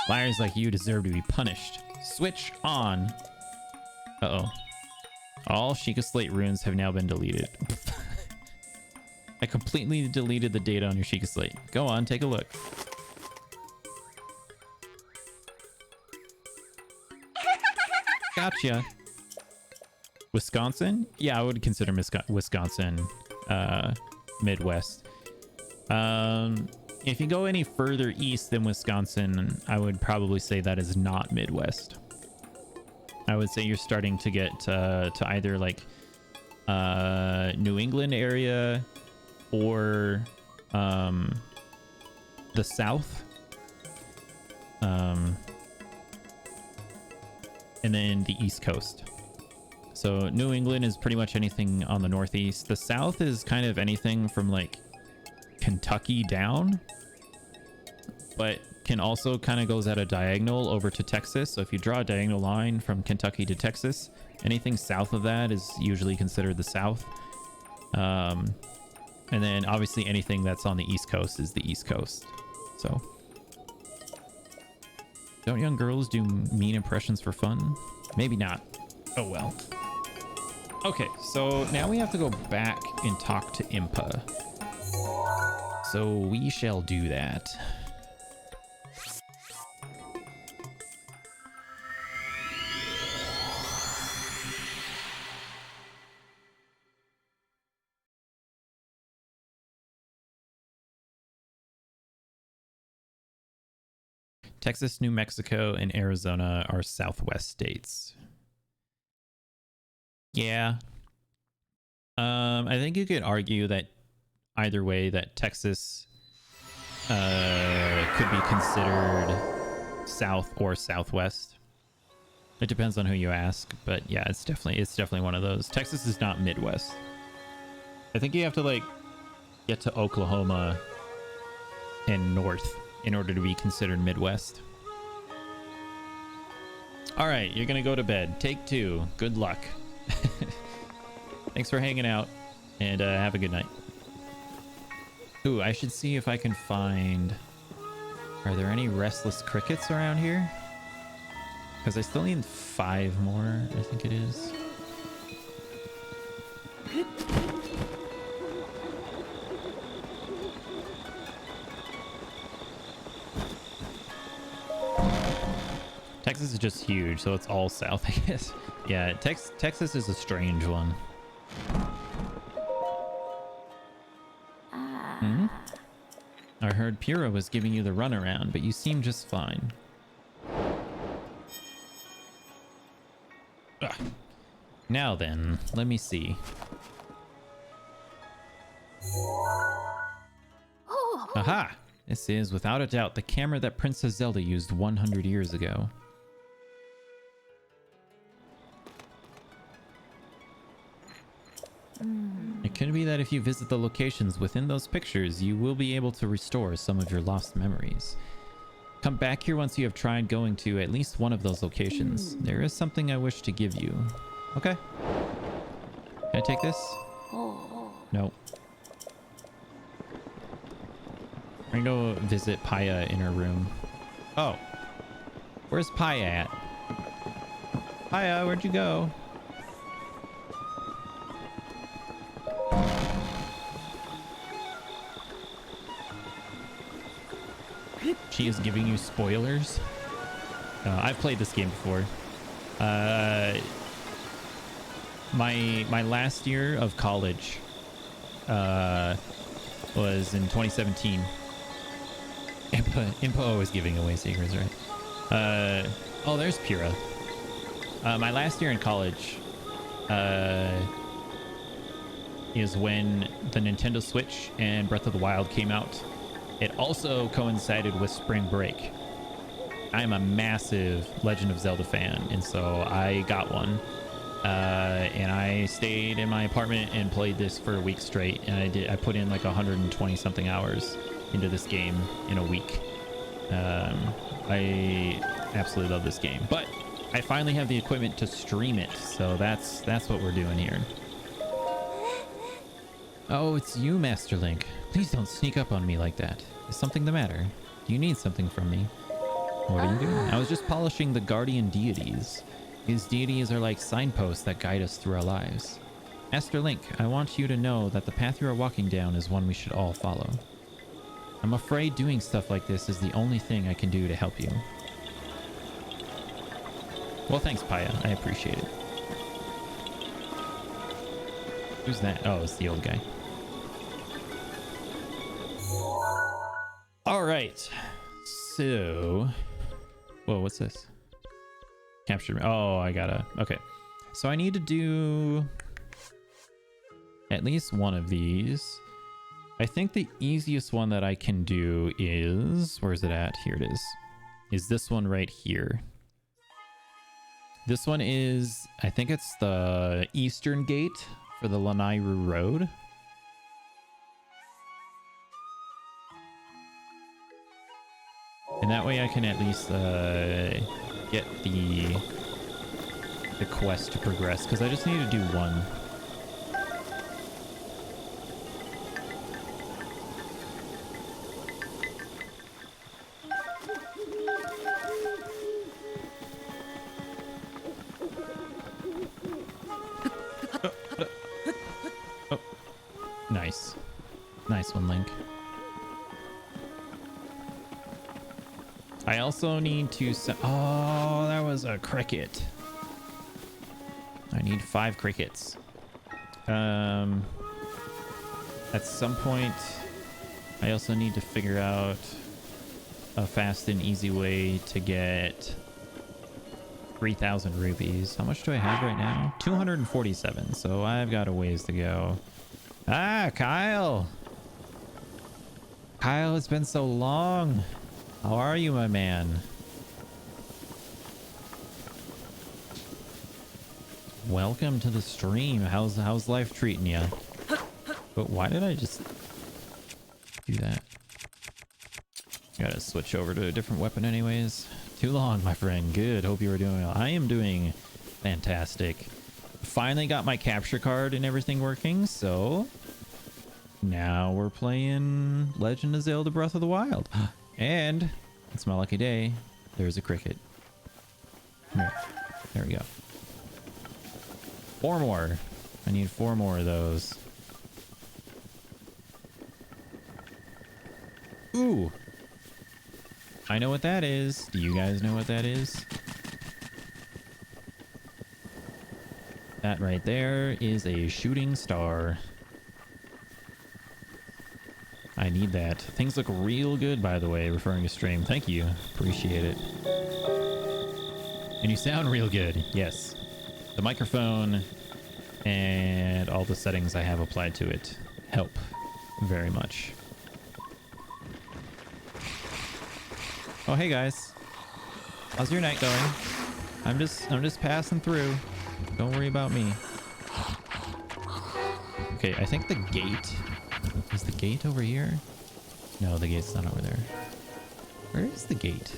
Liars like you deserve to be punished. Switch on. Uh-oh. All Sheikah Slate runes have now been deleted. I completely deleted the data on your Sheikah Slate. Go on, take a look. Gotcha. Wisconsin? Yeah, I would consider Wisconsin Midwest. If you go any further east than Wisconsin, I would probably say that is not Midwest. I would say you're starting to get to either like New England area or the South. And then the East Coast. So New England is pretty much anything on the Northeast. The South is kind of anything from like Kentucky down, but can also kind of goes at a diagonal over to Texas. So if you draw a diagonal line from Kentucky to Texas, anything south of that is usually considered the South. And then obviously anything that's on the East Coast is the East Coast. So don't young girls do mean impressions for fun? Maybe not. Oh well. Okay, so now we have to go back and talk to Impa. So we shall do that. Texas, New Mexico, and Arizona are Southwest states. Yeah. I think you could argue that either way that Texas could be considered South or Southwest. It depends on who you ask, but yeah, it's definitely one of those. Texas is not Midwest. I think you have to like get to Oklahoma and north in order to be considered Midwest. All right, you're gonna go to bed. Take 2. Good luck. Thanks for hanging out, and have a good night. Ooh, I should see if I can find... Are there any restless crickets around here? Because I still need 5 more, I think it is. Texas is just huge, so it's all south, I guess. Yeah, Texas is a strange one. Hmm? I heard Pyrrha was giving you the runaround, but you seem just fine. Ugh. Now then, let me see. Aha! This is, without a doubt, the camera that Princess Zelda used 100 years ago. It could be that if you visit the locations within those pictures, you will be able to restore some of your lost memories. Come back here once you have tried going to at least one of those locations. There is something I wish to give you. Okay. Can I take this? No. I'm gonna go visit Paya in her room. Oh. Where's Paya at? Paya, where'd you go? She is giving you spoilers. I've played this game before. My last year of college was in 2017. Impa always giving away secrets, right? Oh, there's Pyrrha. My last year in college is when the Nintendo Switch and Breath of the Wild came out. It also coincided with spring break. I'm a massive Legend of Zelda fan, and so I got one. And I stayed in my apartment and played this for a week straight. And I put in like 120 something hours into this game in a week. I absolutely love this game, but I finally have the equipment to stream it. So that's what we're doing here. Oh, it's you, Master Link. Please don't sneak up on me like that. Is something the matter? Do you need something from me? What are you doing? I was just polishing the guardian deities. These deities are like signposts that guide us through our lives. Master Link, I want you to know that the path you are walking down is one we should all follow. I'm afraid doing stuff like this is the only thing I can do to help you. Well, thanks, Paya. I appreciate it. Who's that? Oh, it's the old guy. All right. So... Whoa, what's this? Capture... Oh, I gotta... Okay. So I need to do... at least one of these. I think the easiest one that I can do is... Where's it at? Here it is. Is this one right here. This one is... I think it's the eastern gate for the Lanairu Road. And that way I can at least get the quest to progress, because I just need to do one. Oh. Nice. Nice one, Link. I also need to... Oh, that was a cricket. I need 5 crickets. At some point, I also need to figure out a fast and easy way to get 3,000 rupees. How much do I have right now? 247, so I've got a ways to go. Ah, Kyle! Kyle, it's been so long. How are you, my man? Welcome to the stream. How's life treating you? But why did I just do that? Gotta switch over to a different weapon anyways. Too long, my friend. Good. Hope you were doing well. I am doing fantastic. Finally got my capture card and everything working, so now we're playing Legend of Zelda Breath of the Wild. And it's my lucky day. There's a cricket. Here. There we go. 4 more. I need 4 more of those. Ooh. I know what that is. Do you guys know what that is? That right there is a shooting star. I need that. Things look real good, by the way, referring to stream. Thank you. Appreciate it. And you sound real good. Yes. The microphone and all the settings I have applied to it help very much. Oh, hey guys. How's your night going? I'm just passing through. Don't worry about me. Okay, I think the gate... Is the gate over here? No, the gate's not over there. Where is the gate?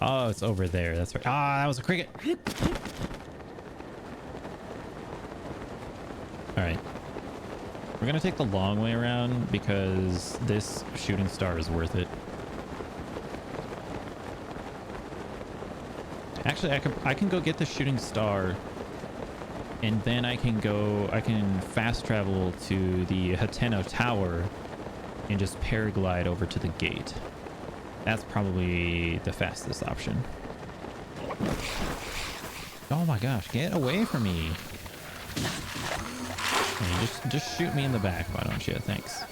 Oh, it's over there. That's right. Ah, that was a cricket. Alright. We're gonna take the long way around because this shooting star is worth it. Actually, I can go get the shooting star, and then I can fast travel to the Hateno Tower and just paraglide over to the gate. That's probably the fastest option. Oh my gosh, get away from me. Hey, just shoot me in the back, why don't you? Thanks.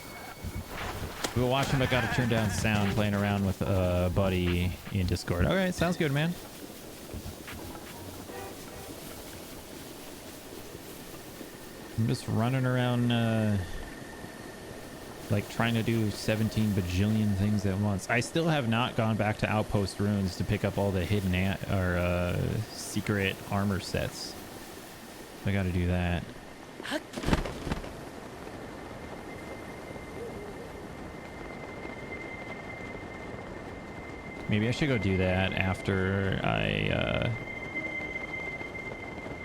We were watching, but got to turn down sound playing around with a buddy in Discord. Alright, sounds good, man. I'm just running around like trying to do 17 bajillion things at once. I still have not gone back to Outpost Ruins to pick up all the hidden secret armor sets. I got to do that. Maybe I should go do that after I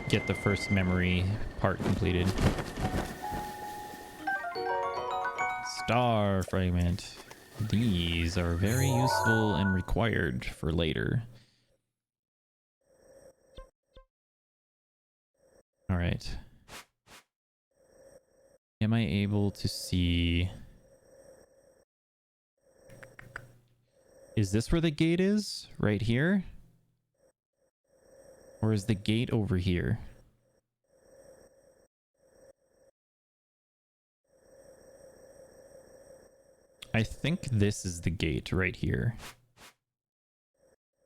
get the first memory part completed. Star fragment. These are very useful and required for later. All right. Am I able to see? Is this where the gate is? Right here? Or is the gate over here? I think this is the gate right here.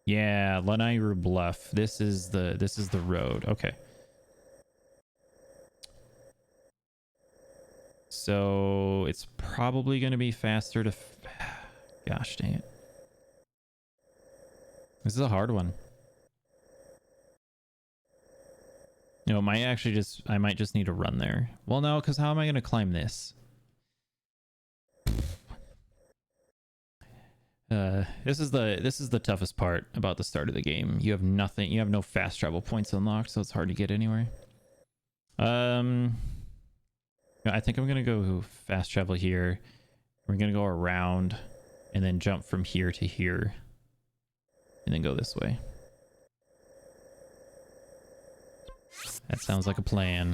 Yeah, Lanairu Bluff. This is the road. Okay. So it's probably going to be faster to gosh dang it. This is a hard one. No, I might just need to run there. Well, no, because how am I going to climb this? This is the toughest part about the start of the game. You have nothing. You have no fast travel points unlocked, so it's hard to get anywhere. I think I'm gonna go fast travel here. We're gonna go around, and then jump from here to here, and then go this way. That sounds like a plan.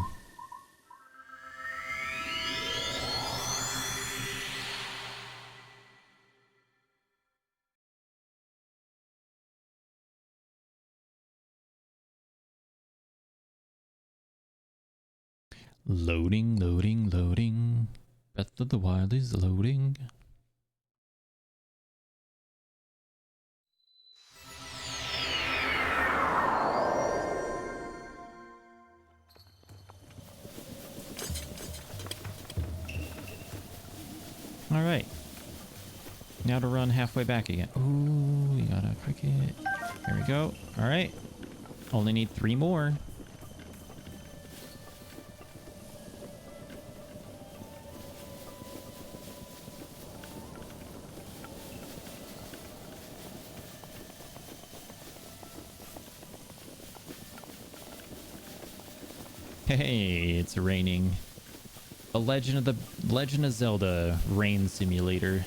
Loading, loading, loading. Breath of the Wild is loading. All right. Now to run halfway back again. Ooh, we got a cricket. There we go. All right. Only need 3 more. Hey, it's raining. The Legend of Zelda rain simulator.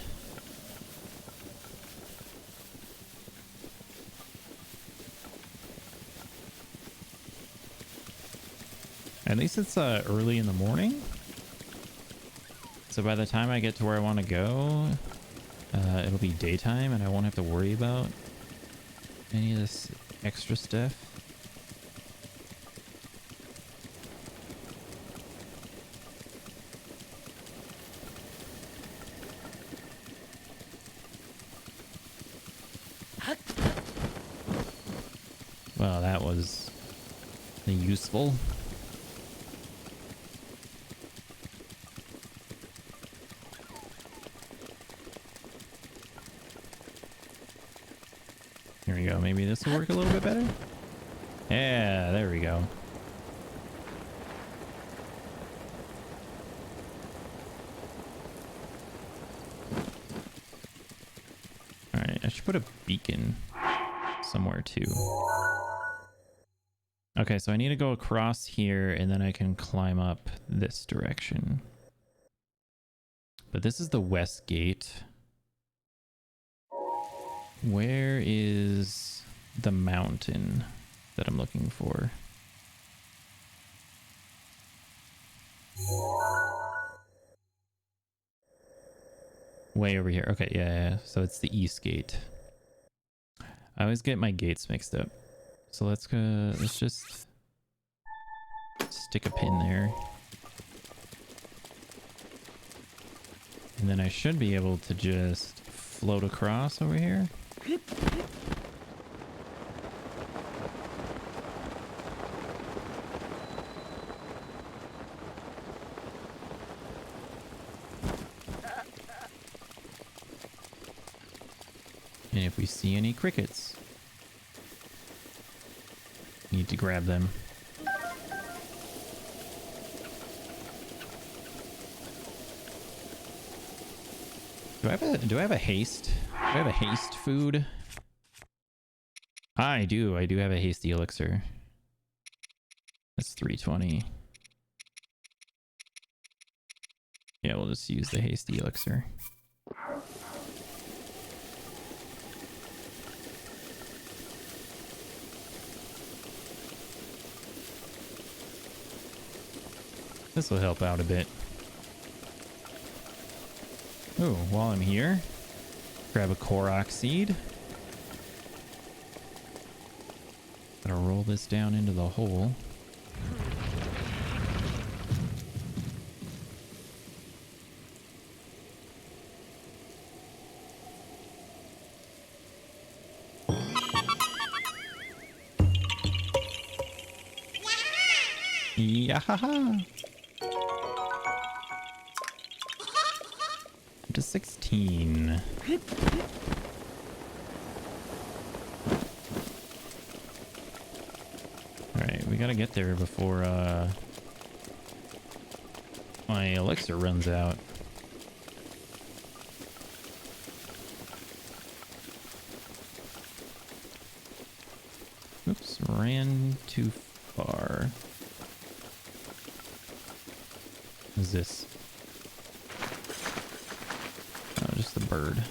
At least it's early in the morning. So by the time I get to where I want to go, it'll be daytime and I won't have to worry about any of this extra stuff. Well, that was useful. Here we go. Maybe this will work a little bit better. Yeah, there we go. All right, I should put a beacon somewhere too. Okay, so I need to go across here and then I can climb up this direction. But this is the west gate. Where is the mountain that I'm looking for? Way over here. Okay, yeah. So it's the east gate. I always get my gates mixed up. So let's go, let's just stick a pin there. And then I should be able to just float across over here. And if we see any crickets, need to grab them. Do I have a haste? Do I have a haste food? I do have a hasty elixir. That's 320. Yeah, we'll just use the hasty elixir. This will help out a bit. Oh, while I'm here, grab a Korok seed. Gotta roll this down into the hole. Yahaha! To 16. Alright, we gotta get there before my elixir runs out. Oops, ran too far. What is this? Oh, just the bird.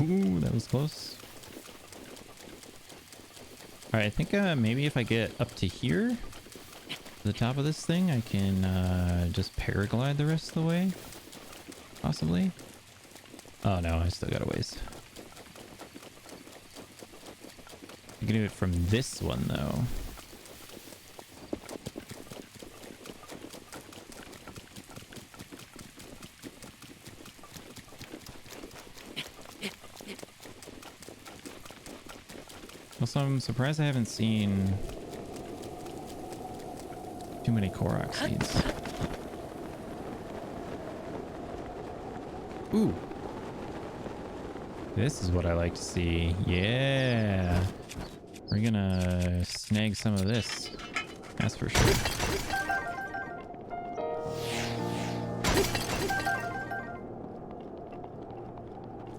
Ooh, that was close. Alright, I think maybe if I get up to here, the top of this thing, I can just paraglide the rest of the way. Possibly. Oh no, I still got a ways. I can do it from this one though. Also, I'm surprised I haven't seen too many Korok seeds. Ooh. This is what I like to see. Yeah. We're gonna snag some of this. That's for sure.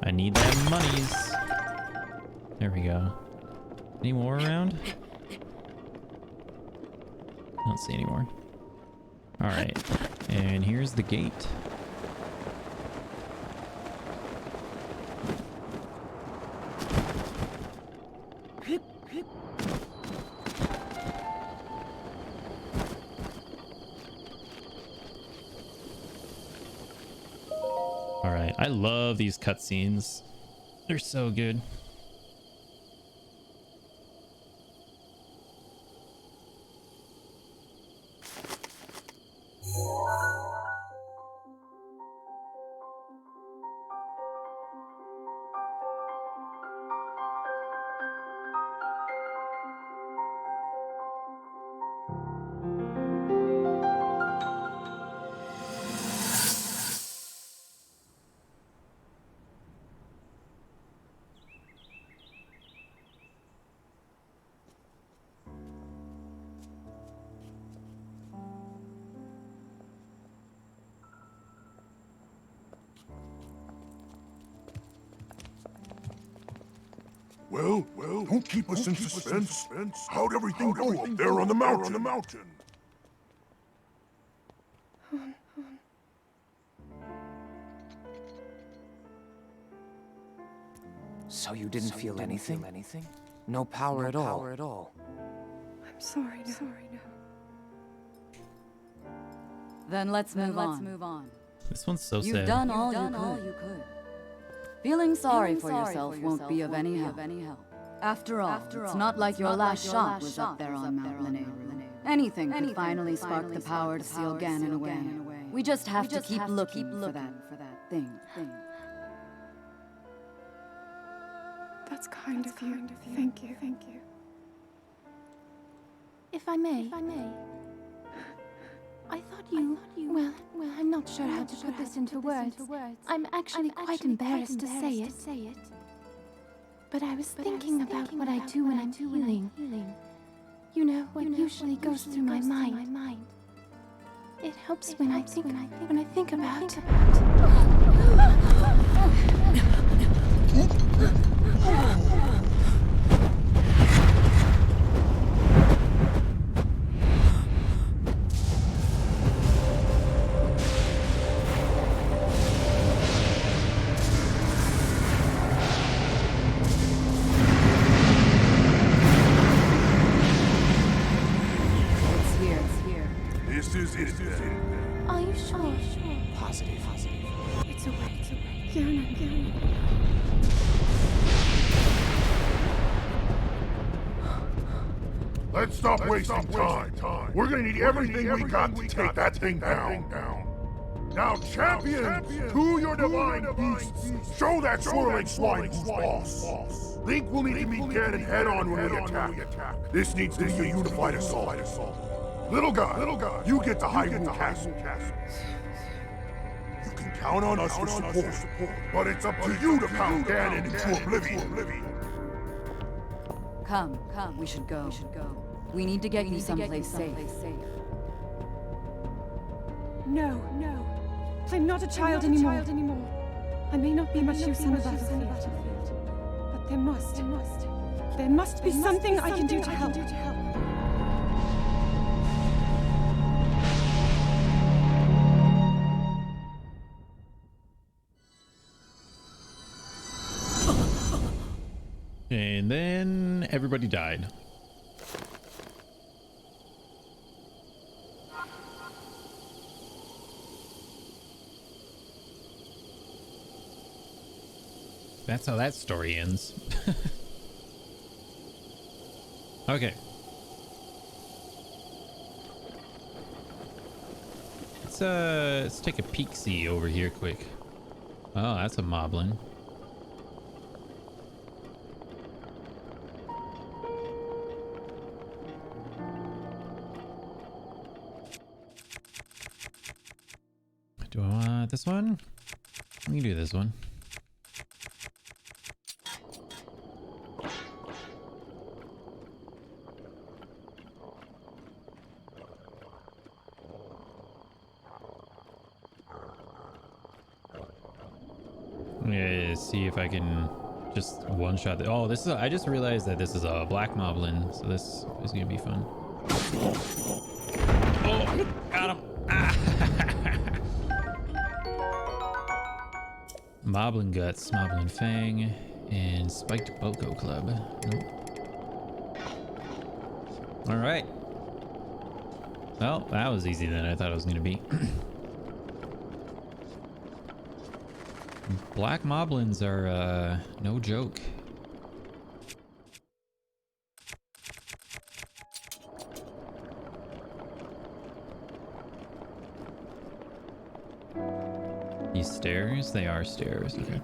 I need them monies. There we go. Any more around? I don't see any more. Alright. And here's the gate. Alright, I love these cutscenes. They're so good. Well, don't keep us in suspense. How'd everything go up there on the mountain? So you didn't feel anything? No power at all? I'm sorry now. Then let's move on. This one's so You've sad. done all you could. Feeling sorry for yourself won't be of any help. After all, it's not like your last shot was up there on Mount Lene. Anything could finally spark the power to seal Ganon away. We just have to keep looking for that thing. That's kind of you. Thank you. If I may. I thought you... Well, I'm not sure how to put this into words. I'm actually quite embarrassed to say it. But I was thinking about what I do when I'm healing. You know, what usually goes through my mind. It helps when I think about... This is it then. Are you sure? Positive. It's away. Yana. Let's stop wasting time. We're gonna need everything we got to take that thing down. Now, champions, to your divine beasts, show that swirling swine who's boss. Link will need to meet Ganon head-on when we attack. This needs to be a unified assault. Little guy, you get to Hyrule Castle. You can count on us for support, but it's up to you to pound Ganon into oblivion. Come, we should go. We need to get you someplace safe. No. I'm not a child anymore. I may not be much use on the battlefield, but there must be something I can do to help. And then everybody died. That's how that story ends. Okay. Let's take a peek-see over here quick. Oh, that's a moblin. Do I want this one? We can do this one. Yeah, see if I can just one-shot the... Oh, this is... I just realized that this is a black moblin, so this is gonna be fun. Oh, got him! Ah. Moblin Guts, Moblin Fang, and Spiked Boko Club. Nope. Alright. Well, that was easier than I thought it was going to be. Black Moblins are, no joke. These stairs? They are stairs, okay.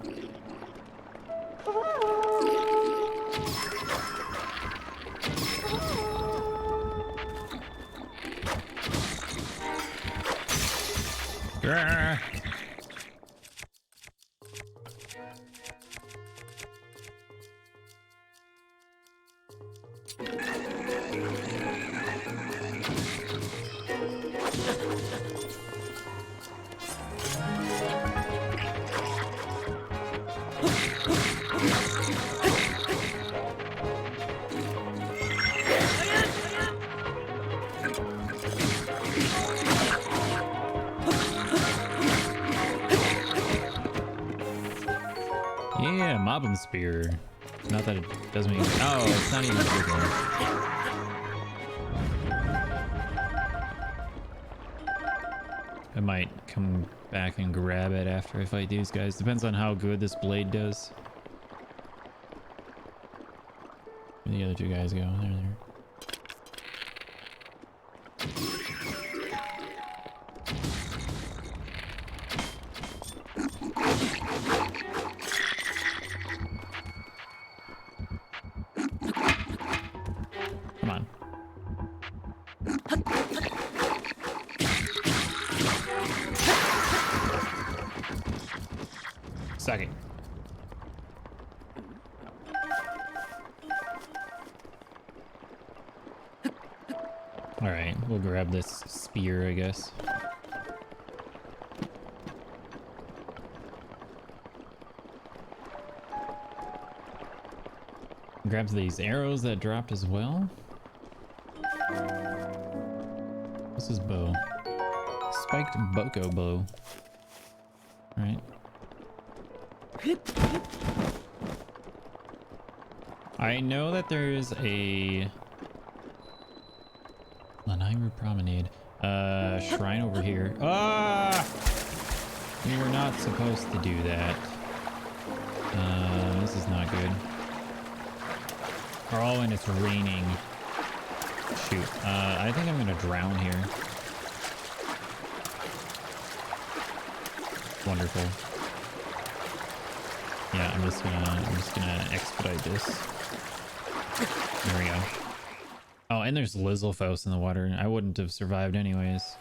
Grr. Yeah, Moblin Spear. Not that it doesn't mean... Oh, it's not even bigger. I might come back and grab it after I fight these guys. Depends on how good this blade does. Where the other two guys go? There. Come on. Second. All right, we'll grab this spear, I guess. Grabs these arrows that dropped as well. What's his bow? Spiked Boko bow. All right. I know that there's a Lanairu Promenade shrine over here. Ah! We were not supposed to do that. This is not good. Oh, and it's raining. Shoot. I think I'm gonna drown here. Wonderful. Yeah, I'm just gonna expedite this. There we go. Oh, and there's Lizalfos in the water. I wouldn't have survived anyways.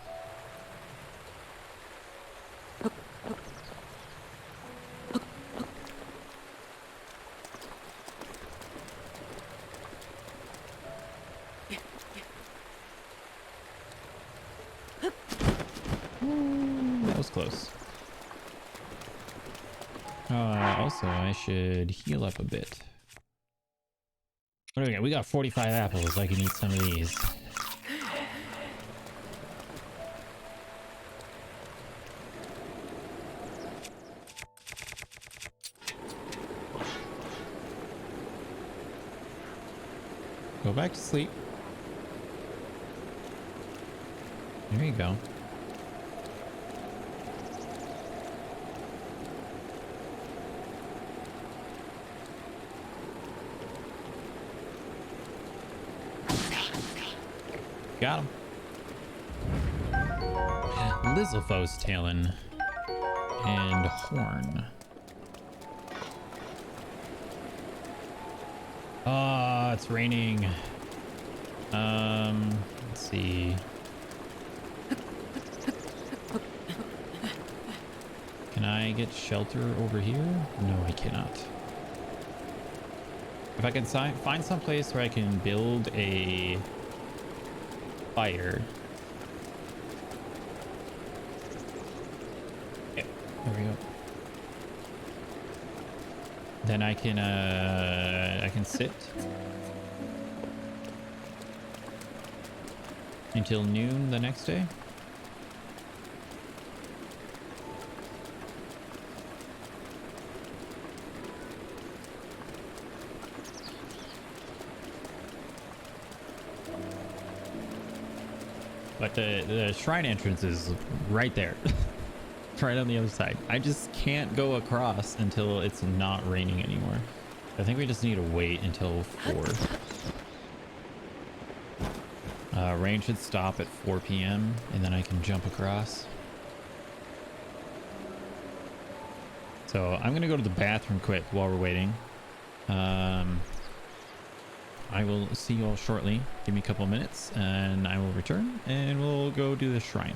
That was close. Also, I should heal up a bit. What do we got? We got 45 apples. I can eat some of these. Go back to sleep. There you go. Got him. Lizalfos Talon and Horn. Ah, it's raining. Let's see. Can I get shelter over here? No, I cannot. If I can find some place where I can build a fire. Yeah, there we go. Then I can sit until noon the next day. But the shrine entrance is right there. Right on the other side. I just can't go across until it's not raining anymore. I think we just need to wait until 4. Rain should stop at 4 p.m. and then I can jump across. So I'm gonna go to the bathroom quick while we're waiting. I will see you all shortly. Give me a couple of minutes and I will return and we'll go do the shrine.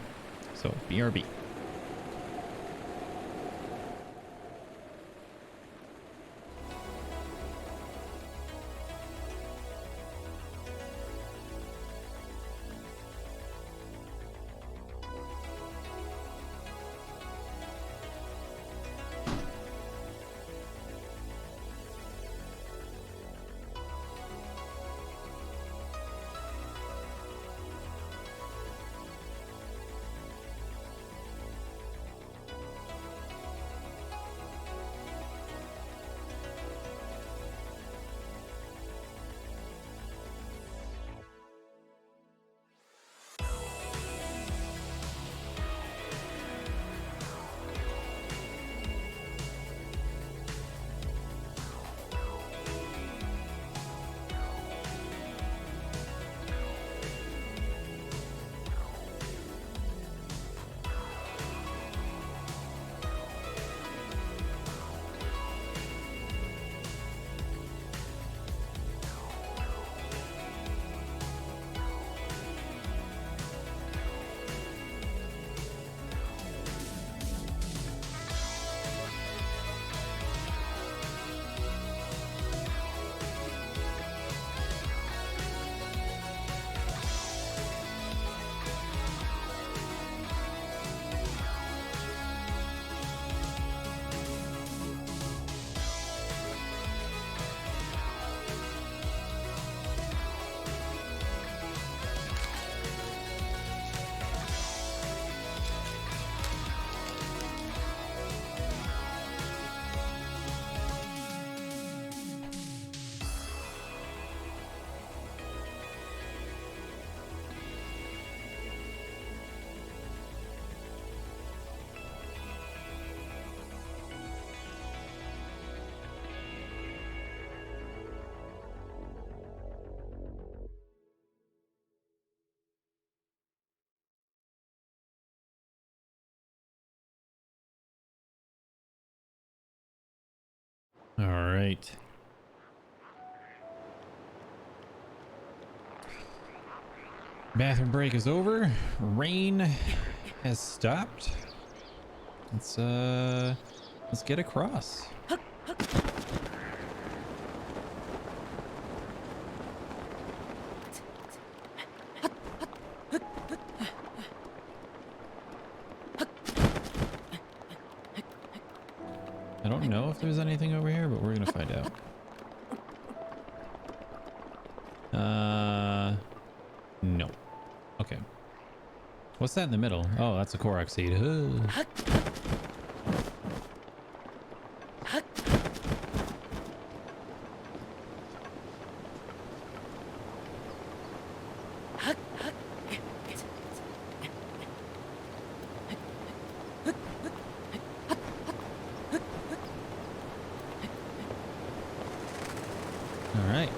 So BRB. All right. Bathroom break is over. Rain has stopped. Let's get across. I don't know if there's anything over here, but we're gonna find out. No. Okay. What's that in the middle? Oh, that's a Korok seed. All right.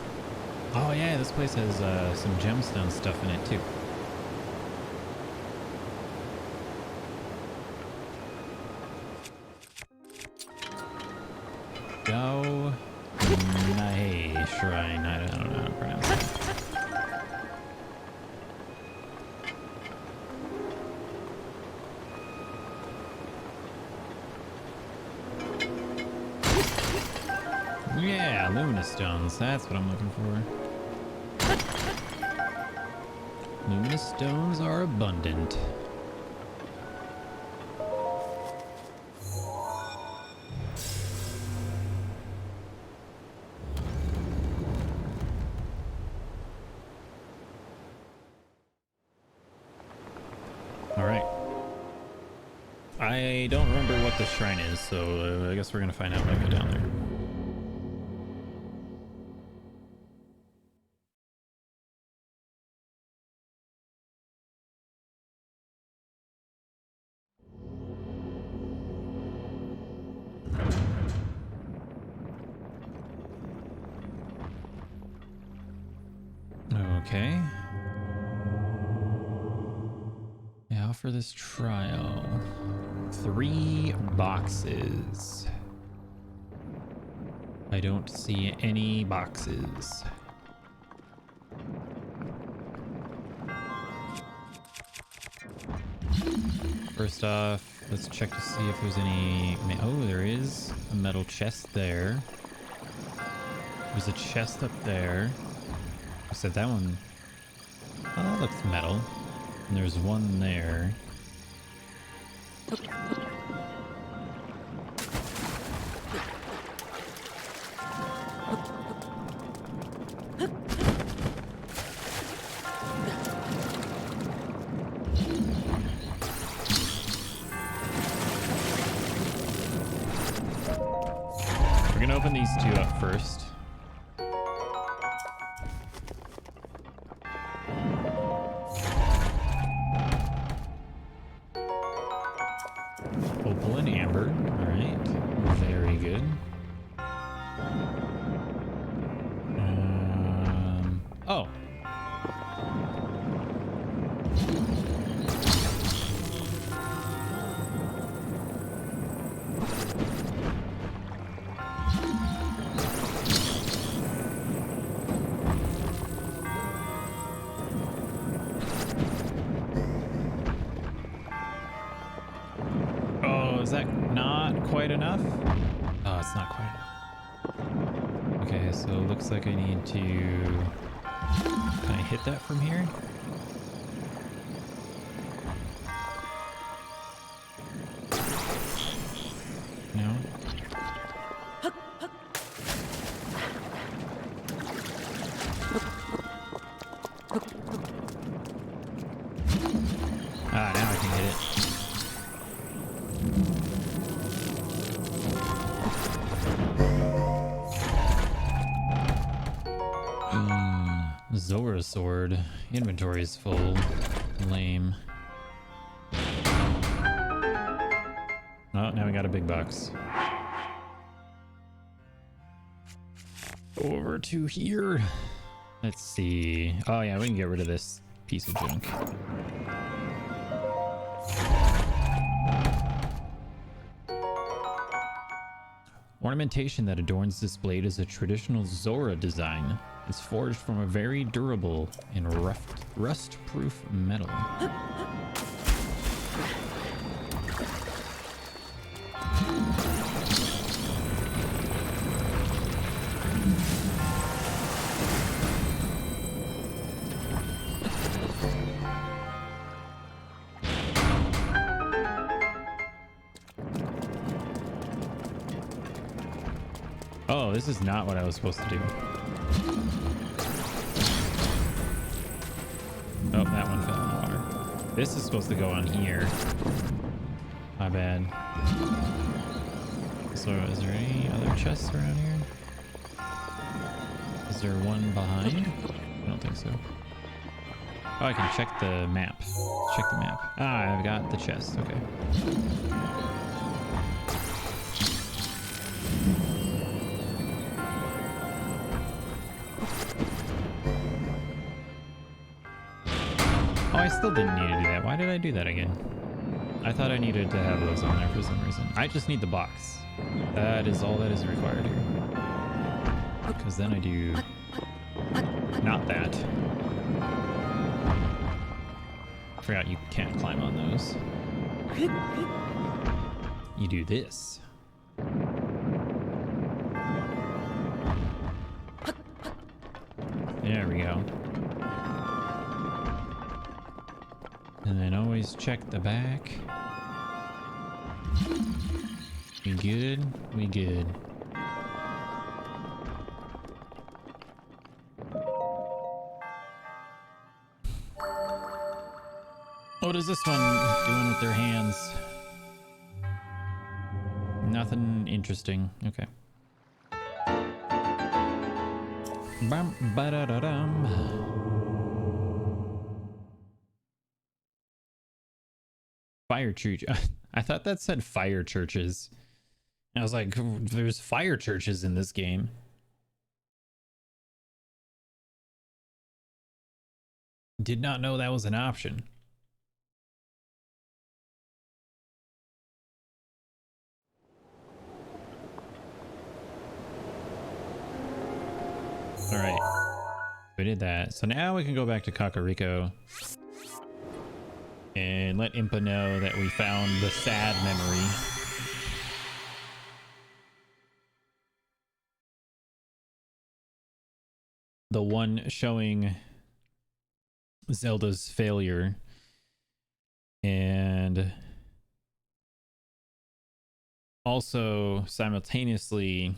Oh yeah, this place has some gemstone stuff in it too. Go Nae Shrine. I don't know how to pronounce it. Yeah, luminous stones. That's what I'm looking for. Luminous stones are abundant. All right. I don't remember what the shrine is, so I guess we're gonna find out when I go down there. Okay. Now for this trial. 3 boxes. I don't see any boxes. First off, let's check to see if there's any... Oh, there is a metal chest there. There's a chest up there. I said that one... Oh, that looks metal. And there's one there. We're gonna open these 2 up first. Opal and amber. Alright. Very good. Oh. Oh, is that not quite enough? Oh, it's not quite enough. Okay, so it looks like I need to... Can I hit that from here? No? Ah, now I can hit it. Zora sword. Inventory is full. Lame. Oh, now we got a big box. Over to here. Let's see. Oh yeah, we can get rid of this piece of junk. Ornamentation that adorns this blade is a traditional Zora design. It's forged from a very durable and rust-proof metal. Oh, this is not what I was supposed to do. Oh, that one fell in the water. This is supposed to go on here. My bad. So, is there any other chests around here? Is there one behind? I don't think so. Oh, I can check the map. Let's check the map. Ah, I've got the chest. Okay. Oh, I still didn't need to do that. Why did I do that again? I thought I needed to have those on there for some reason. I just need the box. That is all that is required here. Because then I do... not that. I forgot you can't climb on those. You do this. There we go. And then always check the back. We good? We good. What is this one doing with their hands? Nothing interesting. Okay. Bum, ba-da-da-dum. Fire church. I thought that said fire churches. I was like, there's fire churches in this game. Did not know that was an option. All right, we did that. So now we can go back to Kakariko and let Impa know that we found the sad memory. The one showing Zelda's failure. And also simultaneously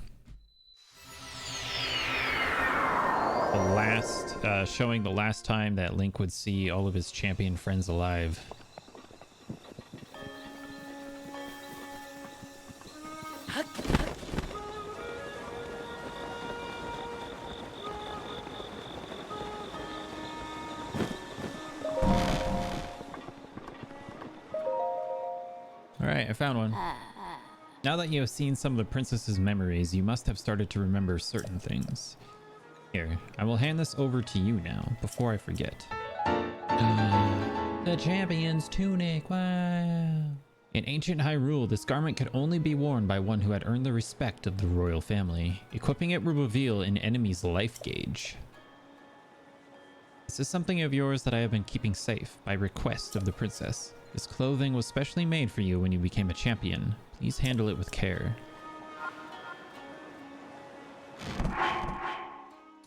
the last showing the last time that Link would see all of his champion friends alive. Alright, I found one. Now that you have seen some of the princess's memories, you must have started to remember certain things. Here, I will hand this over to you now, before I forget. The champion's tunic, wow! In ancient Hyrule, this garment could only be worn by one who had earned the respect of the royal family. Equipping it will reveal an enemy's life gauge. This is something of yours that I have been keeping safe, by request of the princess. This clothing was specially made for you when you became a champion. Please handle it with care.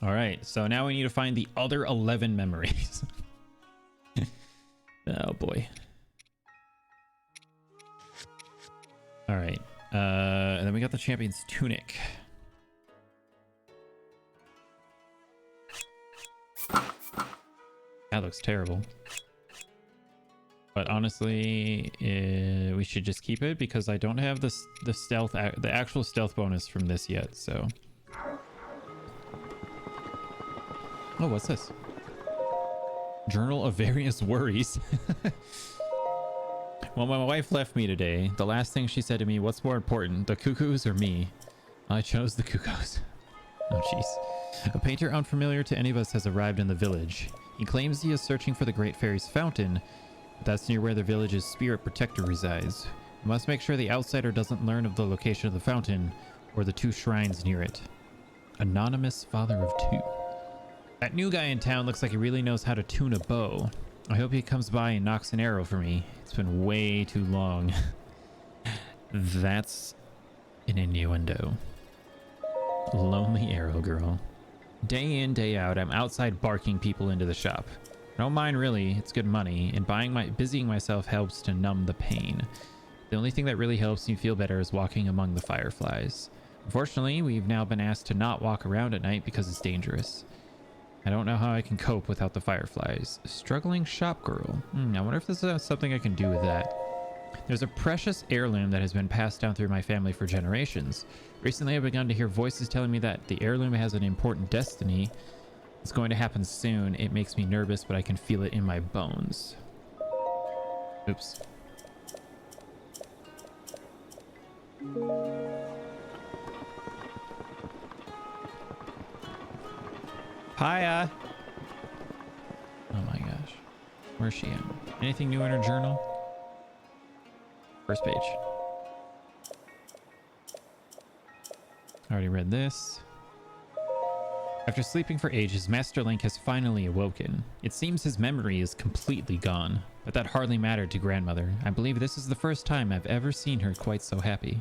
Alright, so now we need to find the other 11 memories. Oh boy. Alright, and then we got the champion's tunic. That looks terrible. But honestly, we should just keep it because I don't have the actual stealth bonus from this yet, so... Oh, what's this? Journal of various worries. Well, when my wife left me today, the last thing she said to me, what's more important, the cuckoos or me? I chose the cuckoos. Oh, jeez. A painter unfamiliar to any of us has arrived in the village. He claims he is searching for the Great Fairy's fountain, but that's near where the village's spirit protector resides. We must make sure the outsider doesn't learn of the location of the fountain, or the 2 shrines near it. Anonymous father of 2. That new guy in town looks like he really knows how to tune a bow. I hope he comes by and knocks an arrow for me. It's been way too long. That's an innuendo. Lonely arrow girl. Day in, day out, I'm outside barking people into the shop. I don't mind really, it's good money, and busying myself helps to numb the pain. The only thing that really helps me feel better is walking among the fireflies. Unfortunately, we've now been asked to not walk around at night because it's dangerous. I don't know how I can cope without the fireflies. Struggling shop girl. I wonder if there's something I can do with that. There's a precious heirloom that has been passed down through my family for generations. Recently, I've begun to hear voices telling me that the heirloom has an important destiny. It's going to happen soon. It makes me nervous, but I can feel it in my bones. Oops. Hiya! Oh my gosh. Where's she at? Anything new in her journal? First page. Already read this. After sleeping for ages, Master Link has finally awoken. It seems his memory is completely gone, but that hardly mattered to Grandmother. I believe this is the first time I've ever seen her quite so happy.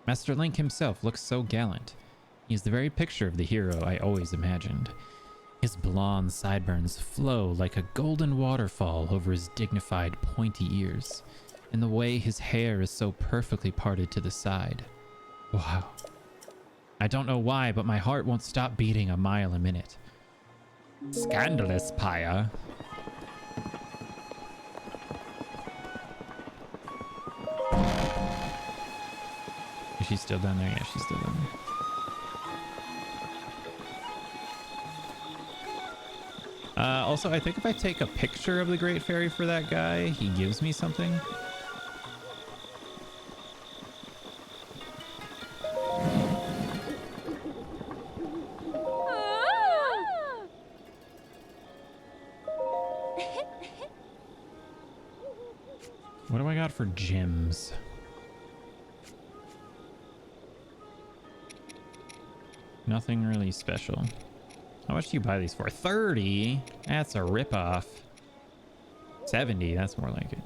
Master Link himself looks so gallant. He is the very picture of the hero I always imagined. His blonde sideburns flow like a golden waterfall over his dignified, pointy ears, and the way his hair is so perfectly parted to the side. Wow. I don't know why, but my heart won't stop beating a mile a minute. Scandalous, Paya. Is she still down there? Yeah, she's still down there. Also, I think if I take a picture of the Great Fairy for that guy, he gives me something. What do I got for gems? Nothing really special. How much do you buy these for? 30? That's a ripoff. 70, that's more like it.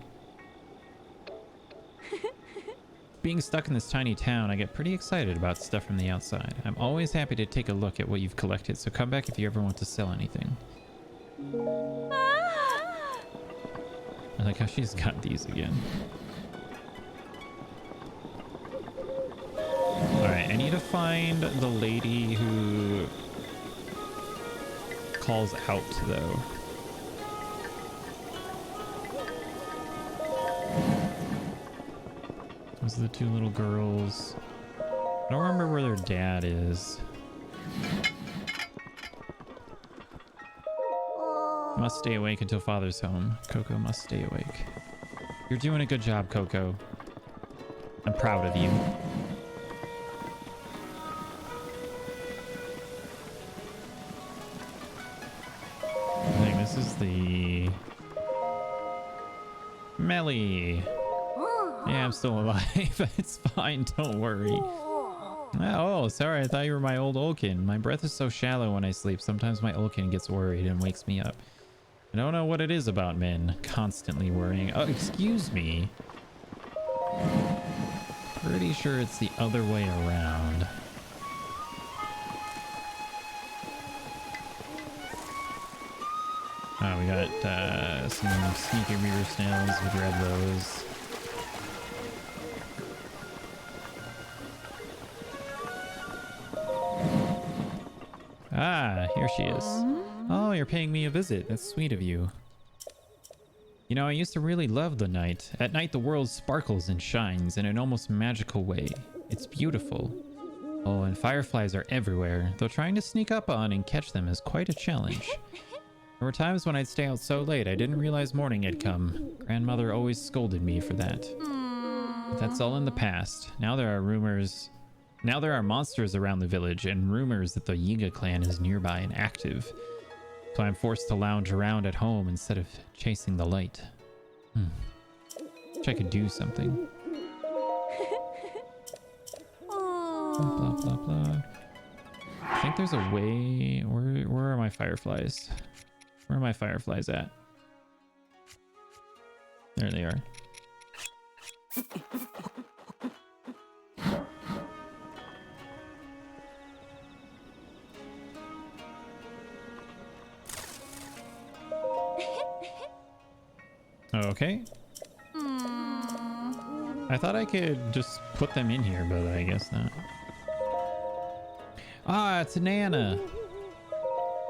Being stuck in this tiny town, I get pretty excited about stuff from the outside. I'm always happy to take a look at what you've collected, so come back if you ever want to sell anything. I like how she's got these again. Alright, I need to find the lady who calls out, though. Those are the 2 little girls. I don't remember where their dad is. Must stay awake until father's home. Coco must stay awake. You're doing a good job, Coco. I'm proud of you. I think this is the... Melly. Yeah, I'm still alive. It's fine, don't worry. Oh, sorry, I thought you were my old Olkin. My breath is so shallow when I sleep. Sometimes my Olkin gets worried and wakes me up. I don't know what it is about men constantly worrying. Oh, excuse me. Pretty sure it's the other way around. Oh, we got some sneaky reaver snails. We grab those. Ah, here she is. Oh, you're paying me a visit. That's sweet of you. You know, I used to really love the night. At night, the world sparkles and shines in an almost magical way. It's beautiful. Oh, and fireflies are everywhere, though trying to sneak up on and catch them is quite a challenge. There were times when I'd stay out so late I didn't realize morning had come. Grandmother always scolded me for that. But that's all in the past. Now there are monsters around the village and rumors that the Yiga clan is nearby and active. So I'm forced to lounge around at home instead of chasing the light. Wish I could do something. Blah, blah, blah. I think there's a way. Where are my fireflies? Where are my fireflies at? There they are. Okay. I thought I could just put them in here, but I guess not. Ah, it's Nana.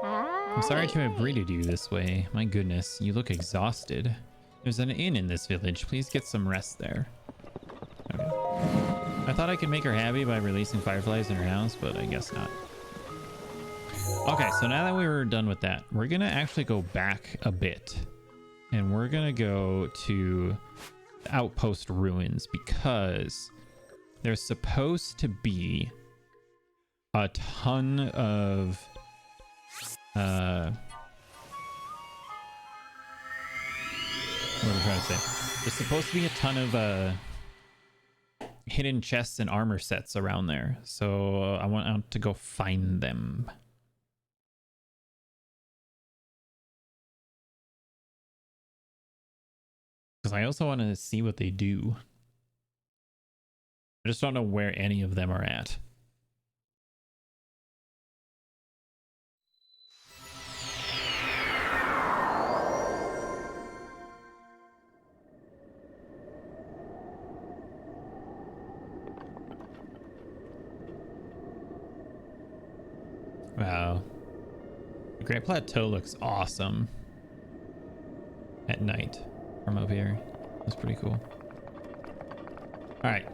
I'm sorry to have greeted you this way. My goodness, you look exhausted. There's an inn in this village. Please get some rest there. Okay. I thought I could make her happy by releasing fireflies in her house, but I guess not. Okay, so now that we were done with that, we're gonna actually go back a bit. And we're gonna go to the outpost ruins because there's supposed to be a ton of what am I trying to say? There's supposed to be a ton of hidden chests and armor sets around there, so I want to go find them. Because I also want to see what they do. I just don't know where any of them are at. Wow. The Great Plateau looks awesome at night from up here. That's pretty cool. All right.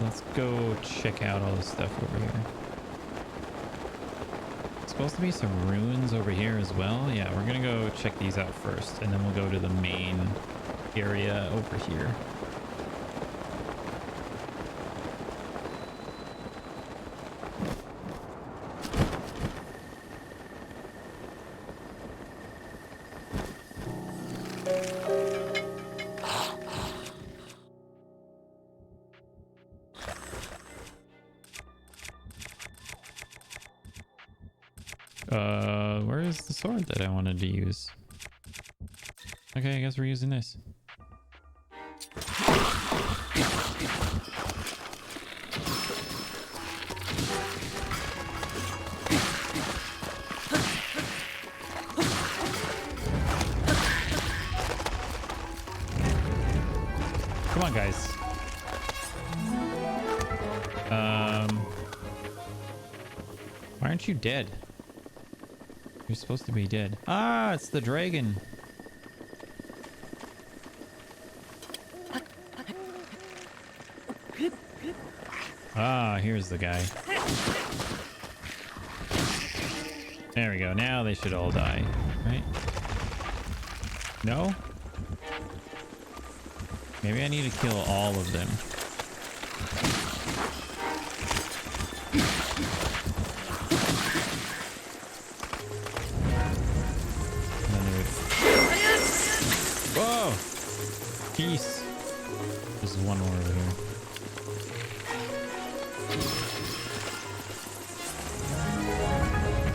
Let's go check out all this stuff over here. There's supposed to be some ruins over here as well. Yeah, we're gonna go check these out first, and then we'll go to the main area over here. Where is the sword that I wanted to use? Okay, I guess we're using this. Come on, guys. Why aren't you dead? You're supposed to be dead. Ah, it's the dragon. Ah, here's the guy. There we go. Now they should all die, right? No? Maybe I need to kill all of them. Whoa! Peace. There's one more over here.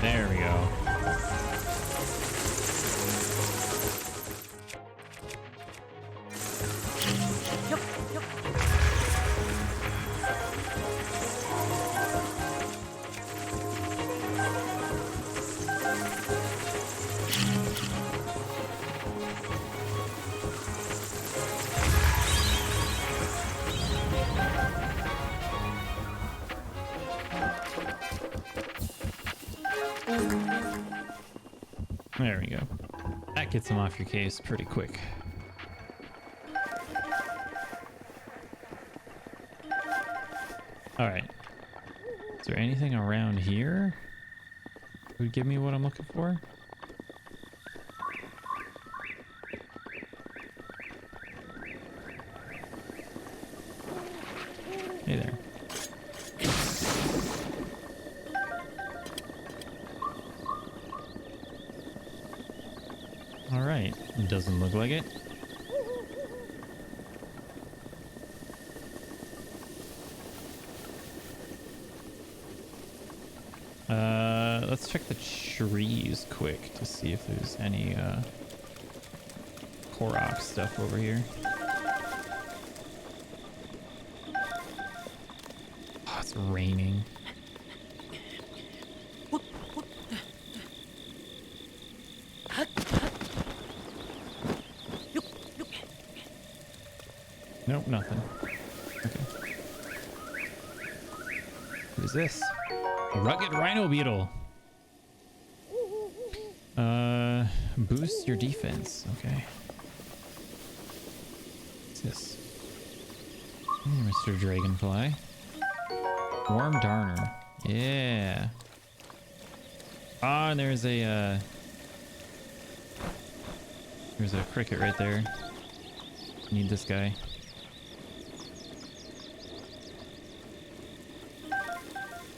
There we go. There we go. That gets them off your case pretty quick. All right. Is there anything around here that would give me what I'm looking for? Hey there. All right, it doesn't look like it. let's check the trees quick to see if there's any Korok stuff over here. Oh, it's raining. Nope, nothing. Okay. What is this? A rugged rhino beetle. Boost your defense. Okay. What's this? Mr. Dragonfly. Warm Darner. Yeah. Ah, and there's a cricket right there. Need this guy.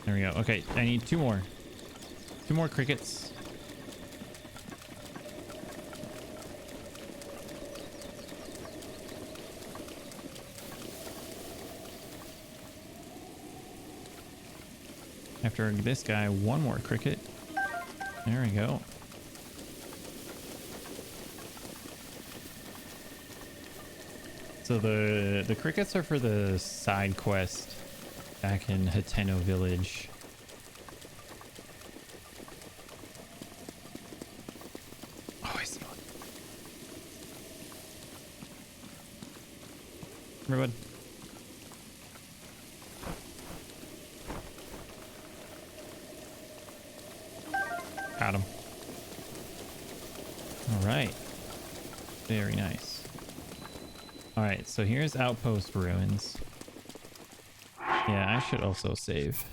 There we go. Okay, I need two more. Two more crickets. After this guy, one more cricket. There we go. So the crickets are for the side quest back in Hateno village. Oh, I see one. Come here, bud. Got him. All right. Very nice. All right, so here's Outpost Ruins. Yeah, I should also save.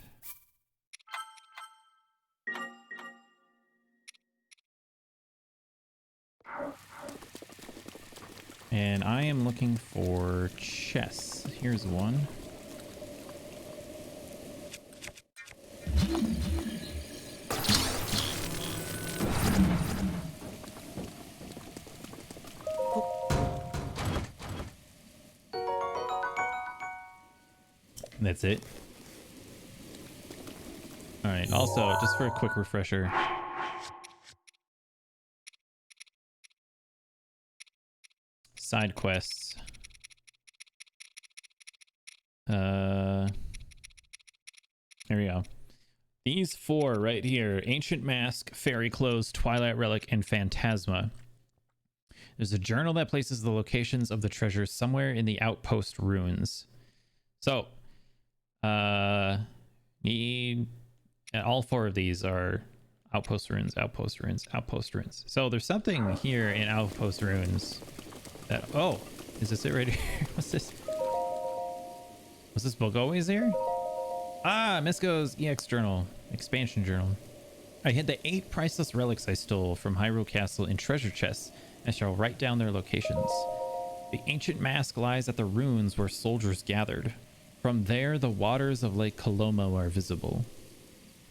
And I am looking for chests. Here's one. That's it. All right, also, just for a quick refresher. Side quests. There we go. These four right here: Ancient Mask, Fairy Clothes, Twilight Relic, and Phantasma. There's a journal that places the locations of the treasures somewhere in the Outpost Ruins. So, need all four of these are Outpost Ruins, Outpost Ruins, Outpost Ruins. So there's something here in Outpost Ruins that, oh, is this it right here? What's this? Was this book always here? Ah, Misko's EX journal, expansion journal. I hid the 8 priceless relics I stole from Hyrule Castle in treasure chests. I shall write down their locations. The ancient mask lies at the ruins where soldiers gathered. From there, the waters of Lake Kolomo are visible,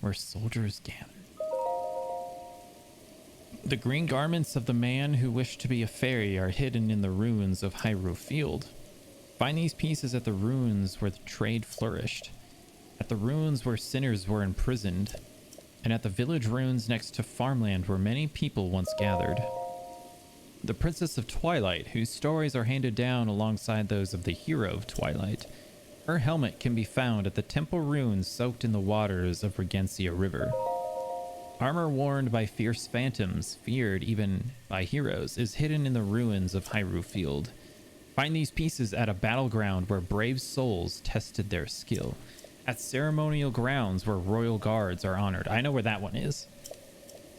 where soldiers gathered. The green garments of the man who wished to be a fairy are hidden in the ruins of Hyrule Field. Find these pieces at the ruins where the trade flourished, at the ruins where sinners were imprisoned, and at the village ruins next to farmland where many people once gathered. The Princess of Twilight, whose stories are handed down alongside those of the hero of Twilight. Her helmet can be found at the temple ruins soaked in the waters of Regencia River. Armor worn by fierce phantoms, feared even by heroes, is hidden in the ruins of Hyrule Field. Find these pieces at a battleground where brave souls tested their skill. At ceremonial grounds where royal guards are honored. I know where that one is.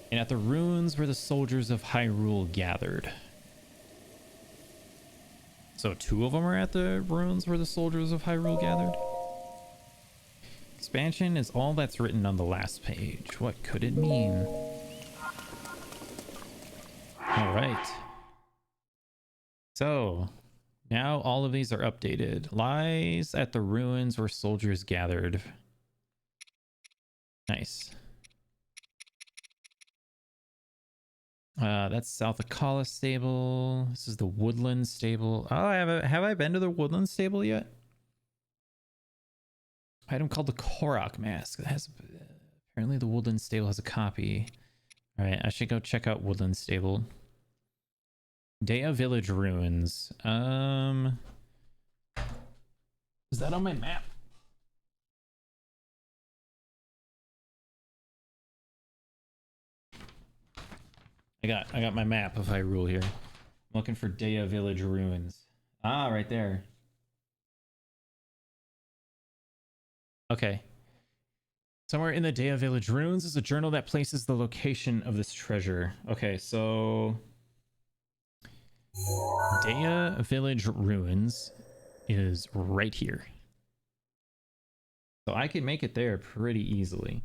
And at the ruins where the soldiers of Hyrule gathered. So 2 of them are at the ruins where the soldiers of Hyrule gathered. Expansion is all that's written on the last page. What could it mean? All right. So now all of these are updated. Lies at the ruins where soldiers gathered. Nice. That's South Akala stable. This is the Woodland stable. Oh, have I been to the Woodland stable yet? Item called the Korok mask. That has Apparently the Woodland Stable has a copy. Alright, I should go check out Woodland Stable. Dea Village Ruins. Is that on my map? I got my map of Hyrule here. I'm looking for Dea Village Ruins. Ah, right there. Okay. Somewhere in the Dea Village Ruins is a journal that places the location of this treasure. Okay, so Dea Village Ruins is right here. So I can make it there pretty easily.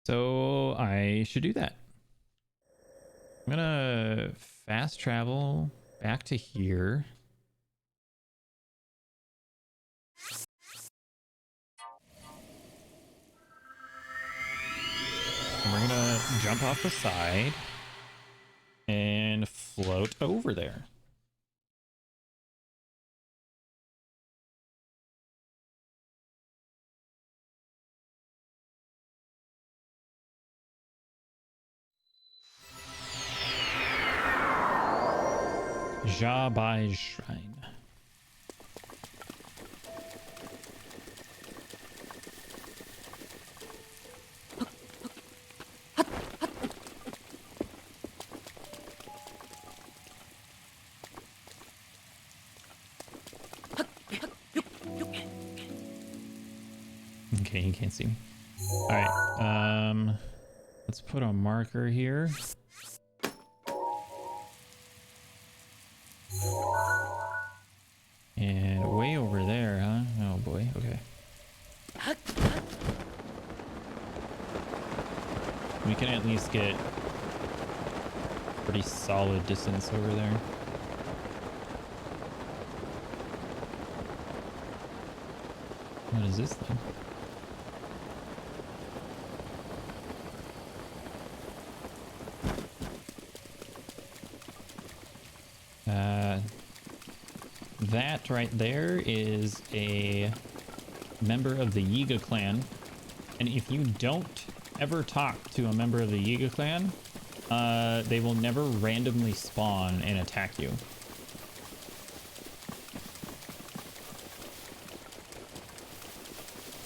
So I should do that. I'm gonna fast travel back to here. And we're gonna jump off the side and float over there. Jabai Shrine. Okay, you can't see me. All right, let's put a marker here. And way over there, huh? Oh boy, okay. We can at least get pretty solid distance over there. What is this thing? That right there is a member of the Yiga clan, and if you don't ever talk to a member of the Yiga clan, they will never randomly spawn and attack you.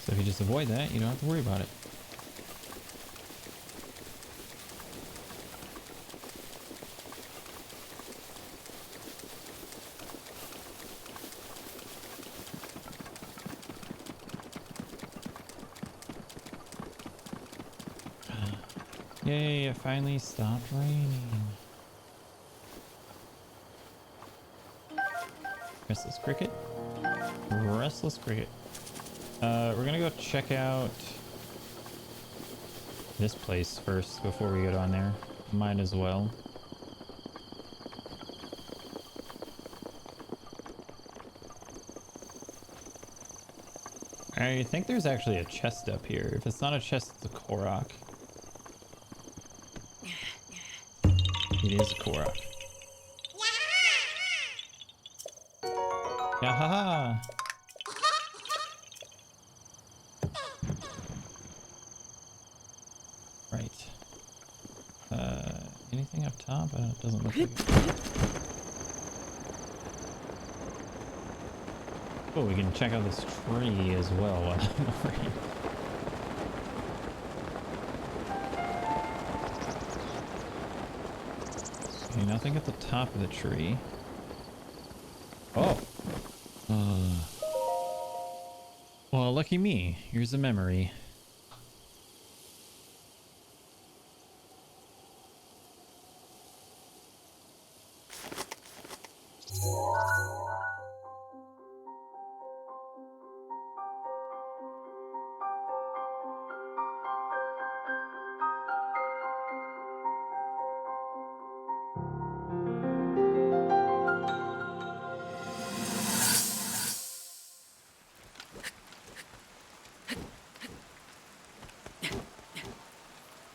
So if you just avoid that, you don't have to worry about it. Yay, it finally stopped raining. Restless cricket. Restless cricket. We're gonna go check out this place first before we go down there. Might as well. I think there's actually a chest up here. If it's not a chest, it's a Korok. It is a Korok. Yahaha! Right. Anything up top? It doesn't look like it. Oh, we can check out this tree as well while I'm over here. Okay, nothing at the top of the tree. Oh! Well, lucky me. Here's a memory.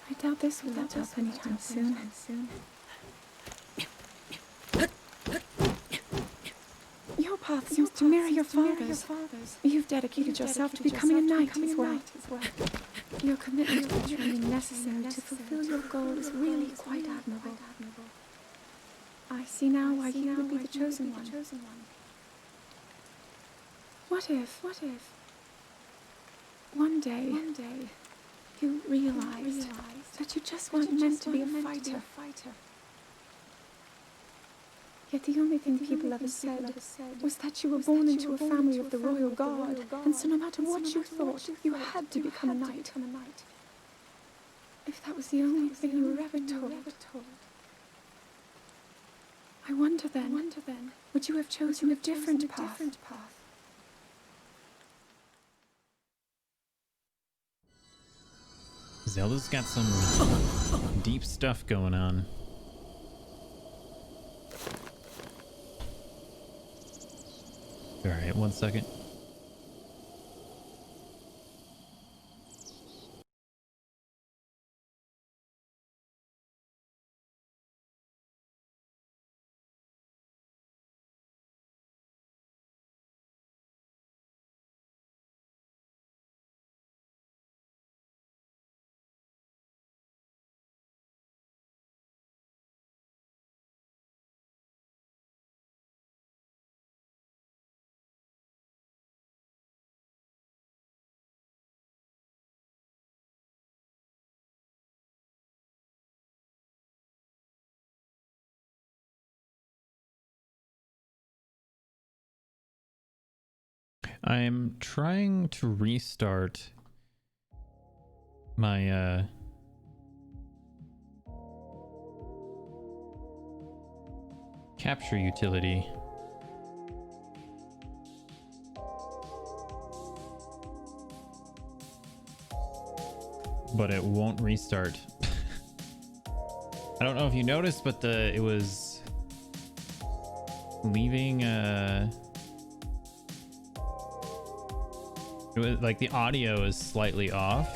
I doubt this will let up anytime soon. Your path seems to mirror your father's. You've dedicated yourself to becoming a knight as well. Your commitment to the training necessary to fulfill your goal is really quite admirable. I see now why you would be the chosen one. What if one day you realized that you just weren't meant to be a fighter? Yet the only thing people ever said was that you were born into a family of the royal guard, and so no matter what you thought, you had to become a knight. If that was the only thing you were ever told, I wonder then, would you have chosen a different path? Zelda's got some deep stuff going on. Alright, 1 second. I'm trying to restart my capture utility. But it won't restart. I don't know if you noticed, but it was leaving it was like the audio is slightly off.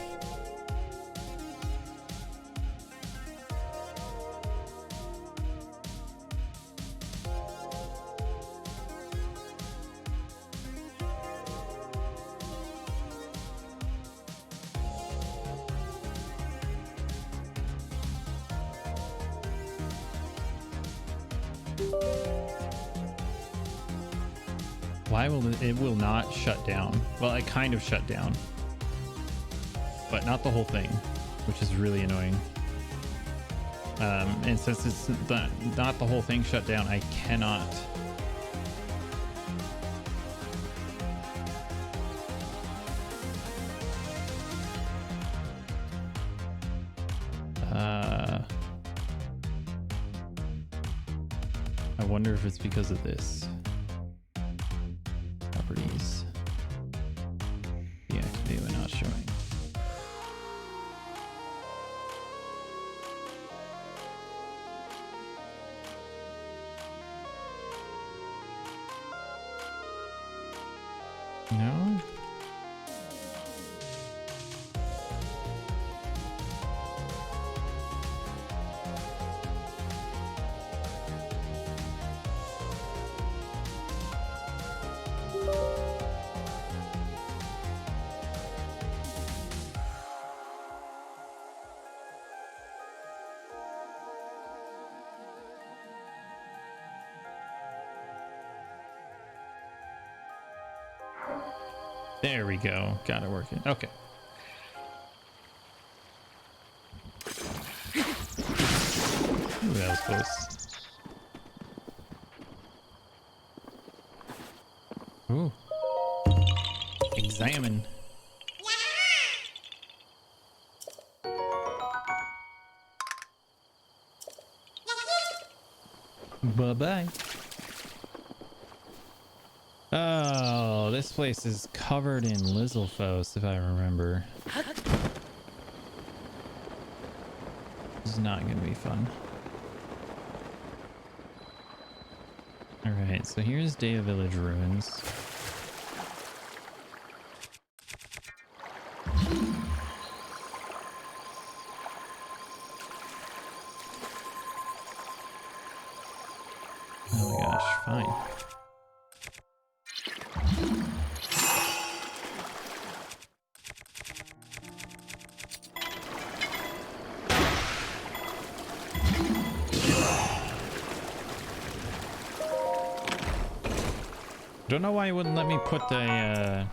Why will it will not shut down? Well, it kind of shut down, but not the whole thing, which is really annoying. And since it's not the whole thing shut down, I cannot. I wonder if it's because of this. Properties. Deactivate when not showing. No? There we go. Got it working. Okay. Ooh, that was close. Ooh. Examine. Bye-bye. Oh, this place is covered in Lizalfos, if I remember. This is not going to be fun. Alright, so here's Dea Village ruins. Oh my gosh, fine. Don't know why he wouldn't let me put a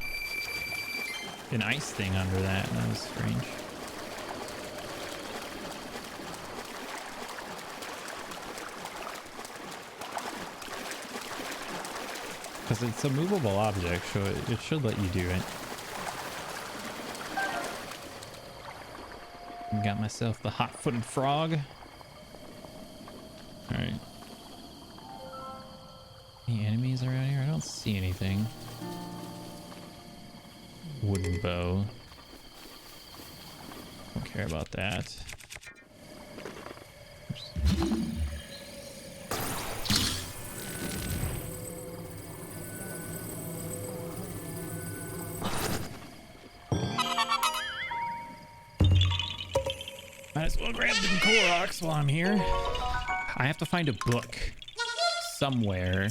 an ice thing under that. That was strange. Because it's a movable object, so it should let you do it. Got myself the hot-footed frog. Alright. Any enemies around here? I don't see anything. Wooden bow. Don't care about that. Might as well grab the Koroks while I'm here. I have to find a book somewhere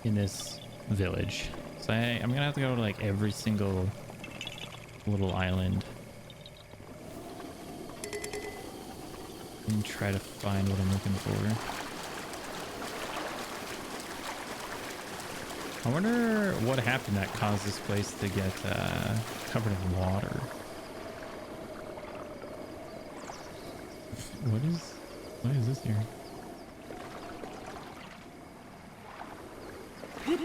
in this village. So I'm gonna have to go to like every single little island and try to find what I'm looking for. I wonder what happened that caused this place to get covered in water. What is this here? Okay,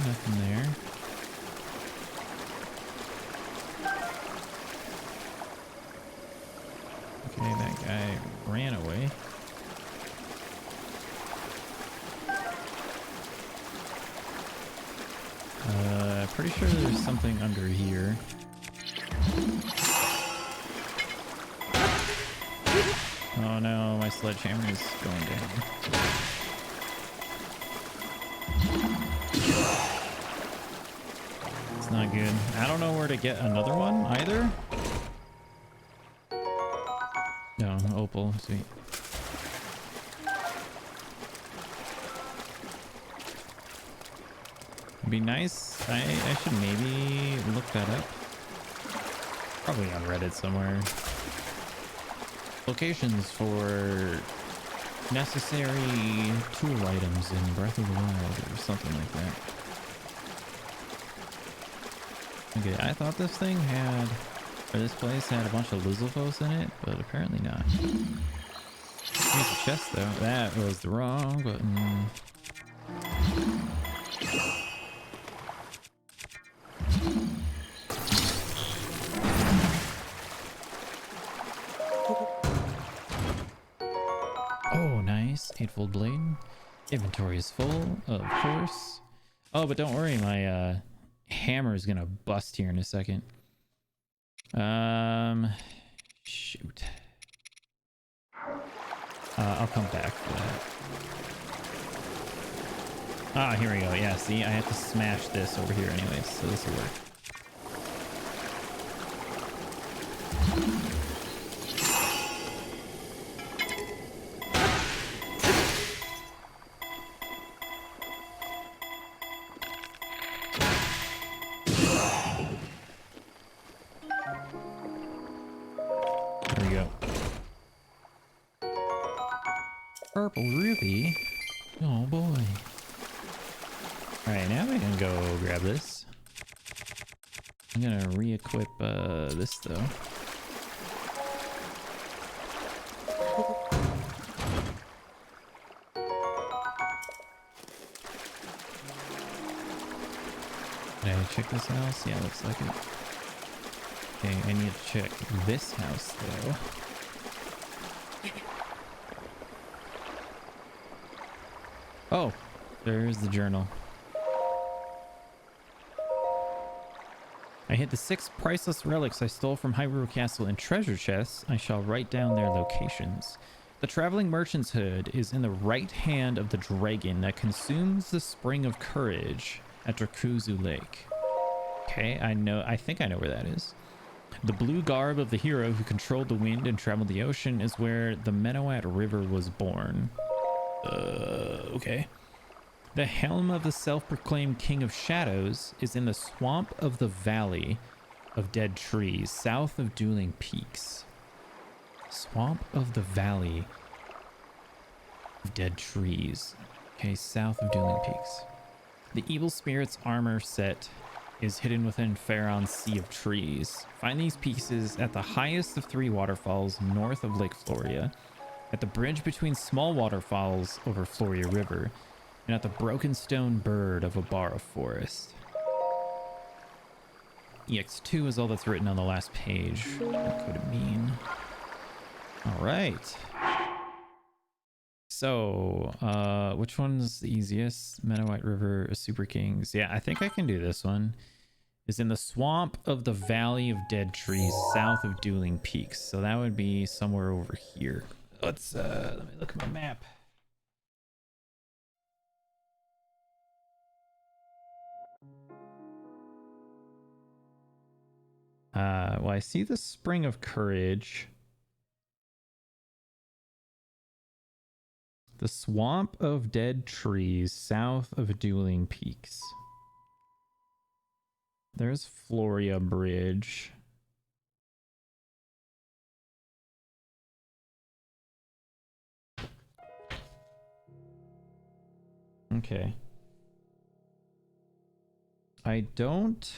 nothing there. Okay, that guy ran away. Pretty sure there's something under here. Oh no, my sledgehammer is going down. It's not good. I don't know where to get another one either. No, opal, sweet. It'd be nice. I should maybe look that up. Probably on Reddit somewhere. Locations for necessary tool items in Breath of the Wild or something like that. Okay, I thought this thing had, or this place had a bunch of Lizalfos in it, but apparently not. Here's the chest though. That was the wrong button. Oh, nice. Eightfold blade. Inventory is full, of course. Oh, but don't worry, my hammer is gonna bust here in a second. Shoot. I'll come back for that. Ah, here we go. Yeah, see, I have to smash this over here anyways, so this will work. There we go. Purple ruby. Oh boy. Alright, now I can go grab this. I'm gonna re-equip this though. Did I check this house? Yeah, looks like it. Okay, I need to check this house though. Oh, there's the journal. I hid the 6 priceless relics I stole from Hyrule Castle in treasure chests. I shall write down their locations. The traveling merchant's hood is in the right hand of the dragon that consumes the spring of courage at Drakuzu Lake. Okay, I think I know where that is. The blue garb of the hero who controlled the wind and traveled the ocean is where the Menowat River was born. Okay. The helm of the self-proclaimed King of Shadows is in the swamp of the Valley of Dead Trees, south of Dueling Peaks. Swamp of the Valley. Dead trees. Okay, south of Dueling Peaks. The evil spirit's armor set is hidden within Pharaon's Sea of Trees. Find these pieces at the highest of 3 waterfalls north of Lake Floria, at the bridge between small waterfalls over Floria River, and at the broken stone bird of Abara Forest. EX2 is all that's written on the last page. What could it mean? All right. So, which one's the easiest? Meta White River, Super Kings. Yeah, I think I can do this one. Is in the swamp of the Valley of Dead Trees, south of Dueling Peaks. So that would be somewhere over here. Let's let me look at my map. Well, I see the Spring of Courage. The Swamp of Dead Trees, south of Dueling Peaks. There's Floria Bridge. Okay. I don't...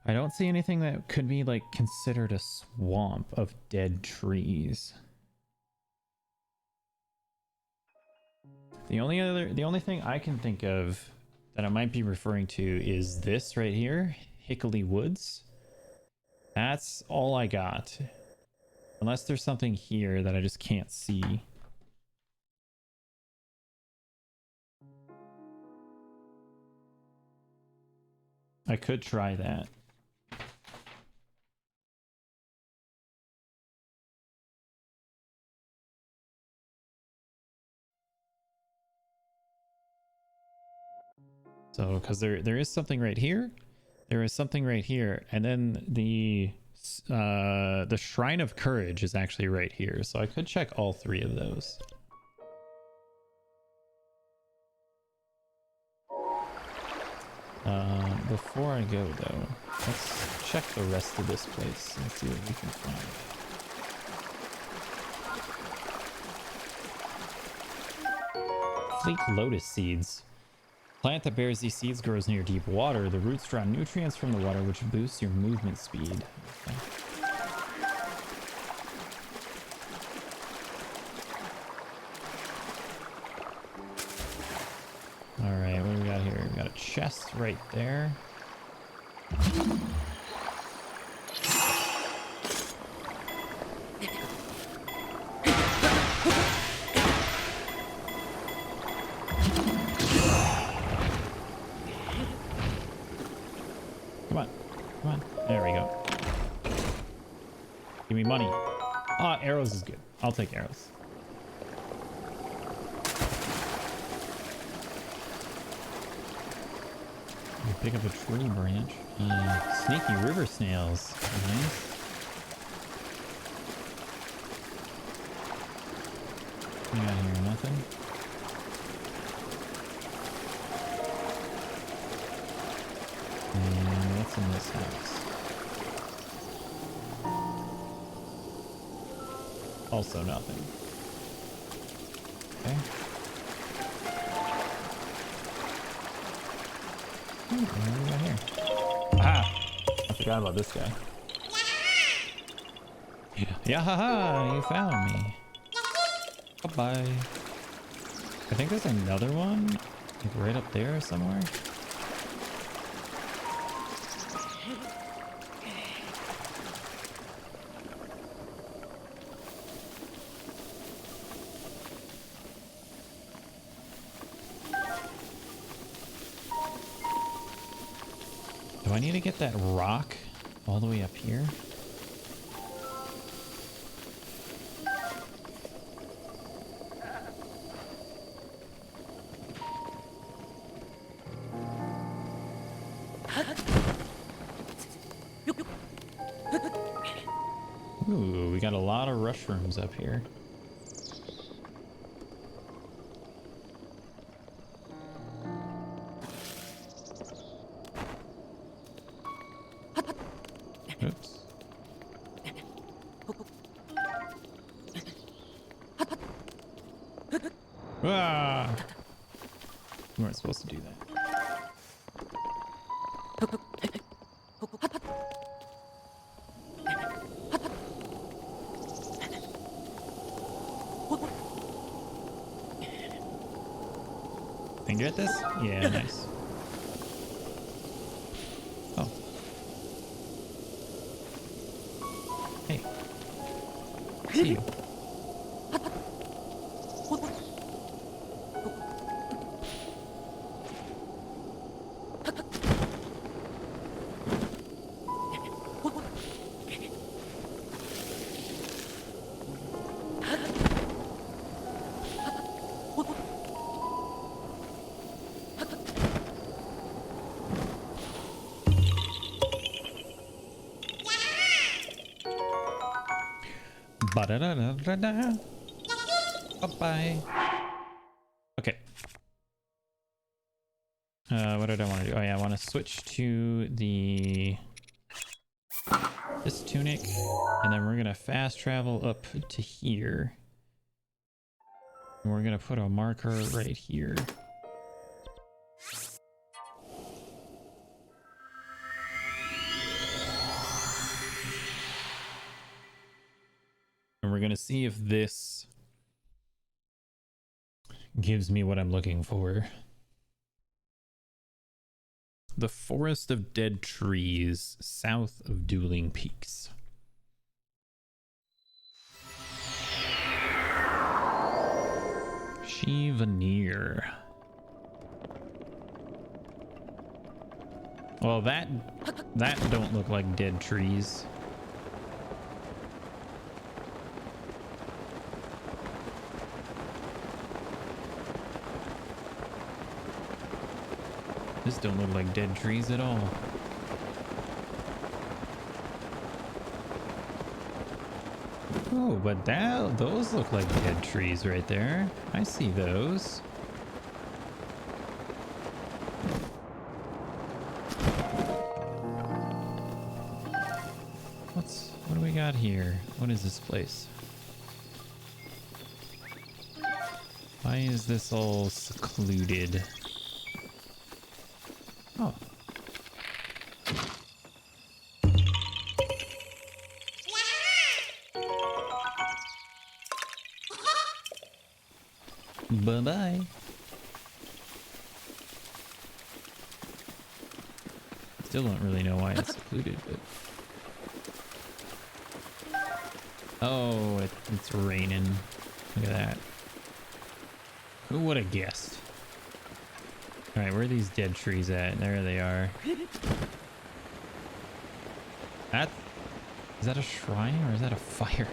I don't see anything that could be like considered a swamp of dead trees. The only thing I can think of that I might be referring to is this right here, Hickory Woods. That's all I got. Unless there's something here that I just can't see. I could try that. So, because there is something right here, there is something right here, and then the Shrine of Courage is actually right here. So I could check all 3 of those. Before I go though, let's check the rest of this place and see what we can find. Fleet lotus seeds. Plant that bears these seeds grows near deep water. The roots draw nutrients from the water, which boosts your movement speed. Okay. All right, what do we got here? We got a chest right there. Come on, come on. There we go. Give me money. Ah, arrows is good. I'll take arrows. Pick up a tree branch. Sneaky river snails. Nice. We got here nothing. And what's in this house? Also nothing. Okay. What do we got here? Ah! I forgot about this guy. Yeah. Yeah, haha! You found me. Bye-bye. I think there's another one, like right up there somewhere. Do I need to get that rock all the way up here? Ooh, we got a lot of rush rooms up here. Ah! We weren't supposed to do that. Can you get this? Yeah, nice. Oh. Hey. See you. Ba-da-da-da-da-da. Bye-bye. Okay. What did I want to do? Oh yeah, I want to switch to this tunic, and then we're gonna fast travel up to here. And we're gonna put a marker right here. And we're gonna see if this gives me what I'm looking for. The Forest of Dead Trees, south of Dueling Peaks. Veneer. Well, that don't look like dead trees. This don't look like dead trees at all. Oh, but those look like dead trees right there. I see those. What do we got here? What is this place? Why is this all secluded? Oh. Bye-bye. Still don't really know why it's secluded, but... Oh, it's raining. Look at that. Who would have guessed? Alright, where are these dead trees at? There they are. Is that a shrine or is that a fire?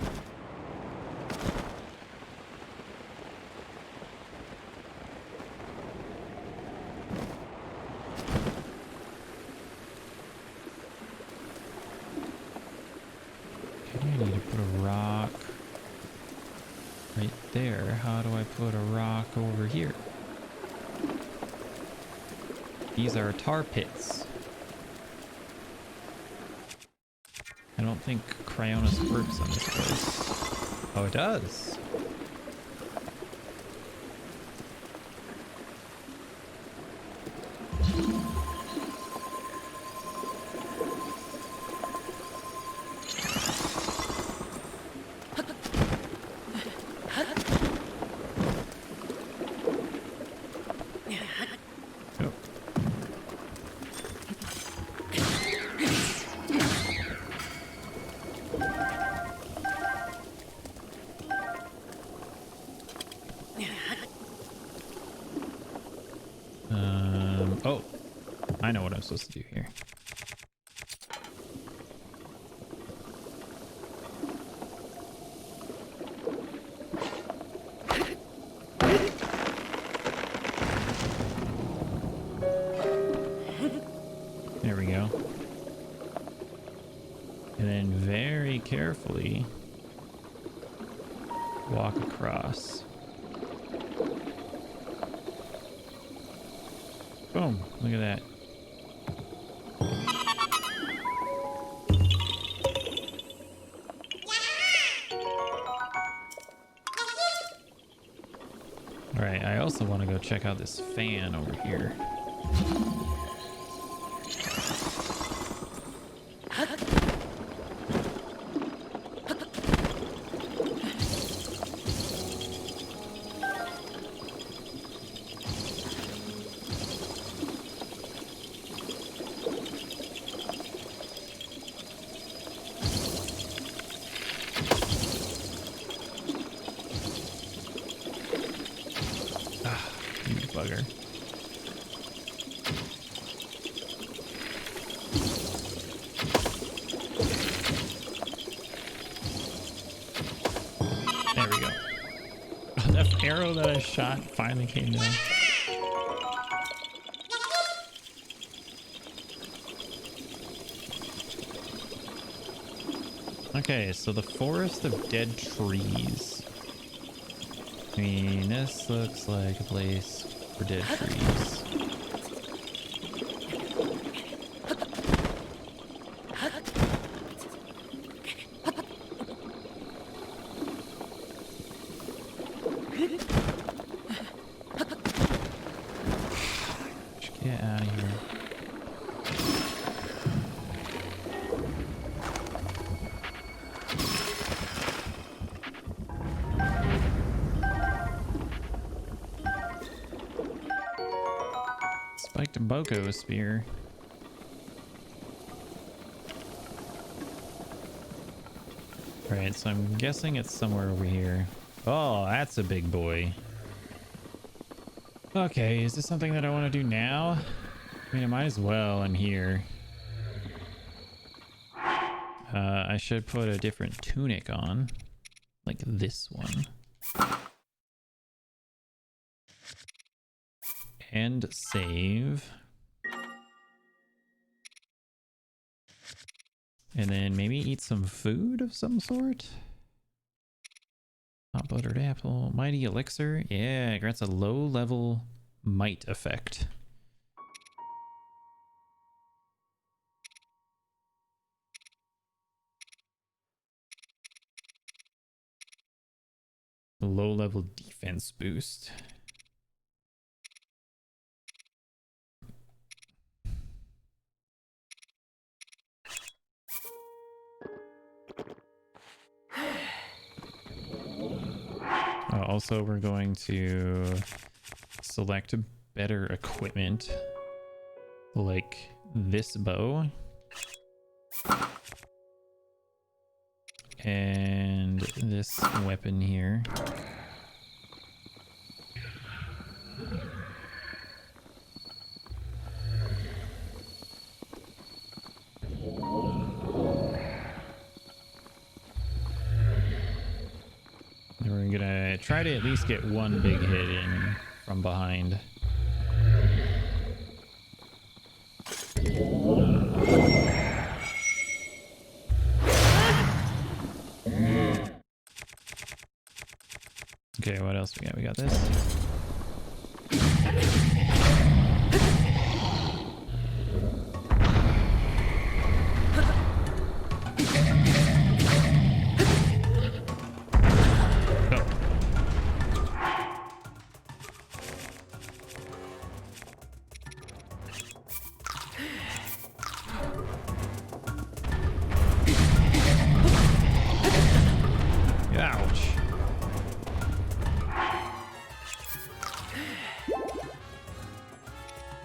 Okay, I need to put a rock right there. How do I put a rock over here? These are tar pits. I don't think Cryonis works on this place. Oh, it does. Oh, I know what I'm supposed to do here. There we go. And then very carefully walk across. Boom, look at that. All right, I also want to go check out this fan over here. Bugger. There we go. Oh, that arrow that I shot finally came down. Okay, so the forest of dead trees. I mean, this looks like a place for dead trees. Just get out of here. Spiked Boko spear. Right, so I'm guessing it's somewhere over here. Oh, that's a big boy. Okay, is this something that I want to do now? I mean, I might as well in here. I should put a different tunic on. Like this one. And save. And then maybe eat some food of some sort. Hot buttered apple. Mighty elixir. Yeah, it grants a low level might effect. Low level defense boost. Also, we're going to select better equipment, like this bow and this weapon here. We're gonna try to at least get one big hit in from behind. Okay, what else we got? We got this.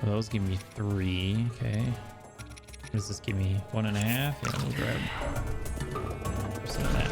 Those give me 3. Okay. What does this give me? 1.5? Yeah, we'll grab some of that.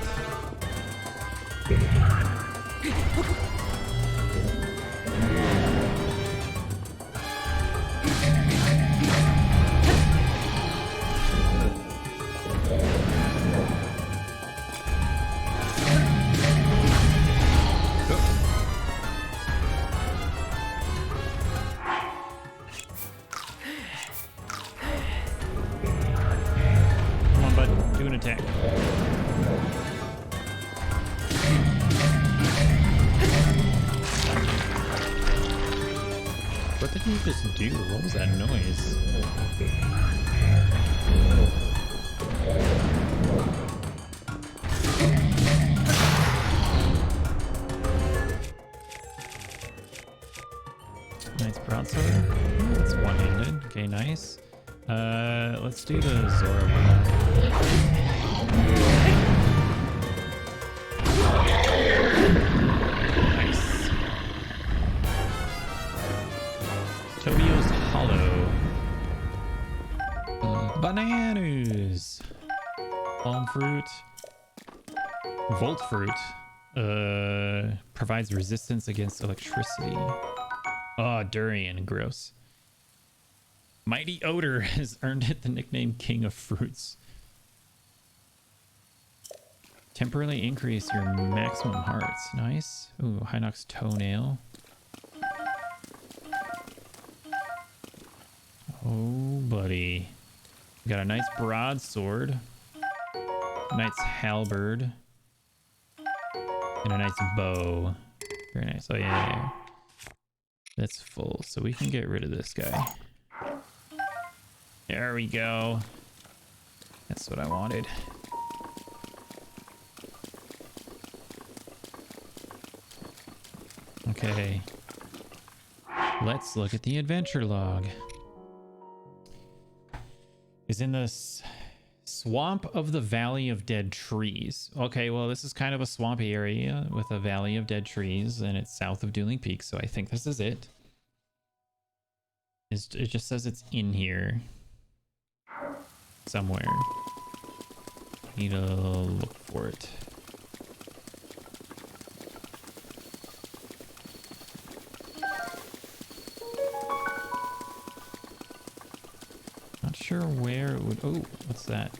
Attack. What did he just do? What was that noise? Knight's broadsword. It's one-handed. Okay, nice. Let's do the Zora one. Nice. Tobio's Hollow. Bananas. Palm fruit. Volt fruit. Provides resistance against electricity. Oh, durian. Gross. Mighty Odor has earned it the nickname King of Fruits. Temporarily increase your maximum hearts. Nice. Ooh, Hinox Toenail. Oh, buddy. Got a nice broadsword. Knight's halberd. And a nice bow. Very nice. Oh, yeah. That's full. So we can get rid of this guy. There we go. That's what I wanted. Okay. Let's look at the adventure log. Is in the swamp of the Valley of Dead Trees. Okay, well, this is kind of a swampy area with a Valley of Dead Trees, and it's south of Dueling Peak, so I think this is it. It just says it's in here. Somewhere. Need to look for it. Not sure where it would... Oh, what's that?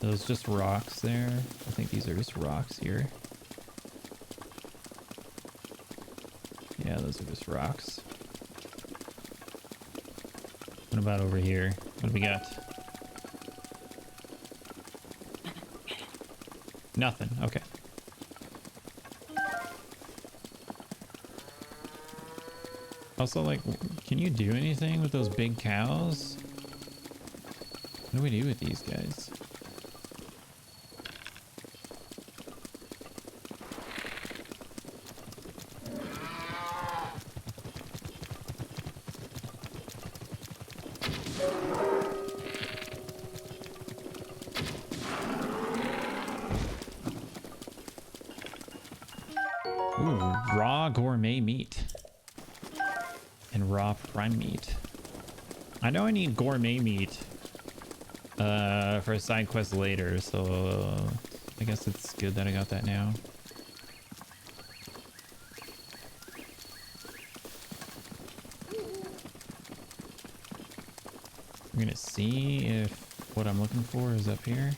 Those just rocks there? I think these are just rocks here. Yeah, those are just rocks. What about over here? What do we got? Nothing. Okay. Also, like, can you do anything with those big cows? What do we do with these guys? Ooh, raw gourmet meat. And raw prime meat. I know I need gourmet meat for a side quest later, so I guess it's good that I got that now. I'm gonna see if what I'm looking for is up here.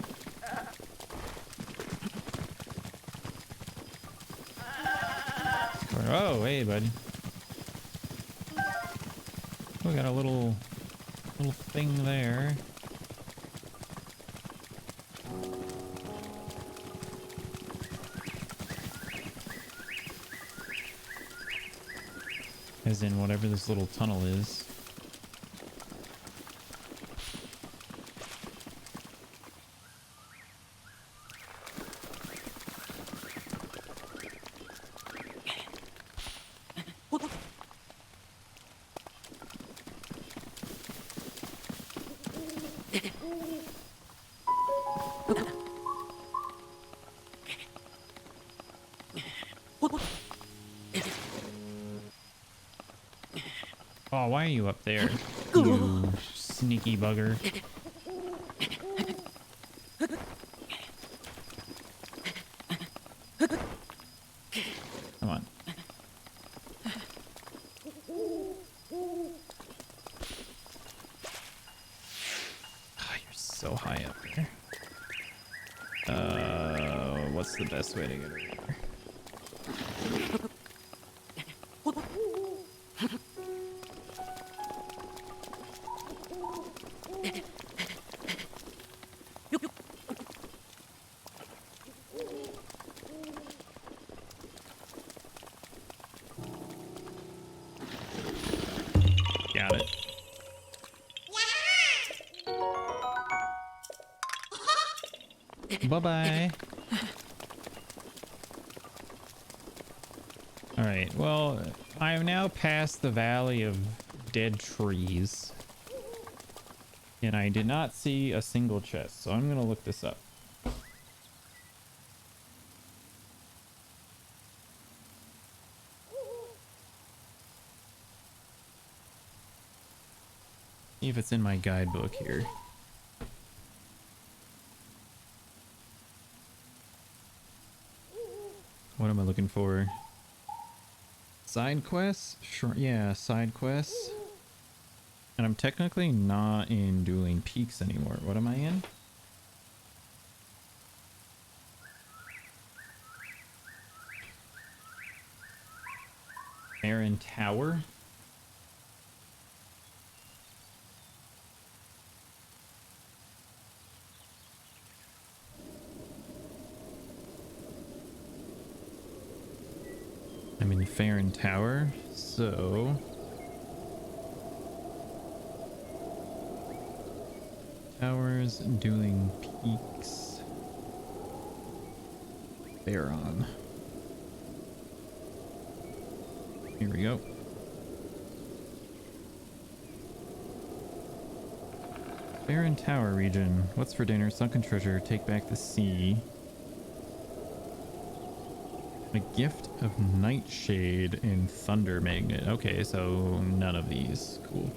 Oh, hey, buddy. We got a little thing there. As in whatever this little tunnel is. Oh, why are you up there, you sneaky bugger? Come on. Oh, you're so high up there. What's the best way to get over there? Got it. Bye-bye. Alright, well, I am now past the Valley of Dead Trees. And I did not see a single chest, so I'm gonna look this up. See if it's in my guidebook here. What am I looking for? Side quests? Sure, yeah, side quests. And I'm technically not in Dueling Peaks anymore. What am I in? Aaron Tower? I'm in Farron Tower, so... Towers, Dueling Peaks... Farron. Here we go. Farron Tower region. What's for dinner? Sunken treasure. Take back the sea. A gift of Nightshade and Thunder Magnet. Okay, so none of these. Cool.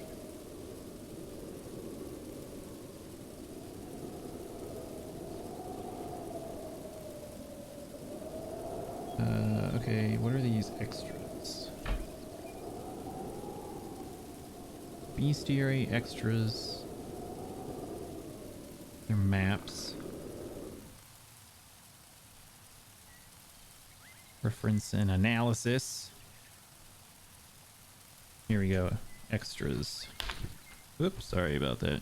Okay, what are these extras? Bestiary extras. They're maps. Reference and analysis. Here we go. Extras. Oops, sorry about that.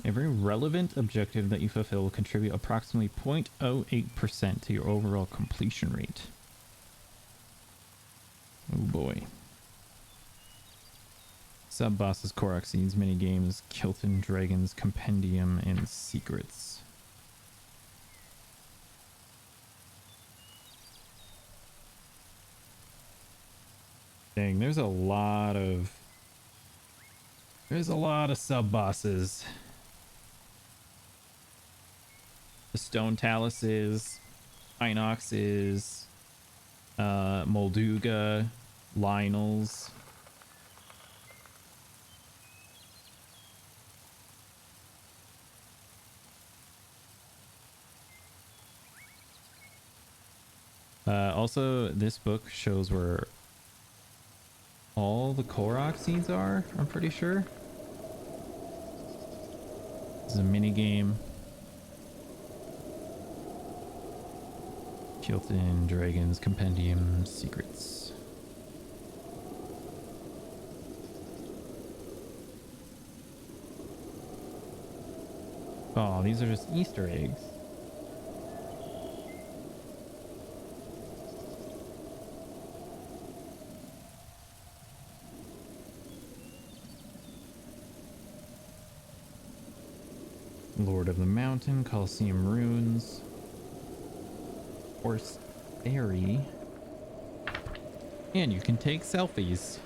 Every relevant objective that you fulfill will contribute approximately 0.08% to your overall completion rate. Oh boy. Sub-bosses, Korok Seeds, minigames, Kilton Dragons, Compendium, and Secrets. Dang, there's a lot of sub-bosses. The Stone Taluses, Inoxes, Molduga, Lionels. Also, this book shows where all the Korok seeds are, I'm pretty sure. This is a mini game. Kilton Dragons Compendium Secrets. Oh, these are just Easter eggs. Lord of the Mountain, Colosseum Ruins, Horse Ferry, and you can take selfies.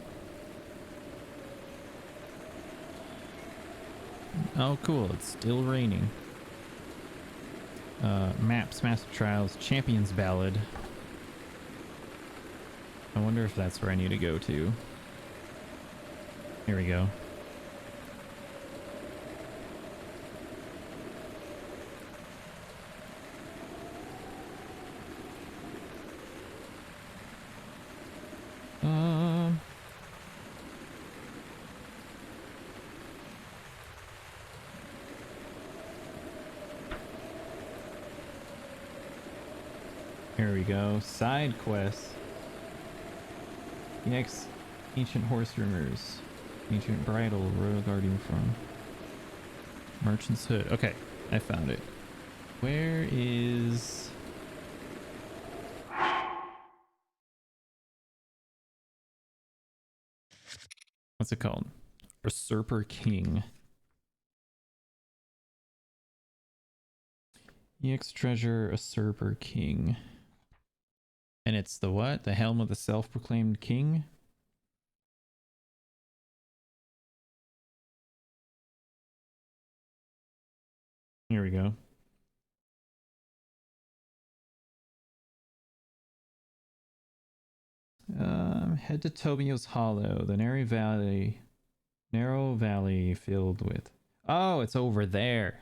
Oh cool, it's still raining. Maps, Master Trials, Champions Ballad. I wonder if that's where I need to go to. Here we go. Here we go. Side quests. Next, Ancient Horse Rumors. Ancient Bridal, Royal Guardian from Merchant's Hood. Okay, I found it. Where is... What's it called? Usurper King. EX treasure, Usurper King. And it's the what? The helm of the self-proclaimed king? Here we go. Head to Tobio's Hollow, the narrow valley filled with... Oh, it's over there.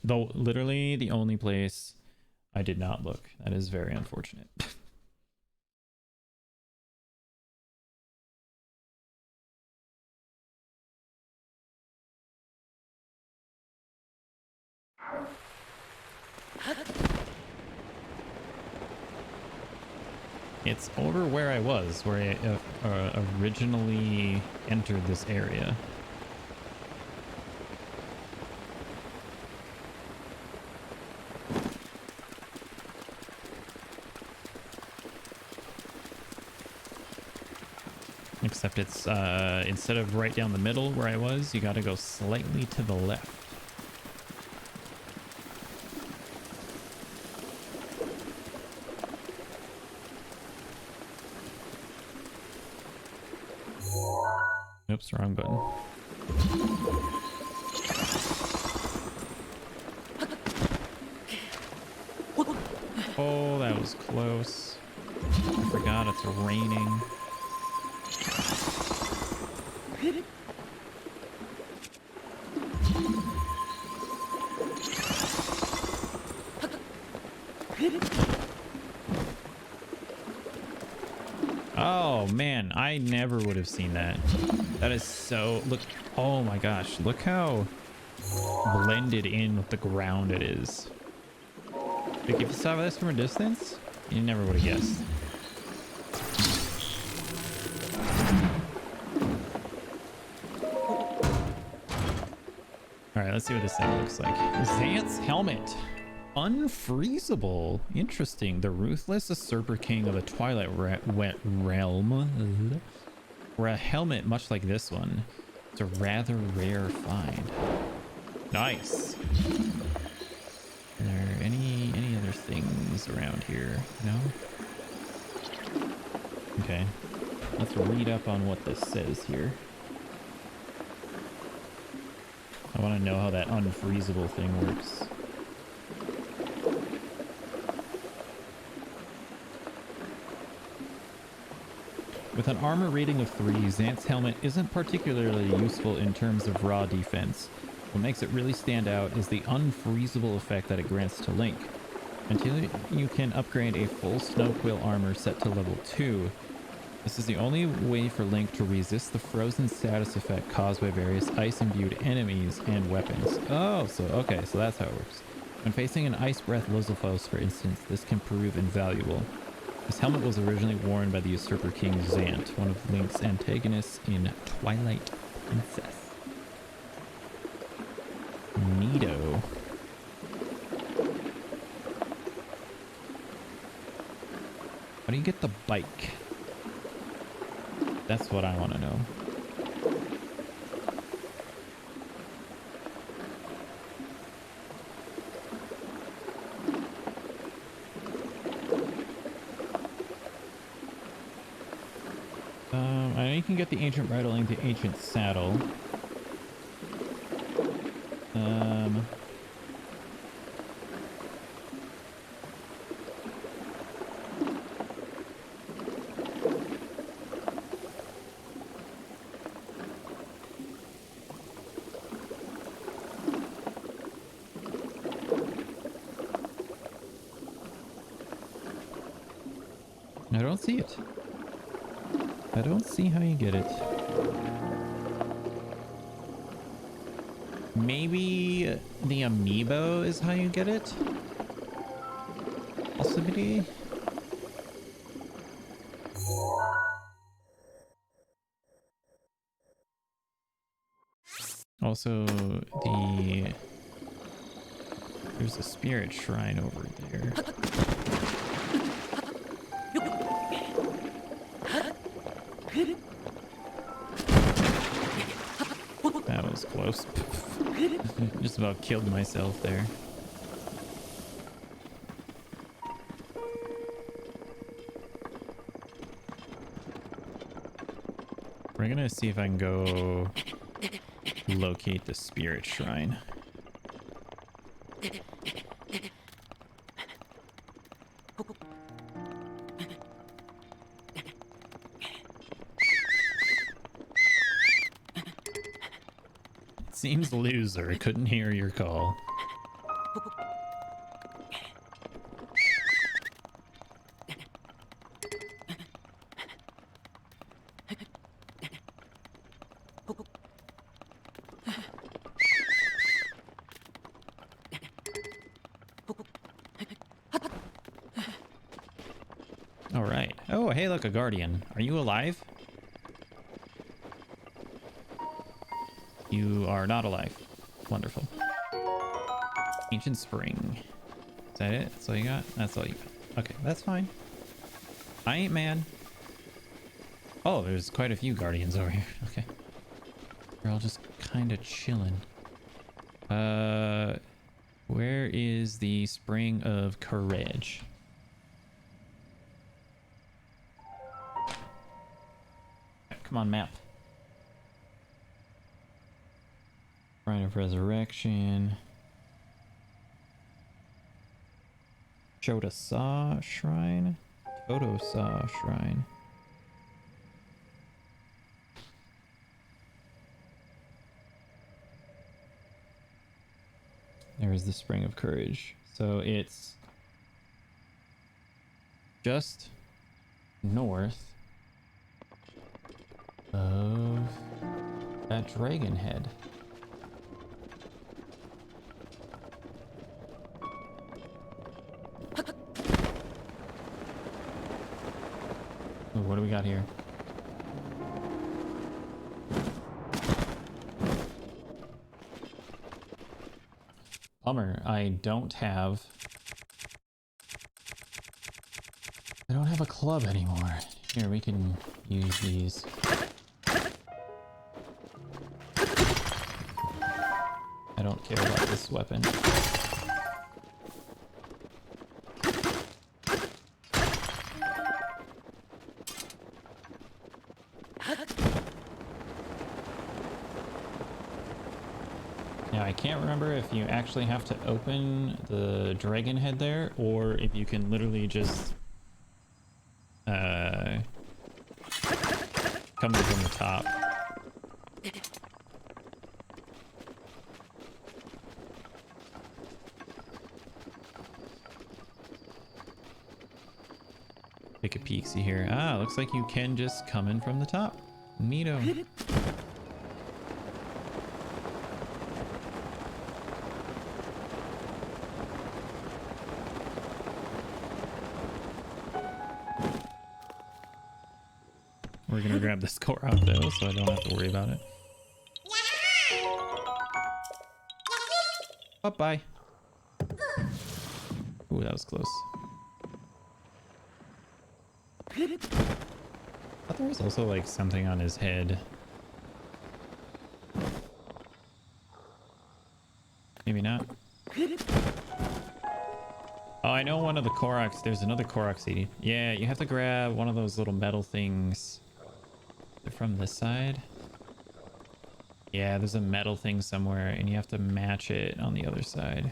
Though literally the only place I did not look. That is very unfortunate. It's over where I was, where I originally entered this area. Except it's, instead of right down the middle where I was, you gotta go slightly to the left. Oops, wrong button. Oh, that was close. I forgot it's raining. Oh man, I never would have seen that. That is so... Look, oh my gosh, look how blended in with the ground it is. Like if you saw this from a distance, you never would have guessed. Alright, let's see what this thing looks like. Xant's helmet. Unfreezable. Interesting. The ruthless usurper king of the Twilight realm. Or a helmet much like this one. It's a rather rare find. Nice. Are there any other things around here? No? Okay. Let's read up on what this says here. I want to know how that unfreezable thing works. With an armor rating of 3, Xant's helmet isn't particularly useful in terms of raw defense. What makes it really stand out is the unfreezable effect that it grants to Link. Until you can upgrade a full Snow Quill armor set to level 2, this is the only way for Link to resist the frozen status effect caused by various ice-imbued enemies and weapons. Oh, so okay, so that's how it works. When facing an Ice Breath Lizalfos, for instance, this can prove invaluable. This helmet was originally worn by the Usurper King Xant, one of Link's antagonists in Twilight Princess. Neato. How do you get the bike? That's what I want to know. I know you can get the ancient bridle and the ancient saddle. I don't see it. I don't see how you get it. Maybe the amiibo is how you get it? Possibly? Also, there's a spirit shrine over there. close. Just about killed myself there. We're gonna see if I can go locate the spirit shrine. Seems loser. Couldn't hear your call. All right. Oh, hey, look, a guardian. Are you alive? You are not alive. Wonderful. Ancient spring. Is that it? That's all you got? That's all you got. Okay, that's fine. I ain't mad. Oh, there's quite a few guardians over here. Okay. They're all just kind of chilling. Where is the Spring of Courage? Come on, map. Shrine of Resurrection. Chodasa Shrine. Todosa Shrine. There is the Spring of Courage. So it's just north of that dragon head. Oh, what do we got here? Bummer, I don't have a club anymore. Here, we can use these. I don't care about this weapon. Now, I can't remember if you actually have to open the dragon head there, or if you can literally just come in from the top. Take a peek-see here. Ah, looks like you can just come in from the top. Neato. We're gonna grab this core out though, so I don't have to worry about it. Oh, bye. Ooh, that was close. I thought there was also like something on his head. Maybe not. Oh, I know one of the Koroks. There's another Korok seed. Yeah, you have to grab one of those little metal things. They're from this side. Yeah, there's a metal thing somewhere, and you have to match it on the other side.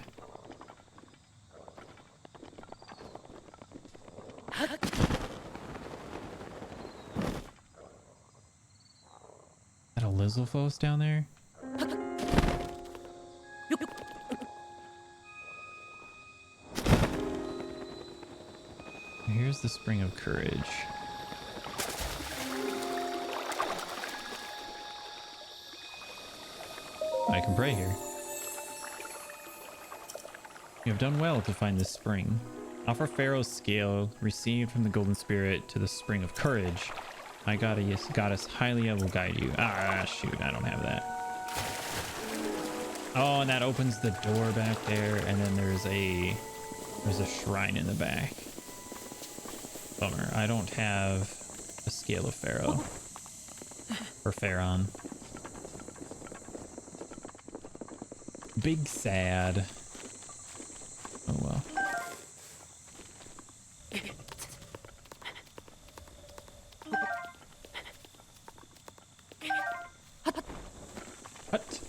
Is that a Lizalfos down there? Here's the Spring of Courage. I can pray here. You have done well to find this spring. Offer Pharaoh's scale received from the Golden Spirit to the Spring of Courage. My goddess Hylia will guide you. Ah, shoot, I don't have that. Oh, and that opens the door back there, and then there's a shrine in the back. Bummer, I don't have a scale of Pharaoh. Or Pharaon. Big sad. Oh well. What?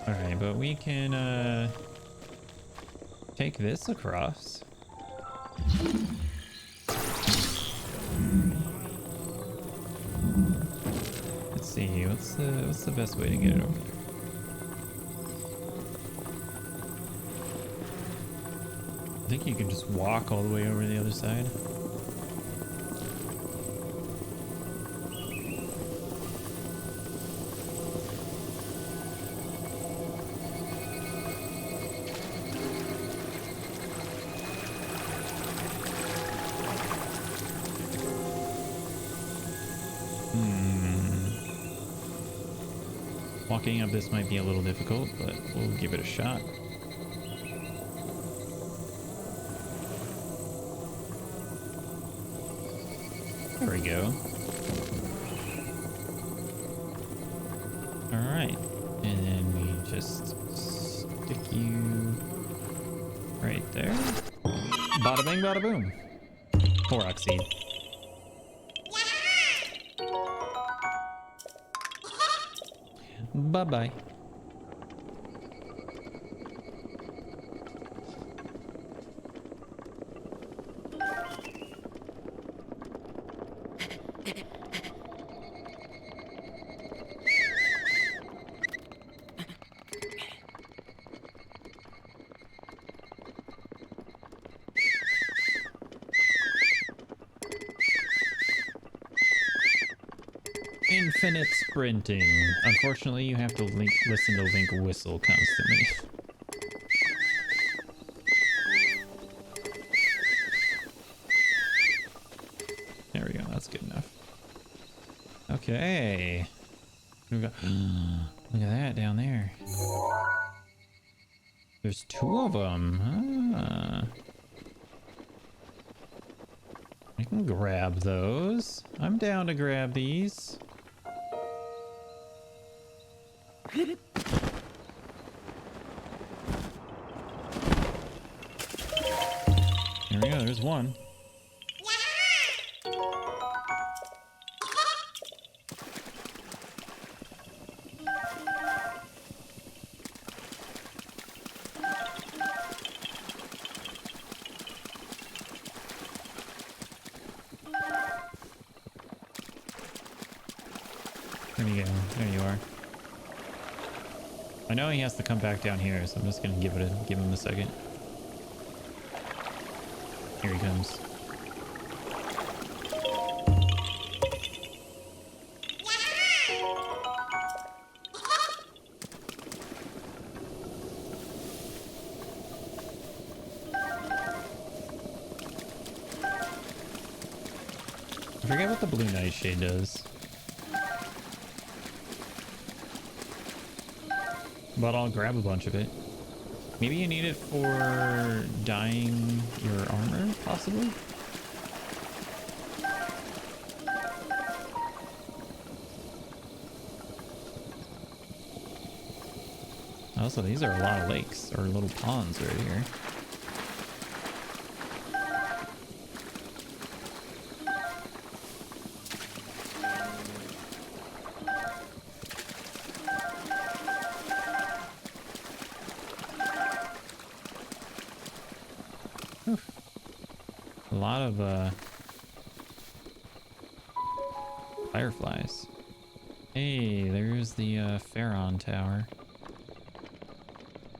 Alright, but we can take this across. Let's see, what's the best way to get it over there? I think you can just walk all the way over to the other side. Walking up this might be a little difficult, but we'll give it a shot. There we go. Alright. And then we just stick you right there. Bada bing, bada boom. Korok seed. Bye-bye. Infinite sprinting. Unfortunately, you have to listen to Link whistle constantly. There we go. That's good enough. Okay. We got, look at that down there. There's two of them. Ah. I can grab those. I'm down to grab these. There we go, there's one. There you go, there you are. I know he has to come back down here, so I'm just gonna give him a second. Here he comes. I forget what the blue nightshade does. But I'll grab a bunch of it. Maybe you need it for dyeing your armor, possibly? Also, these are a lot of lakes, or little ponds right here. A lot of fireflies. Hey, there's the Pharaon Tower.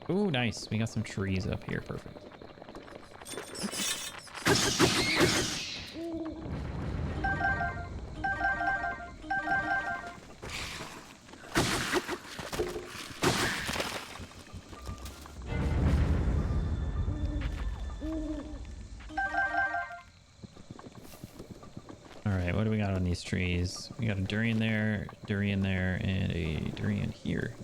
Ooh, nice. We got some trees up here. Perfect. Alright, what do we got on these trees? We got a durian there, and a durian here.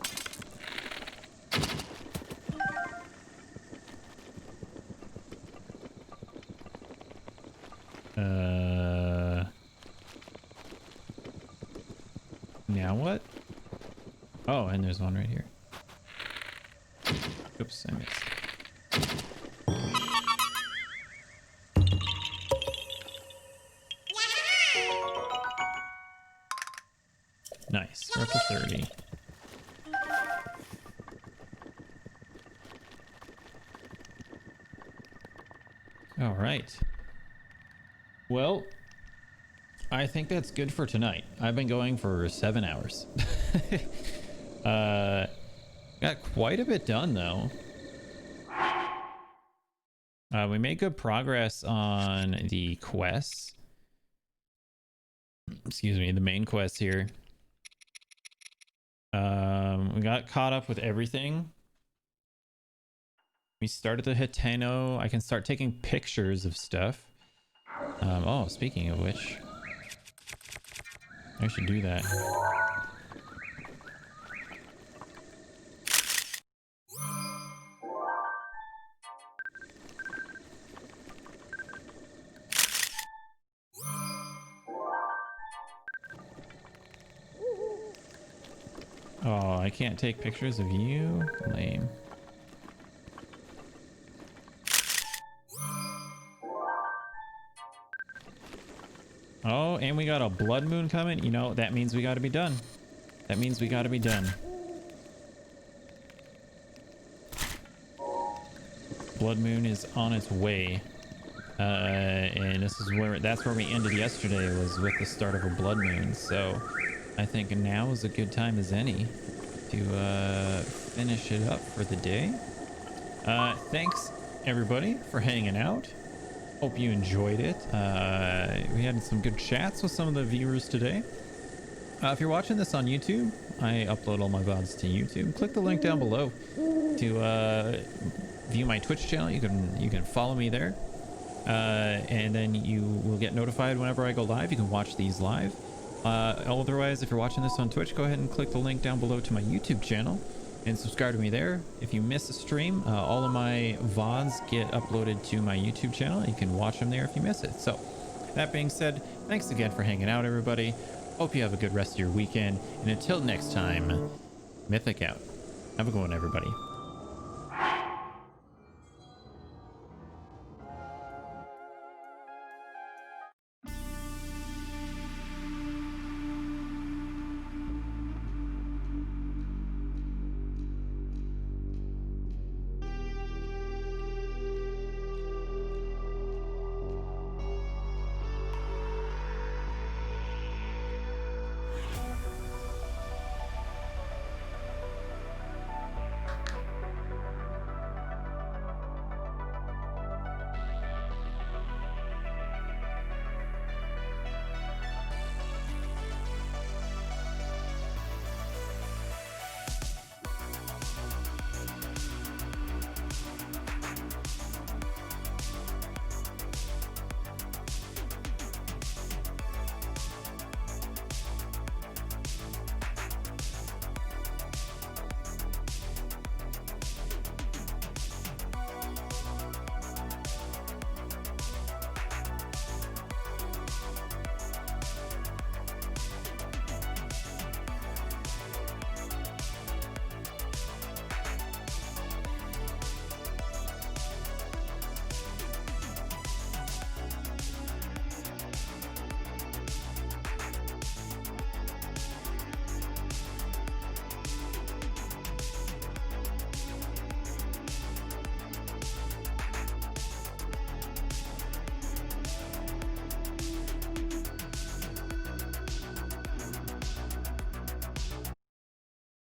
Now what? Oh, and there's one right here. Oops, I missed. Nice. We're up to 30. All right. Well, I think that's good for tonight. I've been going for 7 hours. Got quite a bit done though. We made good progress on the quests. Excuse me, the main quest here. We got caught up with everything. We started the Hateno. I can start taking pictures of stuff. Oh, speaking of which, I should do that. Oh, I can't take pictures of you? Lame. Oh, and we got a blood moon coming. You know, that means we got to be done. That means we got to be done. Blood moon is on its way. And that's where we ended yesterday, was with the start of a blood moon. So I think now is a good time as any to finish it up for the day. Thanks everybody for hanging out. Hope you enjoyed it. We had some good chats with some of the viewers today. If you're watching this on YouTube, I upload all my VODs to YouTube. Click the link down below to view my Twitch channel. You can follow me there, and then you will get notified whenever I go live. You can watch these live. Otherwise, if you're watching this on Twitch, go ahead and click the link down below to my YouTube channel and subscribe to me there. If you miss a stream, all of my VODs get uploaded to my YouTube channel. You can watch them there if you miss it. So that being said, thanks again for hanging out, everybody. Hope you have a good rest of your weekend. And until next time, Mythic out. Have a good one, everybody.